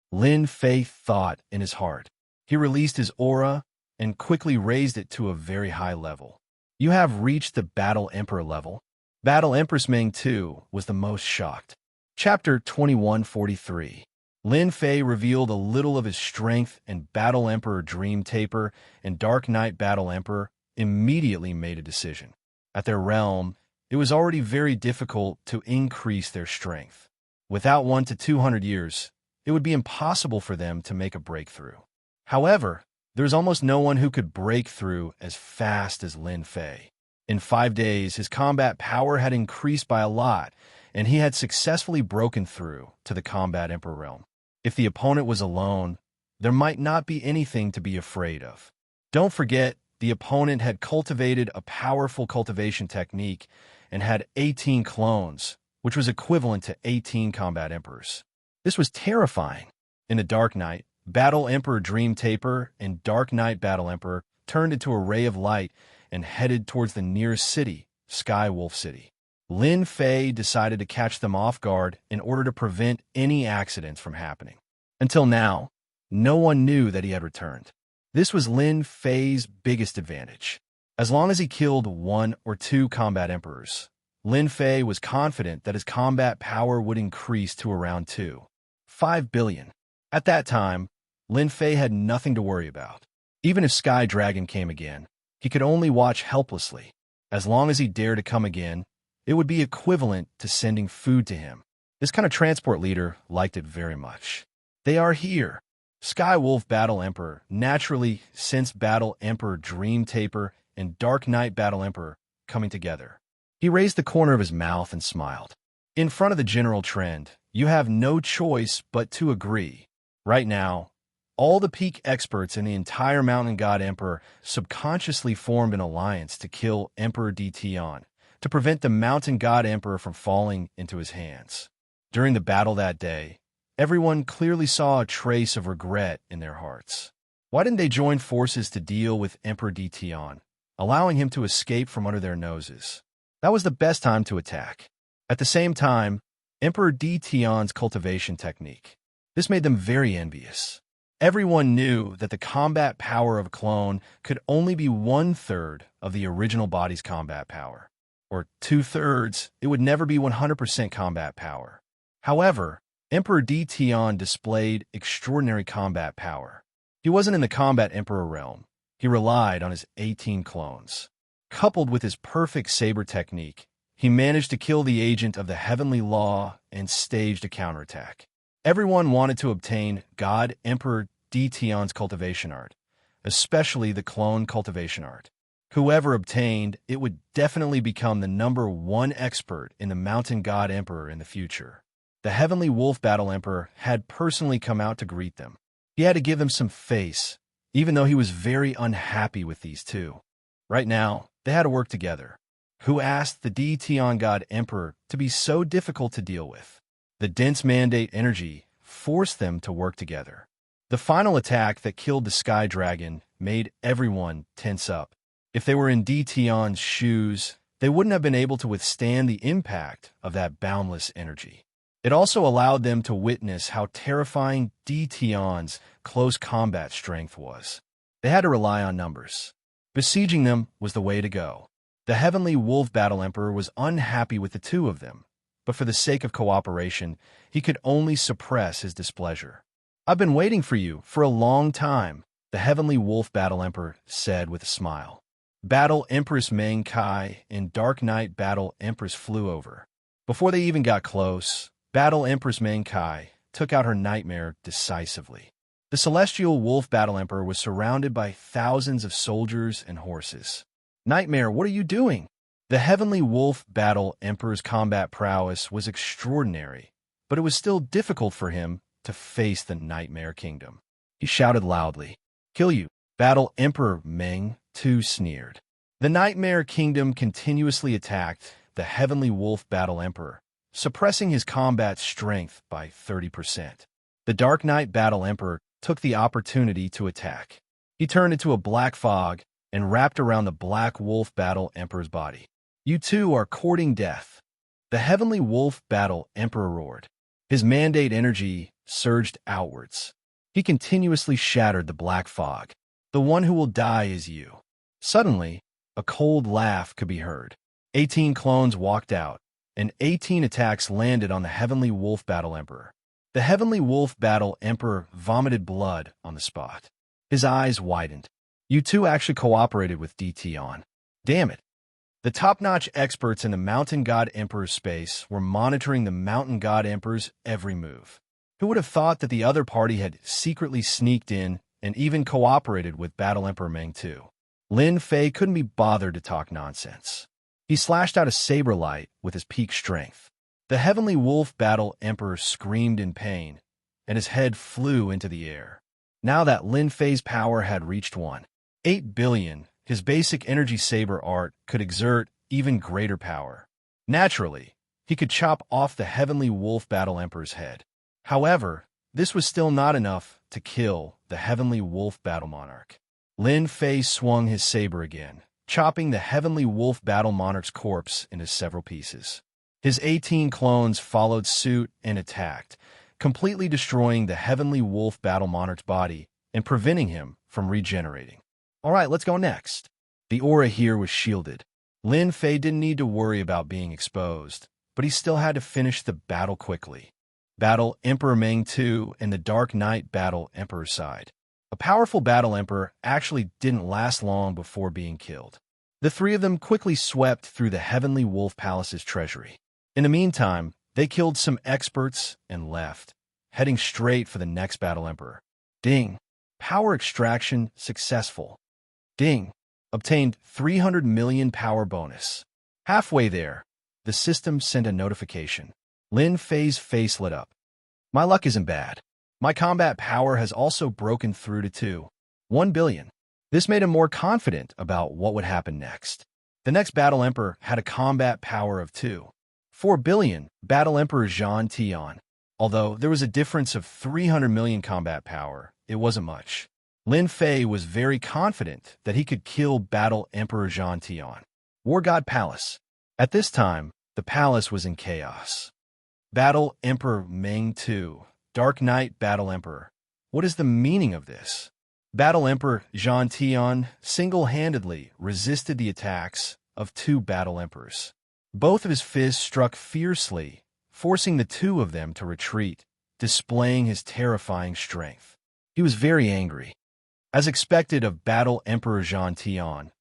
Lin Fei thought in his heart. He released his aura and quickly raised it to a very high level. You have reached the Battle Emperor level. Battle Empress Meng too was the most shocked. Chapter 2143. Lin Fei revealed a little of his strength, and Battle Emperor Dream Taper and Dark Knight Battle Emperor immediately made a decision. At their realm, it was already very difficult to increase their strength. Without 1 to 200 years, it would be impossible for them to make a breakthrough. However, there was almost no one who could break through as fast as Lin Fei. In 5 days, his combat power had increased by a lot, and he had successfully broken through to the Combat Emperor realm. If the opponent was alone, there might not be anything to be afraid of. Don't forget, the opponent had cultivated a powerful cultivation technique and had 18 clones, which was equivalent to 18 Combat Emperors. This was terrifying. In the Dark Knight, Battle Emperor Dream Taper and Dark Knight Battle Emperor turned into a ray of light and headed towards the nearest city, Sky Wolf City. Lin Fei decided to catch them off guard in order to prevent any accidents from happening. Until now, no one knew that he had returned. This was Lin Fei's biggest advantage. As long as he killed 1 or 2 Combat Emperors, Lin Fei was confident that his combat power would increase to around 2.5 billion. At that time, Lin Fei had nothing to worry about. Even if Sky Dragon came again, he could only watch helplessly. As long as he dared to come again, it would be equivalent to sending food to him. This kind of transport leader liked it very much. They are here. Sky Wolf Battle Emperor naturally sensed Battle Emperor Dream Taper and Dark Knight Battle Emperor coming together. He raised the corner of his mouth and smiled. In front of the general trend, you have no choice but to agree. Right now, all the peak experts in the entire Mountain God Emperor subconsciously formed an alliance to kill Emperor Dition, to prevent the Mountain God Emperor from falling into his hands. During the battle that day, everyone clearly saw a trace of regret in their hearts. Why didn't they join forces to deal with Emperor Dition, allowing him to escape from under their noses? That was the best time to attack. At the same time, Emperor Dition's cultivation technique. This made them very envious. Everyone knew that the combat power of a clone could only be 1/3 of the original body's combat power. Or 2/3, it would never be 100% combat power. However, Emperor Dition displayed extraordinary combat power. He wasn't in the Combat Emperor realm. He relied on his 18 clones. Coupled with his perfect saber technique, he managed to kill the agent of the Heavenly Law and staged a counterattack. Everyone wanted to obtain God Emperor Dition's cultivation art, especially the clone cultivation art. Whoever obtained it would definitely become the #1 expert in the Mountain God Emperor in the future. The Heavenly Wolf Battle Emperor had personally come out to greet them. He had to give them some face, even though he was very unhappy with these two. Right now, they had to work together. Who asked the Dition God Emperor to be so difficult to deal with? The dense mandate energy forced them to work together. The final attack that killed the Sky Dragon made everyone tense up. If they were in Dition's shoes, they wouldn't have been able to withstand the impact of that boundless energy. It also allowed them to witness how terrifying Dition's close combat strength was. They had to rely on numbers. Besieging them was the way to go. The Heavenly Wolf Battle Emperor was unhappy with the two of them, but for the sake of cooperation, he could only suppress his displeasure. "I've been waiting for you for a long time," the Heavenly Wolf Battle Emperor said with a smile. Battle Empress Meng Kai and Dark Knight Battle Empress flew over. Before they even got close, Battle Empress Meng Kai took out her nightmare decisively. The Celestial Wolf Battle Emperor was surrounded by thousands of soldiers and horses. "Nightmare, what are you doing?" The Heavenly Wolf Battle Emperor's combat prowess was extraordinary, but it was still difficult for him to face the Nightmare Kingdom. He shouted loudly, "Kill you!" Battle Emperor Meng too sneered. The Nightmare Kingdom continuously attacked the Heavenly Wolf Battle Emperor, suppressing his combat strength by 30%. The Dark Knight Battle Emperor took the opportunity to attack. He turned into a black fog and wrapped around the Black Wolf Battle Emperor's body. "You two are courting death." The Heavenly Wolf Battle Emperor roared. His mandate energy surged outwards. He continuously shattered the black fog. "The one who will die is you." Suddenly, a cold laugh could be heard. 18 clones walked out, and 18 attacks landed on the Heavenly Wolf Battle Emperor. The Heavenly Wolf Battle Emperor vomited blood on the spot. His eyes widened. "You two actually cooperated with DT. Damn it." The top-notch experts in the Mountain God Emperor's space were monitoring the Mountain God Emperor's every move. Who would have thought that the other party had secretly sneaked in and even cooperated with Battle Emperor Meng 2? Lin Fei couldn't be bothered to talk nonsense. He slashed out a saber light with his peak strength. The Heavenly Wolf Battle Emperor screamed in pain, and his head flew into the air. Now that Lin Fei's power had reached 1.8 billion, his basic energy saber art could exert even greater power. Naturally, he could chop off the Heavenly Wolf Battle Emperor's head. However, this was still not enough to kill the Heavenly Wolf Battle Monarch. Lin Fei swung his saber again, chopping the Heavenly Wolf Battle Monarch's corpse into several pieces. His 18 clones followed suit and attacked, completely destroying the Heavenly Wolf Battle Monarch's body and preventing him from regenerating. All right, let's go next. The aura here was shielded. Lin Fei didn't need to worry about being exposed, but he still had to finish the battle quickly. Battle Emperor Meng 2 and the Dark Knight Battle Emperor side. A powerful Battle Emperor actually didn't last long before being killed. The three of them quickly swept through the Heavenly Wolf Palace's treasury. In the meantime, they killed some experts and left, heading straight for the next Battle Emperor. Ding. Power extraction successful. Ding. Obtained 300 million power bonus. Halfway there, the system sent a notification. Lin Fei's face lit up. "My luck isn't bad. My combat power has also broken through to 2.1 billion. This made him more confident about what would happen next. The next Battle Emperor had a combat power of 2.4 billion, Battle Emperor Zhan Tian. Although there was a difference of 300 million combat power, it wasn't much. Lin Fei was very confident that he could kill Battle Emperor Zhan Tian. War God Palace. At this time, the palace was in chaos. Battle Emperor Meng 2, Dark Knight Battle Emperor. What is the meaning of this? Battle Emperor Zhan Tian single-handedly resisted the attacks of two Battle Emperors. Both of his fists struck fiercely, forcing the two of them to retreat, displaying his terrifying strength. He was very angry. As expected of Battle Emperor Zhan Tian,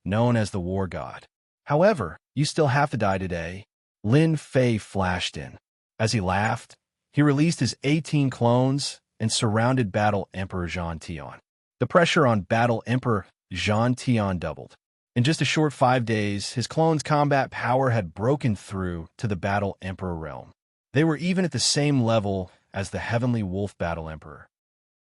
known as the War God. "However, you still have to die today." Lin Fei flashed in. As he laughed, he released his 18 clones and surrounded Battle Emperor Zhan Tian. The pressure on Battle Emperor Zhan Tian doubled. In just a short 5 days, his clones' combat power had broken through to the Battle Emperor realm. They were even at the same level as the Heavenly Wolf Battle Emperor.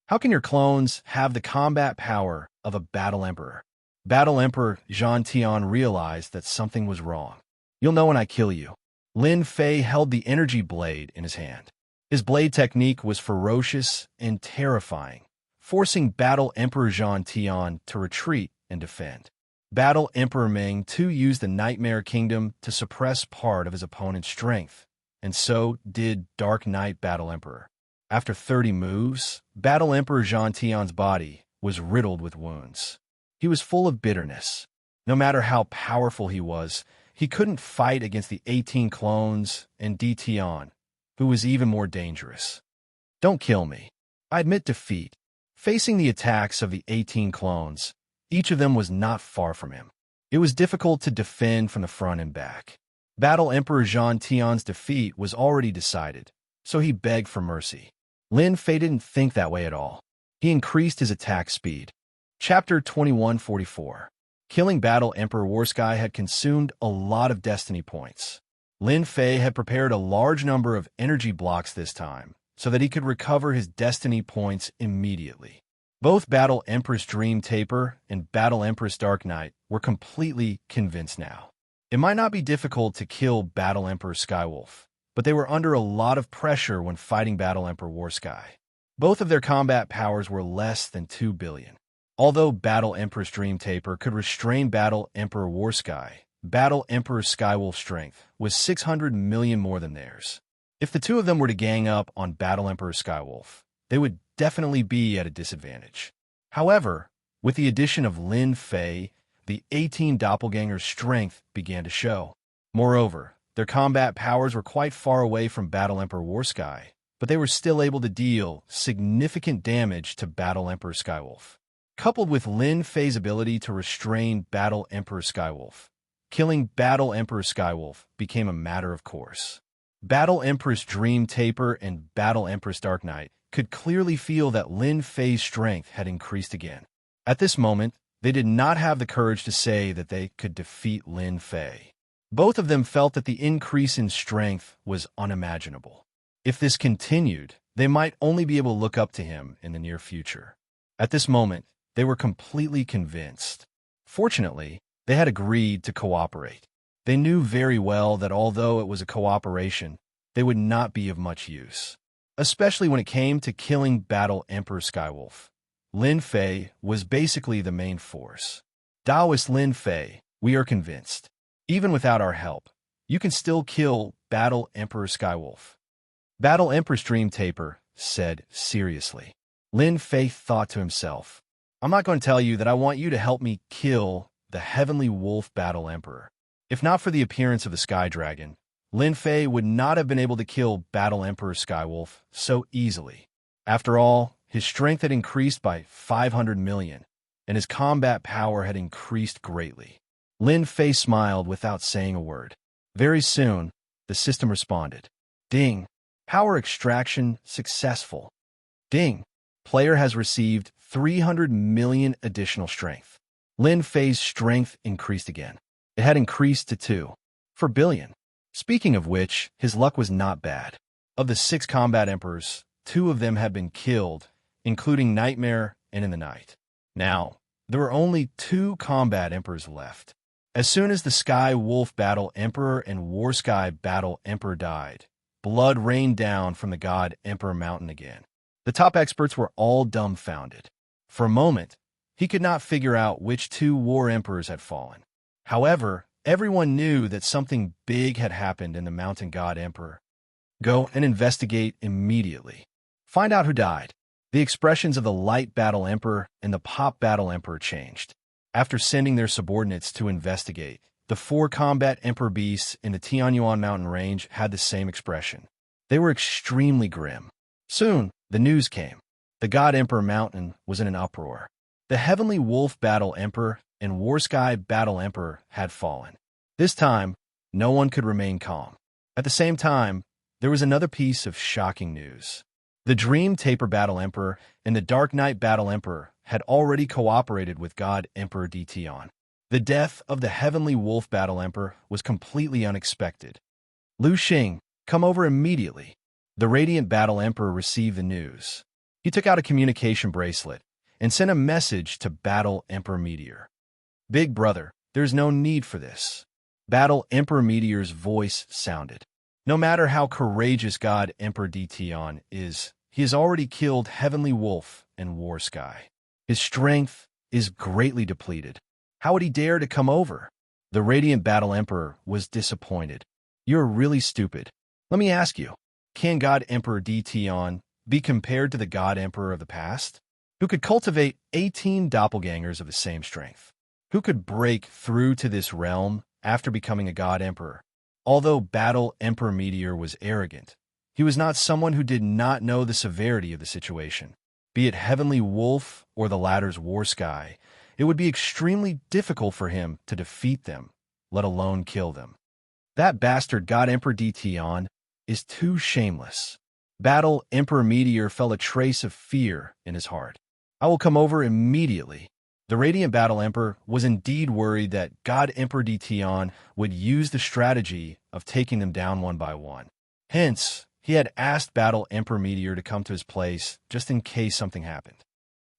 How can your clones have the combat power of a Battle Emperor? Battle Emperor Zhan Tian realized that something was wrong. "You'll know when I kill you." Lin Fei held the energy blade in his hand. His blade technique was ferocious and terrifying, forcing Battle Emperor Zhan Tian to retreat and defend. Battle Emperor Meng 2 used the Nightmare Kingdom to suppress part of his opponent's strength, and so did Dark Knight Battle Emperor. After 30 moves, Battle Emperor Zhan Tian's body was riddled with wounds. He was full of bitterness. No matter how powerful he was, he couldn't fight against the 18 clones and DT, who was even more dangerous. "Don't kill me. I admit defeat." Facing the attacks of the 18 clones, each of them was not far from him. It was difficult to defend from the front and back. Battle Emperor Zhan Tian's defeat was already decided, so he begged for mercy. Lin Fei didn't think that way at all. He increased his attack speed. Chapter 2144. Killing Battle Emperor Warsky had consumed a lot of destiny points. Lin Fei had prepared a large number of energy blocks this time, so that he could recover his destiny points immediately. Both Battle Empress Dream Taper and Battle Empress Dark Knight were completely convinced now. It might not be difficult to kill Battle Emperor Skywolf, but they were under a lot of pressure when fighting Battle Emperor Warsky. Both of their combat powers were less than 2 billion. Although Battle Empress Dream Taper could restrain Battle Emperor Warsky, Battle Emperor Skywolf's strength was 600 million more than theirs. If the two of them were to gang up on Battle Emperor Skywolf, they would definitely be at a disadvantage. However, with the addition of Lin Fei, the 18 doppelgangers' strength began to show. Moreover, their combat powers were quite far away from Battle Emperor Warsky, but they were still able to deal significant damage to Battle Emperor Skywolf. Coupled with Lin Fei's ability to restrain Battle Emperor Skywolf, killing Battle Emperor Skywolf became a matter of course. Battle Empress Dream Taper and Battle Empress Dark Knight could clearly feel that Lin Fei's strength had increased again. At this moment, they did not have the courage to say that they could defeat Lin Fei. Both of them felt that the increase in strength was unimaginable. If this continued, they might only be able to look up to him in the near future. At this moment, they were completely convinced. Fortunately, they had agreed to cooperate. They knew very well that although it was a cooperation, they would not be of much use, especially when it came to killing Battle Emperor Skywolf. Lin Fei was basically the main force. Taoist Lin Fei, we are convinced. Even without our help, you can still kill Battle Emperor Skywolf. Battle Empress Dream Taper said seriously. Lin Fei thought to himself, I'm not going to tell you that I want you to help me kill the Heavenly Wolf Battle Emperor. If not for the appearance of the Sky Dragon, Lin Fei would not have been able to kill Battle Emperor Skywolf so easily. After all, his strength had increased by 500 million, and his combat power had increased greatly. Lin Fei smiled without saying a word. Very soon, the system responded. Ding. Power extraction successful. Ding. Player has received 300 million additional strength. Lin Fei's strength increased again. It had increased to 2 billion. Speaking of which, his luck was not bad. Of the 6 combat emperors, 2 of them had been killed, including Nightmare and In the Night. Now, there were only 2 combat emperors left. As soon as the Sky Wolf Battle Emperor and Warsky Battle Emperor died, blood rained down from the God Emperor Mountain again. The top experts were all dumbfounded. For a moment, he could not figure out which 2 war emperors had fallen. However, everyone knew that something big had happened in the Mountain God Emperor. Go and investigate immediately. Find out who died. The expressions of the Light Battle Emperor and the Pop Battle Emperor changed. After sending their subordinates to investigate, the 4 combat Emperor beasts in the Tianyuan mountain range had the same expression. They were extremely grim. Soon, the news came. The God Emperor Mountain was in an uproar. The Heavenly Wolf Battle Emperor and Warsky Battle Emperor had fallen. This time, no one could remain calm. At the same time, there was another piece of shocking news. The Dream Taper Battle Emperor and the Dark Knight Battle Emperor had already cooperated with God Emperor Tion. The death of the Heavenly Wolf Battle Emperor was completely unexpected. Lu Xing, come over immediately. The Radiant Battle Emperor received the news. He took out a communication bracelet and sent a message to Battle Emperor Meteor. Big brother, there's no need for this. Battle Emperor Meteor's voice sounded. No matter how courageous God Emperor Tion is, he has already killed Heavenly Wolf and Warsky. His strength is greatly depleted. How would he dare to come over? The Radiant Battle Emperor was disappointed. You're really stupid. Let me ask you, can God Emperor Tion be compared to the God Emperor of the past, who could cultivate 18 doppelgangers of the same strength? Who could break through to this realm after becoming a God Emperor? Although Battle Emperor Meteor was arrogant, he was not someone who did not know the severity of the situation. Be it Heavenly Wolf or the latter's Warsky, it would be extremely difficult for him to defeat them, let alone kill them. That bastard God Emperor Tion is too shameless. Battle Emperor Meteor felt a trace of fear in his heart. I will come over immediately. The Radiant Battle Emperor was indeed worried that God Emperor Tion would use the strategy of taking them down one by one. Hence, he had asked Battle Emperor Meteor to come to his place just in case something happened.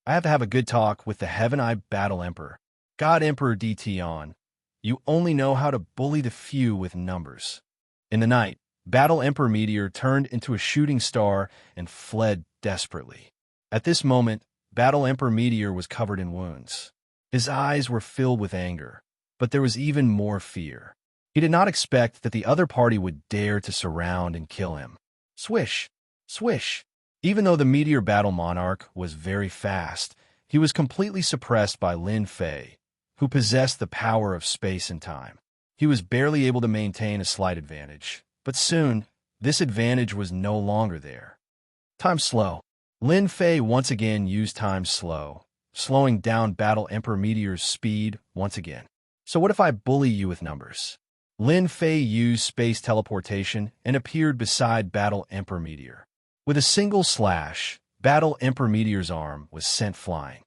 I have to have a good talk with the Heaven Eye Battle Emperor. God Emperor Tion, you only know how to bully the few with numbers. In the night, Battle Emperor Meteor turned into a shooting star and fled desperately. At this moment, Battle Emperor Meteor was covered in wounds. His eyes were filled with anger, but there was even more fear. He did not expect that the other party would dare to surround and kill him. Swish! Swish! Even though the Meteor Battle Monarch was very fast, he was completely suppressed by Lin Fei, who possessed the power of space and time. He was barely able to maintain a slight advantage, but soon, this advantage was no longer there. Time slow. Lin Fei once again used time slow, slowing down Battle Emperor Meteor's speed once again. So what if I bully you with numbers? Lin Fei used space teleportation and appeared beside Battle Emperor Meteor. With a single slash, Battle Emperor Meteor's arm was sent flying.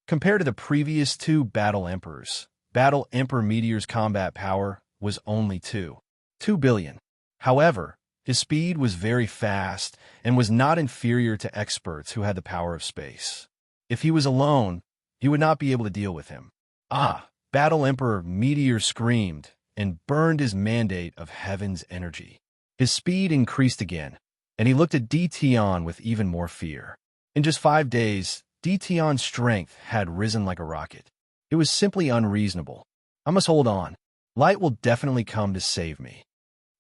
Compared to the previous two Battle Emperors, Battle Emperor Meteor's combat power was only 2 billion. However, his speed was very fast and was not inferior to experts who had the power of space. If he was alone, he would not be able to deal with him. Battle Emperor Meteor screamed and burned his mandate of heaven's energy. His speed increased again, and he looked at DTon with even more fear. In just 5 days, DTon's strength had risen like a rocket. It was simply unreasonable. I must hold on. Light will definitely come to save me.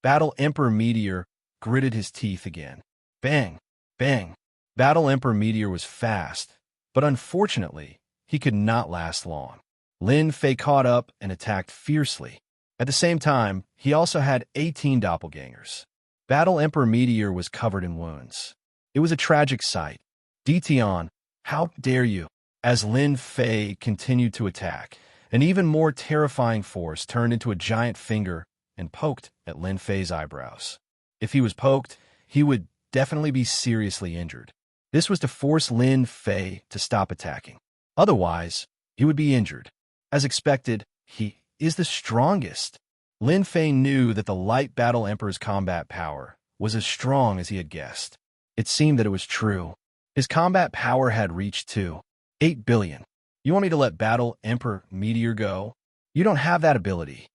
Battle Emperor Meteor gritted his teeth again. Bang! Bang! Battle Emperor Meteor was fast, but unfortunately, he could not last long. Lin Fei caught up and attacked fiercely. At the same time, he also had 18 doppelgangers. Battle Emperor Meteor was covered in wounds. It was a tragic sight. DTon, how dare you? As Lin Fei continued to attack, an even more terrifying force turned into a giant finger and poked at Lin Fei's eyebrows. If he was poked, he would definitely be seriously injured. This was to force Lin Fei to stop attacking. Otherwise, he would be injured. As expected, he is the strongest. Lin Fei knew that the Light Battle Emperor's combat power was as strong as he had guessed. It seemed that it was true. His combat power had reached 8 billion. You want me to let Battle Emperor Meteor go? You don't have that ability.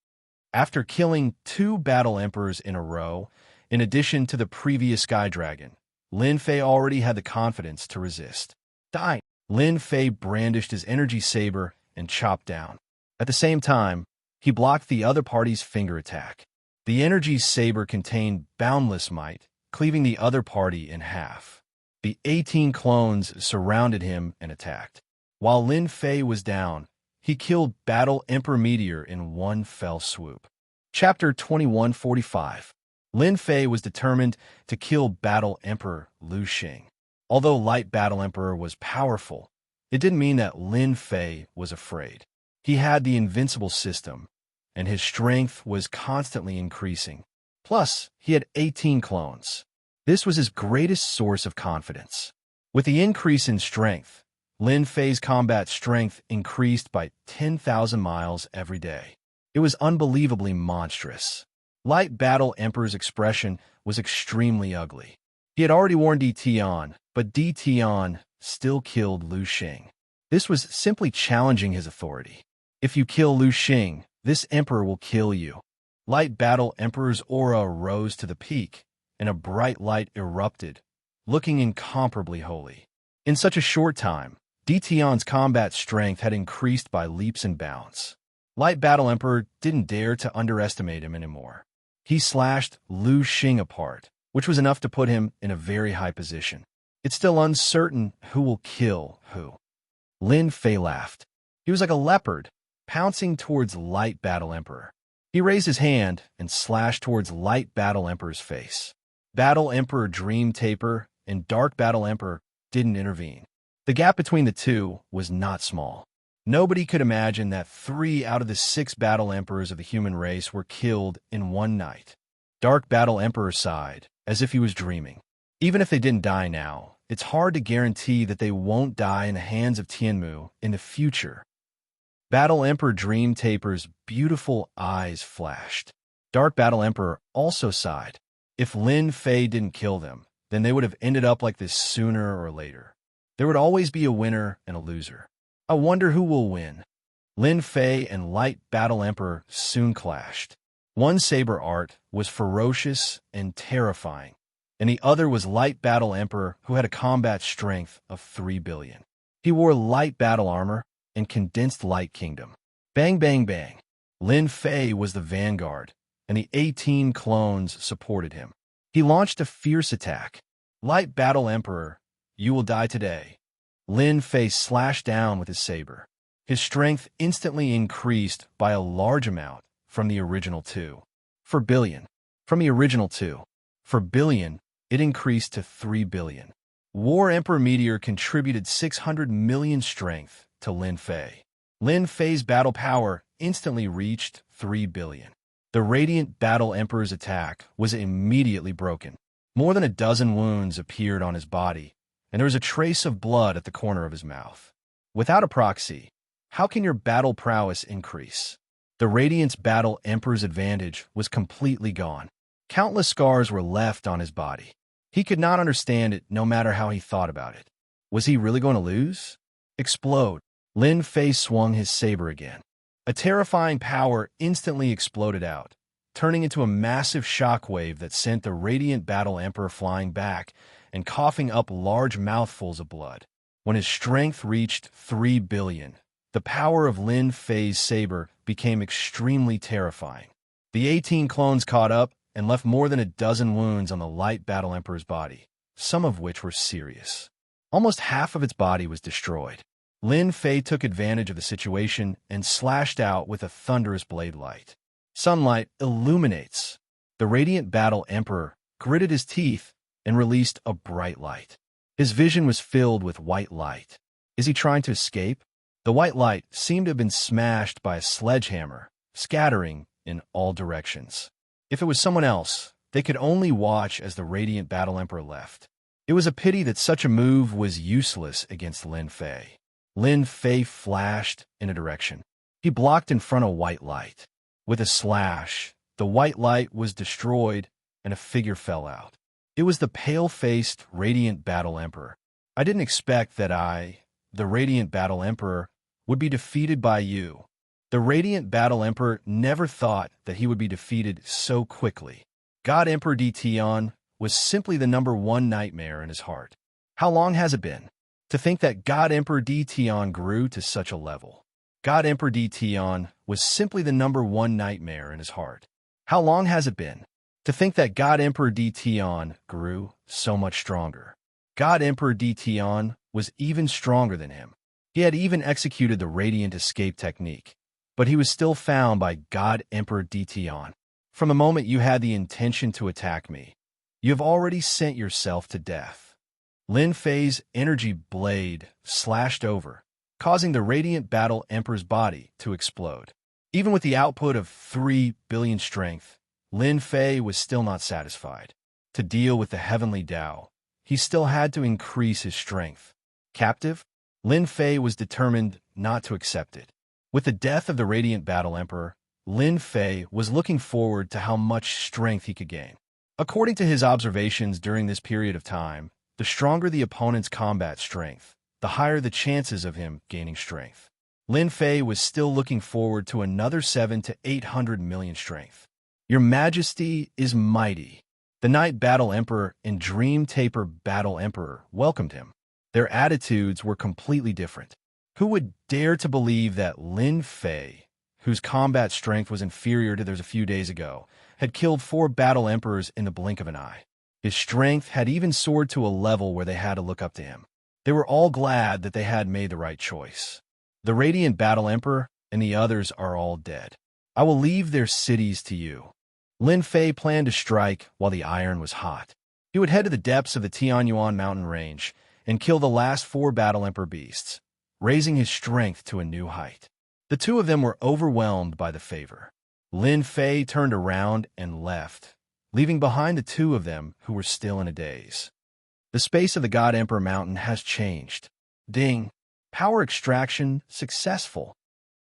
After killing 2 Battle Emperors in a row, in addition to the previous Sky Dragon, Lin Fei already had the confidence to resist. Die! Lin Fei brandished his energy saber and chopped down. At the same time, he blocked the other party's finger attack. The energy saber contained boundless might, cleaving the other party in half. The 18 clones surrounded him and attacked. While Lin Fei was down, he killed Battle Emperor Meteor in one fell swoop. Chapter 2145. Lin Fei was determined to kill Battle Emperor Lu Xing. Although Light Battle Emperor was powerful, it didn't mean that Lin Fei was afraid. He had the invincible system, and his strength was constantly increasing. Plus, he had 18 clones. This was his greatest source of confidence. With the increase in strength, Lin Fei's combat strength increased by 10,000 miles every day. It was unbelievably monstrous. Light Battle Emperor's expression was extremely ugly. He had already warned DTon, but DTon still killed Lu Xing. This was simply challenging his authority. If you kill Lu Xing, this emperor will kill you. Light Battle Emperor's aura rose to the peak, and a bright light erupted, looking incomparably holy. In such a short time, DTon's combat strength had increased by leaps and bounds. Light Battle Emperor didn't dare to underestimate him anymore. He slashed Lu Xing apart, which was enough to put him in a very high position. It's still uncertain who will kill who. Lin Fei laughed. He was like a leopard, pouncing towards Light Battle Emperor. He raised his hand and slashed towards Light Battle Emperor's face. Battle Emperor Dream Taper and Dark Battle Emperor didn't intervene. The gap between the two was not small. Nobody could imagine that 3 out of the 6 Battle Emperors of the human race were killed in one night. Dark Battle Emperor sighed, as if he was dreaming. Even if they didn't die now, it's hard to guarantee that they won't die in the hands of Tianmu in the future. Battle Emperor Dream Taper's beautiful eyes flashed. Dark Battle Emperor also sighed. If Lin Fei didn't kill them, then they would have ended up like this sooner or later. There would always be a winner and a loser. I wonder who will win. Lin Fei and Light Battle Emperor soon clashed. One saber art was ferocious and terrifying, and the other was Light Battle Emperor, who had a combat strength of 3 billion. He wore light battle armor and condensed light kingdom. Bang, bang, bang. Lin Fei was the vanguard, and the 18 clones supported him. He launched a fierce attack. Light battle emperor, you will die today. Lin Fei slashed down with his saber. His strength instantly increased by a large amount from the original 2. For billion. From the original 2. For billion, it increased to 3 billion. War Emperor Meteor contributed 600 million strength to Lin Fei. Lin Fei's battle power instantly reached 3 billion. The Radiant Battle Emperor's attack was immediately broken. More than a dozen wounds appeared on his body, and there was a trace of blood at the corner of his mouth. Without a proxy, how can your battle prowess increase? The Radiant's Battle Emperor's advantage was completely gone. Countless scars were left on his body. He could not understand it no matter how he thought about it. Was he really going to lose? Explode. Lin Fei swung his saber again. A terrifying power instantly exploded out, turning into a massive shockwave that sent the Radiant Battle Emperor flying back and coughing up large mouthfuls of blood. When his strength reached 3 billion, the power of Lin Fei's saber became extremely terrifying. The 18 clones caught up and left more than a dozen wounds on the Light Battle Emperor's body, some of which were serious. Almost half of its body was destroyed. Lin Fei took advantage of the situation and slashed out with a thunderous blade light. Sunlight illuminates. The Radiant Battle Emperor gritted his teeth and released a bright light. His vision was filled with white light. Is he trying to escape? The white light seemed to have been smashed by a sledgehammer, scattering in all directions. If it was someone else, they could only watch as the Radiant Battle Emperor left. It was a pity that such a move was useless against Lin Fei. Lin Fei flashed in a direction. He blocked in front of white light. With a slash, the white light was destroyed and a figure fell out. It was the pale-faced Radiant Battle Emperor. I didn't expect that the Radiant Battle Emperor, would be defeated by you. The Radiant Battle Emperor never thought that he would be defeated so quickly. God Emperor Tion was simply the #1 nightmare in his heart. How long has it been? To think that God Emperor Tion grew to such a level. God Emperor Tion was simply the #1 nightmare in his heart. How long has it been? To think that God Emperor Tion grew so much stronger. God Emperor Tion was even stronger than him. He had even executed the Radiant Escape technique, but he was still found by God Emperor Tion. From the moment you had the intention to attack me, you have already sent yourself to death. Lin Fei's energy blade slashed over, causing the Radiant Battle Emperor's body to explode. Even with the output of 3 billion strength, Lin Fei was still not satisfied. To deal with the heavenly Tao, he still had to increase his strength. Captive? Lin Fei was determined not to accept it. With the death of the Radiant Battle Emperor, Lin Fei was looking forward to how much strength he could gain. According to his observations during this period of time, the stronger the opponent's combat strength, the higher the chances of him gaining strength. Lin Fei was still looking forward to another 7 to 800 million strength. Your Majesty is mighty. The Night Battle Emperor and Dream Taper Battle Emperor welcomed him. Their attitudes were completely different. Who would dare to believe that Lin Fei, whose combat strength was inferior to theirs a few days ago, had killed 4 battle emperors in the blink of an eye? His strength had even soared to a level where they had to look up to him. They were all glad that they had made the right choice. The Radiant Battle Emperor and the others are all dead. I will leave their cities to you. Lin Fei planned to strike while the iron was hot. He would head to the depths of the Tianyuan mountain range and kill the last 4 battle emperor beasts, raising his strength to a new height. The 2 of them were overwhelmed by the favor. Lin Fei turned around and left, leaving behind the 2 of them who were still in a daze. The space of the God Emperor Mountain has changed. Ding. Power extraction successful.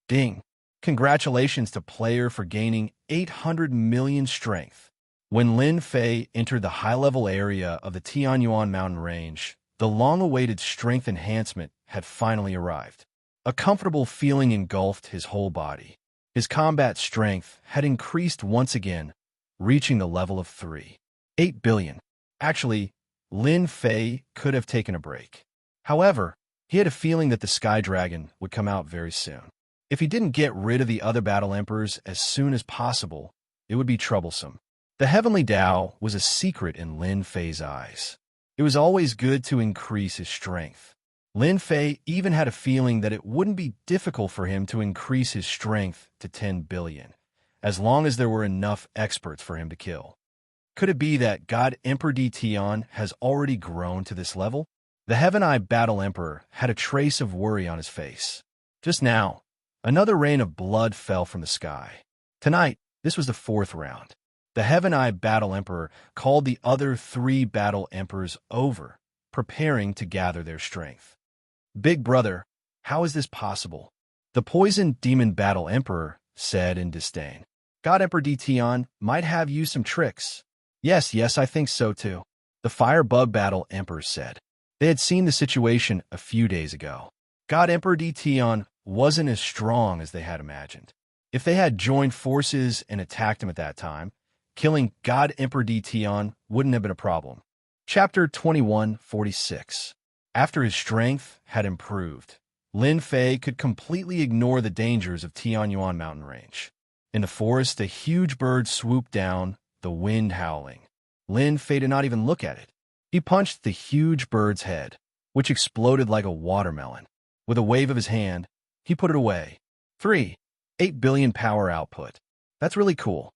Ding. Congratulations to player for gaining 800 million strength. When Lin Fei entered the high-level area of the Tianyuan mountain range, the long-awaited strength enhancement had finally arrived. A comfortable feeling engulfed his whole body. His combat strength had increased once again, reaching the level of 8 billion. Actually, Lin Fei could have taken a break. However, He had a feeling that the Sky Dragon would come out very soon. If he didn't get rid of the other battle emperors as soon as possible, it would be troublesome. The Heavenly Tao was a secret in Lin Fei's eyes. It was always good to increase his strength. Lin Fei even had a feeling that it wouldn't be difficult for him to increase his strength to 10 billion, as long as there were enough experts for him to kill. Could it be that God Emperor Di Tian has already grown to this level? The Heaven Eye Battle Emperor had a trace of worry on his face. Just now, another rain of blood fell from the sky. Tonight, this was the 4th round. The Heaven Eye Battle Emperor called the other 3 battle emperors over, preparing to gather their strength. Big brother, how is this possible? The Poison Demon Battle Emperor said in disdain. God Emperor Di Tian might have used some tricks. Yes, I think so too. The Fire Bug Battle Emperor said. They had seen the situation a few days ago. God Emperor Di Tian wasn't as strong as they had imagined. If they had joined forces and attacked him at that time, killing God Emperor Di Tian wouldn't have been a problem. Chapter 2146. After his strength had improved, Lin Fei could completely ignore the dangers of Tianyuan mountain range. In the forest, a huge bird swooped down, the wind howling. Lin Fei did not even look at it. He punched the huge bird's head, which exploded like a watermelon. With a wave of his hand, he put it away. 8 billion power output. That's really cool.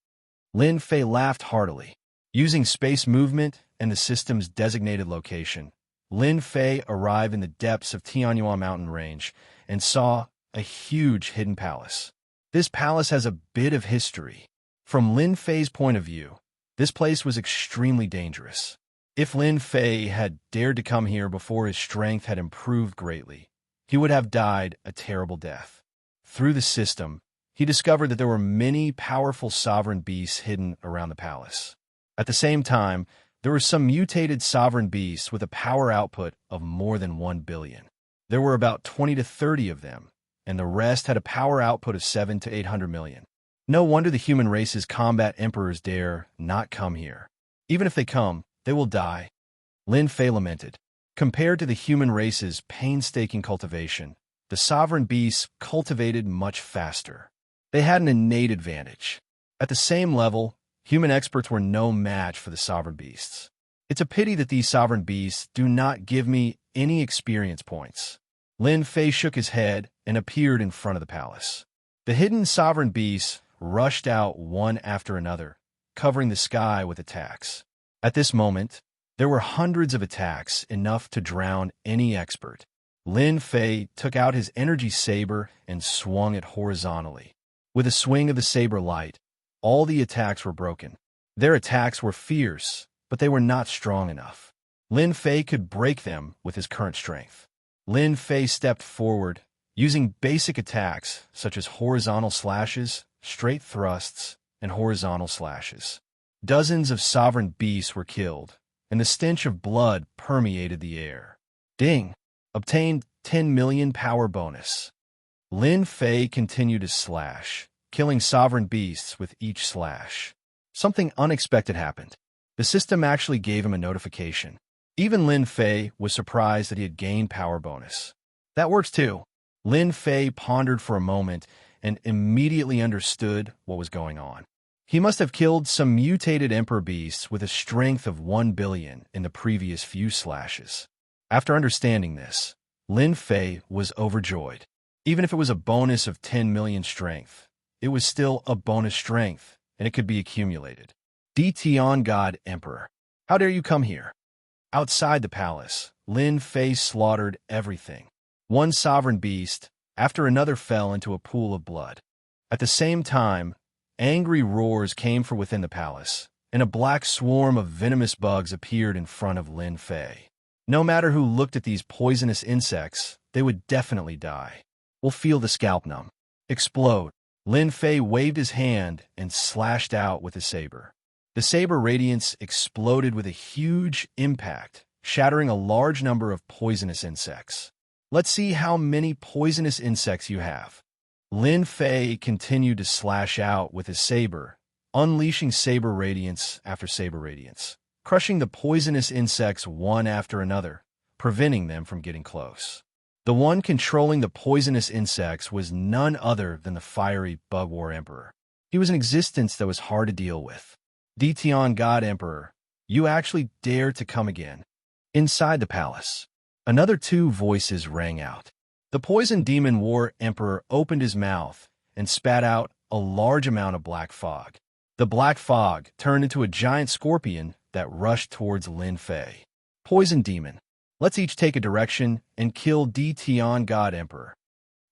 Lin Fei laughed heartily. Using space movement and the system's designated location, Lin Fei arrived in the depths of Tianyuan mountain range and saw a huge hidden palace. This palace has a bit of history. From Lin Fei's point of view, this place was extremely dangerous. If Lin Fei had dared to come here before his strength had improved greatly, he would have died a terrible death. Through the system, he discovered that there were many powerful sovereign beasts hidden around the palace. At the same time, there were some mutated sovereign beasts with a power output of more than 1 billion. There were about 20 to 30 of them, and the rest had a power output of 7 to 800 million. No wonder the human race's combat emperors dare not come here. Even if they come, they will die. Lin Fei lamented. Compared to the human race's painstaking cultivation, the sovereign beasts cultivated much faster. They had an innate advantage. At the same level, human experts were no match for the sovereign beasts. It's a pity that these sovereign beasts do not give me any experience points. Lin Fei shook his head and appeared in front of the palace. The hidden sovereign beasts rushed out one after another, covering the sky with attacks. At this moment, there were hundreds of attacks, enough to drown any expert. Lin Fei took out his energy saber and swung it horizontally. With a swing of the saber light, all the attacks were broken. Their attacks were fierce, but they were not strong enough. Lin Fei could break them with his current strength. Lin Fei stepped forward, using basic attacks such as horizontal slashes, straight thrusts, and horizontal slashes. Dozens of sovereign beasts were killed, and the stench of blood permeated the air. Ding! Obtained 10 million power bonus. Lin Fei continued to slash, killing sovereign beasts with each slash. Something unexpected happened. The system actually gave him a notification. Even Lin Fei was surprised that he had gained power bonus. That works too. Lin Fei pondered for a moment and immediately understood what was going on. He must have killed some mutated emperor beasts with a strength of 1 billion in the previous few slashes. After understanding this, Lin Fei was overjoyed. Even if it was a bonus of 10 million strength, it was still a bonus strength, and it could be accumulated. Di Tian God Emperor, how dare you come here? Outside the palace, Lin Fei slaughtered everything. One sovereign beast after another fell into a pool of blood. At the same time, angry roars came from within the palace, and a black swarm of venomous bugs appeared in front of Lin Fei. No matter who looked at these poisonous insects, they would definitely die. We'll feel the scalp numb. Explode. Lin Fei waved his hand and slashed out with his saber. The saber radiance exploded with a huge impact, shattering a large number of poisonous insects. Let's see how many poisonous insects you have. Lin Fei continued to slash out with his saber, unleashing saber radiance after saber radiance, crushing the poisonous insects one after another, preventing them from getting close. The one controlling the poisonous insects was none other than the fiery Bug War Emperor. He was an existence that was hard to deal with. Detion God Emperor, you actually dared to come again. Inside the palace, another two voices rang out. The poison demon War Emperor opened his mouth and spat out a large amount of black fog. The black fog turned into a giant scorpion that rushed towards Lin Fei. Poison demon, let's each take a direction and kill Detion God Emperor.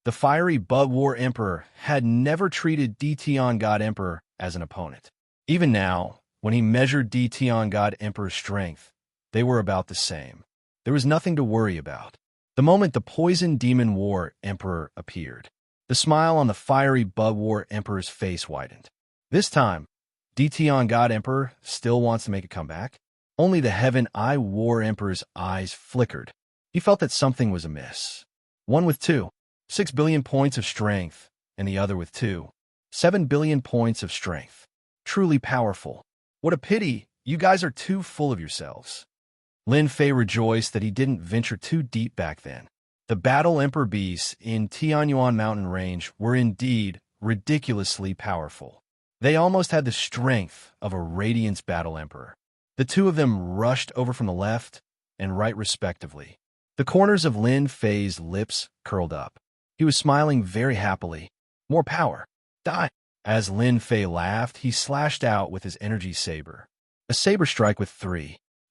The fiery Bug War Emperor had never treated Detion God Emperor as an opponent. Even now, when he measured Detion God Emperor's strength, they were about the same. There was nothing to worry about. The moment the poison demon War Emperor appeared, the smile on the fiery Bug War Emperor's face widened. This time, Detion God Emperor still wants to make a comeback. Only the Heaven Eye War Emperor's eyes flickered. He felt that something was amiss. One with 6 billion points of strength, and the other with 7 billion points of strength. Truly powerful. What a pity, you guys are too full of yourselves. Lin Fei rejoiced that he didn't venture too deep back then. The Battle Emperor beasts in Tianyuan mountain range were indeed ridiculously powerful. They almost had the strength of a Radiance Battle Emperor. The two of them rushed over from the left and right respectively. The corners of Lin Fei's lips curled up. He was smiling very happily. More power. Die. As Lin Fei laughed, he slashed out with his energy saber. A saber strike with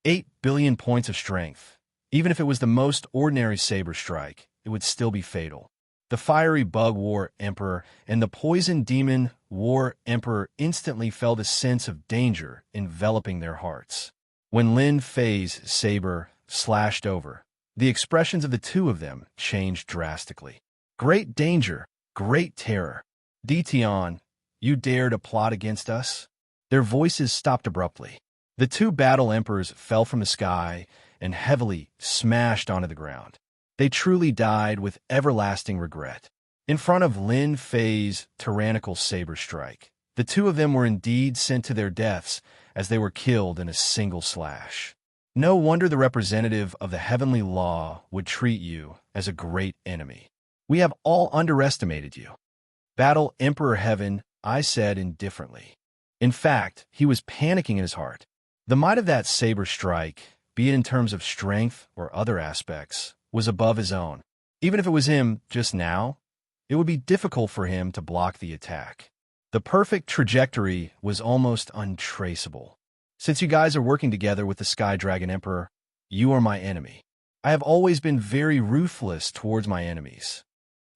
8 billion points of strength. Even if it was the most ordinary saber strike, it would still be fatal. The fiery Bug War Emperor and the poison demon War Emperor instantly felt a sense of danger enveloping their hearts. When Lin Fei's saber slashed over, the expressions of the two of them changed drastically. Great danger, great terror. Detion, you dare to plot against us? Their voices stopped abruptly. The two battle emperors fell from the sky and heavily smashed onto the ground. They truly died with everlasting regret. In front of Lin Fei's tyrannical saber strike, the two of them were indeed sent to their deaths as they were killed in a single slash. No wonder the representative of the heavenly law would treat you as a great enemy. We have all underestimated you. Battle Emperor Heaven, I said indifferently. In fact, he was panicking in his heart. The might of that saber strike, be it in terms of strength or other aspects, was above his own. Even if it was him just now, it would be difficult for him to block the attack. The perfect trajectory was almost untraceable. Since you guys are working together with the Sky Dragon Emperor, you are my enemy. I have always been very ruthless towards my enemies.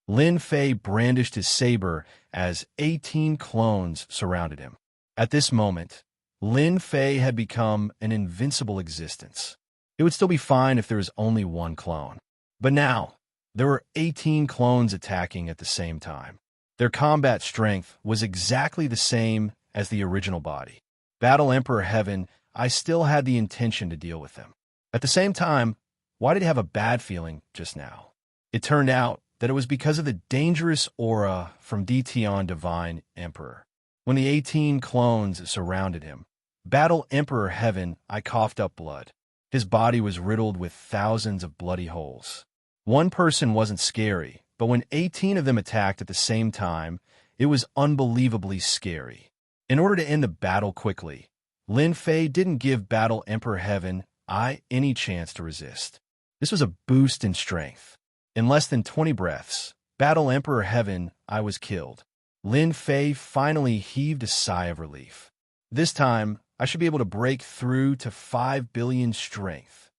Lin Fei brandished his saber as 18 clones surrounded him. At this moment, Lin Fei had become an invincible existence. It would still be fine if there was only one clone. But now, there were 18 clones attacking at the same time. Their combat strength was exactly the same as the original body. Battle Emperor Heaven, I still had the intention to deal with them. At the same time, why did I have a bad feeling just now? It turned out that it was because of the dangerous aura from Detion Divine Emperor. When the 18 clones surrounded him, Battle Emperor Heaven, I coughed up blood. His body was riddled with thousands of bloody holes. One person wasn't scary, but when 18 of them attacked at the same time, it was unbelievably scary. In order to end the battle quickly, Lin Fei didn't give Battle Emperor Heaven any chance to resist. This was a boost in strength. In less than 20 breaths, Battle Emperor Heaven, I was killed. Lin Fei finally heaved a sigh of relief. This time, I should be able to break through to 5 billion strength.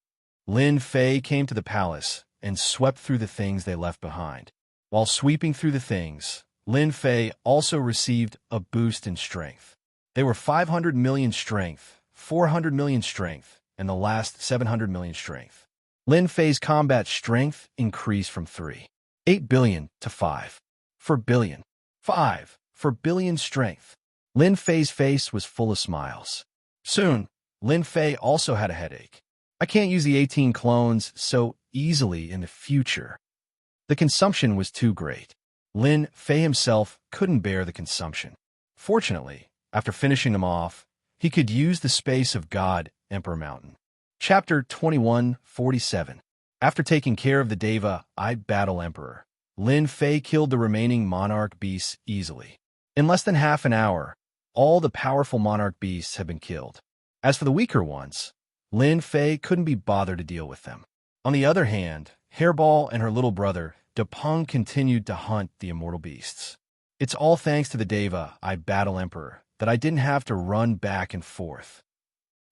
Lin Fei came to the palace and swept through the things they left behind. While sweeping through the things, Lin Fei also received a boost in strength. They were 500 million strength, 400 million strength, and the last 700 million strength. Lin Fei's combat strength increased from 8 billion to 4 billion. 4 billion strength. Lin Fei's face was full of smiles. Soon, Lin Fei also had a headache. I can't use the 18 clones so easily in the future. The consumption was too great. Lin Fei himself couldn't bear the consumption. Fortunately, after finishing them off, he could use the space of God Emperor Mountain. Chapter 2147. After taking care of the Deva, Battle Emperor, Lin Fei killed the remaining monarch beasts easily. In less than half an hour, all the powerful monarch beasts had been killed. As for the weaker ones, Lin Fei couldn't be bothered to deal with them. On the other hand, Hairball and her little brother, Depeng, continued to hunt the immortal beasts. It's all thanks to the Deva, Battle Emperor, that I didn't have to run back and forth.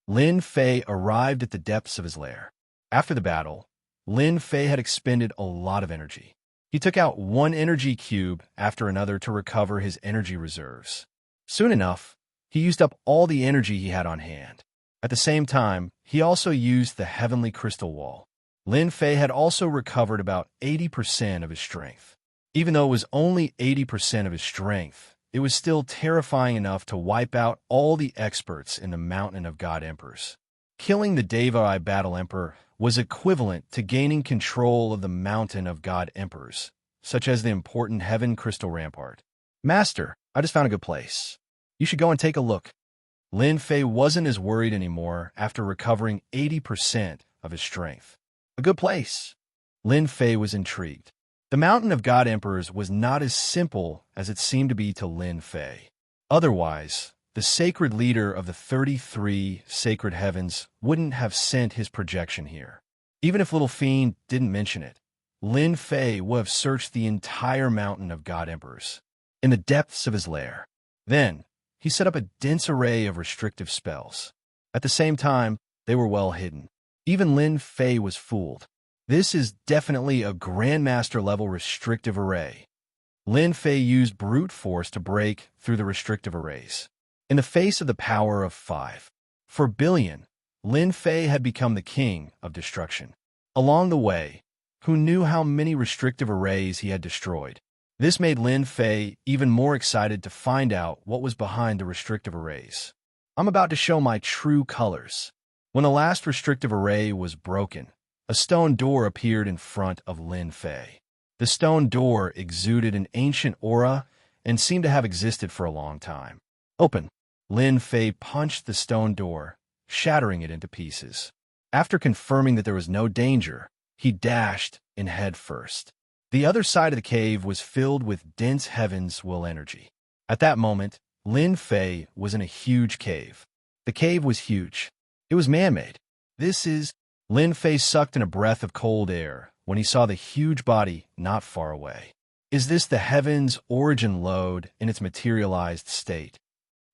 Lin Fei arrived at the depths of his lair. After the battle, Lin Fei had expended a lot of energy. He took out one energy cube after another to recover his energy reserves. Soon enough, he used up all the energy he had on hand. At the same time, he also used the heavenly crystal wall. Lin Fei had also recovered about 80% of his strength. Even though it was only 80% of his strength, it was still terrifying enough to wipe out all the experts in the Mountain of God Emperors. Killing the Deva Battle Emperor was equivalent to gaining control of the Mountain of God Emperors, such as the important Heaven Crystal Rampart. Master, I just found a good place. You should go and take a look. Lin Fei wasn't as worried anymore after recovering 80% of his strength. A good place. Lin Fei was intrigued. The Mountain of God Emperors was not as simple as it seemed to be to Lin Fei. Otherwise, the sacred leader of the 33 sacred heavens wouldn't have sent his projection here. Even if Little Fiend didn't mention it, Lin Fei would have searched the entire Mountain of God Emperors in the depths of his lair. Then, he set up a dense array of restrictive spells. At the same time, they were well hidden. Even Lin Fei was fooled. This is definitely a Grandmaster-level restrictive array. Lin Fei used brute force to break through the restrictive arrays. In the face of the power of 5 for billion, Lin Fei had become the king of destruction. Along the way, who knew how many restrictive arrays he had destroyed? This made Lin Fei even more excited to find out what was behind the restrictive arrays. I'm about to show my true colors. When the last restrictive array was broken, a stone door appeared in front of Lin Fei. The stone door exuded an ancient aura and seemed to have existed for a long time. Open. Lin Fei punched the stone door, shattering it into pieces. After confirming that there was no danger, he dashed in head first. The other side of the cave was filled with dense heaven's will energy. At that moment, Lin Fei was in a huge cave. The cave was huge. It was man-made. Lin Fei sucked in a breath of cold air when he saw the huge body not far away. Is this the heaven's origin lode in its materialized state?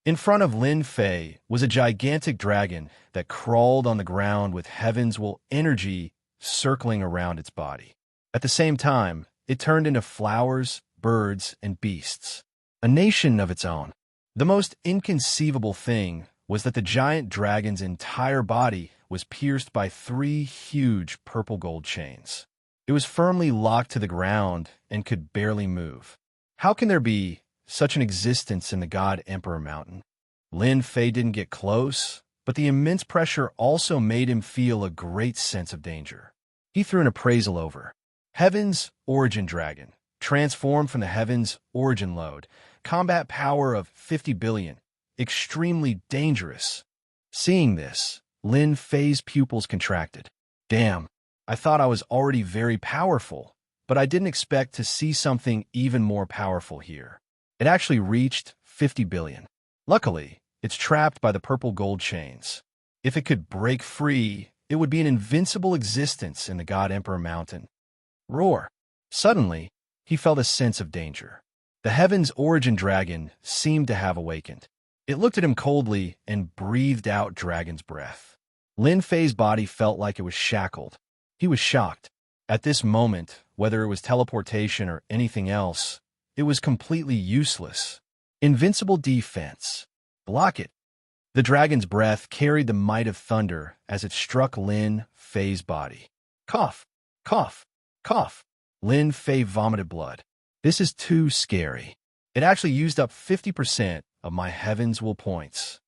In front of Lin Fei was a gigantic dragon that crawled on the ground with heaven's will energy circling around its body. At the same time, it turned into flowers, birds, and beasts. A nation of its own. The most inconceivable thing was that the giant dragon's entire body was pierced by 3 huge purple gold chains. It was firmly locked to the ground and could barely move. How can there be such an existence in the God Emperor Mountain? Lin Fei didn't get close, but the immense pressure also made him feel a great sense of danger. He threw an appraisal over. Heaven's Origin Dragon, transformed from the Heaven's Origin Lode, combat power of 50 billion, extremely dangerous. Seeing this, Lin Fei's pupils contracted. Damn, I thought I was already very powerful, but I didn't expect to see something even more powerful here. It actually reached 50 billion. Luckily, it's trapped by the purple gold chains. If it could break free, it would be an invincible existence in the God Emperor Mountain. Roar! Suddenly, he felt a sense of danger. The Heaven's Origin Dragon seemed to have awakened. It looked at him coldly and breathed out dragon's breath. Lin Fei's body felt like it was shackled. He was shocked. At this moment, whether it was teleportation or anything else, it was completely useless. Invincible defense. Block it. The dragon's breath carried the might of thunder as it struck Lin Fei's body. Cough, cough, cough. Lin Fei vomited blood. This is too scary. It actually used up 50% of my Heaven's Will points.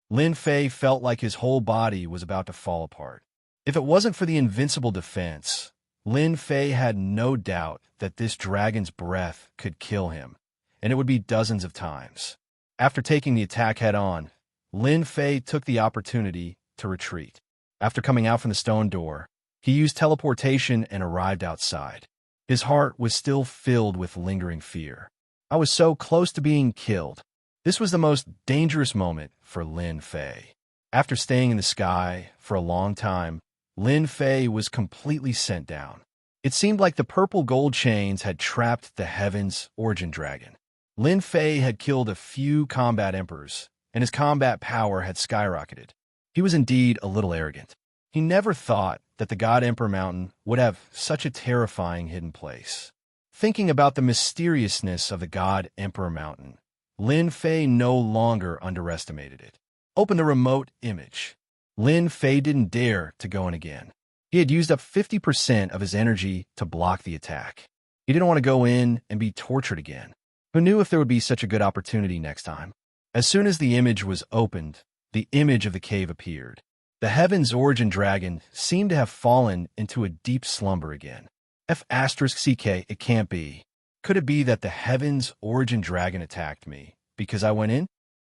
Lin Fei felt like his whole body was about to fall apart. If it wasn't for the invincible defense, Lin Fei had no doubt that this dragon's breath could kill him, and it would be dozens of times. After taking the attack head-on, Lin Fei took the opportunity to retreat. After coming out from the stone door, He used teleportation and arrived outside. His heart was still filled with lingering fear. I was so close to being killed. This was the most dangerous moment for Lin Fei. After staying in the sky for a long time, Lin Fei was completely sent down. It seemed like the purple gold chains had trapped the Heaven's Origin Dragon. Lin Fei had killed a few combat emperors, and his combat power had skyrocketed. He was indeed a little arrogant. He never thought that the God Emperor Mountain would have such a terrifying hidden place. Thinking about the mysteriousness of the God Emperor Mountain, Lin Fei no longer underestimated it. Open the remote image. Lin Fei didn't dare to go in again. He had used up 50% of his energy to block the attack. He didn't want to go in and be tortured again. Who knew if there would be such a good opportunity next time? As soon as the image was opened, the image of the cave appeared. The Heaven's Origin Dragon seemed to have fallen into a deep slumber again. F***ck, it can't be. Could it be that the Heaven's Origin Dragon attacked me because I went in?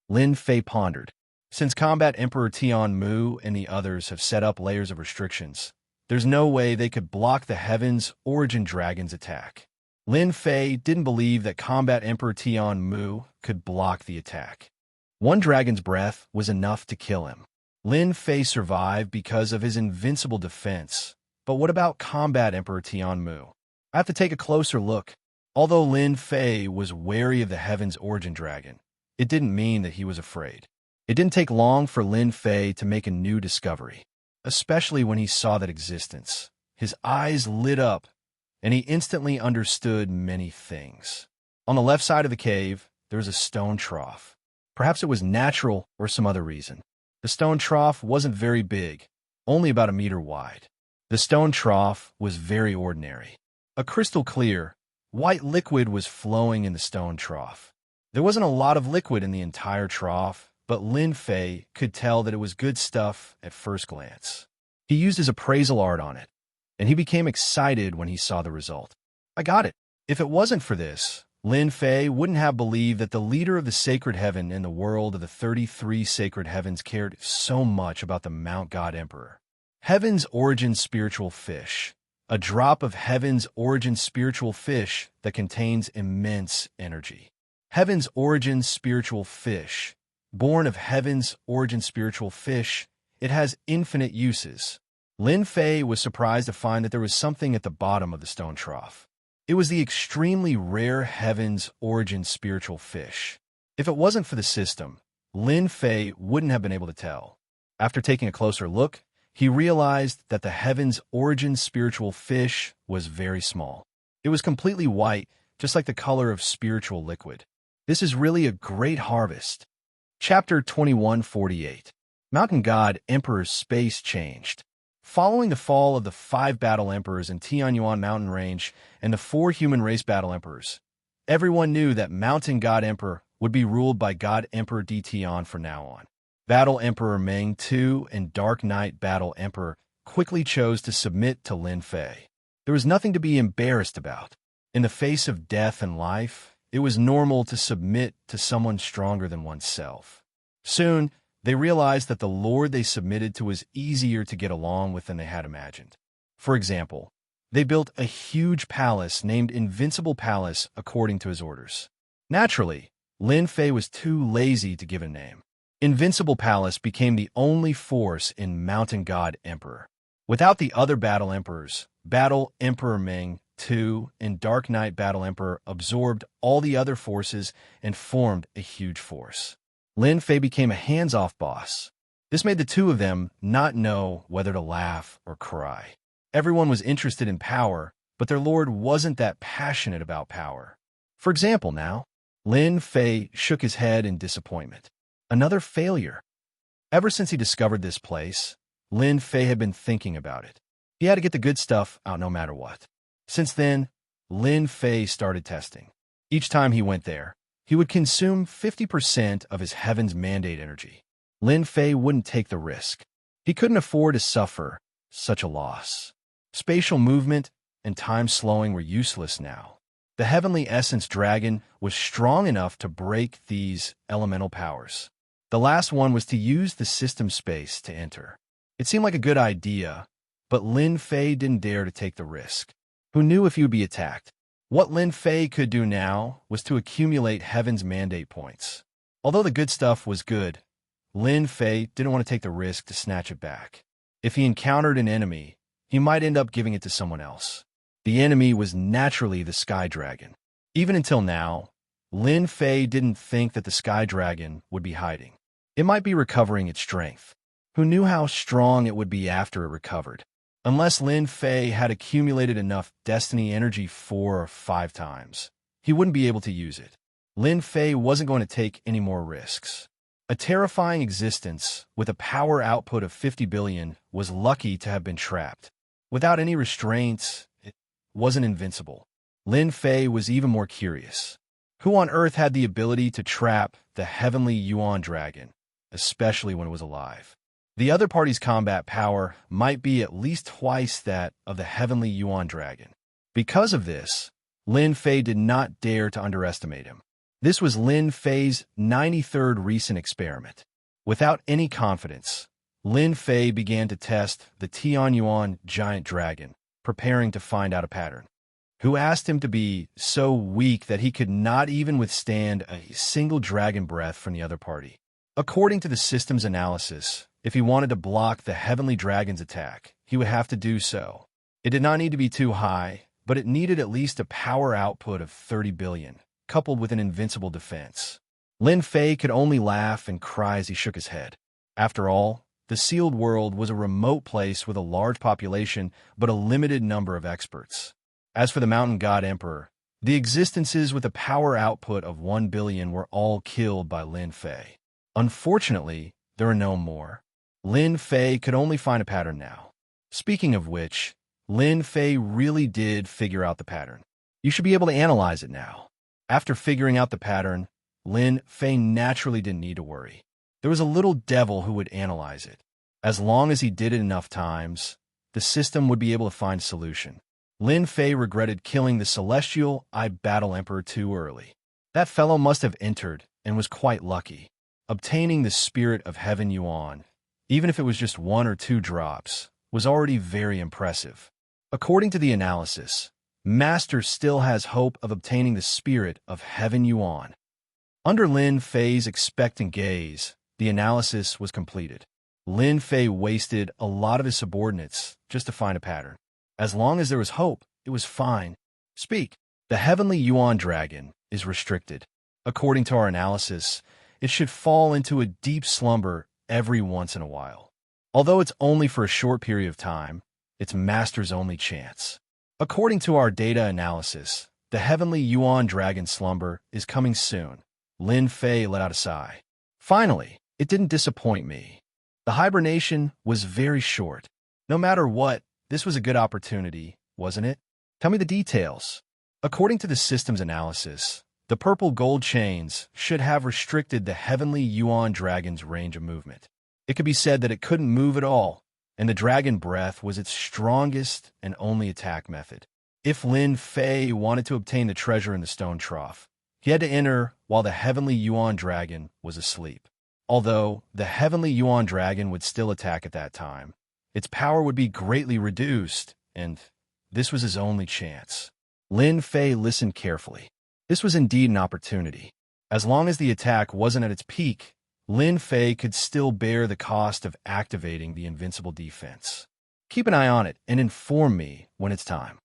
Lin Fei pondered. Since Combat Emperor Tian Mu and the others have set up layers of restrictions, there's no way they could block the Heaven's Origin Dragon's attack. Lin Fei didn't believe that Combat Emperor Tian Mu could block the attack. One dragon's breath was enough to kill him. Lin Fei survived because of his invincible defense. But what about Combat Emperor Tian Mu? I have to take a closer look. Although Lin Fei was wary of the Heaven's Origin Dragon, it didn't mean that he was afraid. It didn't take long for Lin Fei to make a new discovery, especially when he saw that existence. His eyes lit up, and he instantly understood many things. On the left side of the cave, there was a stone trough. Perhaps it was natural or some other reason. The stone trough wasn't very big, only about 1 meter wide. The stone trough was very ordinary. A crystal clear, white liquid was flowing in the stone trough. There wasn't a lot of liquid in the entire trough, but Lin Fei could tell that it was good stuff at first glance. He used his appraisal art on it, and he became excited when he saw the result. I got it. If it wasn't for this, Lin Fei wouldn't have believed that the leader of the sacred heaven in the world of the 33 sacred heavens cared so much about the Mount God Emperor. Heaven's Origin Spiritual Fish. A drop of Heaven's Origin Spiritual Fish that contains immense energy. Heaven's Origin Spiritual Fish. Born of Heaven's Origin Spiritual Fish, it has infinite uses. Lin Fei was surprised to find that there was something at the bottom of the stone trough. It was the extremely rare Heaven's Origin Spiritual Fish. If it wasn't for the system, Lin Fei wouldn't have been able to tell. After taking a closer look, he realized that the Heaven's Origin Spiritual Fish was very small. It was completely white, just like the color of spiritual liquid. This is really a great harvest. Chapter 2148. Mountain God Emperor's Space Changed. Following the fall of the 5 battle emperors in Tianyuan Mountain Range and the 4 human race battle emperors, everyone knew that Mountain God Emperor would be ruled by God Emperor D Tian from now on. Battle Emperor Meng II and Dark Knight Battle Emperor quickly chose to submit to Lin Fei. There was nothing to be embarrassed about. In the face of death and life, it was normal to submit to someone stronger than oneself. Soon, they realized that the lord they submitted to was easier to get along with than they had imagined. For example, they built a huge palace named Invincible Palace according to his orders. Naturally, Lin Fei was too lazy to give a name. Invincible Palace became the only force in Mountain God Emperor. Without the other battle emperors, Battle Emperor Meng II and Dark Knight Battle Emperor absorbed all the other forces and formed a huge force. Lin Fei became a hands-off boss. This made the two of them not know whether to laugh or cry. Everyone was interested in power, but their lord wasn't that passionate about power. For example now, Lin Fei shook his head in disappointment. Another failure. Ever since he discovered this place, Lin Fei had been thinking about it. He had to get the good stuff out no matter what. Since then, Lin Fei started testing. Each time he went there, he would consume 50% of his Heaven's Mandate energy. Lin Fei wouldn't take the risk. He couldn't afford to suffer such a loss. Spatial movement and time slowing were useless now. The Heavenly Essence Dragon was strong enough to break these elemental powers. The last one was to use the system space to enter. It seemed like a good idea, but Lin Fei didn't dare to take the risk. Who knew if he would be attacked? What Lin Fei could do now was to accumulate Heaven's mandate points. Although the good stuff was good, Lin Fei didn't want to take the risk to snatch it back. If he encountered an enemy, he might end up giving it to someone else. The enemy was naturally the Sky Dragon. Even until now, Lin Fei didn't think that the Sky Dragon would be hiding. It might be recovering its strength. Who knew how strong it would be after it recovered? Unless Lin Fei had accumulated enough destiny energy 4 or 5 times, he wouldn't be able to use it. Lin Fei wasn't going to take any more risks. A terrifying existence with a power output of 50 billion was lucky to have been trapped. Without any restraints, it wasn't invincible. Lin Fei was even more curious. Who on earth had the ability to trap the heavenly Yuan dragon, especially when it was alive? The other party's combat power might be at least twice that of the heavenly Yuan dragon. Because of this, Lin Fei did not dare to underestimate him. This was Lin Fei's 93rd recent experiment. Without any confidence, Lin Fei began to test the Tianyuan giant dragon, preparing to find out a pattern. Who asked him to be so weak that he could not even withstand a single dragon breath from the other party? According to the system's analysis, if he wanted to block the heavenly dragon's attack, he would have to do so. It did not need to be too high, but it needed at least a power output of 30 billion, coupled with an invincible defense. Lin Fei could only laugh and cry as he shook his head. After all, the sealed world was a remote place with a large population but a limited number of experts. As for the Mountain God Emperor, the existences with a power output of 1 billion were all killed by Lin Fei. Unfortunately, there are no more. Lin Fei could only find a pattern now. Speaking of which, Lin Fei really did figure out the pattern. You should be able to analyze it now. After figuring out the pattern, Lin Fei naturally didn't need to worry. There was a little devil who would analyze it. As long as he did it enough times, the system would be able to find a solution. Lin Fei regretted killing the Celestial Eye Battle Emperor too early. That fellow must have entered and was quite lucky. Obtaining the Spirit of Heaven Yuan, even if it was just 1 or 2 drops, was already very impressive. According to the analysis, Master still has hope of obtaining the Spirit of Heaven Yuan. Under Lin Fei's expectant gaze, the analysis was completed. Lin Fei wasted a lot of his subordinates just to find a pattern. As long as there was hope, it was fine. Speak. The heavenly Yuan dragon is restricted. According to our analysis, it should fall into a deep slumber every once in a while. Although it's only for a short period of time, it's Master's only chance. According to our data analysis, the heavenly Yuan dragon slumber is coming soon. Lin Fei let out a sigh. Finally, it didn't disappoint me. The hibernation was very short. No matter what, this was a good opportunity, wasn't it? Tell me the details. According to the system's analysis, the purple gold chains should have restricted the heavenly Yuan dragon's range of movement. It could be said that it couldn't move at all, and the dragon breath was its strongest and only attack method. If Lin Fei wanted to obtain the treasure in the stone trough, he had to enter while the heavenly Yuan dragon was asleep. Although the heavenly Yuan dragon would still attack at that time, its power would be greatly reduced, and this was his only chance. Lin Fei listened carefully. This was indeed an opportunity. As long as the attack wasn't at its peak, Lin Fei could still bear the cost of activating the invincible defense. Keep an eye on it and inform me when it's time.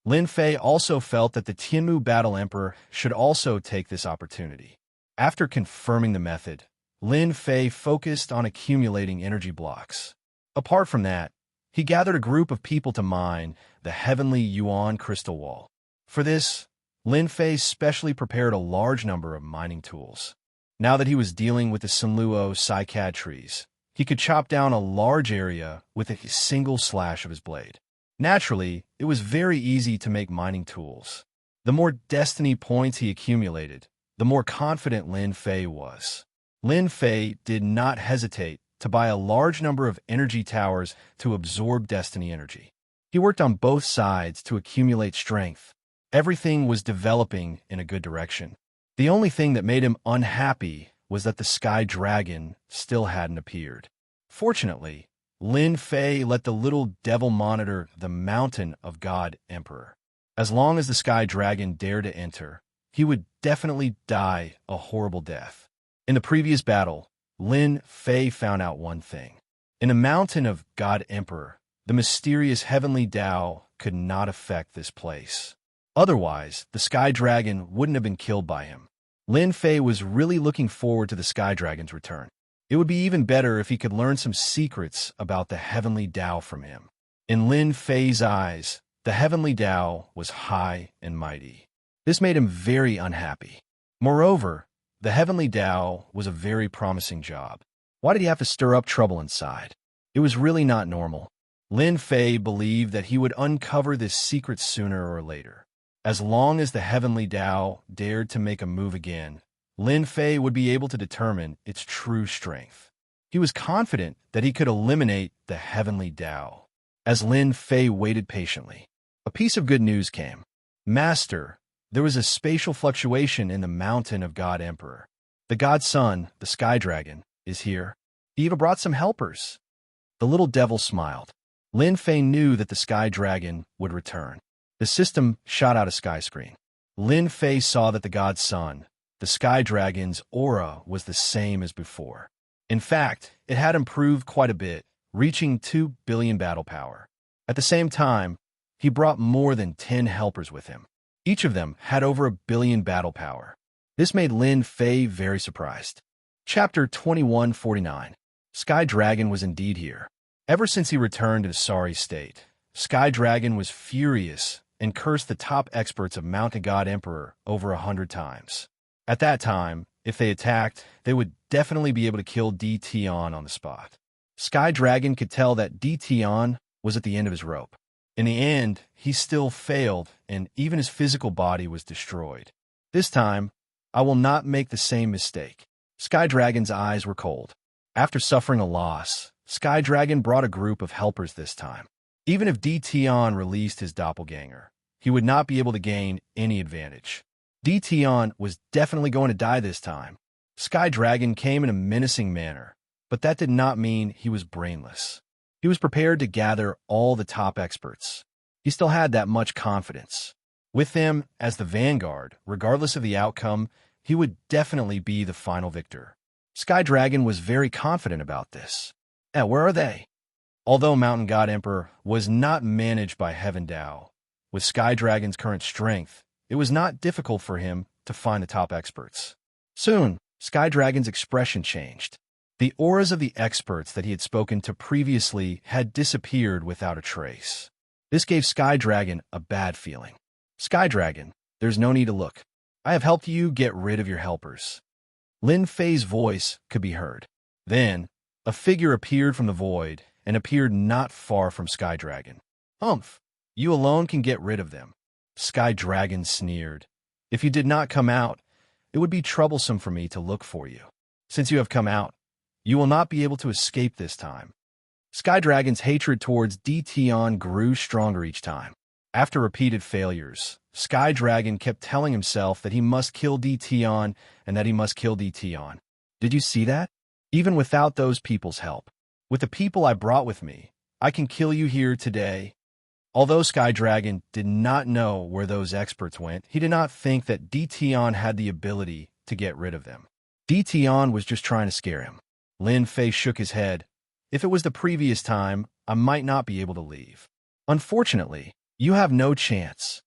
Lin Fei also felt that the Tianmu Battle Emperor should also take this opportunity. After confirming the method, Lin Fei focused on accumulating energy blocks. Apart from that, he gathered a group of people to mine the heavenly Yuan crystal wall. For this, Lin Fei specially prepared a large number of mining tools. Now that he was dealing with the Sunluo cycad trees, he could chop down a large area with a single slash of his blade. Naturally, it was very easy to make mining tools. The more destiny points he accumulated, the more confident Lin Fei was. Lin Fei did not hesitate to buy a large number of energy towers to absorb destiny energy. He worked on both sides to accumulate strength. Everything was developing in a good direction. The only thing that made him unhappy was that the Sky Dragon still hadn't appeared. Fortunately, Lin Fei let the little devil monitor the mountain of God Emperor. As long as the Sky Dragon dared to enter, he would definitely die a horrible death. In the previous battle, Lin Fei found out one thing. In the mountain of God Emperor, the mysterious heavenly Tao could not affect this place. Otherwise, the Sky Dragon wouldn't have been killed by him. Lin Fei was really looking forward to the Sky Dragon's return. It would be even better if he could learn some secrets about the heavenly Tao from him. In Lin Fei's eyes, the heavenly Tao was high and mighty. This made him very unhappy. Moreover, the heavenly Tao was a very promising job. Why did he have to stir up trouble inside? It was really not normal. Lin Fei believed that he would uncover this secret sooner or later. As long as the heavenly Tao dared to make a move again, Lin Fei would be able to determine its true strength. He was confident that he could eliminate the heavenly Tao. As Lin Fei waited patiently, a piece of good news came. Master, there was a spatial fluctuation in the mountain of God Emperor. The God Son, the Sky Dragon, is here. He even brought some helpers. The little devil smiled. Lin Fei knew that the Sky Dragon would return. The system shot out a sky screen. Lin Fei saw that the God Son, the Sky Dragon's aura was the same as before. In fact, it had improved quite a bit, reaching 2 billion battle power. At the same time, he brought more than 10 helpers with him. Each of them had over 1 billion battle power. This made Lin Fei very surprised. Chapter 2149. Sky Dragon was indeed here. Ever since he returned to the sorry state, Sky Dragon was furious and cursed the top experts of Mountain God Emperor over 100 times. At that time, if they attacked, they would definitely be able to kill D. Tian on the spot. Sky Dragon could tell that D. Tian was at the end of his rope. In the end, he still failed, and even his physical body was destroyed. This time, I will not make the same mistake. Sky Dragon's eyes were cold. After suffering a loss, Sky Dragon brought a group of helpers this time. Even if D. Tian released his doppelganger, he would not be able to gain any advantage. D. Tian was definitely going to die this time. Sky Dragon came in a menacing manner, but that did not mean he was brainless. He was prepared to gather all the top experts. He still had that much confidence. With him as the vanguard, regardless of the outcome, he would definitely be the final victor. Sky Dragon was very confident about this. Where are they? Although Mountain God Emperor was not managed by Heaven Tao, with Sky Dragon's current strength, it was not difficult for him to find the top experts. Soon, Sky Dragon's expression changed. The auras of the experts that he had spoken to previously had disappeared without a trace. This gave Sky Dragon a bad feeling. Sky Dragon, there's no need to look. I have helped you get rid of your helpers. Lin Fei's voice could be heard. Then, a figure appeared from the void and appeared not far from Sky Dragon. Humph, you alone can get rid of them. Sky Dragon sneered. If you did not come out, it would be troublesome for me to look for you. Since you have come out, you will not be able to escape this time. Sky Dragon's hatred towards D. Tian grew stronger each time. After repeated failures, Sky Dragon kept telling himself that he must kill D. Tian and that he must kill D. Tian. Did you see that? Even without those people's help. With the people I brought with me, I can kill you here today. Although Sky Dragon did not know where those experts went, he did not think that D. Tian had the ability to get rid of them. D. Tian was just trying to scare him. Lin Fei shook his head. If it was the previous time, I might not be able to leave. Unfortunately, you have no chance.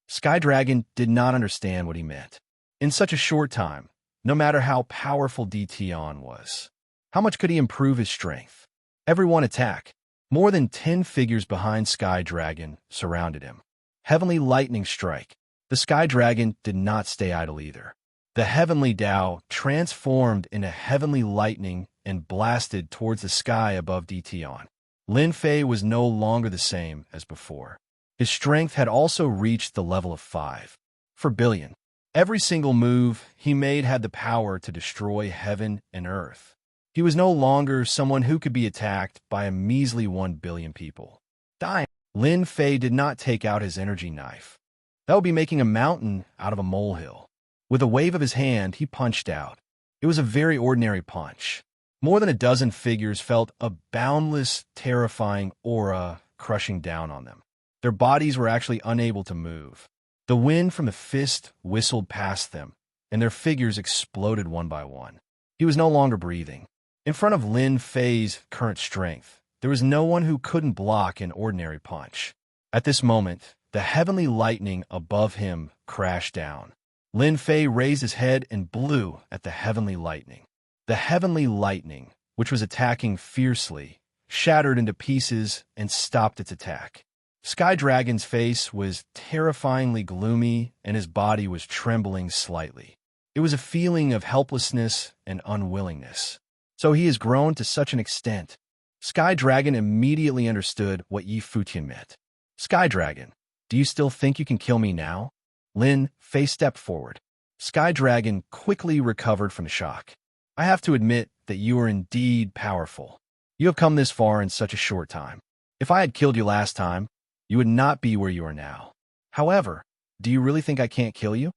Sky Dragon did not understand what he meant. In such a short time, no matter how powerful D. Tian was, how much could he improve his strength? Everyone attack. More than 10 figures behind Sky Dragon surrounded him. Heavenly Lightning Strike. The Sky Dragon did not stay idle either. The Heavenly Tao transformed into Heavenly Lightning and blasted towards the sky above D. Tian. Lin Fei was no longer the same as before. His strength had also reached the level of 5 per billion. Every single move he made had the power to destroy heaven and earth. He was no longer someone who could be attacked by a measly 1 billion people. Dying. Lin Fei did not take out his energy knife. That would be making a mountain out of a molehill. With a wave of his hand, he punched out. It was a very ordinary punch. More than a dozen figures felt a boundless, terrifying aura crushing down on them. Their bodies were actually unable to move. The wind from the fist whistled past them, and their figures exploded one by one. He was no longer breathing. In front of Lin Fei's current strength, there was no one who couldn't block an ordinary punch. At this moment, the heavenly lightning above him crashed down. Lin Fei raised his head and blew at the heavenly lightning. The heavenly lightning, which was attacking fiercely, shattered into pieces and stopped its attack. Sky Dragon's face was terrifyingly gloomy and his body was trembling slightly. It was a feeling of helplessness and unwillingness. So he has grown to such an extent. Sky Dragon immediately understood what Yi Futian meant. Sky Dragon, do you still think you can kill me now? Lin Fei stepped forward. Sky Dragon quickly recovered from the shock. I have to admit that you are indeed powerful. You have come this far in such a short time. If I had killed you last time, you would not be where you are now. However, do you really think I can't kill you?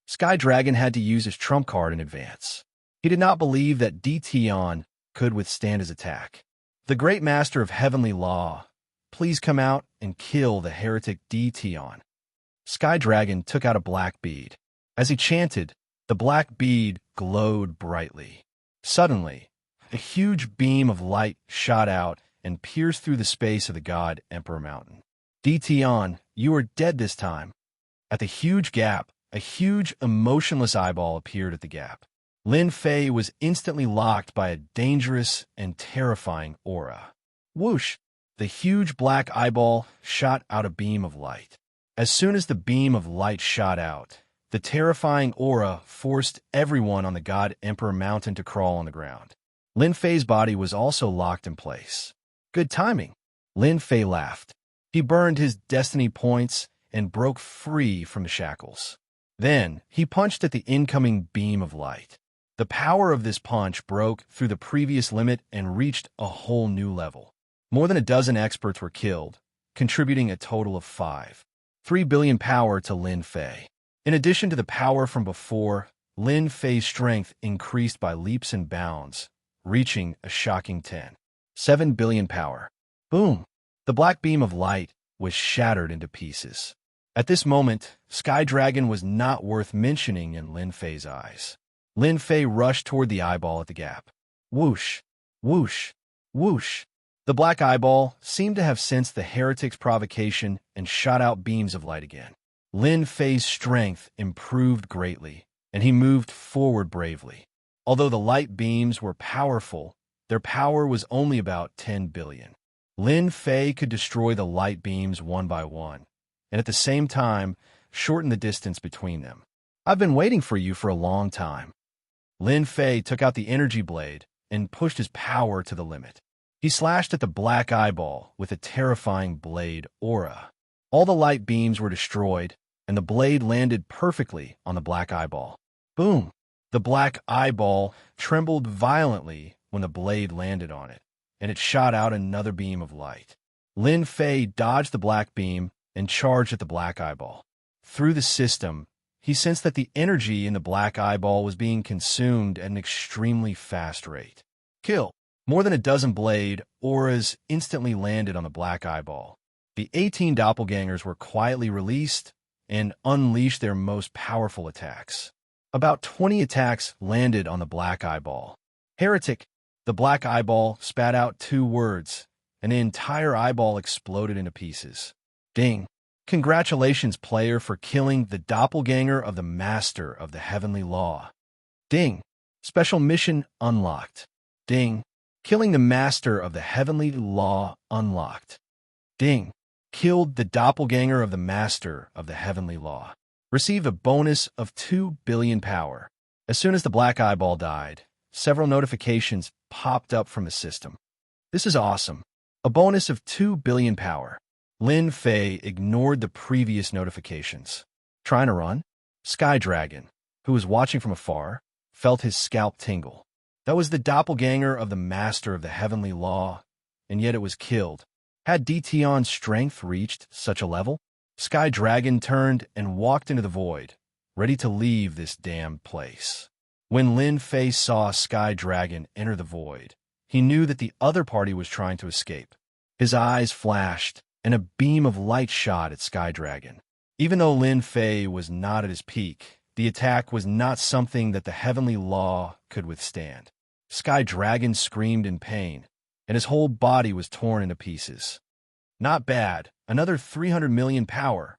Sky Dragon had to use his trump card in advance. He did not believe that Di Tian could withstand his attack. The great master of heavenly law, please come out and kill the heretic Di Tian. Sky Dragon took out a black bead. As he chanted, the black bead glowed brightly. Suddenly, a huge beam of light shot out and pierced through the space of the God Emperor Mountain. Di Tian, you are dead this time. At the huge gap, a huge, emotionless eyeball appeared at the gap. Lin Fei was instantly locked by a dangerous and terrifying aura. Whoosh! The huge black eyeball shot out a beam of light. As soon as the beam of light shot out, the terrifying aura forced everyone on the God Emperor Mountain to crawl on the ground. Lin Fei's body was also locked in place. Good timing. Lin Fei laughed. He burned his destiny points and broke free from the shackles. Then, he punched at the incoming beam of light. The power of this punch broke through the previous limit and reached a whole new level. More than a dozen experts were killed, contributing a total of 5. 3 billion power to Lin Fei. In addition to the power from before, Lin Fei's strength increased by leaps and bounds, reaching a shocking 10. 7 billion power. Boom! The black beam of light was shattered into pieces. At this moment, Sky Dragon was not worth mentioning in Lin Fei's eyes. Lin Fei rushed toward the eyeball at the gap. Whoosh! Whoosh! Whoosh! The black eyeball seemed to have sensed the heretic's provocation and shot out beams of light again. Lin Fei's strength improved greatly, and he moved forward bravely. Although the light beams were powerful, their power was only about 10 billion. Lin Fei could destroy the light beams one by one, and at the same time, shorten the distance between them. I've been waiting for you for a long time. Lin Fei took out the energy blade and pushed his power to the limit. He slashed at the black eyeball with a terrifying blade aura. All the light beams were destroyed, and the blade landed perfectly on the black eyeball. Boom! The black eyeball trembled violently when the blade landed on it, and it shot out another beam of light. Lin Fei dodged the black beam and charged at the black eyeball. Through the system, he sensed that the energy in the black eyeball was being consumed at an extremely fast rate. Kill! More than a dozen blade auras instantly landed on the black eyeball. The 18 doppelgangers were quietly released and unleashed their most powerful attacks. About 20 attacks landed on the black eyeball. Heretic! The black eyeball spat out 2 words, and the entire eyeball exploded into pieces. Ding! Congratulations, player, for killing the doppelganger of the Master of the Heavenly Law. Ding! Special mission unlocked. Ding! Killing the Master of the Heavenly Law unlocked. Ding! Killed the doppelganger of the Master of the Heavenly Law. Received a bonus of 2 billion power. As soon as the black eyeball died, several notifications popped up from the system. This is awesome. A bonus of 2 billion power. Lin Fei ignored the previous notifications. Trying to run? Sky Dragon, who was watching from afar, felt his scalp tingle. That was the doppelganger of the Master of the Heavenly Law, and yet it was killed. Had Di Tian's strength reached such a level? Sky Dragon turned and walked into the void, ready to leave this damned place. When Lin Fei saw a sky dragon enter the void, he knew that the other party was trying to escape. His eyes flashed, and a beam of light shot at Sky Dragon. Even though Lin Fei was not at his peak, the attack was not something that the heavenly law could withstand. Sky Dragon screamed in pain, and his whole body was torn into pieces. Not bad, another 300 million power.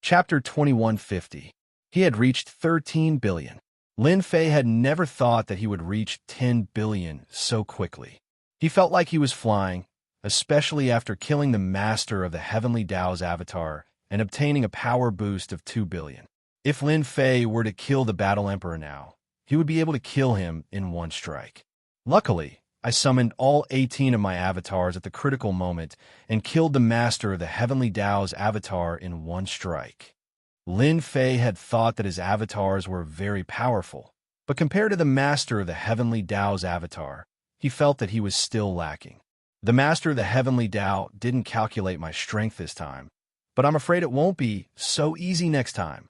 Chapter 2150. He had reached 13 billion. Lin Fei had never thought that he would reach 10 billion so quickly. He felt like he was flying, especially after killing the master of the Heavenly Tao's avatar and obtaining a power boost of 2 billion. If Lin Fei were to kill the Battle Emperor now, he would be able to kill him in one strike. Luckily, I summoned all 18 of my avatars at the critical moment and killed the master of the Heavenly Tao's avatar in one strike. Lin Fei had thought that his avatars were very powerful, but compared to the master of the Heavenly Tao's avatar, he felt that he was still lacking. The master of the Heavenly Tao didn't calculate my strength this time, but I'm afraid it won't be so easy next time.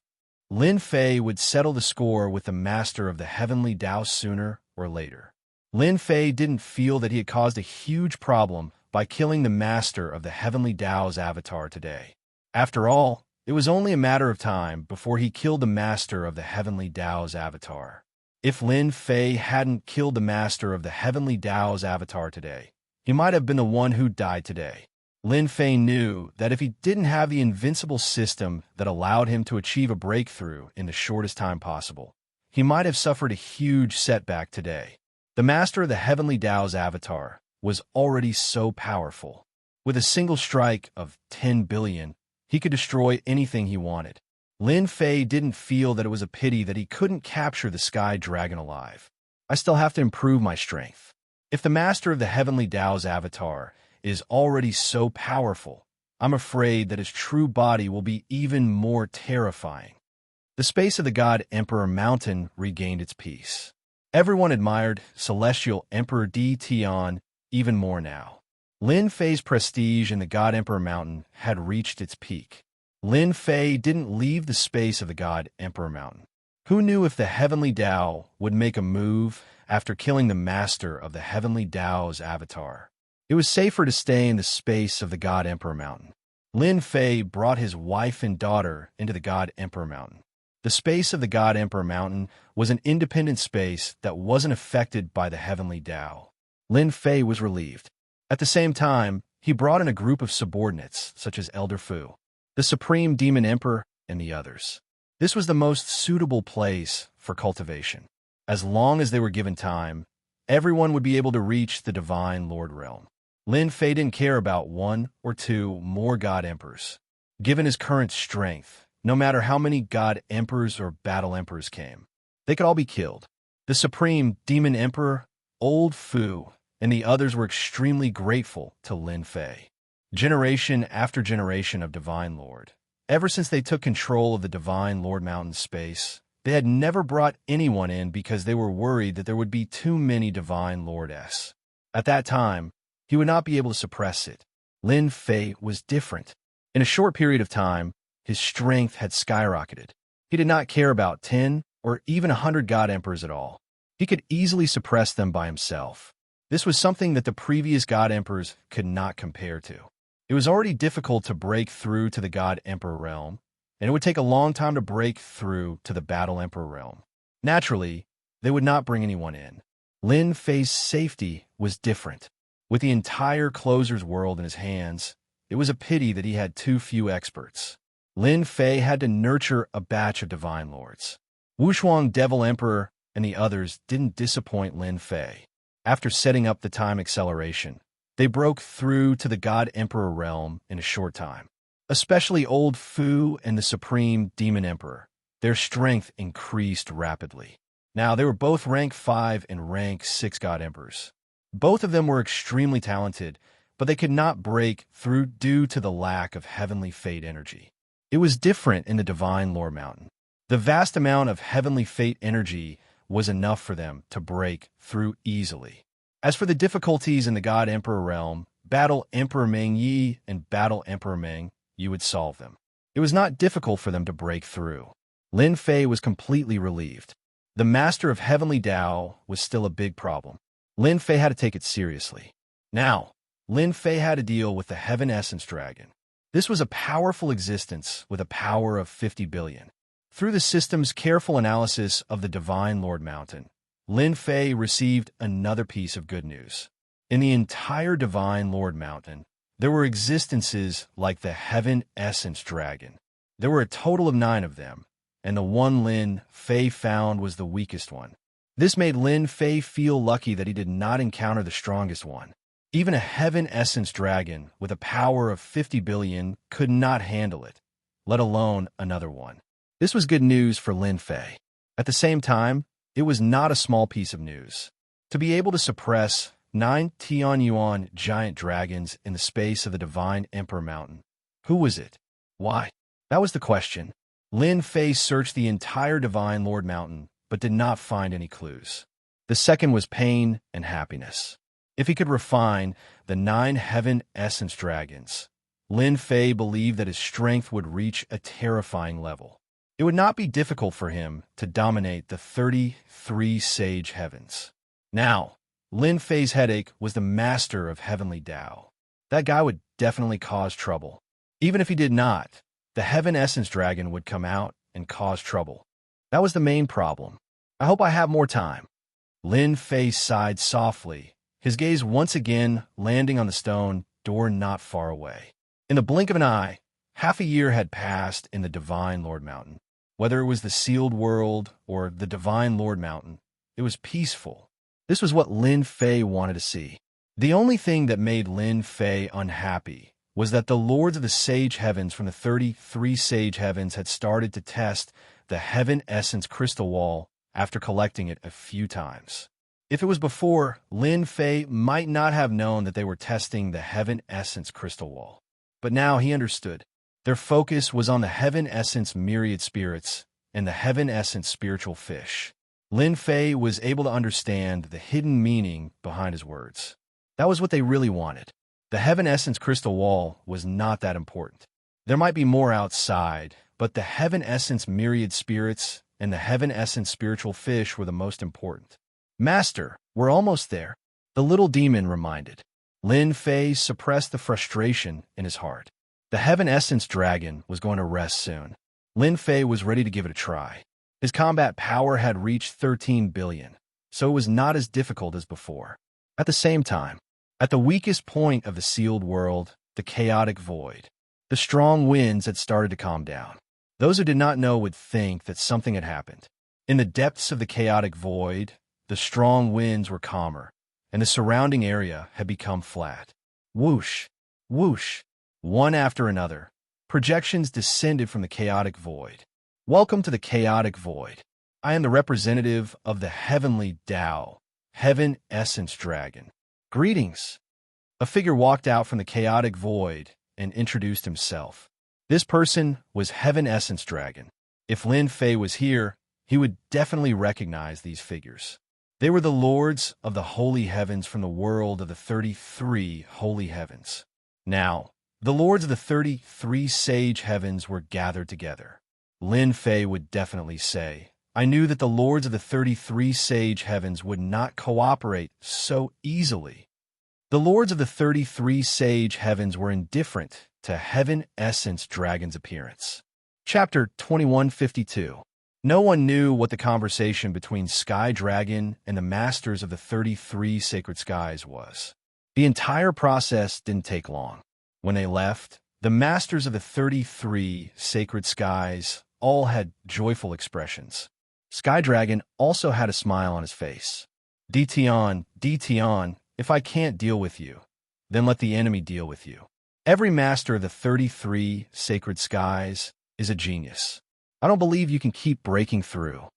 Lin Fei would settle the score with the master of the Heavenly Tao sooner or later. Lin Fei didn't feel that he had caused a huge problem by killing the master of the Heavenly Tao's avatar today. After all, it was only a matter of time before he killed the master of the Heavenly Tao's avatar. If Lin Fei hadn't killed the master of the Heavenly Tao's avatar today, he might have been the one who died today. Lin Fei knew that if he didn't have the invincible system that allowed him to achieve a breakthrough in the shortest time possible, he might have suffered a huge setback today. The master of the Heavenly Tao's avatar was already so powerful. With a single strike of 10 billion, he could destroy anything he wanted. Lin Fei didn't feel that it was a pity that he couldn't capture the Sky Dragon alive. I still have to improve my strength. If the master of the Heavenly Tao's avatar is already so powerful, I'm afraid that his true body will be even more terrifying. The space of the God Emperor Mountain regained its peace. Everyone admired Celestial Emperor Di Tian even more now. Lin Fei's prestige in the God Emperor Mountain had reached its peak. Lin Fei didn't leave the space of the God Emperor Mountain. Who knew if the Heavenly Tao would make a move after killing the master of the Heavenly Tao's avatar? It was safer to stay in the space of the God Emperor Mountain. Lin Fei brought his wife and daughter into the God Emperor Mountain. The space of the God Emperor Mountain was an independent space that wasn't affected by the Heavenly Tao. Lin Fei was relieved. At the same time, he brought in a group of subordinates, such as Elder Fu, the Supreme Demon Emperor, and the others. This was the most suitable place for cultivation. As long as they were given time, everyone would be able to reach the Divine Lord realm. Lin Fei didn't care about 1 or 2 more God Emperors. Given his current strength, no matter how many God Emperors or Battle Emperors came, they could all be killed. The Supreme Demon Emperor, Old Fu, and the others were extremely grateful to Lin Fei. Generation after generation of Divine Lord, ever since they took control of the Divine Lord Mountain space, they had never brought anyone in because they were worried that there would be too many Divine Lords. At that time, he would not be able to suppress it. Lin Fei was different. In a short period of time, his strength had skyrocketed. He did not care about 10 or even 100 God Emperors at all. He could easily suppress them by himself. This was something that the previous God Emperors could not compare to. It was already difficult to break through to the God Emperor realm, and it would take a long time to break through to the Battle Emperor realm. Naturally, they would not bring anyone in. Lin Fei's safety was different. With the entire Closer's world in his hands, it was a pity that he had too few experts. Lin Fei had to nurture a batch of Divine Lords. Wushuang Devil Emperor and the others didn't disappoint Lin Fei. After setting up the time acceleration, they broke through to the God Emperor realm in a short time. Especially Old Fu and the Supreme Demon Emperor, their strength increased rapidly. Now, they were both rank 5 and rank 6 God Emperors. Both of them were extremely talented, but they could not break through due to the lack of Heavenly Fate energy. It was different in the Divine Lore Mountain. The vast amount of Heavenly Fate energy was enough for them to break through easily. As for the difficulties in the God Emperor realm, Battle Emperor Meng Yi and Battle Emperor Meng, you would solve them. It was not difficult for them to break through. Lin Fei was completely relieved. The master of heavenly Tao was still a big problem. Lin Fei had to take it seriously. Now, Lin Fei had to deal with the Heaven Essence Dragon. This was a powerful existence with a power of 50 billion. Through the system's careful analysis of the Divine Lord Mountain, Lin Fei received another piece of good news. In the entire Divine Lord Mountain, there were existences like the Heaven Essence Dragon. There were a total of 9 of them, and the one Lin Fei found was the weakest one. This made Lin Fei feel lucky that he did not encounter the strongest one. Even a Heaven Essence Dragon with a power of 50 billion could not handle it, let alone another one. This was good news for Lin Fei. At the same time, it was not a small piece of news. To be able to suppress 9 Tianyuan giant dragons in the space of the Divine Emperor Mountain. Who was it? Why? That was the question. Lin Fei searched the entire Divine Lord Mountain, but did not find any clues. The second was pain and happiness. If he could refine the 9 Heaven Essence Dragons, Lin Fei believed that his strength would reach a terrifying level. It would not be difficult for him to dominate the 33 Sage Heavens. Now, Lin Fei's headache was the master of Heavenly Tao. That guy would definitely cause trouble. Even if he did not, the Heaven Essence Dragon would come out and cause trouble. That was the main problem. I hope I have more time. Lin Fei sighed softly, his gaze once again landing on the stone door not far away. In the blink of an eye, half a year had passed in the Divine Lord Mountain. Whether it was the Sealed World or the Divine Lord Mountain, it was peaceful. This was what Lin Fei wanted to see. The only thing that made Lin Fei unhappy was that the Lords of the Sage Heavens from the 33 Sage Heavens had started to test the Heaven Essence Crystal Wall after collecting it a few times. If it was before, Lin Fei might not have known that they were testing the Heaven Essence Crystal Wall. But now he understood. Their focus was on the Heaven Essence Myriad Spirits and the Heaven Essence Spiritual Fish. Lin Fei was able to understand the hidden meaning behind his words. That was what they really wanted. The Heaven Essence Crystal Wall was not that important. There might be more outside, but the Heaven Essence Myriad Spirits and the Heaven Essence Spiritual Fish were the most important. Master, we're almost there, the little demon reminded. Lin Fei suppressed the frustration in his heart. The Heaven Essence Dragon was going to rest soon. Lin Fei was ready to give it a try. His combat power had reached 13 billion, so it was not as difficult as before. At the same time, at the weakest point of the Sealed World, the chaotic void, the strong winds had started to calm down. Those who did not know would think that something had happened. In the depths of the chaotic void, the strong winds were calmer, and the surrounding area had become flat. Whoosh, whoosh, one after another, projections descended from the chaotic void. Welcome to the chaotic void. I am the representative of the Heavenly Tao, Heaven Essence Dragon. Greetings. A figure walked out from the chaotic void and introduced himself. This person was Heaven Essence Dragon. If Lin Fei was here, he would definitely recognize these figures. They were the lords of the holy heavens from the world of the 33 holy heavens. Now, the lords of the 33 sage heavens were gathered together. Lin Fei would definitely say, I knew that the lords of the 33 sage heavens would not cooperate so easily. The lords of the 33 sage heavens were indifferent to Heaven Essence Dragon's appearance. Chapter 2152. No one knew what the conversation between Sky Dragon and the masters of the 33 sacred skies was. The entire process didn't take long. When they left, the masters of the 33 sacred skies all had joyful expressions. Sky Dragon also had a smile on his face. Dtion, if I can't deal with you, then let the enemy deal with you. Every master of the 33 sacred skies is a genius. I don't believe you can keep breaking through.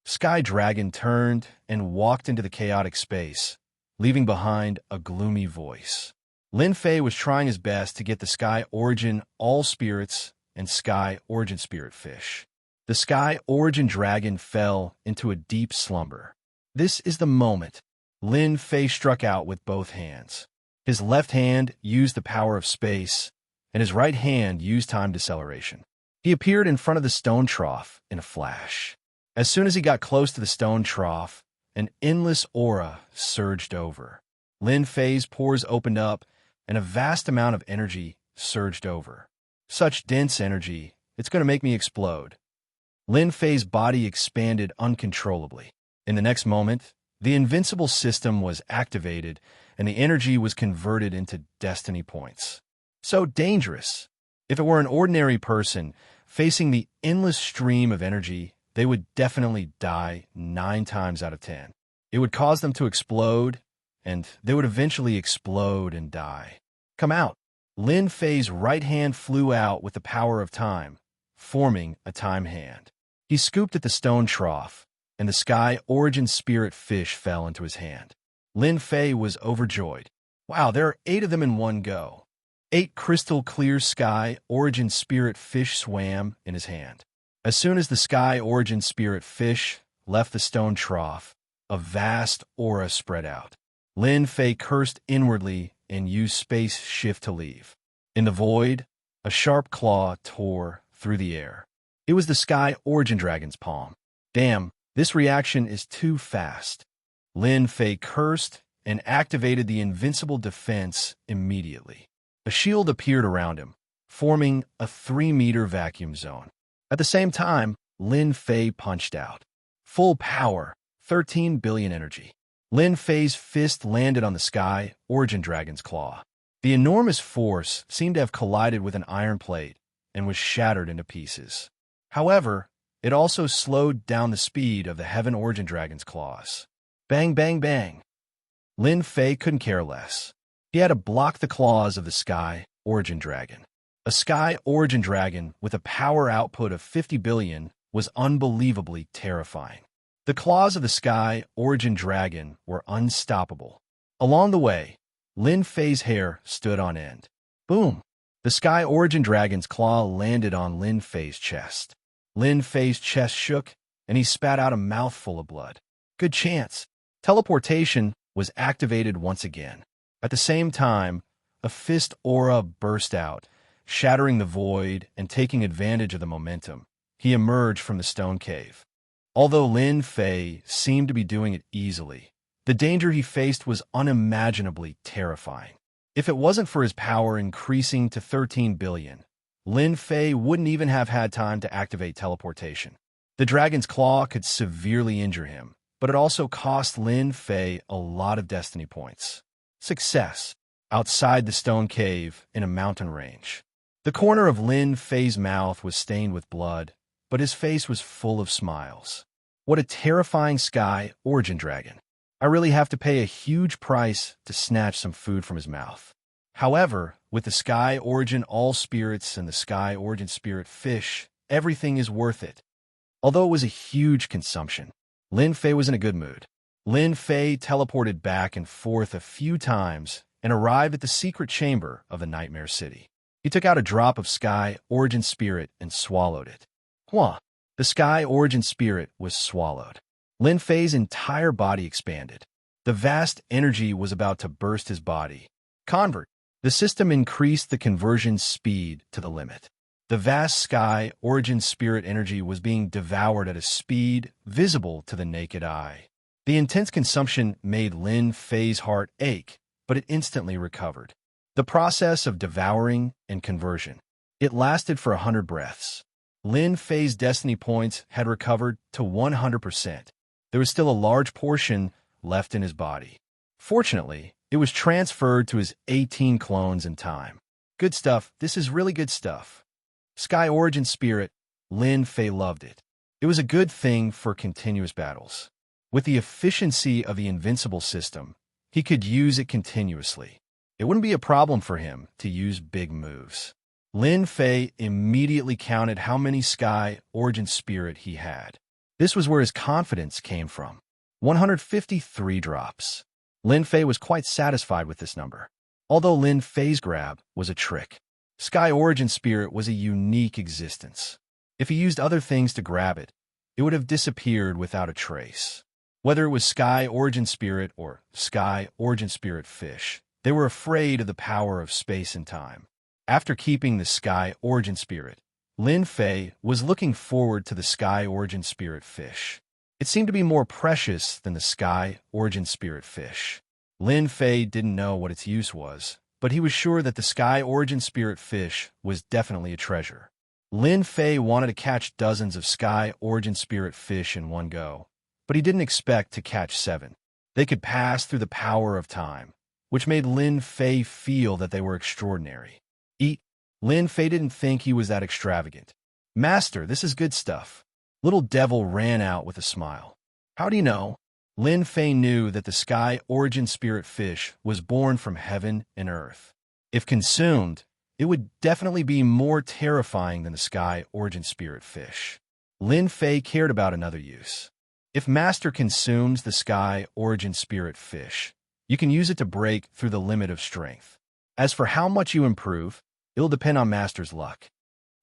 Sky Dragon turned and walked into the chaotic space, leaving behind a gloomy voice. Lin Fei was trying his best to get the Sky Origin All Spirits and Sky Origin Spirit Fish. The Sky Origin Dragon fell into a deep slumber. This is the moment. Lin Fei struck out with both hands. His left hand used the power of space, and his right hand used time deceleration. He appeared in front of the stone trough in a flash. As soon as he got close to the stone trough, an endless aura surged over. Lin Fei's pores opened up, and a vast amount of energy surged over. Such dense energy, it's going to make me explode. Lin Fei's body expanded uncontrollably. In the next moment, the invincible system was activated, and the energy was converted into destiny points. So dangerous. If it were an ordinary person facing the endless stream of energy, they would definitely die 9 times out of 10. It would cause them to explode, and they would eventually explode and die. Come out. Lin Fei's right hand flew out with the power of time, forming a time hand. He scooped at the stone trough, and the sky origin spirit fish fell into his hand. Lin Fei was overjoyed. Wow, there are 8 of them in one go. 8 crystal clear sky origin spirit fish swam in his hand. As soon as the sky origin spirit fish left the stone trough, a vast aura spread out. Lin Fei cursed inwardly and used space shift to leave. In the void, a sharp claw tore through the air. It was the sky origin dragon's palm. Damn, this reaction is too fast. Lin Fei cursed and activated the invincible defense immediately. A shield appeared around him, forming a 3-meter vacuum zone. At the same time, Lin Fei punched out. Full power, 13 billion energy. Lin Fei's fist landed on the sky origin dragon's claw. The enormous force seemed to have collided with an iron plate and was shattered into pieces. However, it also slowed down the speed of the heaven origin dragon's claws. Bang, bang, bang. Lin Fei couldn't care less. He had to block the claws of the sky origin dragon. A sky origin dragon with a power output of 50 billion was unbelievably terrifying. The claws of the sky origin dragon were unstoppable. Along the way, Lin Fei's hair stood on end. Boom! The sky origin dragon's claw landed on Lin Fei's chest. Lin Fei's chest shook, and he spat out a mouthful of blood. Good chance. Teleportation was activated once again. At the same time, a fist aura burst out, shattering the void and taking advantage of the momentum. He emerged from the stone cave. Although Lin Fei seemed to be doing it easily, the danger he faced was unimaginably terrifying. If it wasn't for his power increasing to 13 billion, Lin Fei wouldn't even have had time to activate teleportation. The dragon's claw could severely injure him, but it also cost Lin Fei a lot of destiny points. Success. Outside the stone cave in a mountain range. The corner of Lin Fei's mouth was stained with blood, but his face was full of smiles. What a terrifying sky origin dragon. I really have to pay a huge price to snatch some food from his mouth. However, with the sky origin all spirits and the sky origin spirit fish, everything is worth it. Although it was a huge consumption, Lin Fei was in a good mood. Lin Fei teleported back and forth a few times and arrived at the secret chamber of the Nightmare City. He took out a drop of sky origin spirit and swallowed it. Hua! The sky origin spirit was swallowed. Lin Fei's entire body expanded. The vast energy was about to burst his body. Convert. The system increased the conversion speed to the limit. The vast sky origin spirit energy was being devoured at a speed visible to the naked eye. The intense consumption made Lin Fei's heart ache, but it instantly recovered. The process of devouring and conversion. It lasted for 100 breaths. Lin Fei's destiny points had recovered to 100%. There was still a large portion left in his body. Fortunately, it was transferred to his 18 clones in time. Good stuff. This is really good stuff. Sky Origin Spirit, Lin Fei loved it. It was a good thing for continuous battles. With the efficiency of the invincible system, he could use it continuously. It wouldn't be a problem for him to use big moves. Lin Fei immediately counted how many Sky Origin Spirit he had. This was where his confidence came from. 153 drops. Lin Fei was quite satisfied with this number. Although Lin Fei's grab was a trick, Sky Origin Spirit was a unique existence. If he used other things to grab it, it would have disappeared without a trace. Whether it was Sky Origin Spirit or Sky Origin Spirit Fish, they were afraid of the power of space and time. After keeping the Sky Origin Spirit, Lin Fei was looking forward to the Sky Origin Spirit Fish. It seemed to be more precious than the Sky Origin Spirit Fish. Lin Fei didn't know what its use was, but he was sure that the Sky Origin Spirit Fish was definitely a treasure. Lin Fei wanted to catch dozens of Sky Origin Spirit Fish in one go, but he didn't expect to catch 7. They could pass through the power of time, which made Lin Fei feel that they were extraordinary. Lin Fei didn't think he was that extravagant. "Master, this is good stuff." Little Devil ran out with a smile. "How do you know?" Lin Fei knew that the Sky Origin Spirit Fish was born from heaven and earth. If consumed, it would definitely be more terrifying than the Sky Origin Spirit Fish. Lin Fei cared about another use. If Master consumes the Sky Origin Spirit Fish, you can use it to break through the limit of strength. As for how much you improve, it'll depend on Master's luck.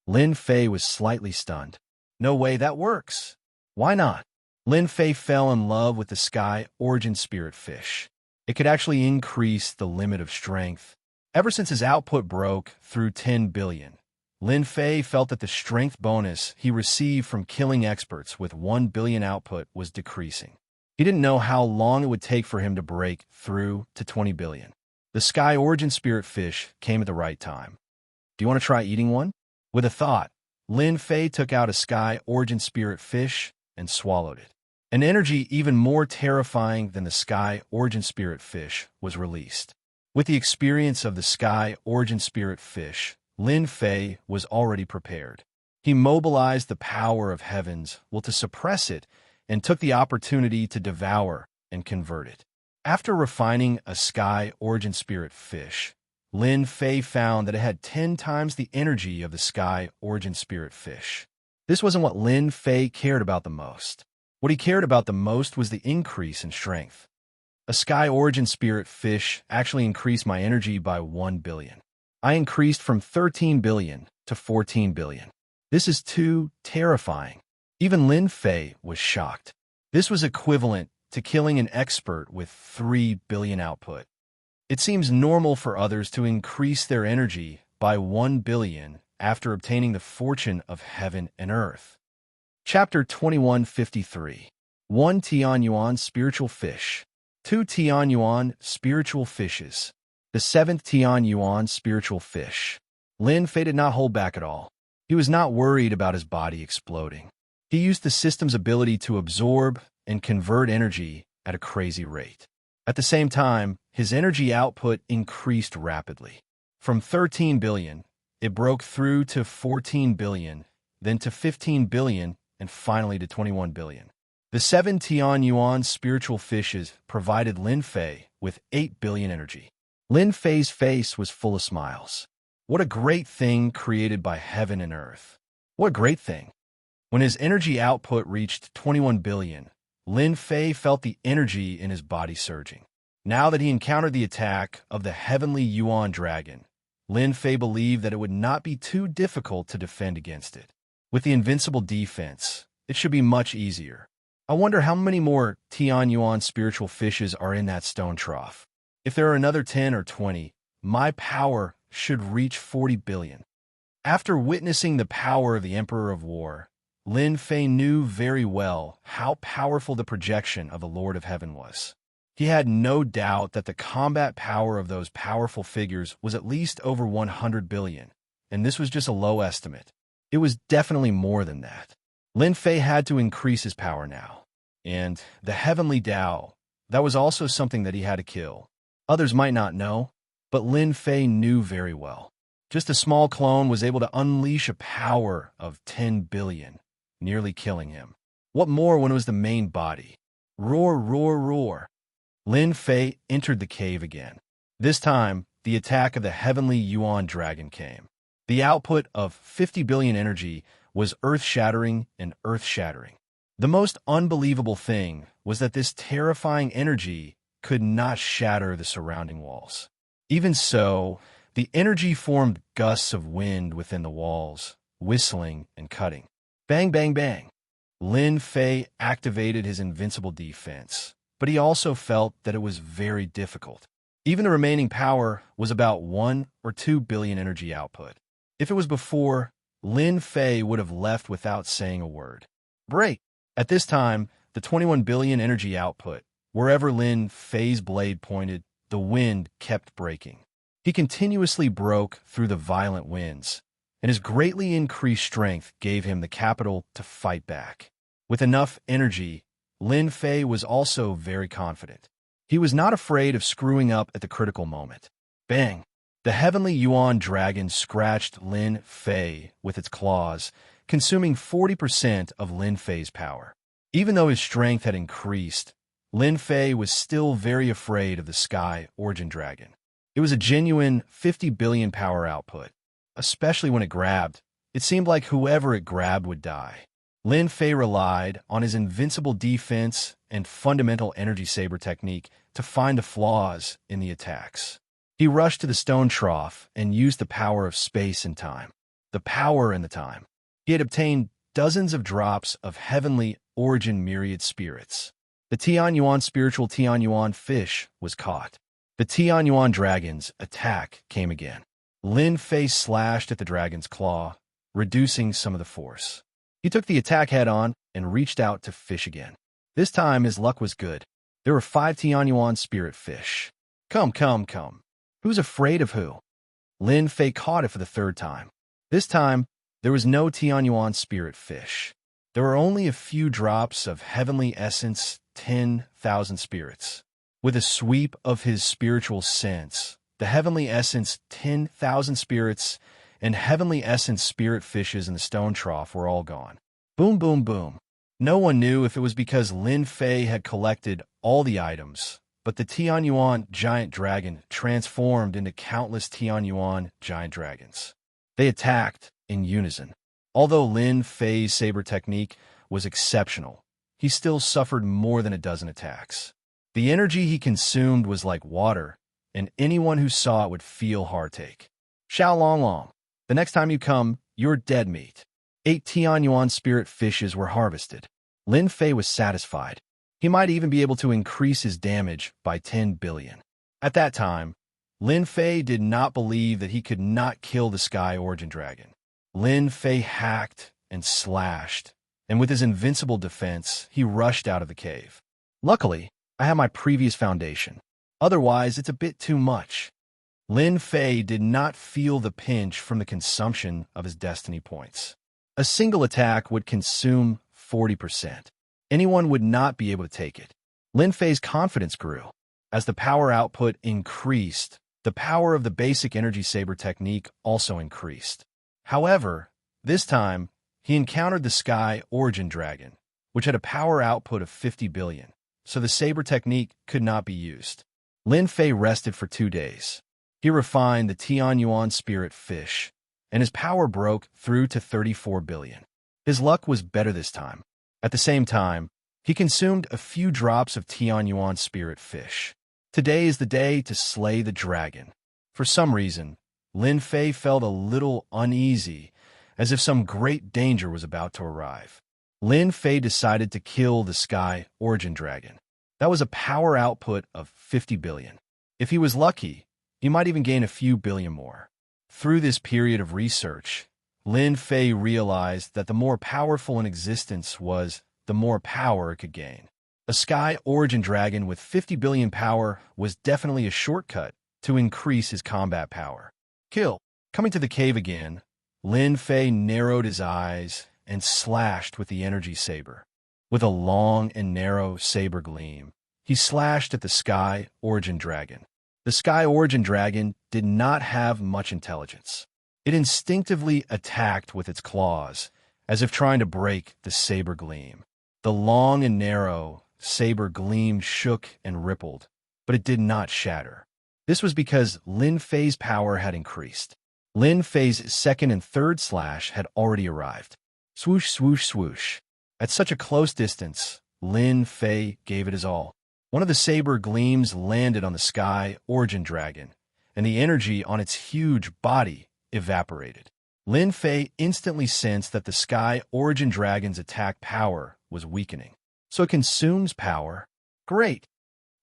Lin Fei was slightly stunned. "No way that works." "Why not?" Lin Fei fell in love with the Sky Origin Spirit Fish. It could actually increase the limit of strength. Ever since his output broke through 10 billion, Lin Fei felt that the strength bonus he received from killing experts with 1 billion output was decreasing. He didn't know how long it would take for him to break through to 20 billion. The Sky Origin Spirit Fish came at the right time. "Do you want to try eating one?" With a thought, Lin Fei took out a Sky Origin Spirit Fish and swallowed it. An energy even more terrifying than the Sky Origin Spirit Fish was released. With the experience of the Sky Origin Spirit Fish, Lin Fei was already prepared. He mobilized the power of heaven's will to suppress it and took the opportunity to devour and convert it. After refining a Sky Origin Spirit Fish, Lin Fei found that it had 10 times the energy of the Sky Origin Spirit Fish. This wasn't what Lin Fei cared about the most. What he cared about the most was the increase in strength. A Sky Origin Spirit Fish actually increased my energy by 1 billion. I increased from 13 billion to 14 billion. This is too terrifying. Even Lin Fei was shocked. This was equivalent to killing an expert with 3 billion output. It seems normal for others to increase their energy by 1 billion after obtaining the fortune of heaven and earth. Chapter 2153. 1 Tian Yuan Spiritual Fish. 2 Tian Yuan Spiritual Fishes. The 7th Tian Yuan Spiritual Fish. Lin Fei did not hold back at all. He was not worried about his body exploding. He used the system's ability to absorb and convert energy at a crazy rate. At the same time, his energy output increased rapidly. From 13 billion, it broke through to 14 billion, then to 15 billion, and finally to 21 billion. The 7 Tian Yuan Spiritual Fishes provided Lin Fei with 8 billion energy. Lin Fei's face was full of smiles. What a great thing created by heaven and earth. What a great thing. When his energy output reached 21 billion, Lin Fei felt the energy in his body surging. Now that he encountered the attack of the heavenly Yuan dragon, Lin Fei believed that it would not be too difficult to defend against it. With the invincible defense, it should be much easier. I wonder how many more Tian Yuan Spiritual Fishes are in that stone trough. If there are another 10 or 20, my power should reach 40 billion. After witnessing the power of the Emperor of War, Lin Fei knew very well how powerful the projection of the Lord of Heaven was. He had no doubt that the combat power of those powerful figures was at least over 100 billion, and this was just a low estimate. It was definitely more than that. Lin Fei had to increase his power now. And the heavenly Tao, that was also something that he had to kill. Others might not know, but Lin Fei knew very well. Just a small clone was able to unleash a power of 10 billion, nearly killing him. What more when it was the main body? Roar, roar, roar. Lin Fei entered the cave again. This time, the attack of the heavenly Yuan dragon came. The output of 50 billion energy was earth-shattering and earth-shattering. The most unbelievable thing was that this terrifying energy could not shatter the surrounding walls. Even so, the energy formed gusts of wind within the walls, whistling and cutting. Bang, bang, bang. Lin Fei activated his invincible defense, but he also felt that it was very difficult. Even the remaining power was about 1 or 2 billion energy output. If it was before, Lin Fei would have left without saying a word. Break! At this time, the 21 billion energy output, wherever Lin Fei's blade pointed, the wind kept breaking. He continuously broke through the violent winds, and his greatly increased strength gave him the capital to fight back. With enough energy, Lin Fei was also very confident. He was not afraid of screwing up at the critical moment. Bang! The heavenly Yuan dragon scratched Lin Fei with its claws, consuming 40% of Lin Fei's power. Even though his strength had increased, Lin Fei was still very afraid of the Sky Origin Dragon. It was a genuine 50 billion power output. Especially when it grabbed, it seemed like whoever it grabbed would die. Lin Fei relied on his invincible defense and fundamental energy saber technique to find the flaws in the attacks. He rushed to the stone trough and used the power of space and time. The power and the time. He had obtained dozens of drops of heavenly origin myriad spirits. The Tianyuan spiritual Tianyuan fish was caught. The Tianyuan dragon's attack came again. Lin Fei slashed at the dragon's claw, reducing some of the force. He took the attack head-on and reached out to fish again. This time his luck was good. There were 5 Tianyuan spirit fish. Come. Who's afraid of who? Lin Fei caught it for the 3rd time. This time, there was no Tianyuan spirit fish. There were only a few drops of heavenly essence, 10,000 spirits. With a sweep of his spiritual sense, the heavenly essence 10,000 spirits and heavenly essence spirit fishes in the stone trough were all gone. Boom, boom, boom. No one knew if it was because Lin Fei had collected all the items, but the Tianyuan giant dragon transformed into countless Tianyuan giant dragons. They attacked in unison. Although Lin Fei's saber technique was exceptional, he still suffered more than a dozen attacks. The energy he consumed was like water, and anyone who saw it would feel heartache. Xiao Long Long, the next time you come, you're dead meat. 8 Tianyuan spirit fishes were harvested. Lin Fei was satisfied. He might even be able to increase his damage by 10 billion. At that time, Lin Fei did not believe that he could not kill the Sky Origin Dragon. Lin Fei hacked and slashed, and with his invincible defense, he rushed out of the cave. Luckily, I have my previous foundation. Otherwise, it's a bit too much. Lin Fei did not feel the pinch from the consumption of his destiny points. A single attack would consume 40%. Anyone would not be able to take it. Lin Fei's confidence grew. As the power output increased, the power of the basic energy saber technique also increased. However, this time, he encountered the Sky Origin Dragon, which had a power output of 50 billion, so the saber technique could not be used. Lin Fei rested for 2 days. He refined the Tianyuan spirit fish, and his power broke through to 34 billion. His luck was better this time. At the same time, he consumed a few drops of Tianyuan spirit fish. Today is the day to slay the dragon. For some reason, Lin Fei felt a little uneasy, as if some great danger was about to arrive. Lin Fei decided to kill the Sky Origin Dragon. That was a power output of 50 billion. If he was lucky, he might even gain a few billion more. Through this period of research, Lin Fei realized that the more powerful an existence was, the more power it could gain. A Sky Origin Dragon with 50 billion power was definitely a shortcut to increase his combat power. Kill. Coming to the cave again, Lin Fei narrowed his eyes and slashed with the energy saber. With a long and narrow saber gleam, he slashed at the Sky Origin Dragon. The Sky Origin Dragon did not have much intelligence. It instinctively attacked with its claws, as if trying to break the saber gleam. The long and narrow saber gleam shook and rippled, but it did not shatter. This was because Lin Fei's power had increased. Lin Fei's 2nd and 3rd slash had already arrived. Swoosh, swoosh, swoosh. At such a close distance, Lin Fei gave it his all. One of the saber gleams landed on the Sky Origin Dragon, and the energy on its huge body evaporated. Lin Fei instantly sensed that the Sky Origin Dragon's attack power was weakening. So it consumes power. Great!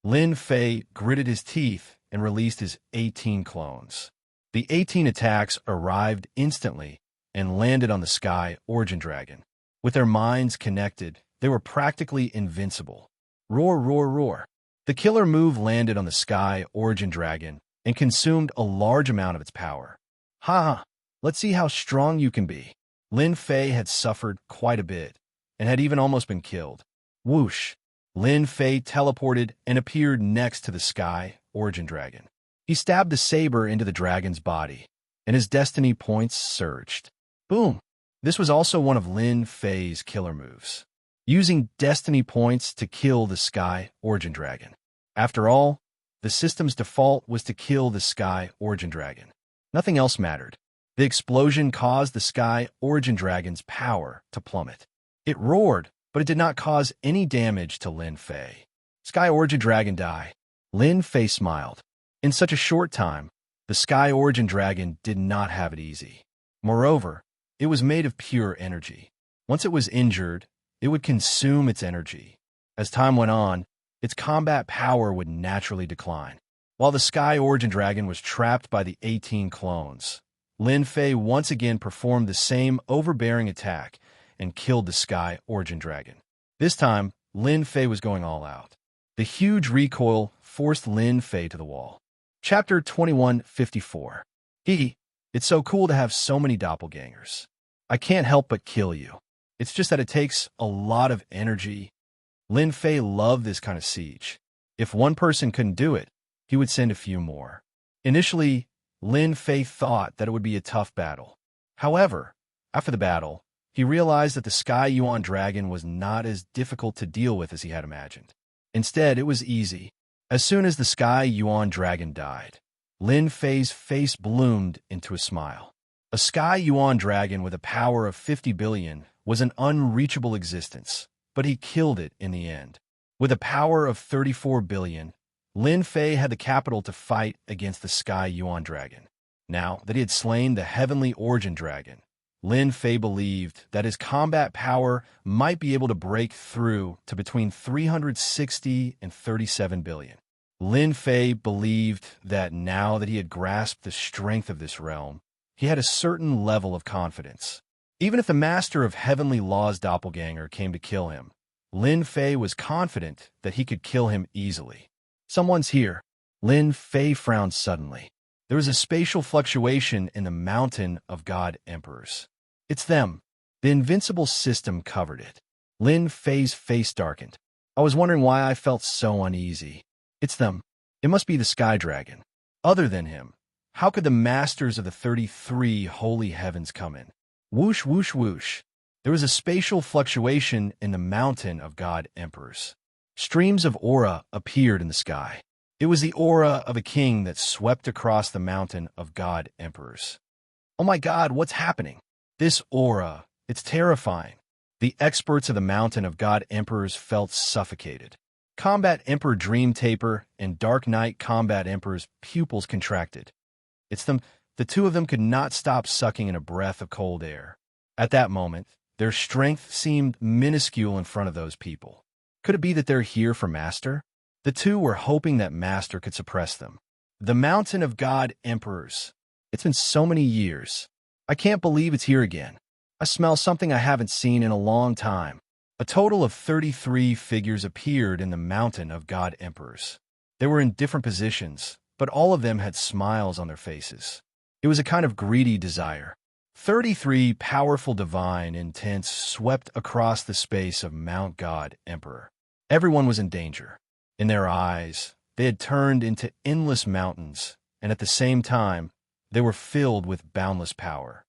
Lin Fei gritted his teeth and released his 18 clones. The 18 attacks arrived instantly, and landed on the Sky Origin Dragon. With their minds connected, they were practically invincible. Roar, roar, roar. The killer move landed on the Sky Origin Dragon and consumed a large amount of its power. Ha ha, let's see how strong you can be. Lin Fei had suffered quite a bit and had even almost been killed. Whoosh! Lin Fei teleported and appeared next to the Sky Origin Dragon. He stabbed the saber into the dragon's body, and his destiny points surged. Boom! This was also one of Lin Fei's killer moves, using destiny points to kill the Sky Origin Dragon. After all, the system's default was to kill the Sky Origin Dragon. Nothing else mattered. The explosion caused the Sky Origin Dragon's power to plummet. It roared, but it did not cause any damage to Lin Fei. Sky Origin Dragon die. Lin Fei smiled. In such a short time, the Sky Origin Dragon did not have it easy. Moreover, it was made of pure energy. Once it was injured, it would consume its energy. As time went on, its combat power would naturally decline. While the Sky Origin Dragon was trapped by the 18 clones, Lin Fei once again performed the same overbearing attack and killed the Sky Origin Dragon. This time, Lin Fei was going all out. The huge recoil forced Lin Fei to the wall. Chapter 2154. It's so cool to have so many doppelgangers. I can't help but kill you. It's just that it takes a lot of energy. Lin Fei loved this kind of siege. If one person couldn't do it, he would send a few more. Initially, Lin Fei thought that it would be a tough battle. However, after the battle, he realized that the Sky Yuan Dragon was not as difficult to deal with as he had imagined. Instead, it was easy. As soon as the Sky Yuan Dragon died, Lin Fei's face bloomed into a smile. A Sky Yuan Dragon with a power of 50 billion was an unreachable existence, but he killed it in the end. With a power of 34 billion, Lin Fei had the capital to fight against the Sky Yuan Dragon. Now that he had slain the Heavenly Origin Dragon, Lin Fei believed that his combat power might be able to break through to between 360 and 37 billion. Lin Fei believed that now that he had grasped the strength of this realm, he had a certain level of confidence. Even if the Master of Heavenly Law's doppelganger came to kill him, Lin Fei was confident that he could kill him easily. Someone's here. Lin Fei frowned suddenly. There was a spatial fluctuation in the mountain of God Emperors. It's them. The invincible system covered it. Lin Fei's face darkened. I was wondering why I felt so uneasy. It's them. It must be the Sky Dragon. Other than him, how could the masters of the 33 holy heavens come in? Whoosh, whoosh, whoosh. There was a spatial fluctuation in the mountain of God Emperors. Streams of aura appeared in the sky. It was the aura of a king that swept across the mountain of God Emperors. Oh my God, what's happening? This aura, it's terrifying. The experts of the mountain of God Emperors felt suffocated. Combat Emperor Dream Taper and Dark Knight Combat Emperor's pupils contracted. It's them. The two of them could not stop sucking in a breath of cold air. At that moment, their strength seemed minuscule in front of those people. Could it be that they're here for Master? The two were hoping that Master could suppress them. The mountain of God Emperors. It's been so many years. I can't believe it's here again. I smell something I haven't seen in a long time. A total of 33 figures appeared in the mountain of God Emperors. They were in different positions, but all of them had smiles on their faces. It was a kind of greedy desire. 33 powerful divine intents swept across the space of Mount God Emperor. Everyone was in danger. In their eyes, they had turned into endless mountains, and at the same time, they were filled with boundless power.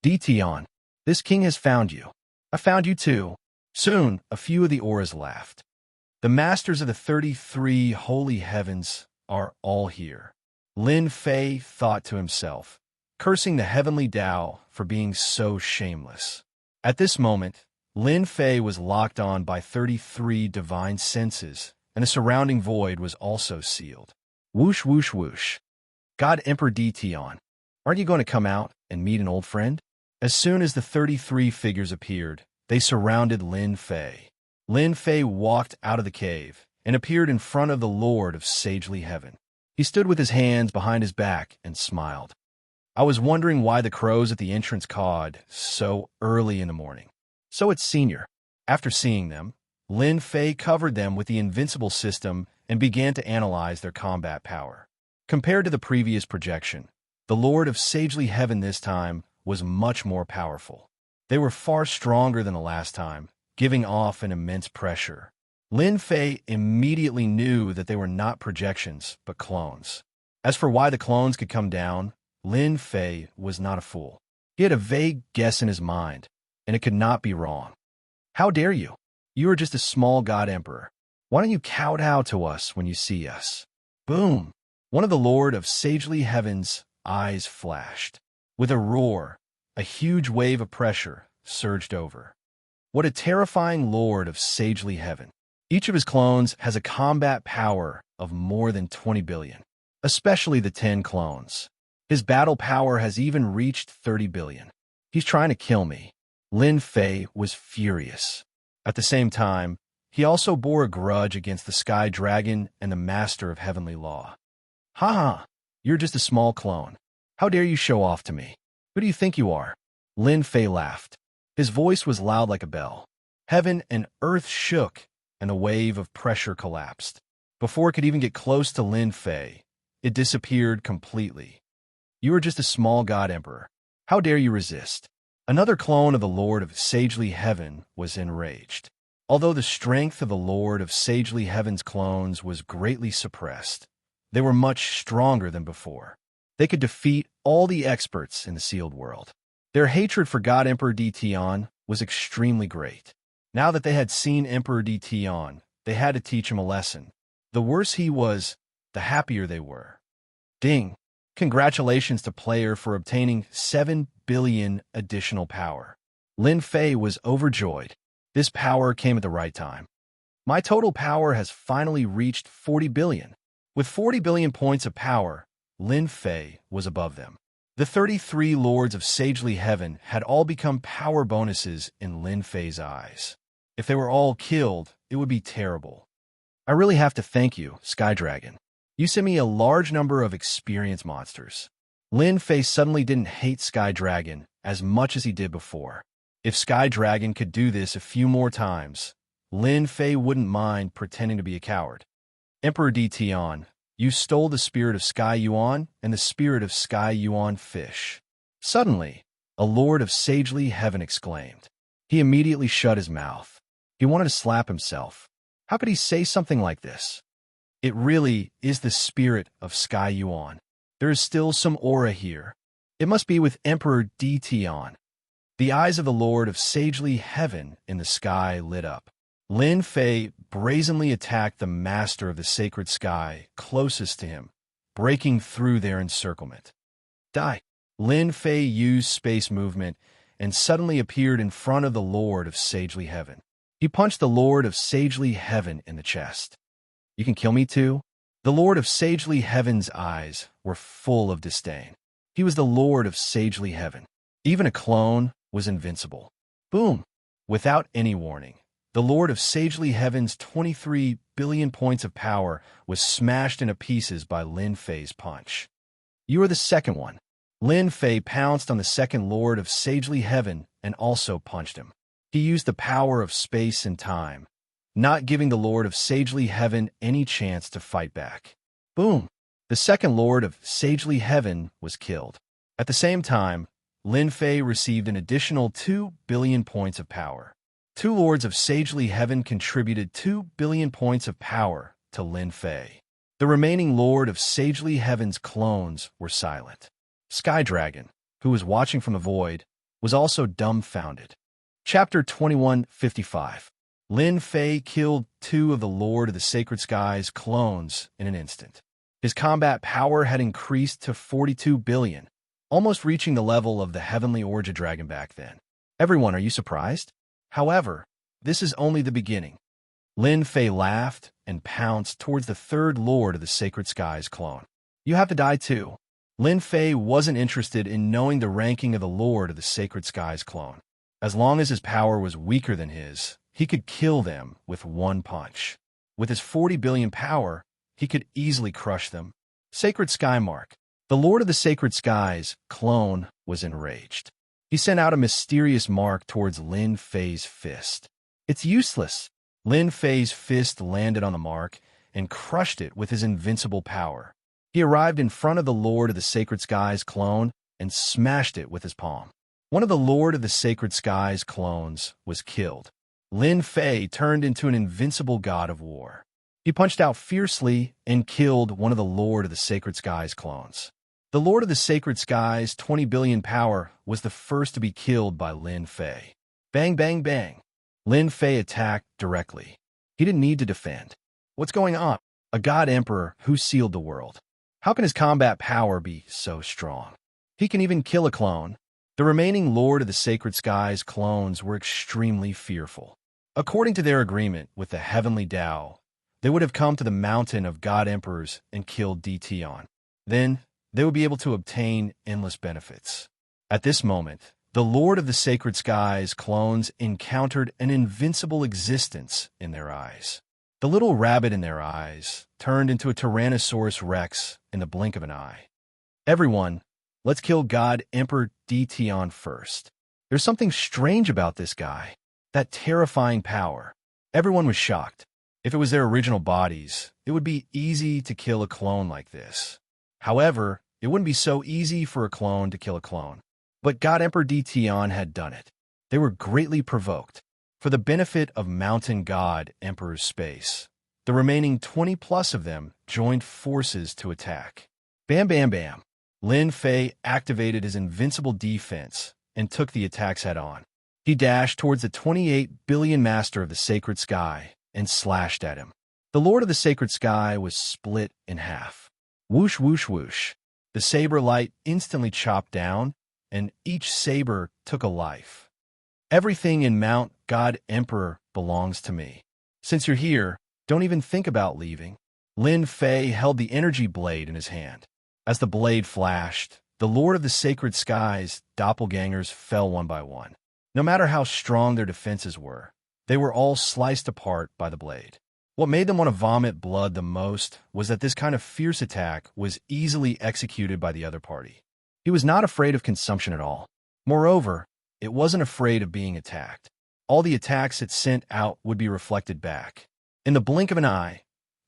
Tion, this king has found you. I found you too. Soon, a few of the auras laughed. The masters of the 33 holy heavens are all here. Lin Fei thought to himself, cursing the heavenly Tao for being so shameless. At this moment, Lin Fei was locked on by 33 divine senses, and the surrounding void was also sealed. Whoosh, whoosh, whoosh. God Emperor Tion, aren't you going to come out and meet an old friend? As soon as the 33 figures appeared, they surrounded Lin Fei. Lin Fei walked out of the cave and appeared in front of the Lord of Sagely Heaven. He stood with his hands behind his back and smiled. I was wondering why the crows at the entrance cawed so early in the morning. So it's senior. After seeing them, Lin Fei covered them with the invincible system and began to analyze their combat power. Compared to the previous projection, the Lord of Sagely Heaven this time was much more powerful. They were far stronger than the last time, giving off an immense pressure. Lin Fei immediately knew that they were not projections, but clones. As for why the clones could come down, Lin Fei was not a fool. He had a vague guess in his mind, and it could not be wrong. How dare you? You are just a small god emperor. Why don't you kowtow to us when you see us? Boom! One of the Lord of Sagely Heaven's eyes flashed. With a roar, a huge wave of pressure surged over. What a terrifying Lord of Sagely Heaven. Each of his clones has a combat power of more than 20 billion, especially the 10 clones. His battle power has even reached 30 billion. He's trying to kill me. Lin Fei was furious. At the same time, he also bore a grudge against the Sky Dragon and the Master of Heavenly Law. Ha ha! You're just a small clone. How dare you show off to me? Who do you think you are? Lin Fei laughed. His voice was loud like a bell. Heaven and earth shook, and a wave of pressure collapsed. Before it could even get close to Lin Fei, it disappeared completely. You are just a small god emperor. How dare you resist? Another clone of the Lord of Sagely Heaven was enraged. Although the strength of the Lord of Sagely Heaven's clones was greatly suppressed, they were much stronger than before. They could defeat all the experts in the sealed world. Their hatred for God Emperor Dtion was extremely great. Now that they had seen Emperor Dtion, they had to teach him a lesson. The worse he was, the happier they were. Ding! Congratulations to player for obtaining 7 billion additional power. Lin Fei was overjoyed. This power came at the right time. My total power has finally reached 40 billion. With 40 billion points of power, Lin Fei was above them. The 33 Lords of Sagely Heaven had all become power bonuses in Lin Fei's eyes. If they were all killed, it would be terrible. I really have to thank you, Sky Dragon. You sent me a large number of experience monsters. Lin Fei suddenly didn't hate Sky Dragon as much as he did before. If Sky Dragon could do this a few more times, Lin Fei wouldn't mind pretending to be a coward. Emperor Dtion, you stole the spirit of Sky Yuan and the spirit of Sky Yuan Fish. Suddenly, a Lord of Sagely Heaven exclaimed. He immediately shut his mouth. He wanted to slap himself. How could he say something like this? It really is the spirit of Sky Yuan. There is still some aura here. It must be with Emperor Dtion. The eyes of the Lord of Sagely Heaven in the sky lit up. Lin Fei brazenly attacked the master of the sacred sky closest to him, breaking through their encirclement. Die! Lin Fei used space movement and suddenly appeared in front of the Lord of Sagely Heaven. He punched the Lord of Sagely Heaven in the chest. You can kill me too? The Lord of Sagely Heaven's eyes were full of disdain. He was the Lord of Sagely Heaven. Even a clone was invincible. Boom! Without any warning, the Lord of Sagely Heaven's 23 billion points of power was smashed into pieces by Lin Fei's punch. You are the second one. Lin Fei pounced on the second Lord of Sagely Heaven and also punched him. He used the power of space and time, not giving the Lord of Sagely Heaven any chance to fight back. Boom! The second Lord of Sagely Heaven was killed. At the same time, Lin Fei received an additional 2 billion points of power. 2 Lords of Sagely Heaven contributed 2 billion points of power to Lin Fei. The remaining Lord of Sagely Heaven's clones were silent. Sky Dragon, who was watching from the void, was also dumbfounded. Chapter 2155. Lin Fei killed 2 of the Lord of the Sacred Sky's clones in an instant. His combat power had increased to 42 billion, almost reaching the level of the Heavenly Orja Dragon back then. Everyone, are you surprised? However, this is only the beginning. Lin Fei laughed and pounced towards the 3rd Lord of the Sacred Sky's clone. You have to die too. Lin Fei wasn't interested in knowing the ranking of the Lord of the Sacred Sky's clone. As long as his power was weaker than his, he could kill them with one punch. With his 40 billion power, he could easily crush them. Sacred Sky Mark. The Lord of the Sacred Skies, clone, was enraged. He sent out a mysterious mark towards Lin Fei's fist. It's useless. Lin Fei's fist landed on the mark and crushed it with his invincible power. He arrived in front of the Lord of the Sacred Skies clone and smashed it with his palm. One of the Lord of the Sacred Skies clones was killed. Lin Fei turned into an invincible god of war. He punched out fiercely and killed one of the Lord of the Sacred Skies clones. The Lord of the Sacred Skies, 20 billion power, was the first to be killed by Lin Fei. Bang, bang, bang. Lin Fei attacked directly. He didn't need to defend. What's going on? A god emperor who sealed the world. How can his combat power be so strong? He can even kill a clone. The remaining Lord of the Sacred Skies clones were extremely fearful. According to their agreement with the heavenly Tao, they would have come to the mountain of god emperors and killed Tion. Then, they would be able to obtain endless benefits. At this moment, the Lord of the Sacred Skies clones encountered an invincible existence in their eyes. The little rabbit in their eyes turned into a Tyrannosaurus Rex in the blink of an eye. Everyone, let's kill God Emperor Tion first. There's something strange about this guy. That terrifying power. Everyone was shocked. If it was their original bodies, it would be easy to kill a clone like this. However, it wouldn't be so easy for a clone to kill a clone. But God Emperor Tion had done it. They were greatly provoked. For the benefit of Mountain God Emperor's space, the remaining 20+ of them joined forces to attack. Bam, bam, bam. Lin Fei activated his invincible defense and took the attacks head-on. He dashed towards the 28 billion Master of the Sacred Sky and slashed at him. The Lord of the Sacred Sky was split in half. Whoosh, whoosh, whoosh. The saber light instantly chopped down, and each saber took a life. Everything in Mount God Emperor belongs to me. Since you're here, don't even think about leaving. Lin Fei held the energy blade in his hand. As the blade flashed, the Lord of the Sacred Skies' doppelgangers fell one by one. No matter how strong their defenses were, they were all sliced apart by the blade. What made them want to vomit blood the most was that this kind of fierce attack was easily executed by the other party. He was not afraid of consumption at all. Moreover, it wasn't afraid of being attacked. All the attacks it sent out would be reflected back. In the blink of an eye,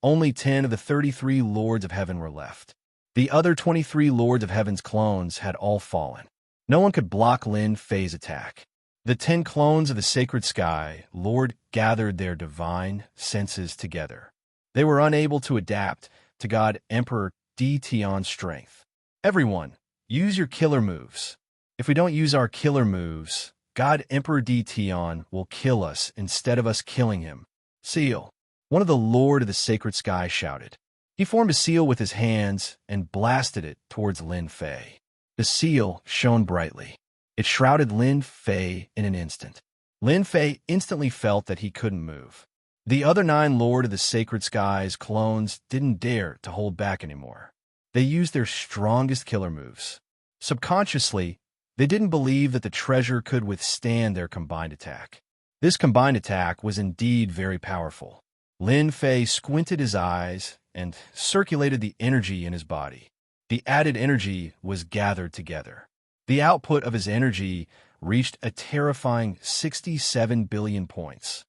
only 10 of the 33 Lords of Heaven were left. The other 23 Lords of Heaven's clones had all fallen. No one could block Lin Fei's attack. The 10 clones of the Sacred Sky Lord gathered their divine senses together. They were unable to adapt to God Emperor Tion's strength. Everyone, use your killer moves. If we don't use our killer moves, God Emperor Tion will kill us instead of us killing him. Seal. One of the Lord of the Sacred Sky shouted. He formed a seal with his hands and blasted it towards Lin Fei. The seal shone brightly. It shrouded Lin Fei in an instant. Lin Fei instantly felt that he couldn't move. The other 9 Lord of the Sacred Skies clones didn't dare to hold back anymore. They used their strongest killer moves. Subconsciously, they didn't believe that the treasure could withstand their combined attack. This combined attack was indeed very powerful. Lin Fei squinted his eyes and circulated the energy in his body. The added energy was gathered together. The output of his energy reached a terrifying 67 billion points.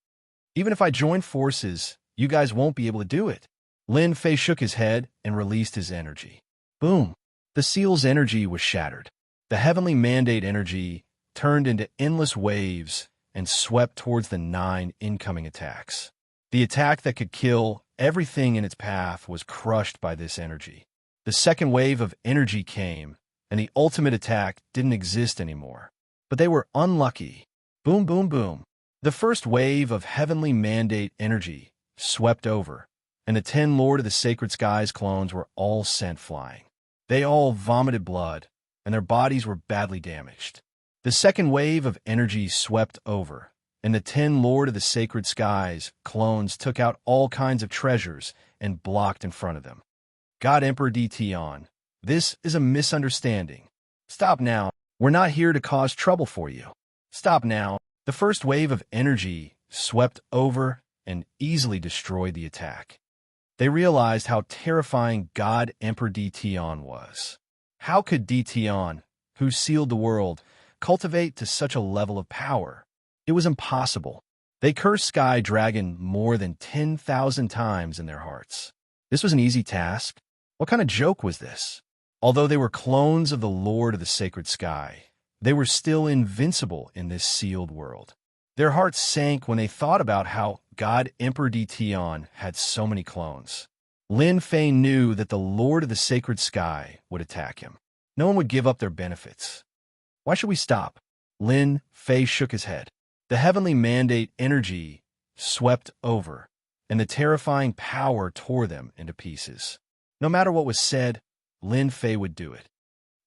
Even if I join forces, you guys won't be able to do it. Lin Fei shook his head and released his energy. Boom! The seal's energy was shattered. The heavenly mandate energy turned into endless waves and swept towards the 9 incoming attacks. The attack that could kill everything in its path was crushed by this energy. The second wave of energy came, and the ultimate attack didn't exist anymore. But they were unlucky. Boom, boom, boom. The first wave of heavenly mandate energy swept over, and the 10 Lord of the Sacred Skies clones were all sent flying. They all vomited blood, and their bodies were badly damaged. The second wave of energy swept over, and the 10 Lord of the Sacred Skies clones took out all kinds of treasures and blocked in front of them. God Emperor Tion, this is a misunderstanding. Stop now. We're not here to cause trouble for you. Stop now. The first wave of energy swept over and easily destroyed the attack. They realized how terrifying God Emperor Tion was. How could Dtion, who sealed the world, cultivate to such a level of power? It was impossible. They cursed Sky Dragon more than 10,000 times in their hearts. This was an easy task. What kind of joke was this? Although they were clones of the Lord of the Sacred Sky, they were still invincible in this sealed world. Their hearts sank when they thought about how God Emperor Dtion had so many clones. Lin Fei knew that the Lord of the Sacred Sky would attack him. No one would give up their benefits. Why should we stop? Lin Fei shook his head. The heavenly mandate energy swept over, and the terrifying power tore them into pieces. No matter what was said, Lin Fei would do it.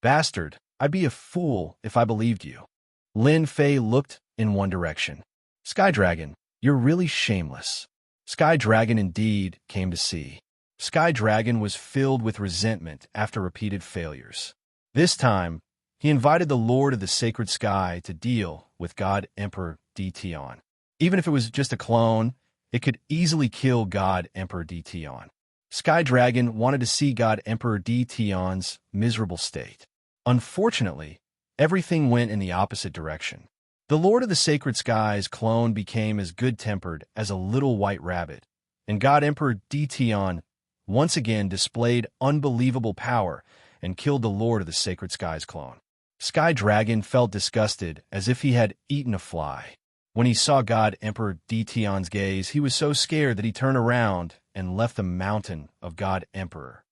Bastard, I'd be a fool if I believed you. Lin Fei looked in one direction. Sky Dragon, you're really shameless. Sky Dragon indeed came to see. Sky Dragon was filled with resentment after repeated failures. This time, he invited the Lord of the Sacred Sky to deal with God Emperor Dtion. Even if it was just a clone, it could easily kill God Emperor Dtion. Sky Dragon wanted to see God Emperor Dtion's miserable state. Unfortunately, everything went in the opposite direction. The Lord of the Sacred Sky's clone became as good-tempered as a little white rabbit, and God Emperor Dtion once again displayed unbelievable power and killed the Lord of the Sacred Sky's clone. Sky Dragon felt disgusted, as if he had eaten a fly. When he saw God Emperor Dtion's gaze, he was so scared that he turned around and left the mountain of God Emperor.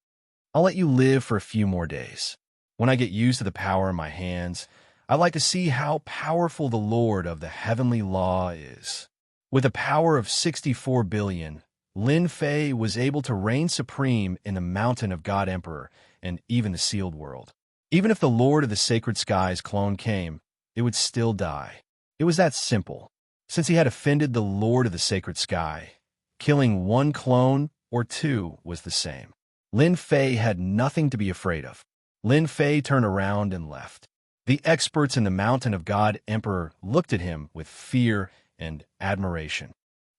I'll let you live for a few more days. When I get used to the power in my hands, I'd like to see how powerful the Lord of the Heavenly Law is. With a power of 64 billion, Lin Fei was able to reign supreme in the mountain of God Emperor and even the sealed world. Even if the Lord of the Sacred Sky's clone came, it would still die. It was that simple. Since he had offended the Lord of the Sacred Sky, killing one clone or two was the same. Lin Fei had nothing to be afraid of. Lin Fei turned around and left. The experts in the mountain of God Emperor looked at him with fear and admiration.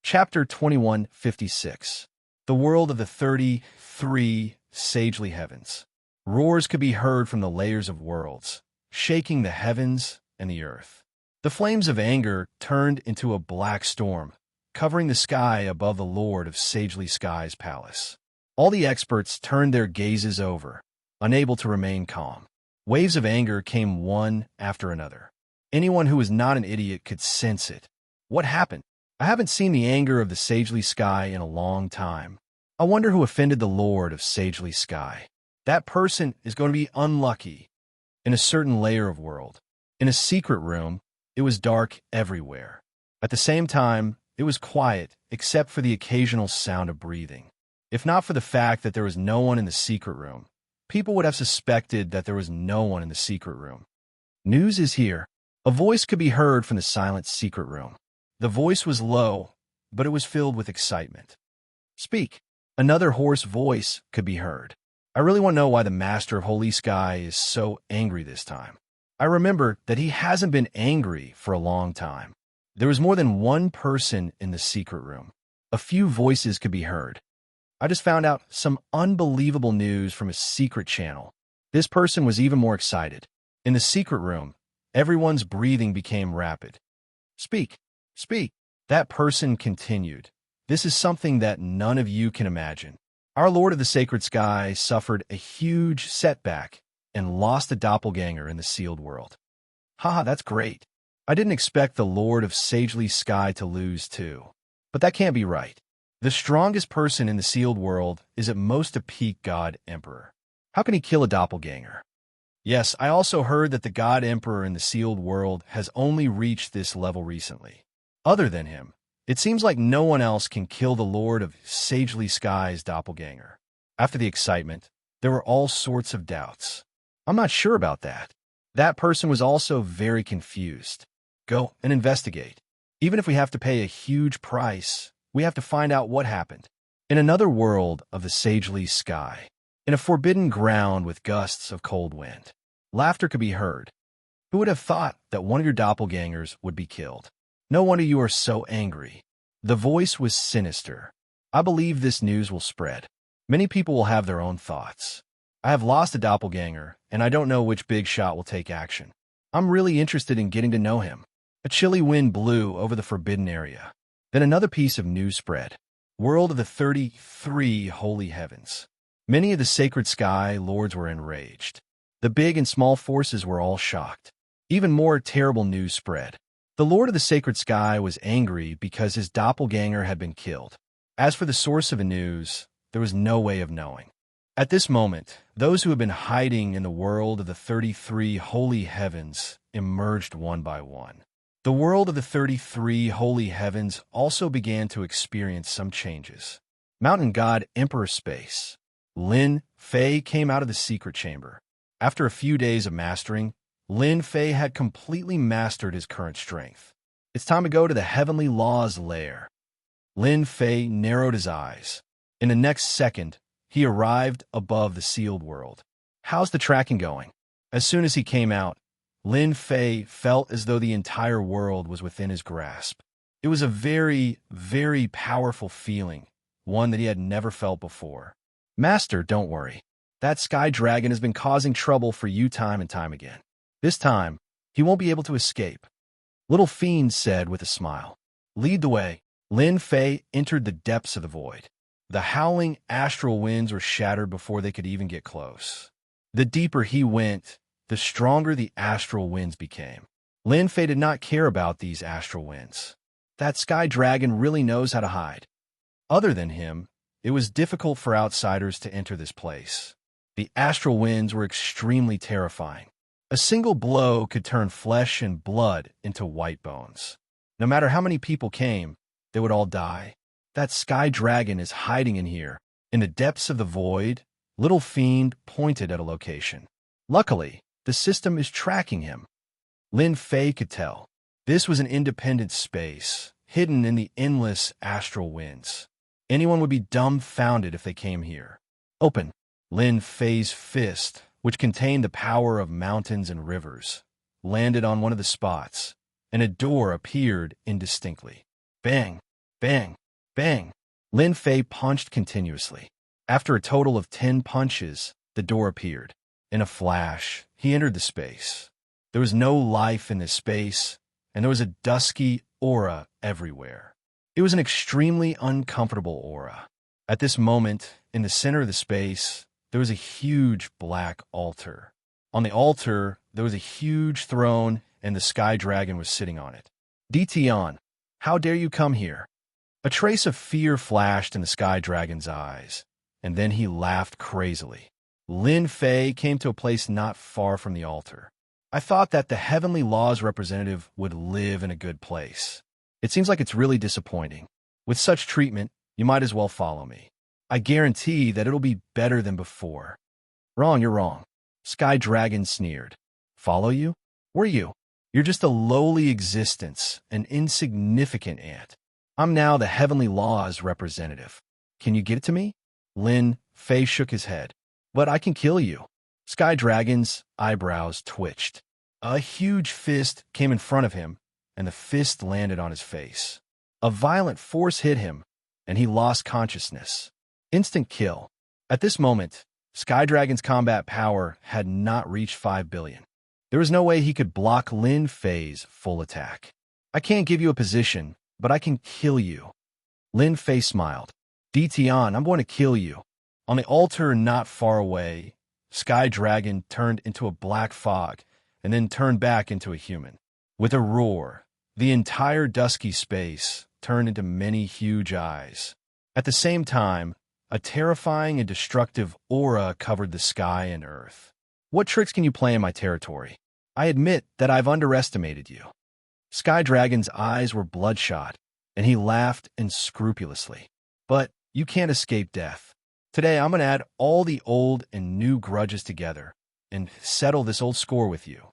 Chapter 2156. The World of the 33 Sagely Heavens. Roars could be heard from the layers of worlds, shaking the heavens and the earth. The flames of anger turned into a black storm, covering the sky above the Lord of Sagely Sky's palace. All the experts turned their gazes over, unable to remain calm. Waves of anger came one after another. Anyone who was not an idiot could sense it. What happened? I haven't seen the anger of the Sagely Sky in a long time. I wonder who offended the Lord of Sagely Sky. That person is going to be unlucky. In a certain layer of world, in a secret room, it was dark everywhere. At the same time, it was quiet, except for the occasional sound of breathing. If not for the fact that there was no one in the secret room, people would have suspected that there was no one in the secret room. News is here. A voice could be heard from the silent secret room. The voice was low, but it was filled with excitement. Speak. Another hoarse voice could be heard. I really want to know why the Master of Holy Sky is so angry this time. I remember that he hasn't been angry for a long time. There was more than one person in the secret room. A few voices could be heard. I just found out some unbelievable news from a secret channel. This person was even more excited. In the secret room, everyone's breathing became rapid. Speak, speak. That person continued. This is something that none of you can imagine. Our Lord of the Sacred Sky suffered a huge setback and lost a doppelganger in the sealed world. Haha, that's great. I didn't expect the Lord of Sagely Sky to lose too. But that can't be right. The strongest person in the sealed world is at most a peak God Emperor. How can he kill a doppelganger? Yes, I also heard that the God Emperor in the sealed world has only reached this level recently. Other than him, it seems like no one else can kill the Lord of Sagely Sky's doppelganger. After the excitement, there were all sorts of doubts. I'm not sure about that. That person was also very confused. Go and investigate. Even if we have to pay a huge price, we have to find out what happened. In another world of the Sagely Sky, in a forbidden ground with gusts of cold wind, laughter could be heard. Who would have thought that one of your doppelgangers would be killed? No wonder you are so angry. The voice was sinister. I believe this news will spread. Many people will have their own thoughts. I have lost a doppelganger, and I don't know which big shot will take action. I'm really interested in getting to know him. A chilly wind blew over the forbidden area. Then another piece of news spread. World of the 33 Holy Heavens. Many of the sacred sky lords were enraged. The big and small forces were all shocked. Even more terrible news spread. The Lord of the Sacred Sky was angry because his doppelganger had been killed. As for the source of the news, there was no way of knowing. At this moment, those who had been hiding in the world of the 33 Holy Heavens emerged one by one. The world of the 33 Holy Heavens also began to experience some changes. Mountain God Emperor Space. Lin Fei came out of the secret chamber. After a few days of mastering, Lin Fei had completely mastered his current strength. It's time to go to the Heavenly Law's lair. Lin Fei narrowed his eyes. In the next second, he arrived above the sealed world. How's the tracking going? As soon as he came out, Lin Fei felt as though the entire world was within his grasp. It was a very, very powerful feeling, one that he had never felt before. Master, don't worry. That sky dragon has been causing trouble for you time and time again. This time, he won't be able to escape. Little Fiend said with a smile. Lead the way. Lin Fei entered the depths of the void. The howling astral winds were shattered before they could even get close. The deeper he went, the stronger the astral winds became. Lin Fei did not care about these astral winds. That sky dragon really knows how to hide. Other than him, it was difficult for outsiders to enter this place. The astral winds were extremely terrifying. A single blow could turn flesh and blood into white bones. No matter how many people came, they would all die. That sky dragon is hiding in here. In the depths of the void, Little Fiend pointed at a location. Luckily, the system is tracking him. Lin Fei could tell. This was an independent space, hidden in the endless astral winds. Anyone would be dumbfounded if they came here. Open. Lin Fei's fist, which contained the power of mountains and rivers, landed on one of the spots, and a door appeared indistinctly. Bang, bang, bang. Lin Fei punched continuously. After a total of 10 punches, the door appeared. In a flash, he entered the space. There was no life in this space, and there was a dusky aura everywhere. It was an extremely uncomfortable aura. At this moment, in the center of the space, there was a huge black altar. On the altar, there was a huge throne, and the sky dragon was sitting on it. Dition, how dare you come here? A trace of fear flashed in the sky dragon's eyes, and then he laughed crazily. Lin Fei came to a place not far from the altar. I thought that the Heavenly Law's representative would live in a good place. It seems like it's really disappointing. With such treatment, you might as well follow me. I guarantee that it'll be better than before. Wrong, you're wrong. Sky Dragon sneered. Follow you? Were you? You're just a lowly existence, an insignificant ant. I'm now the Heavenly Law's representative. Can you get it to me? Lin Fei shook his head. But I can kill you. Sky Dragon's eyebrows twitched. A huge fist came in front of him, and the fist landed on his face. A violent force hit him, and he lost consciousness. Instant kill. At this moment, Sky Dragon's combat power had not reached 5 billion. There was no way he could block Lin Fei's full attack. I can't give you a position, but I can kill you. Lin Fei smiled. Dition, I'm going to kill you. On the altar not far away, Sky Dragon turned into a black fog and then turned back into a human. With a roar, the entire dusky space turned into many huge eyes. At the same time, a terrifying and destructive aura covered the sky and earth. What tricks can you play in my territory? I admit that I've underestimated you. Sky Dragon's eyes were bloodshot, and he laughed unscrupulously. But you can't escape death. Today, I'm going to add all the old and new grudges together and settle this old score with you.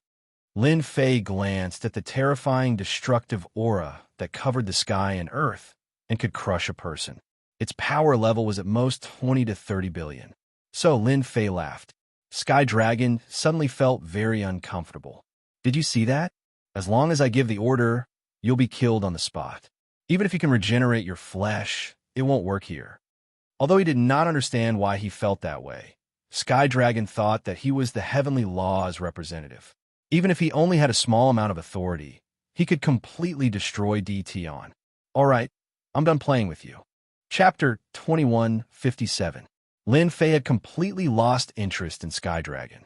Lin Fei glanced at the terrifying, destructive aura that covered the sky and earth and could crush a person. Its power level was at most 20 to 30 billion. So Lin Fei laughed. Sky Dragon suddenly felt very uncomfortable. Did you see that? As long as I give the order, you'll be killed on the spot. Even if you can regenerate your flesh, it won't work here. Although he did not understand why he felt that way, Sky Dragon thought that he was the heavenly law's representative. Even if he only had a small amount of authority, he could completely destroy Tion. All right, I'm done playing with you. Chapter 2157. Lin Fei had completely lost interest in Sky Dragon.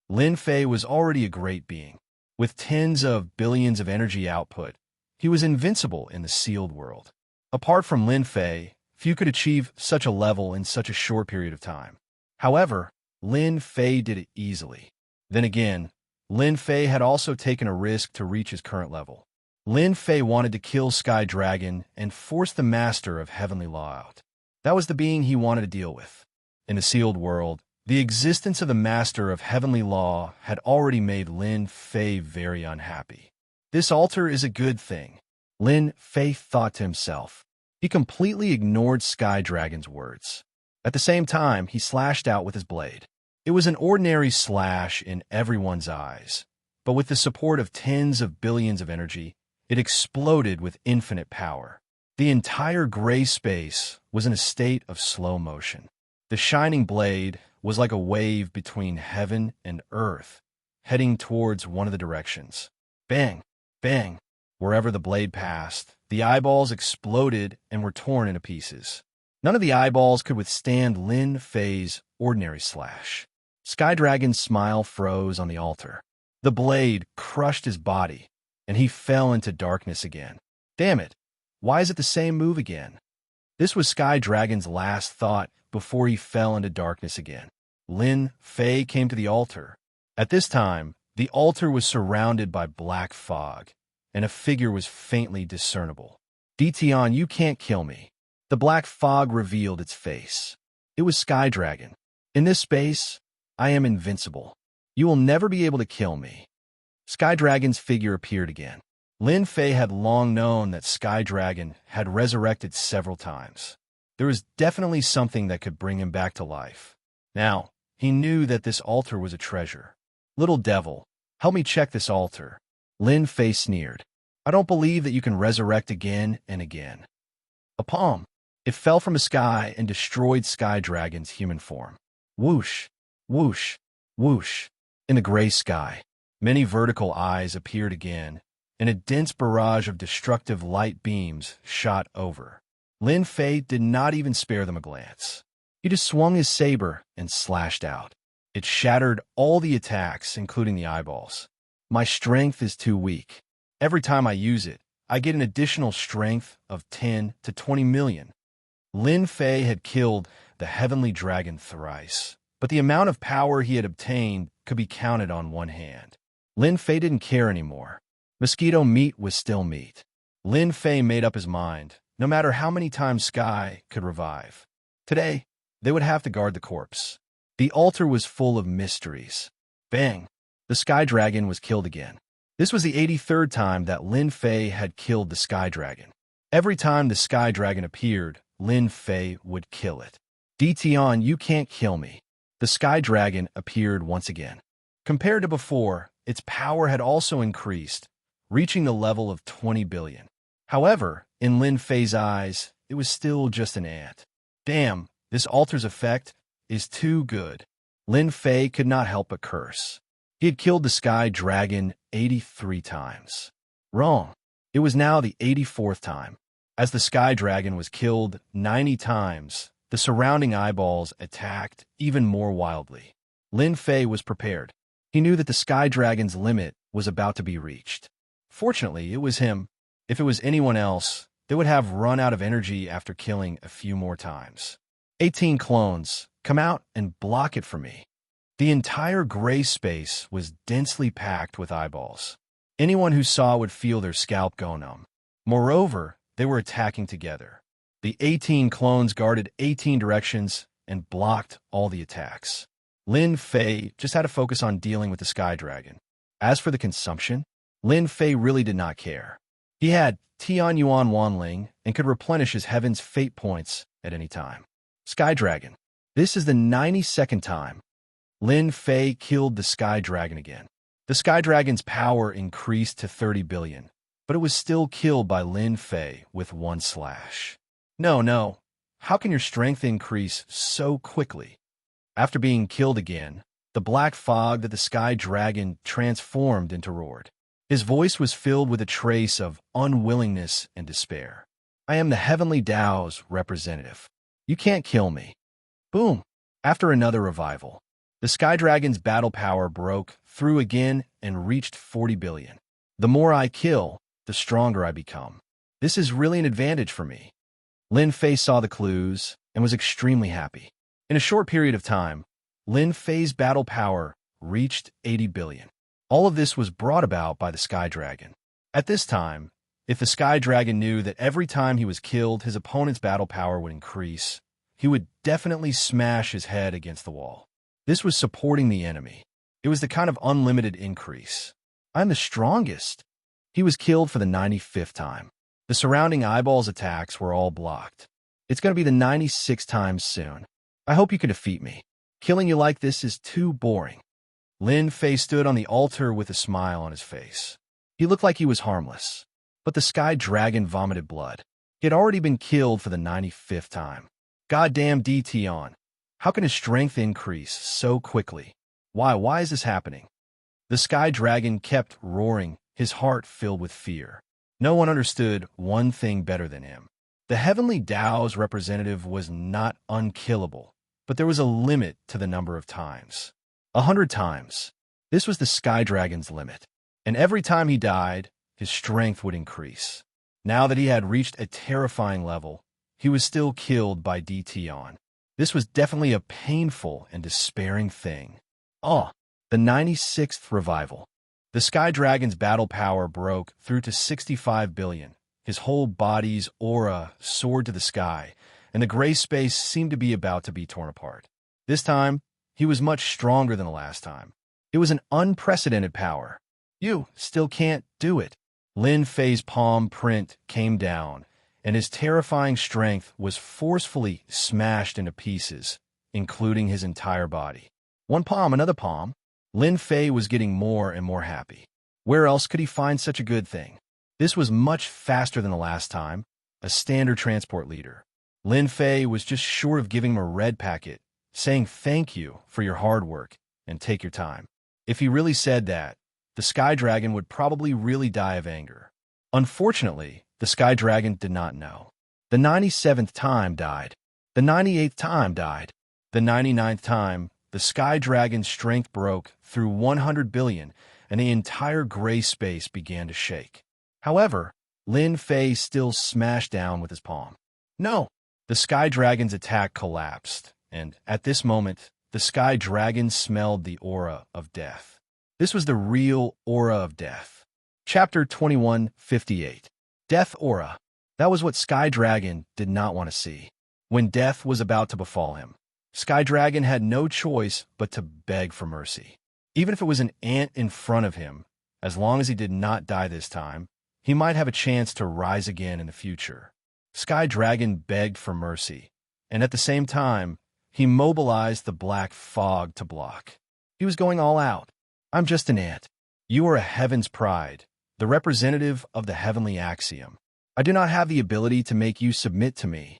Lin Fei was already a great being. With tens of billions of energy output, he was invincible in the sealed world. Apart from Lin Fei, few could achieve such a level in such a short period of time. However, Lin Fei did it easily. Then again, Lin Fei had also taken a risk to reach his current level. Lin Fei wanted to kill Sky Dragon and force the Master of Heavenly Law out. That was the being he wanted to deal with. In the sealed world, the existence of the Master of Heavenly Law had already made Lin Fei very unhappy. This altar is a good thing, Lin Fei thought to himself. He completely ignored Sky Dragon's words. At the same time, he slashed out with his blade. It was an ordinary slash in everyone's eyes, but with the support of tens of billions of energy, it exploded with infinite power. The entire gray space was in a state of slow motion. The shining blade was like a wave between heaven and earth, heading towards one of the directions. Bang! Bang! Wherever the blade passed, the eyeballs exploded and were torn into pieces. None of the eyeballs could withstand Lin Fei's ordinary slash. Sky Dragon's smile froze on the altar. The blade crushed his body, and he fell into darkness again. Damn it! Why is it the same move again? This was Sky Dragon's last thought before he fell into darkness again. Lin Fei came to the altar. At this time, the altar was surrounded by black fog, and a figure was faintly discernible. Tion, you can't kill me. The black fog revealed its face. It was Sky Dragon. In this space, I am invincible. You will never be able to kill me. Sky Dragon's figure appeared again. Lin Fei had long known that Sky Dragon had resurrected several times. There was definitely something that could bring him back to life. Now, he knew that this altar was a treasure. Little devil, help me check this altar. Lin Fei sneered. I don't believe that you can resurrect again and again. A palm. It fell from the sky and destroyed Sky Dragon's human form. Whoosh, whoosh, whoosh. In the gray sky, many vertical eyes appeared again, and a dense barrage of destructive light beams shot over. Lin Fei did not even spare them a glance. He just swung his saber and slashed out. It shattered all the attacks, including the eyeballs. My strength is too weak. Every time I use it, I get an additional strength of 10 to 20 million. Lin Fei had killed the heavenly dragon thrice, but the amount of power he had obtained could be counted on one hand. Lin Fei didn't care anymore. Mosquito meat was still meat. Lin Fei made up his mind, no matter how many times Sky could revive. Today, they would have to guard the corpse. The altar was full of mysteries. Bang! The Sky Dragon was killed again. This was the 83rd time that Lin Fei had killed the Sky Dragon. Every time the Sky Dragon appeared, Lin Fei would kill it. Tion, you can't kill me. The Sky Dragon appeared once again. Compared to before, its power had also increased, reaching the level of 20 billion. However, in Lin Fei's eyes, it was still just an ant. Damn, this altar's effect is too good. Lin Fei could not help but curse. He had killed the Sky Dragon 83 times. Wrong. It was now the 84th time. As the Sky Dragon was killed 90 times, the surrounding eyeballs attacked even more wildly. Lin Fei was prepared. He knew that the Sky Dragon's limit was about to be reached. Fortunately, it was him. If it was anyone else, they would have run out of energy after killing a few more times. 18 clones, come out and block it for me. The entire gray space was densely packed with eyeballs. Anyone who saw would feel their scalp go numb. Moreover, they were attacking together. The 18 clones guarded 18 directions and blocked all the attacks. Lin Fei just had to focus on dealing with the Sky Dragon. As for the consumption, Lin Fei really did not care. He had Tian Yuan Wanling and could replenish his Heaven's Fate points at any time. Sky Dragon. This is the 92nd time. Lin Fei killed the Sky Dragon again. The Sky Dragon's power increased to 30 billion, but it was still killed by Lin Fei with one slash. No. How can your strength increase so quickly? After being killed again, the black fog that the sky dragon transformed into roared. His voice was filled with a trace of unwillingness and despair. I am the heavenly Tao's representative. You can't kill me. Boom! After another revival, the sky dragon's battle power broke through again and reached 40 billion. The more I kill, the stronger I become. This is really an advantage for me. Lin Fei saw the clues and was extremely happy. In a short period of time, Lin Fei's battle power reached 80 billion. All of this was brought about by the sky dragon. At this time, if the sky dragon knew that every time he was killed, his opponent's battle power would increase, he would definitely smash his head against the wall. This was supporting the enemy. It was the kind of unlimited increase. I'm the strongest. He was killed for the 95th time. The surrounding eyeballs attacks were all blocked. It's going to be the 96th time soon. I hope you can defeat me. Killing you like this is too boring. Lin Fei stood on the altar with a smile on his face. He looked like he was harmless. But the sky dragon vomited blood. He had already been killed for the 95th time. Goddamn Tion. How can his strength increase so quickly? Why is this happening? The sky dragon kept roaring, his heart filled with fear. No one understood one thing better than him. The heavenly Tao's representative was not unkillable, but there was a limit to the number of times. 100 times. This was the sky dragon's limit. And every time he died, his strength would increase. Now that he had reached a terrifying level, he was still killed by Tion. This was definitely a painful and despairing thing. The 96th revival. The sky dragon's battle power broke through to 65 billion. His whole body's aura soared to the sky, and the gray space seemed to be about to be torn apart. This time, he was much stronger than the last time. It was an unprecedented power. You still can't do it. Lin Fei's palm print came down, and his terrifying strength was forcefully smashed into pieces, including his entire body. One palm, another palm. Lin Fei was getting more and more happy. Where else could he find such a good thing? This was much faster than the last time, a standard transport leader. Lin Fei was just short of giving him a red packet, saying thank you for your hard work and take your time. If he really said that, the sky dragon would probably really die of anger. Unfortunately, the sky dragon did not know. The 97th time died. The 98th time died. The 99th time, the sky dragon's strength broke through 100 billion, and the entire gray space began to shake. However, Lin Fei still smashed down with his palm. No! The sky dragon's attack collapsed, and at this moment, the sky dragon smelled the aura of death. This was the real aura of death. Chapter 2158. Death Aura. That was what Sky Dragon did not want to see. When death was about to befall him, Sky Dragon had no choice but to beg for mercy. Even if it was an ant in front of him, as long as he did not die this time, he might have a chance to rise again in the future. Sky Dragon begged for mercy, and at the same time, he mobilized the black fog to block. He was going all out. I'm just an ant. You are a heaven's pride, the representative of the heavenly axiom. I do not have the ability to make you submit to me.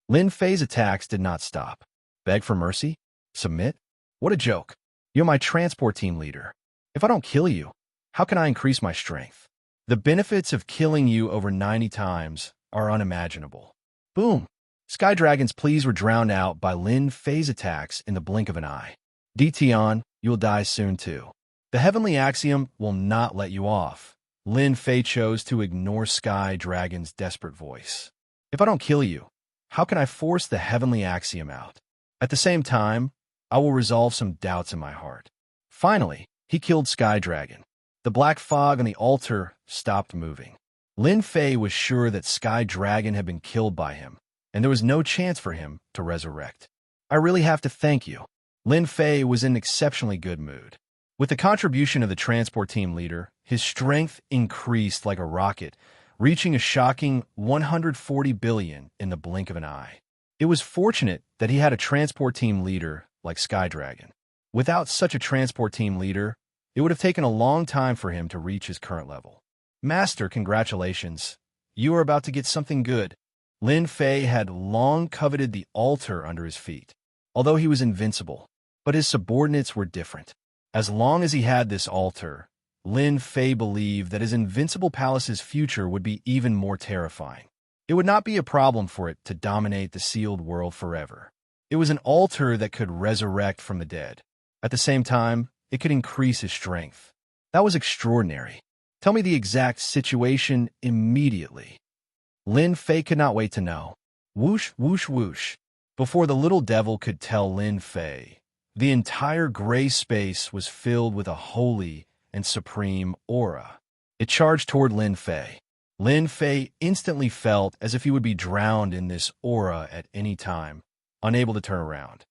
Lin Fei's attacks did not stop. Beg for mercy? Submit? What a joke. You're my transport team leader. If I don't kill you, how can I increase my strength? The benefits of killing you over 90 times are unimaginable. Boom! Sky Dragon's pleas were drowned out by Lin Fei's attacks in the blink of an eye. Tion, you'll die soon too. The heavenly axiom will not let you off. Lin Fei chose to ignore Sky Dragon's desperate voice. If I don't kill you, how can I force the heavenly axiom out? At the same time, I will resolve some doubts in my heart. Finally, he killed Sky Dragon. The black fog on the altar stopped moving. Lin Fei was sure that Sky Dragon had been killed by him, and there was no chance for him to resurrect. I really have to thank you. Lin Fei was in an exceptionally good mood. With the contribution of the transport team leader, his strength increased like a rocket, reaching a shocking 140 billion in the blink of an eye. It was fortunate that he had a transport team leader like Sky Dragon. Without such a transport team leader, it would have taken a long time for him to reach his current level. Master, congratulations. You are about to get something good. Lin Fei had long coveted the altar under his feet. Although he was invincible, But his subordinates were different. As long as he had this altar, Lin Fei believed that his invincible palace's future would be even more terrifying. It would not be a problem for it to dominate the sealed world forever. It was an altar that could resurrect from the dead. At the same time, it could increase his strength. That was extraordinary. Tell me the exact situation immediately. Lin Fei could not wait to know. Whoosh, whoosh, whoosh. Before the little devil could tell Lin Fei, the entire gray space was filled with a holy and supreme aura. It charged toward Lin Fei. Lin Fei instantly felt as if he would be drowned in this aura at any time, unable to turn around.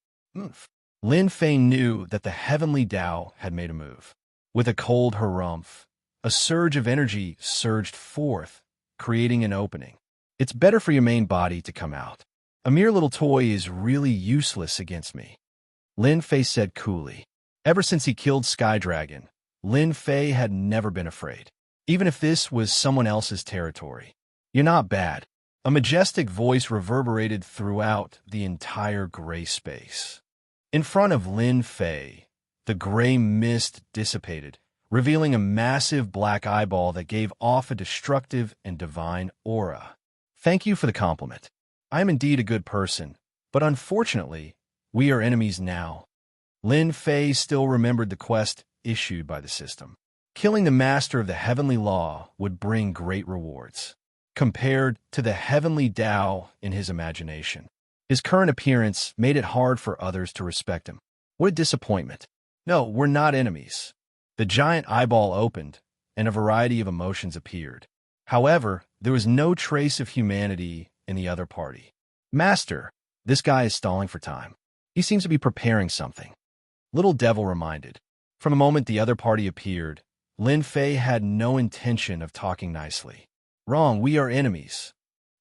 Lin Fei knew that the heavenly Tao had made a move. With a cold harumph, a surge of energy surged forth, creating an opening. It's better for your main body to come out. A mere little toy is really useless against me, Lin Fei said coolly. Ever since he killed Sky Dragon, Lin Fei had never been afraid, even if this was someone else's territory. You're not bad. A majestic voice reverberated throughout the entire gray space. In front of Lin Fei, the gray mist dissipated, revealing a massive black eyeball that gave off a destructive and divine aura. Thank you for the compliment. I am indeed a good person, but unfortunately, we are enemies now. Lin Fei still remembered the quest issued by the system. Killing the master of the heavenly law would bring great rewards, compared to the heavenly Tao in his imagination. His current appearance made it hard for others to respect him. What a disappointment. No, we're not enemies. The giant eyeball opened, and a variety of emotions appeared. However, there was no trace of humanity in the other party. Master, this guy is stalling for time. He seems to be preparing something. Little Devil reminded. From the moment the other party appeared, Lin Fei had no intention of talking nicely. Wrong, we are enemies.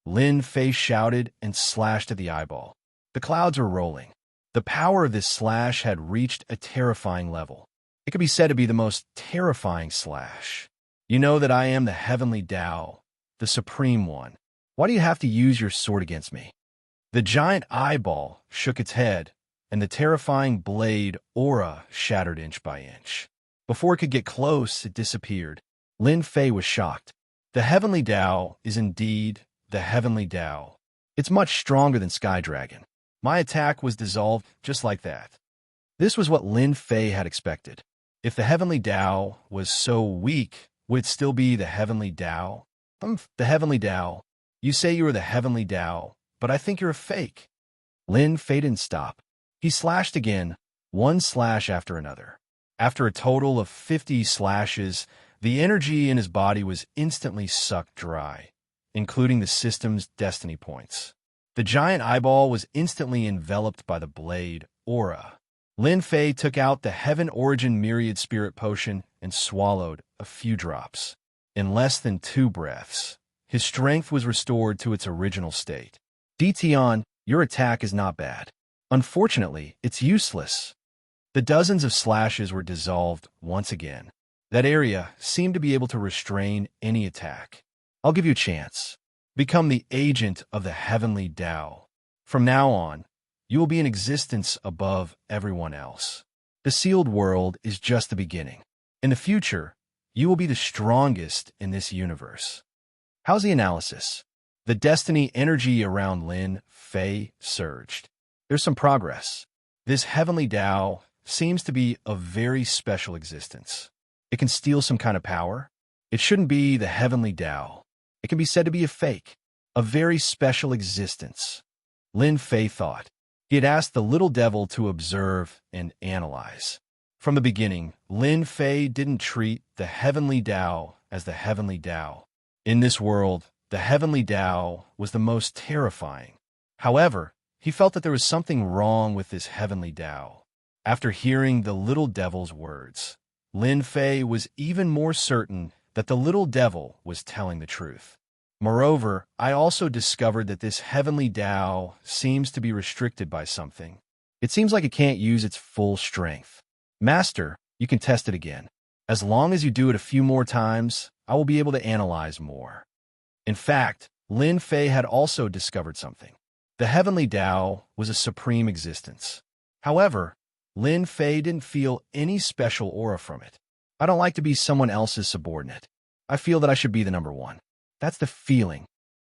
Lin Fei shouted and slashed at the eyeball. The clouds were rolling. The power of this slash had reached a terrifying level. It could be said to be the most terrifying slash. You know that I am the heavenly Tao, the supreme one. Why do you have to use your sword against me? The giant eyeball shook its head, and the terrifying blade aura shattered inch by inch. Before it could get close, it disappeared. Lin Fei was shocked. The heavenly Tao is indeed the heavenly Tao. It's much stronger than Sky Dragon. My attack was dissolved just like that. This was what Lin Fei had expected. If the heavenly Tao was so weak, would it still be the heavenly Tao? The heavenly Tao. You say you are the heavenly Tao, but I think you're a fake. Lin Fei didn't stop. He slashed again, one slash after another. After a total of 50 slashes, the energy in his body was instantly sucked dry, including the system's destiny points. The giant eyeball was instantly enveloped by the blade aura. Lin Fei took out the Heaven Origin Myriad Spirit Potion and swallowed a few drops. In less than 2 breaths, his strength was restored to its original state. Dition, your attack is not bad. Unfortunately, it's useless. The dozens of slashes were dissolved once again. That area seemed to be able to restrain any attack. I'll give you a chance. Become the agent of the heavenly Tao. From now on, you will be in existence above everyone else. The sealed world is just the beginning. In the future, you will be the strongest in this universe. How's the analysis? The destiny energy around Lin Fei surged. There's some progress. This heavenly Tao seems to be a very special existence. It can steal some kind of power. It shouldn't be the heavenly Tao. It can be said to be a fake, a very special existence. Lin Fei thought. He had asked the little devil to observe and analyze. From the beginning, Lin Fei didn't treat the heavenly Tao as the heavenly Tao. In this world, the heavenly Tao was the most terrifying. However, he felt that there was something wrong with this heavenly Tao. After hearing the little devil's words, Lin Fei was even more certain that the little devil was telling the truth. Moreover, I also discovered that this heavenly Tao seems to be restricted by something. It seems like it can't use its full strength. Master, you can test it again. As long as you do it a few more times, I will be able to analyze more. In fact, Lin Fei had also discovered something. The heavenly Tao was a supreme existence. However, Lin Fei didn't feel any special aura from it. I don't like to be someone else's subordinate. I feel that I should be the number one. That's the feeling.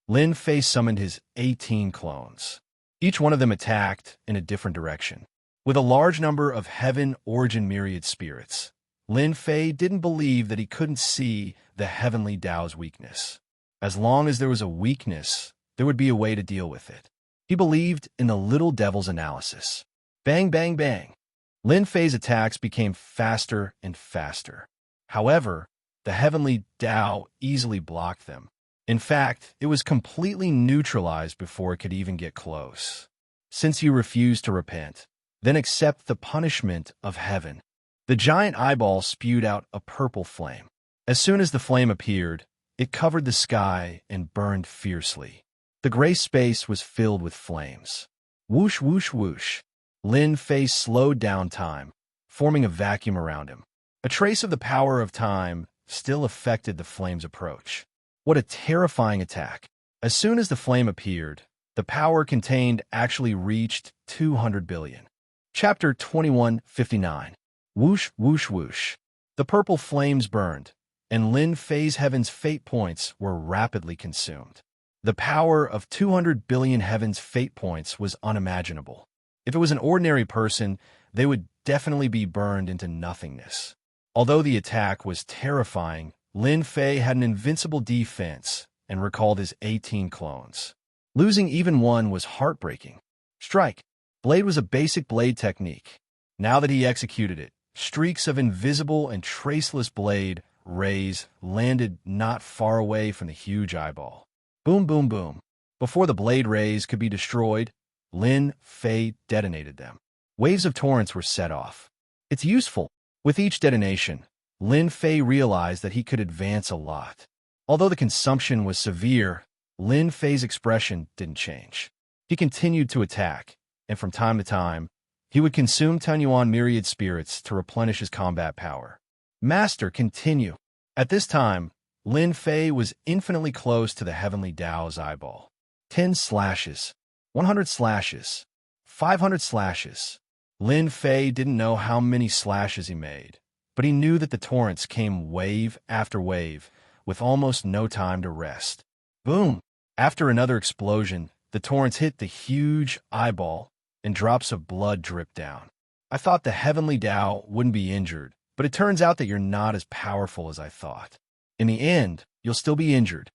Lin Fei summoned his 18 clones. Each one of them attacked in a different direction. With a large number of heaven origin myriad spirits, Lin Fei didn't believe that he couldn't see the heavenly Tao's weakness. As long as there was a weakness, there would be a way to deal with it. He believed in the little devil's analysis. Bang, bang, bang. Lin Fei's attacks became faster and faster. However, the heavenly Tao easily blocked them. In fact, it was completely neutralized before it could even get close. Since you refused to repent, then accept the punishment of heaven. The giant eyeball spewed out a purple flame. As soon as the flame appeared, it covered the sky and burned fiercely. The gray space was filled with flames. Whoosh, whoosh, whoosh. Lin Fei slowed down time, forming a vacuum around him. A trace of the power of time still affected the flame's approach. What a terrifying attack. As soon as the flame appeared, the power contained actually reached 200 billion. Chapter 2159. Whoosh, whoosh, whoosh. The purple flames burned, and Lin Fei's heaven's fate points were rapidly consumed. The power of 200 billion heaven's fate points was unimaginable. If it was an ordinary person, they would definitely be burned into nothingness. Although the attack was terrifying, Lin Fei had an invincible defense and recalled his 18 clones. Losing even one was heartbreaking. Strike. Blade was a basic blade technique. Now that he executed it, streaks of invisible and traceless blade rays landed not far away from the huge eyeball. Boom, boom, boom. Before the blade rays could be destroyed, Lin Fei detonated them. Waves of torrents were set off. It's useful. With each detonation, Lin Fei realized that he could advance a lot. Although the consumption was severe, Lin Fei's expression didn't change. He continued to attack, and from time to time, he would consume Tunyuan myriad spirits to replenish his combat power. Master, continue. At this time, Lin Fei was infinitely close to the heavenly Tao's eyeball. 10 slashes. 100 slashes, 500 slashes. Lin Fei didn't know how many slashes he made, but he knew that the torrents came wave after wave, with almost no time to rest. Boom! After another explosion, the torrents hit the huge eyeball, and drops of blood dripped down. I thought the heavenly Tao wouldn't be injured, but it turns out that you're not as powerful as I thought. In the end, you'll still be injured.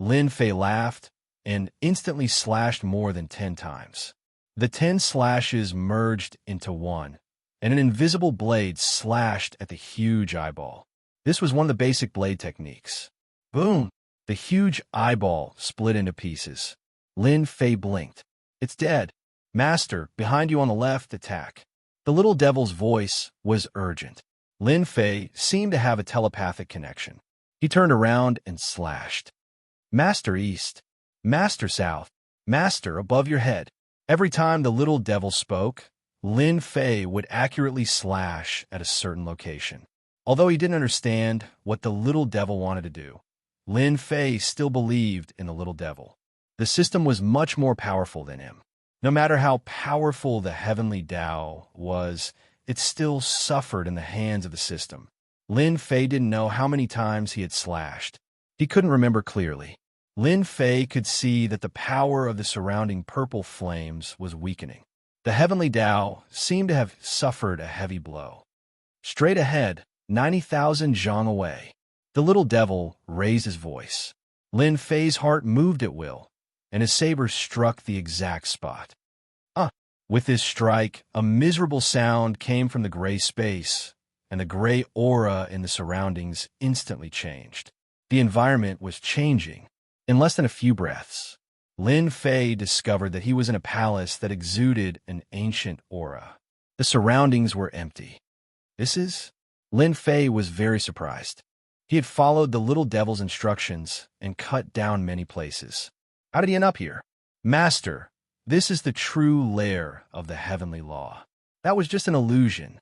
Lin Fei laughed, and instantly slashed more than 10 times. The 10 slashes merged into one, and an invisible blade slashed at the huge eyeball. This was one of the basic blade techniques. Boom! The huge eyeball split into pieces. Lin Fei blinked. It's dead. Master, behind you on the left, attack. The little devil's voice was urgent. Lin Fei seemed to have a telepathic connection. He turned around and slashed. Master east. Master south, master above your head. Every time the little devil spoke, Lin Fei would accurately slash at a certain location. Although he didn't understand what the little devil wanted to do, Lin Fei still believed in the little devil. The system was much more powerful than him. No matter how powerful the heavenly Tao was, it still suffered in the hands of the system. Lin Fei didn't know how many times he had slashed. He couldn't remember clearly. Lin Fei could see that the power of the surrounding purple flames was weakening. The heavenly Tao seemed to have suffered a heavy blow. Straight ahead, 90,000 zhang away. The little devil raised his voice. Lin Fei's heart moved at will, and his saber struck the exact spot. With this strike, a miserable sound came from the gray space, and the gray aura in the surroundings instantly changed. The environment was changing. In less than a few breaths, Lin Fei discovered that he was in a palace that exuded an ancient aura. The surroundings were empty. Lin Fei was very surprised. He had followed the little devil's instructions and cut down many places. How did he end up here? Master, this is the true lair of the heavenly law. That was just an illusion.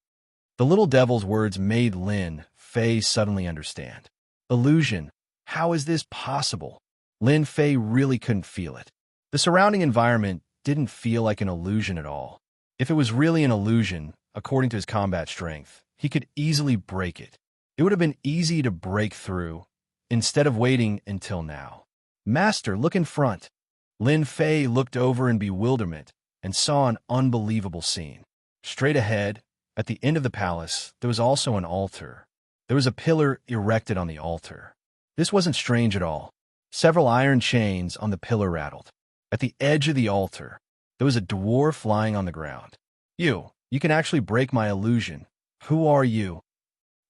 The little devil's words made Lin Fei suddenly understand. Illusion? How is this possible? Lin Fei really couldn't feel it. The surrounding environment didn't feel like an illusion at all. If it was really an illusion, according to his combat strength, he could easily break it. It would have been easy to break through, instead of waiting until now. Master, look in front. Lin Fei looked over in bewilderment and saw an unbelievable scene. Straight ahead, at the end of the palace, there was also an altar. There was a pillar erected on the altar. This wasn't strange at all. Several iron chains on the pillar rattled. At the edge of the altar, there was a dwarf lying on the ground. You can actually break my illusion. Who are you?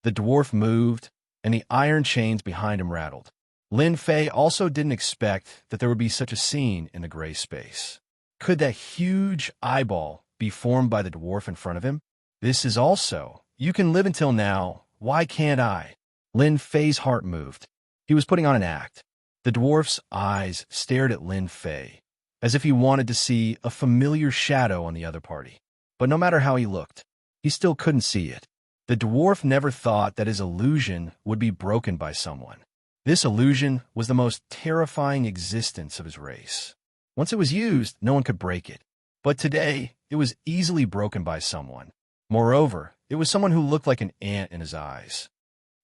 The dwarf moved, and the iron chains behind him rattled. Lin Fei also didn't expect that there would be such a scene in the gray space. Could that huge eyeball be formed by the dwarf in front of him? This is also, you can live until now, why can't I? Lin Fei's heart moved. He was putting on an act. The dwarf's eyes stared at Lin Fei, as if he wanted to see a familiar shadow on the other party. But no matter how he looked, he still couldn't see it. The dwarf never thought that his illusion would be broken by someone. This illusion was the most terrifying existence of his race. Once it was used, no one could break it. But today, it was easily broken by someone. Moreover, it was someone who looked like an ant in his eyes.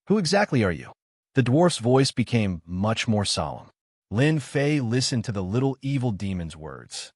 Who exactly are you? The dwarf's voice became much more solemn. Lin Fei listened to the little evil demon's words.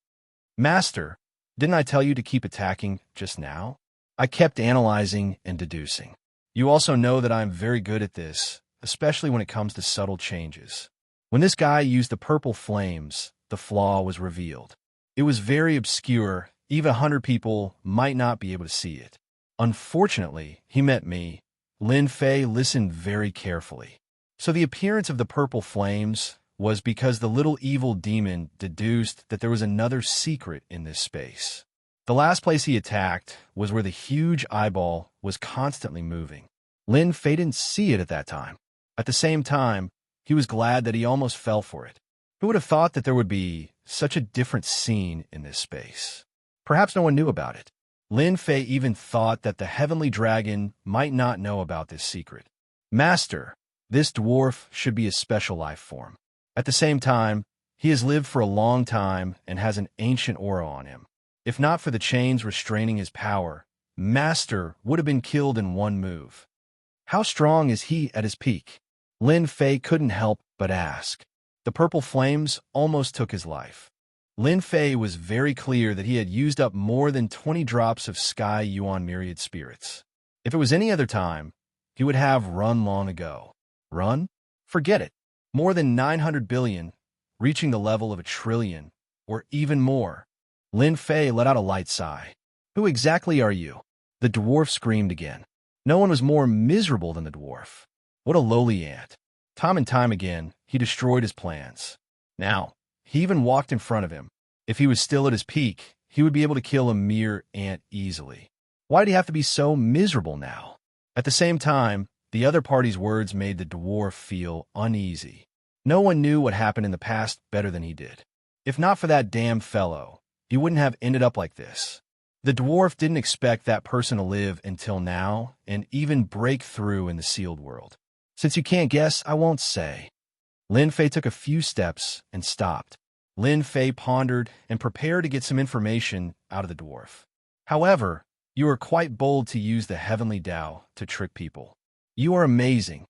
Master, didn't I tell you to keep attacking just now? I kept analyzing and deducing. You also know that I am very good at this, especially when it comes to subtle changes. When this guy used the purple flames, the flaw was revealed. It was very obscure, even 100 people might not be able to see it. Unfortunately, he met me. Lin Fei listened very carefully. So the appearance of the purple flames was because the little evil demon deduced that there was another secret in this space. The last place he attacked was where the huge eyeball was constantly moving. Lin Fei didn't see it at that time. At the same time, he was glad that he almost fell for it. Who would have thought that there would be such a different scene in this space? Perhaps no one knew about it. Lin Fei even thought that the heavenly dragon might not know about this secret. Master, this dwarf should be a special life form. At the same time, he has lived for a long time and has an ancient aura on him. If not for the chains restraining his power, Master would have been killed in one move. How strong is he at his peak? Lin Fei couldn't help but ask. The purple flames almost took his life. Lin Fei was very clear that he had used up more than 20 drops of Sky Yuan Myriad Spirits. If it was any other time, he would have run long ago. Run? Forget it. More than 900 billion, reaching the level of 1 trillion, or even more. Lin Fei let out a light sigh. Who exactly are you? The dwarf screamed again. No one was more miserable than the dwarf. What a lowly ant. Time and time again, he destroyed his plans. Now, he even walked in front of him. If he was still at his peak, he would be able to kill a mere ant easily. Why did he have to be so miserable now? At the same time, the other party's words made the dwarf feel uneasy. No one knew what happened in the past better than he did. If not for that damn fellow, he wouldn't have ended up like this. The dwarf didn't expect that person to live until now and even break through in the sealed world. Since you can't guess, I won't say. Lin Fei took a few steps and stopped. Lin Fei pondered and prepared to get some information out of the dwarf. However, you are quite bold to use the heavenly Tao to trick people. You are amazing.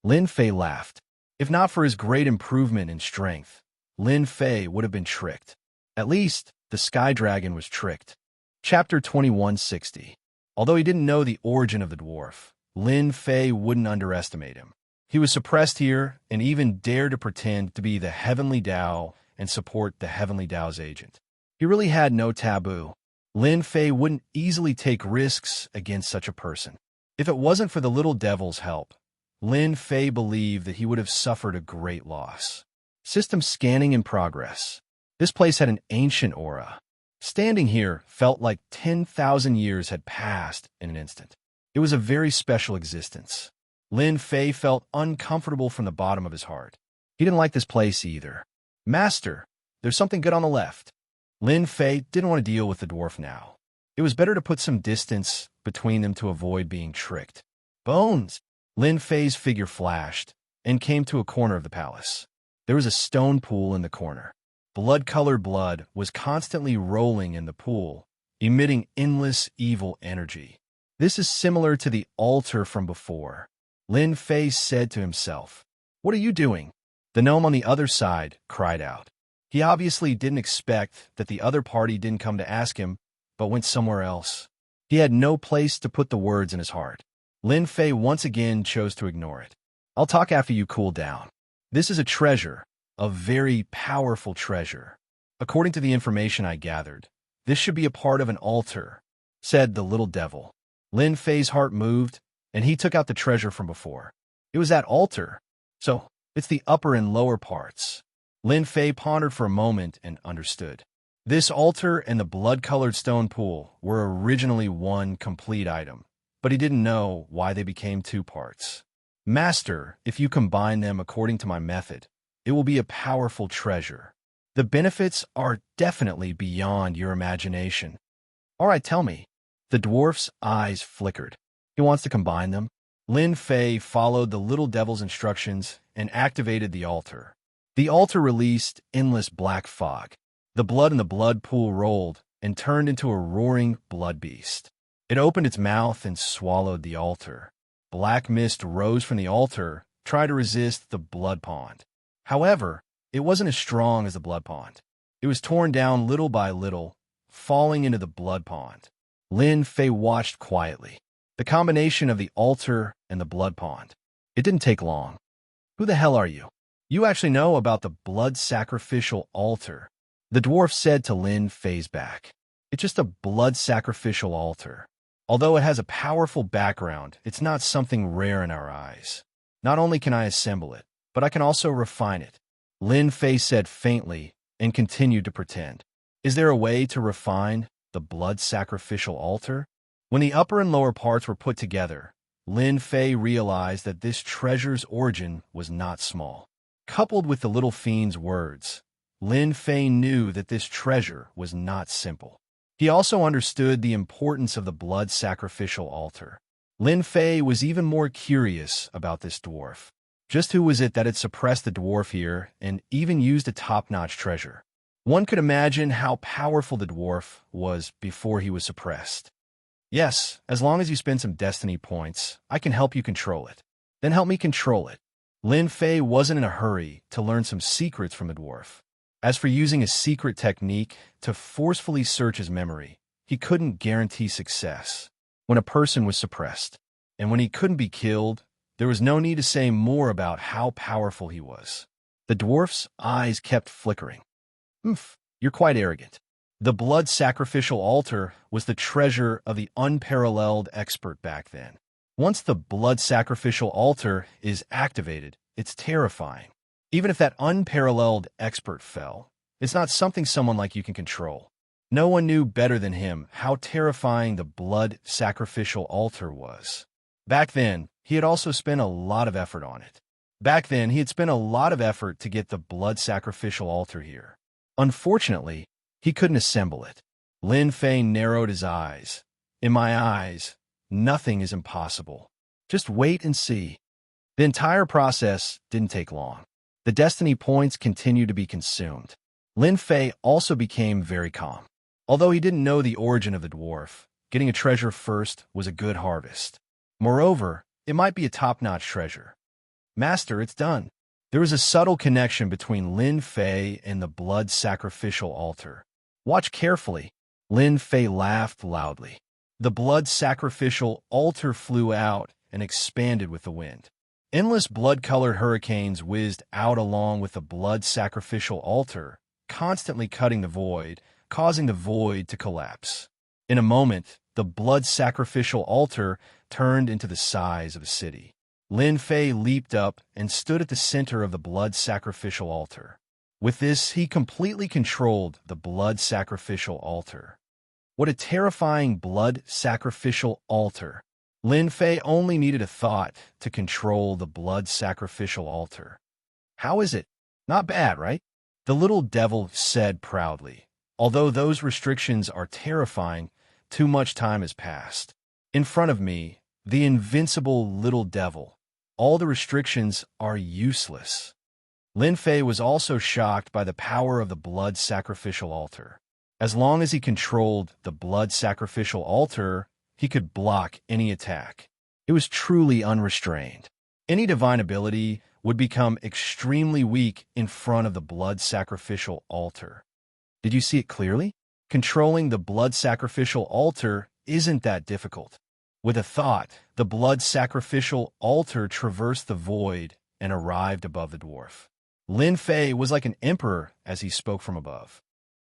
Lin Fei laughed. If not for his great improvement in strength, Lin Fei would have been tricked. At least, the Sky Dragon was tricked. Chapter 2160. Although he didn't know the origin of the dwarf, Lin Fei wouldn't underestimate him. He was suppressed here and even dared to pretend to be the heavenly Tao and support the heavenly Tao's agent. He really had no taboo. Lin Fei wouldn't easily take risks against such a person. If it wasn't for the little devil's help, Lin Fei believed that he would have suffered a great loss. System scanning in progress. This place had an ancient aura. Standing here felt like 10,000 years had passed in an instant. It was a very special existence. Lin Fei felt uncomfortable from the bottom of his heart. He didn't like this place either. Master, there's something good on the left. Lin Fei didn't want to deal with the dwarf now. It was better to put some distance between them to avoid being tricked. Bones! Lin Fei's figure flashed and came to a corner of the palace. There was a stone pool in the corner. Blood-colored blood was constantly rolling in the pool, emitting endless evil energy. This is similar to the altar from before. Lin Fei said to himself. What are you doing? The gnome on the other side cried out. He obviously didn't expect that the other party didn't come to ask him, but went somewhere else. He had no place to put the words in his heart. Lin Fei once again chose to ignore it. I'll talk after you cool down. This is a treasure, a very powerful treasure. According to the information I gathered, this should be a part of an altar, said the little devil. Lin Fei's heart moved, and he took out the treasure from before. It was that altar. So, it's the upper and lower parts. Lin Fei pondered for a moment and understood. This altar and the blood-colored stone pool were originally one complete item, but he didn't know why they became two parts. Master, if you combine them according to my method, it will be a powerful treasure. The benefits are definitely beyond your imagination. All right, tell me. The dwarf's eyes flickered. He wants to combine them. Lin Fei followed the little devil's instructions and activated the altar. The altar released endless black fog. The blood in the blood pool rolled and turned into a roaring blood beast. It opened its mouth and swallowed the altar. Black mist rose from the altar, trying to resist the blood pond. However, it wasn't as strong as the blood pond. It was torn down little by little, falling into the blood pond. Lin Fei watched quietly. The combination of the altar and the blood pond. It didn't take long. Who the hell are you? You actually know about the blood sacrificial altar. The dwarf said to Lin Fei's back. It's just a blood sacrificial altar. Although it has a powerful background, it's not something rare in our eyes. Not only can I assemble it, but I can also refine it. Lin Fei said faintly and continued to pretend. Is there a way to refine the blood sacrificial altar? When the upper and lower parts were put together, Lin Fei realized that this treasure's origin was not small. Coupled with the little fiend's words, Lin Fei knew that this treasure was not simple. He also understood the importance of the blood sacrificial altar. Lin Fei was even more curious about this dwarf. Just who was it that had suppressed the dwarf here and even used a top-notch treasure? One could imagine how powerful the dwarf was before he was suppressed. Yes, as long as you spend some destiny points, I can help you control it. Then help me control it. Lin Fei wasn't in a hurry to learn some secrets from the dwarf. As for using a secret technique to forcefully search his memory, he couldn't guarantee success. When a person was suppressed, and when he couldn't be killed, there was no need to say more about how powerful he was. The dwarf's eyes kept flickering. You're quite arrogant. The blood sacrificial altar was the treasure of the unparalleled expert back then. Once the blood sacrificial altar is activated, it's terrifying. Even if that unparalleled expert fell, it's not something someone like you can control. No one knew better than him how terrifying the blood sacrificial altar was. Back then, he had also spent a lot of effort on it. To get the blood sacrificial altar here. Unfortunately, he couldn't assemble it. Lin Fei narrowed his eyes. In my eyes, nothing is impossible. Just wait and see. The entire process didn't take long. The destiny points continued to be consumed. Lin Fei also became very calm. Although he didn't know the origin of the dwarf, getting a treasure first was a good harvest. Moreover, it might be a top-notch treasure. Master, it's done. There was a subtle connection between Lin Fei and the blood sacrificial altar. Watch carefully. Lin Fei laughed loudly. The blood sacrificial altar flew out and expanded with the wind. Endless blood-colored hurricanes whizzed out along with the blood sacrificial altar, constantly cutting the void, causing the void to collapse. In a moment, the blood sacrificial altar turned into the size of a city. Lin Fei leaped up and stood at the center of the blood sacrificial altar. With this, he completely controlled the blood sacrificial altar. What a terrifying blood sacrificial altar! Lin Fei only needed a thought to control the blood sacrificial altar. How is it? Not bad, right? The little devil said proudly. Although those restrictions are terrifying, too much time has passed. In front of me, the invincible little devil. All the restrictions are useless. Lin Fei was also shocked by the power of the blood sacrificial altar. As long as he controlled the blood sacrificial altar, he could block any attack. It was truly unrestrained. Any divine ability would become extremely weak in front of the blood sacrificial altar. Did you see it clearly? Controlling the blood sacrificial altar isn't that difficult. With a thought, the blood sacrificial altar traversed the void and arrived above the dwarf. Lin Fei was like an emperor as he spoke from above.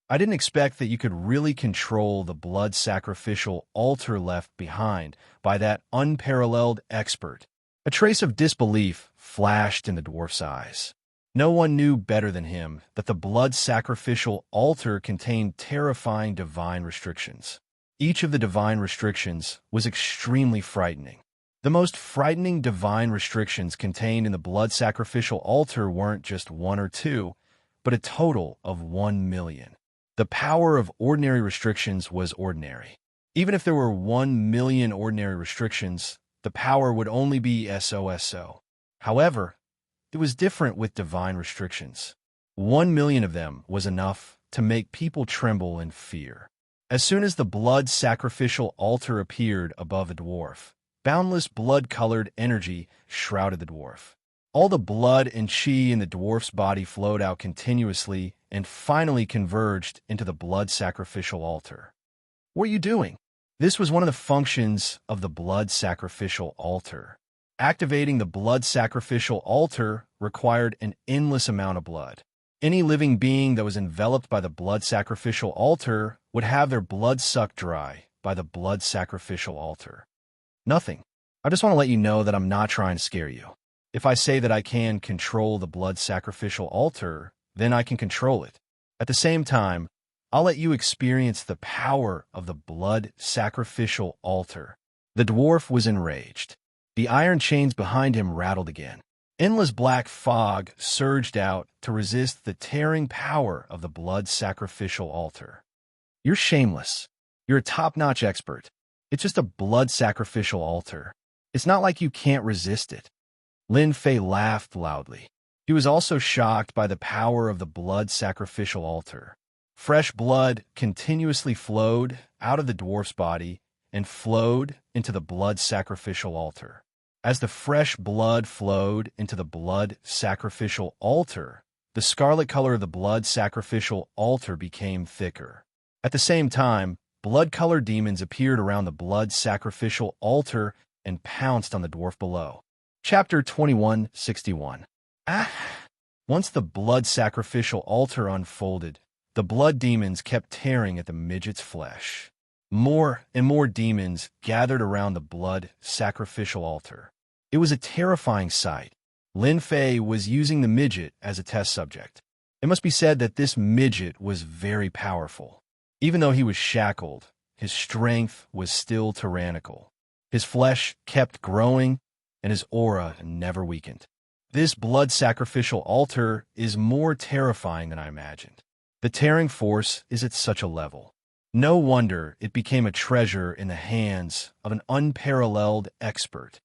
I didn't expect that you could really control the blood sacrificial altar left behind by that unparalleled expert. A trace of disbelief flashed in the dwarf's eyes. No one knew better than him that the blood sacrificial altar contained terrifying divine restrictions. Each of the divine restrictions was extremely frightening. The most frightening divine restrictions contained in the blood sacrificial altar weren't just one or two, but a total of 1,000,000. The power of ordinary restrictions was ordinary. Even if there were 1,000,000 ordinary restrictions, the power would only be SOSO. However, it was different with divine restrictions. 1,000,000 of them was enough to make people tremble in fear. As soon as the blood sacrificial altar appeared above the dwarf, boundless blood-colored energy shrouded the dwarf. All the blood and chi in the dwarf's body flowed out continuously and finally converged into the blood sacrificial altar. What are you doing? This was one of the functions of the blood sacrificial altar. Activating the blood sacrificial altar required an endless amount of blood. Any living being that was enveloped by the blood sacrificial altar would have their blood sucked dry by the blood sacrificial altar. Nothing. I just want to let you know that I'm not trying to scare you. If I say that I can control the blood sacrificial altar, then I can control it. At the same time, I'll let you experience the power of the blood sacrificial altar. The dwarf was enraged. The iron chains behind him rattled again. Endless black fog surged out to resist the tearing power of the blood sacrificial altar. You're shameless. You're a top-notch expert. It's just a blood sacrificial altar. It's not like you can't resist it. Lin Fei laughed loudly. He was also shocked by the power of the blood sacrificial altar. Fresh blood continuously flowed out of the dwarf's body and flowed into the blood sacrificial altar. As the fresh blood flowed into the blood sacrificial altar, the scarlet color of the blood sacrificial altar became thicker. At the same time, blood-colored demons appeared around the blood sacrificial altar and pounced on the dwarf below. Chapter 2161. Once the blood sacrificial altar unfolded, the blood demons kept tearing at the midget's flesh. More and more demons gathered around the blood sacrificial altar. It was a terrifying sight. Lin Fei was using the midget as a test subject. It must be said that this midget was very powerful. Even though he was shackled, his strength was still tyrannical. His flesh kept growing, and his aura never weakened. This blood sacrificial altar is more terrifying than I imagined. The tearing force is at such a level. No wonder it became a treasure in the hands of an unparalleled expert.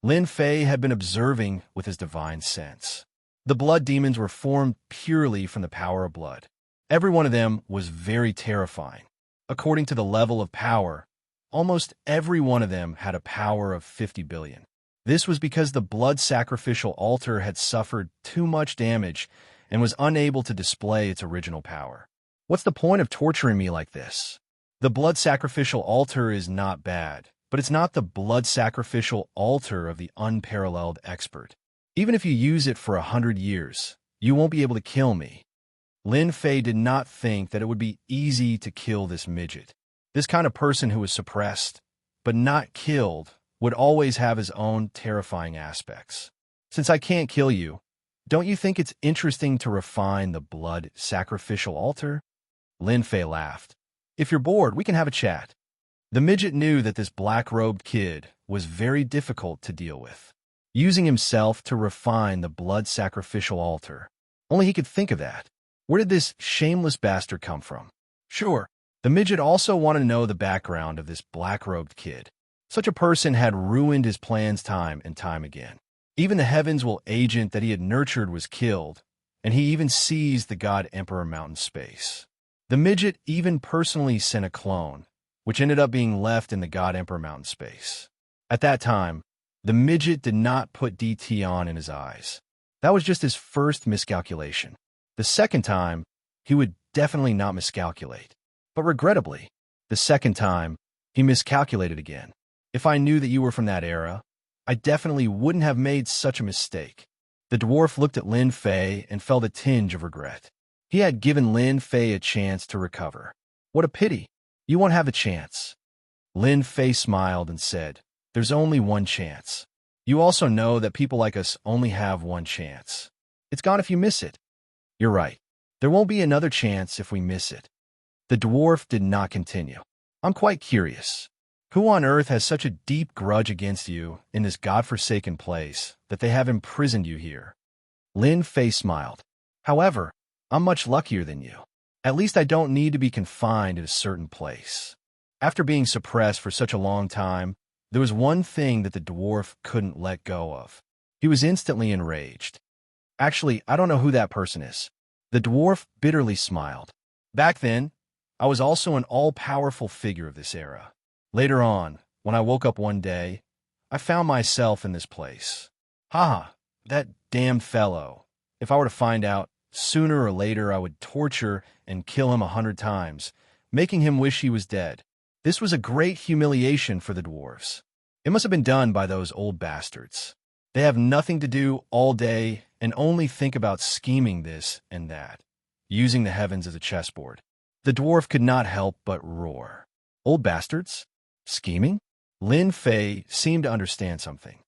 Lin Fei had been observing with his divine sense. The blood demons were formed purely from the power of blood. Every one of them was very terrifying. According to the level of power, almost every one of them had a power of 50 billion. This was because the blood sacrificial altar had suffered too much damage and was unable to display its original power. What's the point of torturing me like this? The blood sacrificial altar is not bad, but it's not the blood sacrificial altar of the unparalleled expert. Even if you use it for 100 years, you won't be able to kill me. Lin Fei did not think that it would be easy to kill this midget. This kind of person who was suppressed, but not killed, would always have his own terrifying aspects. Since I can't kill you, don't you think it's interesting to refine the blood sacrificial altar? Lin Fei laughed. If you're bored, we can have a chat. The midget knew that this black-robed kid was very difficult to deal with. Using himself to refine the blood sacrificial altar. Only he could think of that. Where did this shameless bastard come from? Sure, the midget also wanted to know the background of this black-robed kid. Such a person had ruined his plans time and time again. Even the Heavenswell agent that he had nurtured was killed, and he even seized the God Emperor Mountain space. The midget even personally sent a clone, which ended up being left in the God Emperor Mountain space. At that time, the midget did not put DT on in his eyes. That was just his first miscalculation. The second time, he would definitely not miscalculate. But regrettably, the second time, he miscalculated again. If I knew that you were from that era, I definitely wouldn't have made such a mistake. The dwarf looked at Lin Fei and felt a tinge of regret. He had given Lin Fei a chance to recover. What a pity. You won't have a chance. Lin Fei smiled and said, "There's only one chance. You also know that people like us only have one chance. It's gone if you miss it." "You're right. There won't be another chance if we miss it." The dwarf did not continue. "I'm quite curious. Who on earth has such a deep grudge against you in this godforsaken place that they have imprisoned you here?" Lin Fei smiled. "However, I'm much luckier than you. At least I don't need to be confined in a certain place." After being suppressed for such a long time, there was one thing that the dwarf couldn't let go of. He was instantly enraged. "Actually, I don't know who that person is." The dwarf bitterly smiled. "Back then, I was also an all-powerful figure of this era. Later on, when I woke up one day, I found myself in this place. Haha, that damned fellow. If I were to find out, sooner or later I would torture and kill him 100 times, making him wish he was dead." This was a great humiliation for the dwarves. It must have been done by those old bastards. They have nothing to do all day and only think about scheming this and that, using the heavens as a chessboard. The dwarf could not help but roar. Old bastards? Scheming? Lin Fei seemed to understand something.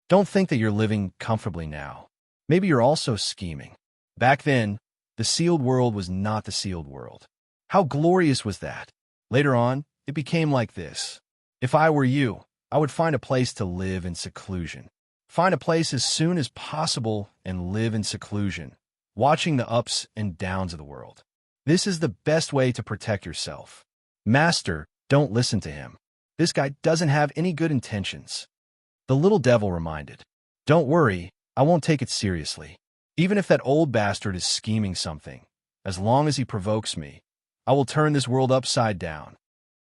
"Don't think that you're living comfortably now. Maybe you're also scheming. Back then, the sealed world was not the sealed world. How glorious was that? Later on, it became like this. If I were you, I would find a place to live in seclusion. Find a place as soon as possible and live in seclusion, watching the ups and downs of the world. This is the best way to protect yourself. Master, don't listen to him. This guy doesn't have any good intentions." The little devil reminded. "Don't worry, I won't take it seriously. Even if that old bastard is scheming something, as long as he provokes me, I will turn this world upside down."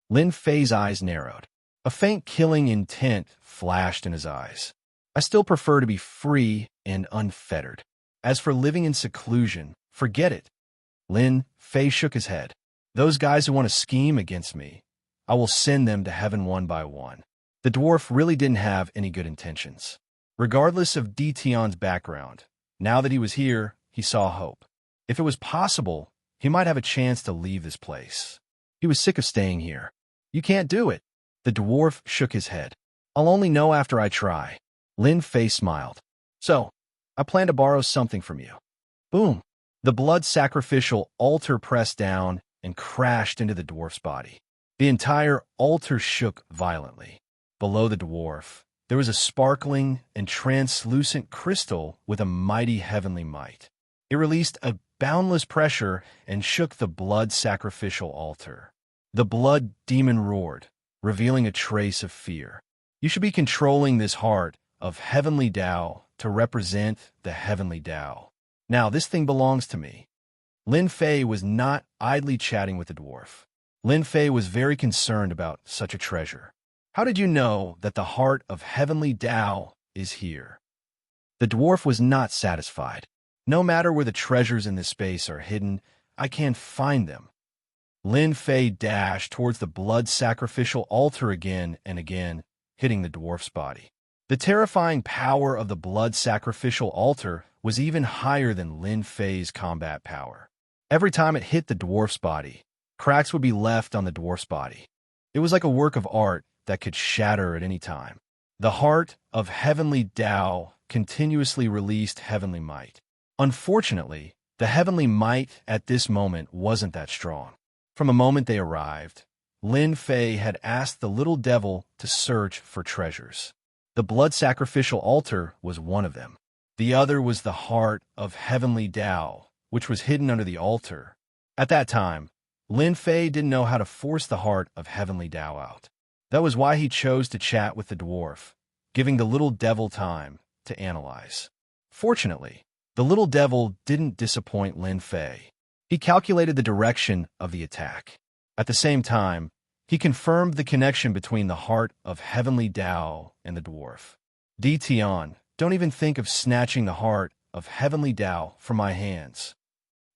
Lin Fei's eyes narrowed. A faint killing intent flashed in his eyes. "I still prefer to be free and unfettered. As for living in seclusion, forget it." Lin Fei shook his head. "Those guys who want to scheme against me, I will send them to heaven one by one." The dwarf really didn't have any good intentions. Regardless of Detion's background, now that he was here, he saw hope. If it was possible, he might have a chance to leave this place. He was sick of staying here. "You can't do it." The dwarf shook his head. "I'll only know after I try." Lin Fei smiled. "So, I plan to borrow something from you." Boom! The blood sacrificial altar pressed down and crashed into the dwarf's body. The entire altar shook violently. Below the dwarf, there was a sparkling and translucent crystal with a mighty heavenly might. It released a boundless pressure and shook the blood sacrificial altar. The blood demon roared, revealing a trace of fear. "You should be controlling this heart of heavenly Tao to represent the heavenly Tao. Now this thing belongs to me." Lin Fei was not idly chatting with the dwarf. Lin Fei was very concerned about such a treasure. "How did you know that the heart of heavenly Tao is here?" The dwarf was not satisfied. "No matter where the treasures in this space are hidden, I can't find them." Lin Fei dashed towards the blood sacrificial altar again and again, hitting the dwarf's body. The terrifying power of the blood sacrificial altar was even higher than Lin Fei's combat power. Every time it hit the dwarf's body, cracks would be left on the dwarf's body. It was like a work of art that could shatter at any time. The heart of heavenly Tao continuously released heavenly might. Unfortunately, the heavenly might at this moment wasn't that strong. From the moment they arrived, Lin Fei had asked the little devil to search for treasures. The blood sacrificial altar was one of them. The other was the heart of heavenly Tao, which was hidden under the altar. At that time, Lin Fei didn't know how to force the heart of heavenly Tao out. That was why he chose to chat with the dwarf, giving the little devil time to analyze. Fortunately, the little devil didn't disappoint Lin Fei. He calculated the direction of the attack. At the same time, he confirmed the connection between the heart of heavenly Tao and the dwarf. Tian, don't even think of snatching the heart of heavenly Tao from my hands.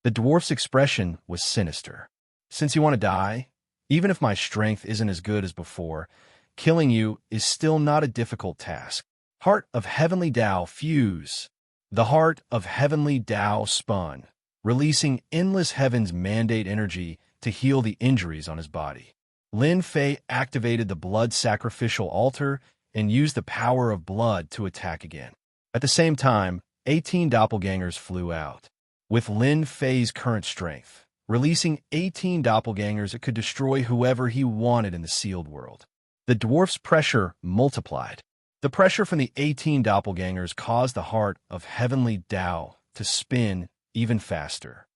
The dwarf's expression was sinister. Since you want to die, even if my strength isn't as good as before, killing you is still not a difficult task. Heart of heavenly Tao fuse. The heart of heavenly Tao spun, releasing endless heaven's mandate energy to heal the injuries on his body. Lin Fei activated the blood sacrificial altar and used the power of blood to attack again. At the same time, 18 doppelgangers flew out. With Lin Fei's current strength, releasing 18 doppelgangers that could destroy whoever he wanted in the sealed world. The dwarf's pressure multiplied. The pressure from the 18 doppelgangers caused the heart of heavenly Tao to spin even faster.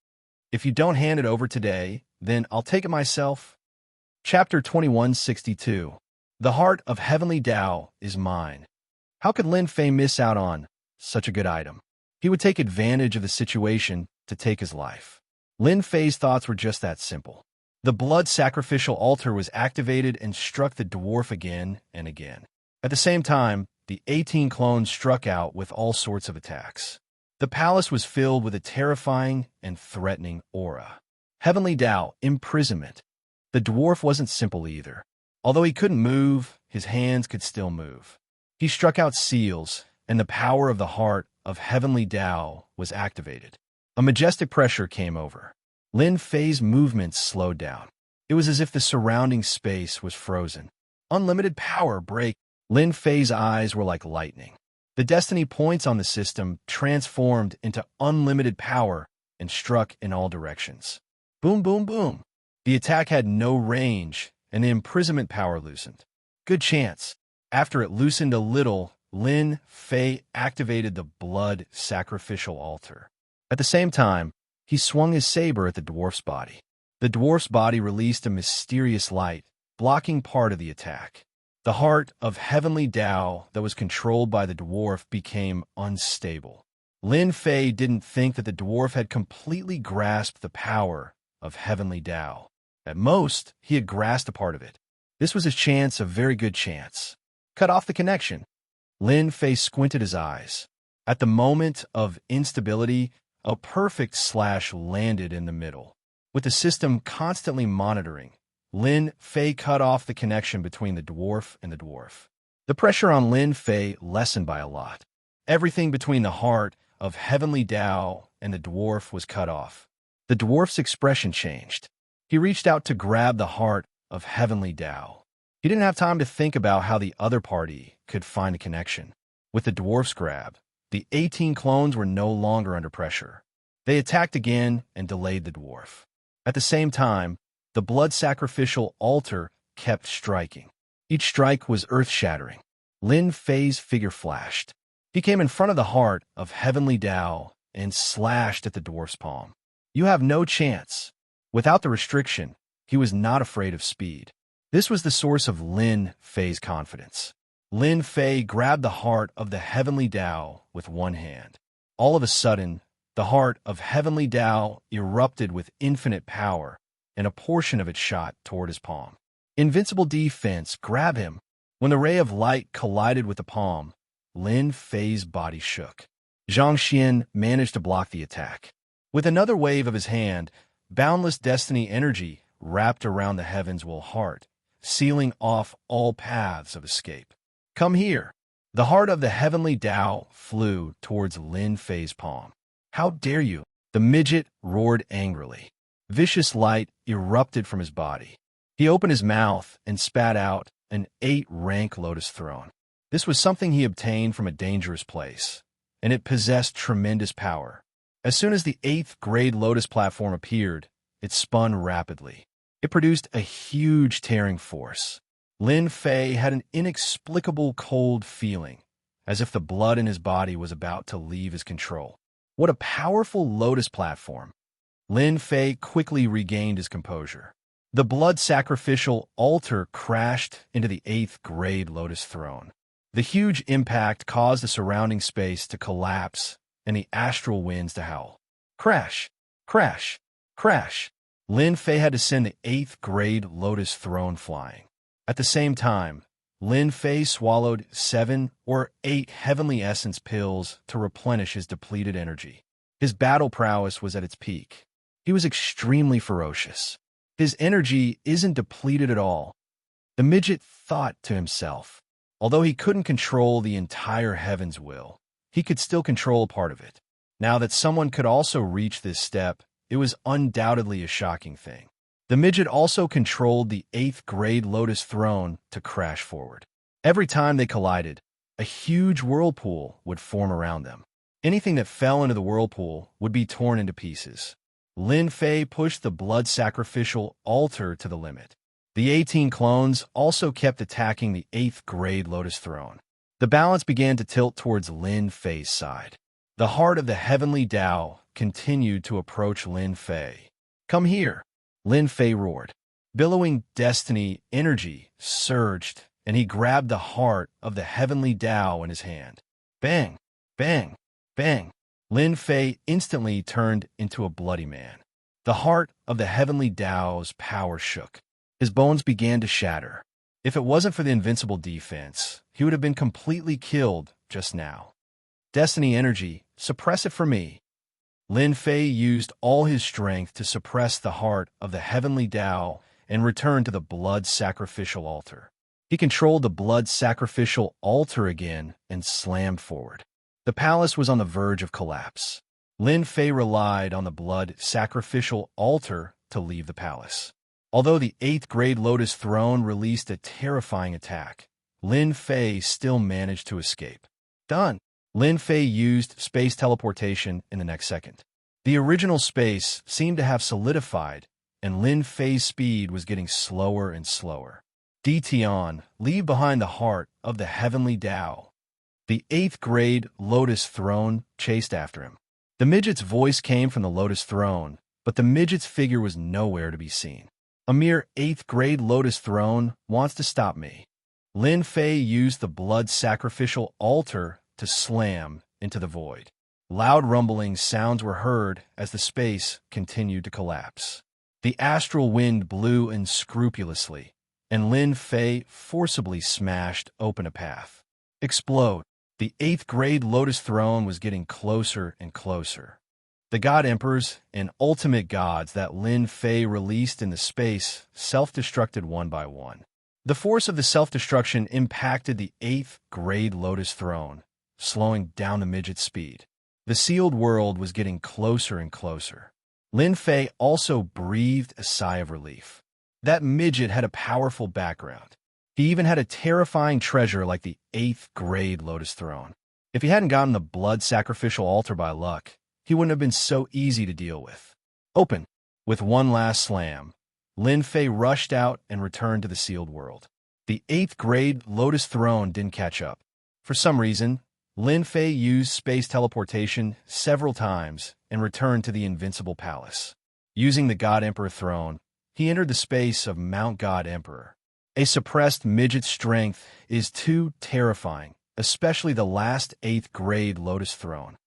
If you don't hand it over today, then I'll take it myself. Chapter 2162. The heart of heavenly Tao is mine. How could Lin Fei miss out on such a good item? He would take advantage of the situation to take his life. Lin Fei's thoughts were just that simple. The blood sacrificial altar was activated and struck the dwarf again and again. At the same time, the 18 clones struck out with all sorts of attacks. The palace was filled with a terrifying and threatening aura. Heavenly Tao, imprisonment. The dwarf wasn't simple either. Although he couldn't move, his hands could still move. He struck out seals, and the power of the heart of heavenly Tao was activated. A majestic pressure came over. Lin Fei's movements slowed down. It was as if the surrounding space was frozen. Unlimited power break. Lin Fei's eyes were like lightning. The destiny points on the system transformed into unlimited power and struck in all directions. Boom, boom, boom. The attack had no range, and the imprisonment power loosened. Good chance. After it loosened a little, Lin Fei activated the blood sacrificial altar. At the same time, he swung his saber at the dwarf's body. The dwarf's body released a mysterious light, blocking part of the attack. The heart of heavenly Tao that was controlled by the dwarf became unstable. Lin Fei didn't think that the dwarf had completely grasped the power of heavenly Tao. At most, he had grasped a part of it. This was his chance, a very good chance. Cut off the connection. Lin Fei squinted his eyes. At the moment of instability, a perfect slash landed in the middle. With the system constantly monitoring, Lin Fei cut off the connection between the dwarf and the dwarf. The pressure on Lin Fei lessened by a lot. Everything between the heart of heavenly Tao and the dwarf was cut off. The dwarf's expression changed. He reached out to grab the heart of heavenly Tao. He didn't have time to think about how the other party could find a connection. With the dwarf's grab, the 18 clones were no longer under pressure. They attacked again and delayed the dwarf. At the same time, the blood sacrificial altar kept striking. Each strike was earth-shattering. Lin Fei's figure flashed. He came in front of the heart of heavenly Tao and slashed at the dwarf's palm. You have no chance. Without the restriction, he was not afraid of speed. This was the source of Lin Fei's confidence. Lin Fei grabbed the heart of the heavenly Tao with one hand. All of a sudden, the heart of heavenly Tao erupted with infinite power, and a portion of it shot toward his palm. Invincible defense, grab him. When the ray of light collided with the palm, Lin Fei's body shook. Zhang Xian managed to block the attack. With another wave of his hand, boundless destiny energy wrapped around the heaven's will heart, sealing off all paths of escape. Come here. The heart of the heavenly Tao flew towards Lin Fei's palm. How dare you? The midget roared angrily. Vicious light erupted from his body. He opened his mouth and spat out an 8-rank lotus throne. This was something he obtained from a dangerous place, and it possessed tremendous power. As soon as the 8th grade lotus platform appeared, it spun rapidly. It produced a huge tearing force. Lin Fei had an inexplicable cold feeling, as if the blood in his body was about to leave his control. What a powerful lotus platform! Lin Fei quickly regained his composure. The blood sacrificial altar crashed into the 8th grade lotus throne. The huge impact caused the surrounding space to collapse and the astral winds to howl. Crash! Crash! Crash! Lin Fei had to send the 8th grade Lotus Throne flying. At the same time, Lin Fei swallowed 7 or 8 heavenly essence pills to replenish his depleted energy. His battle prowess was at its peak. He was extremely ferocious. His energy isn't depleted at all. The midget thought to himself. Although he couldn't control the entire heaven's will, he could still control part of it. Now that someone could also reach this step, it was undoubtedly a shocking thing. The midget also controlled the 8th grade Lotus Throne to crash forward. Every time they collided, a huge whirlpool would form around them. Anything that fell into the whirlpool would be torn into pieces. Lin Fei pushed the blood sacrificial altar to the limit. The 18 clones also kept attacking the 8th grade Lotus Throne. The balance began to tilt towards Lin Fei's side. The heart of the heavenly Tao continued to approach Lin Fei. "Come here," Lin Fei roared. Billowing destiny energy surged, and he grabbed the heart of the heavenly Tao in his hand. Bang! Bang! Bang! Lin Fei instantly turned into a bloody man. The heart of the heavenly Tao's power shook. His bones began to shatter. If it wasn't for the invincible defense, he would have been completely killed just now. Destiny energy, suppress it for me. Lin Fei used all his strength to suppress the heart of the heavenly Tao and return to the blood sacrificial altar. He controlled the blood sacrificial altar again and slammed forward. The palace was on the verge of collapse. Lin Fei relied on the blood sacrificial altar to leave the palace. Although the 8th grade Lotus Throne released a terrifying attack, Lin Fei still managed to escape. Done! Lin Fei used space teleportation in the next second. The original space seemed to have solidified, and Lin Fei's speed was getting slower and slower. Tian, leave behind the heart of the heavenly Tao. The 8th grade Lotus Throne chased after him. The midget's voice came from the Lotus Throne, but the midget's figure was nowhere to be seen. A mere 8th grade Lotus Throne wants to stop me. Lin Fei used the blood sacrificial altar to slam into the void. Loud rumbling sounds were heard as the space continued to collapse. The astral wind blew unscrupulously, and Lin Fei forcibly smashed open a path. Explode! The 8th grade Lotus Throne was getting closer and closer. The God Emperors and ultimate gods that Lin Fei released in the space self-destructed one by one. The force of the self-destruction impacted the 8th grade Lotus Throne, slowing down the midget's speed. The sealed world was getting closer and closer. Lin Fei also breathed a sigh of relief. That midget had a powerful background. He even had a terrifying treasure like the 8th grade Lotus Throne. If he hadn't gotten the blood sacrificial altar by luck, he wouldn't have been so easy to deal with. Open! With one last slam, Lin Fei rushed out and returned to the sealed world. The 8th grade Lotus Throne didn't catch up. For some reason, Lin Fei used space teleportation several times and returned to the invincible palace. Using the God Emperor throne, he entered the space of Mount God Emperor. A suppressed midget's strength is too terrifying, especially the last 8th grade Lotus Throne.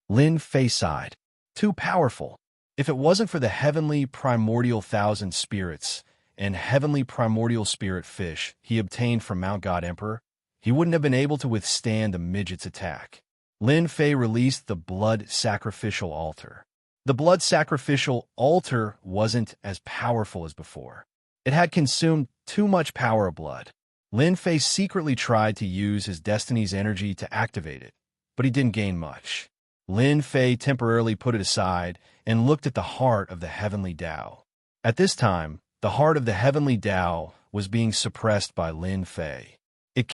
Lin Fei sighed. Too powerful. If it wasn't for the heavenly primordial 1,000 spirits and heavenly primordial spirit fish he obtained from Mount God Emperor, he wouldn't have been able to withstand the midget's attack. Lin Fei released the blood sacrificial altar. The blood sacrificial altar wasn't as powerful as before. It had consumed too much power of blood. Lin Fei secretly tried to use his destiny's energy to activate it, but he didn't gain much. Lin Fei temporarily put it aside and looked at the heart of the heavenly Tao. At this time, the heart of the heavenly Tao was being suppressed by Lin Fei.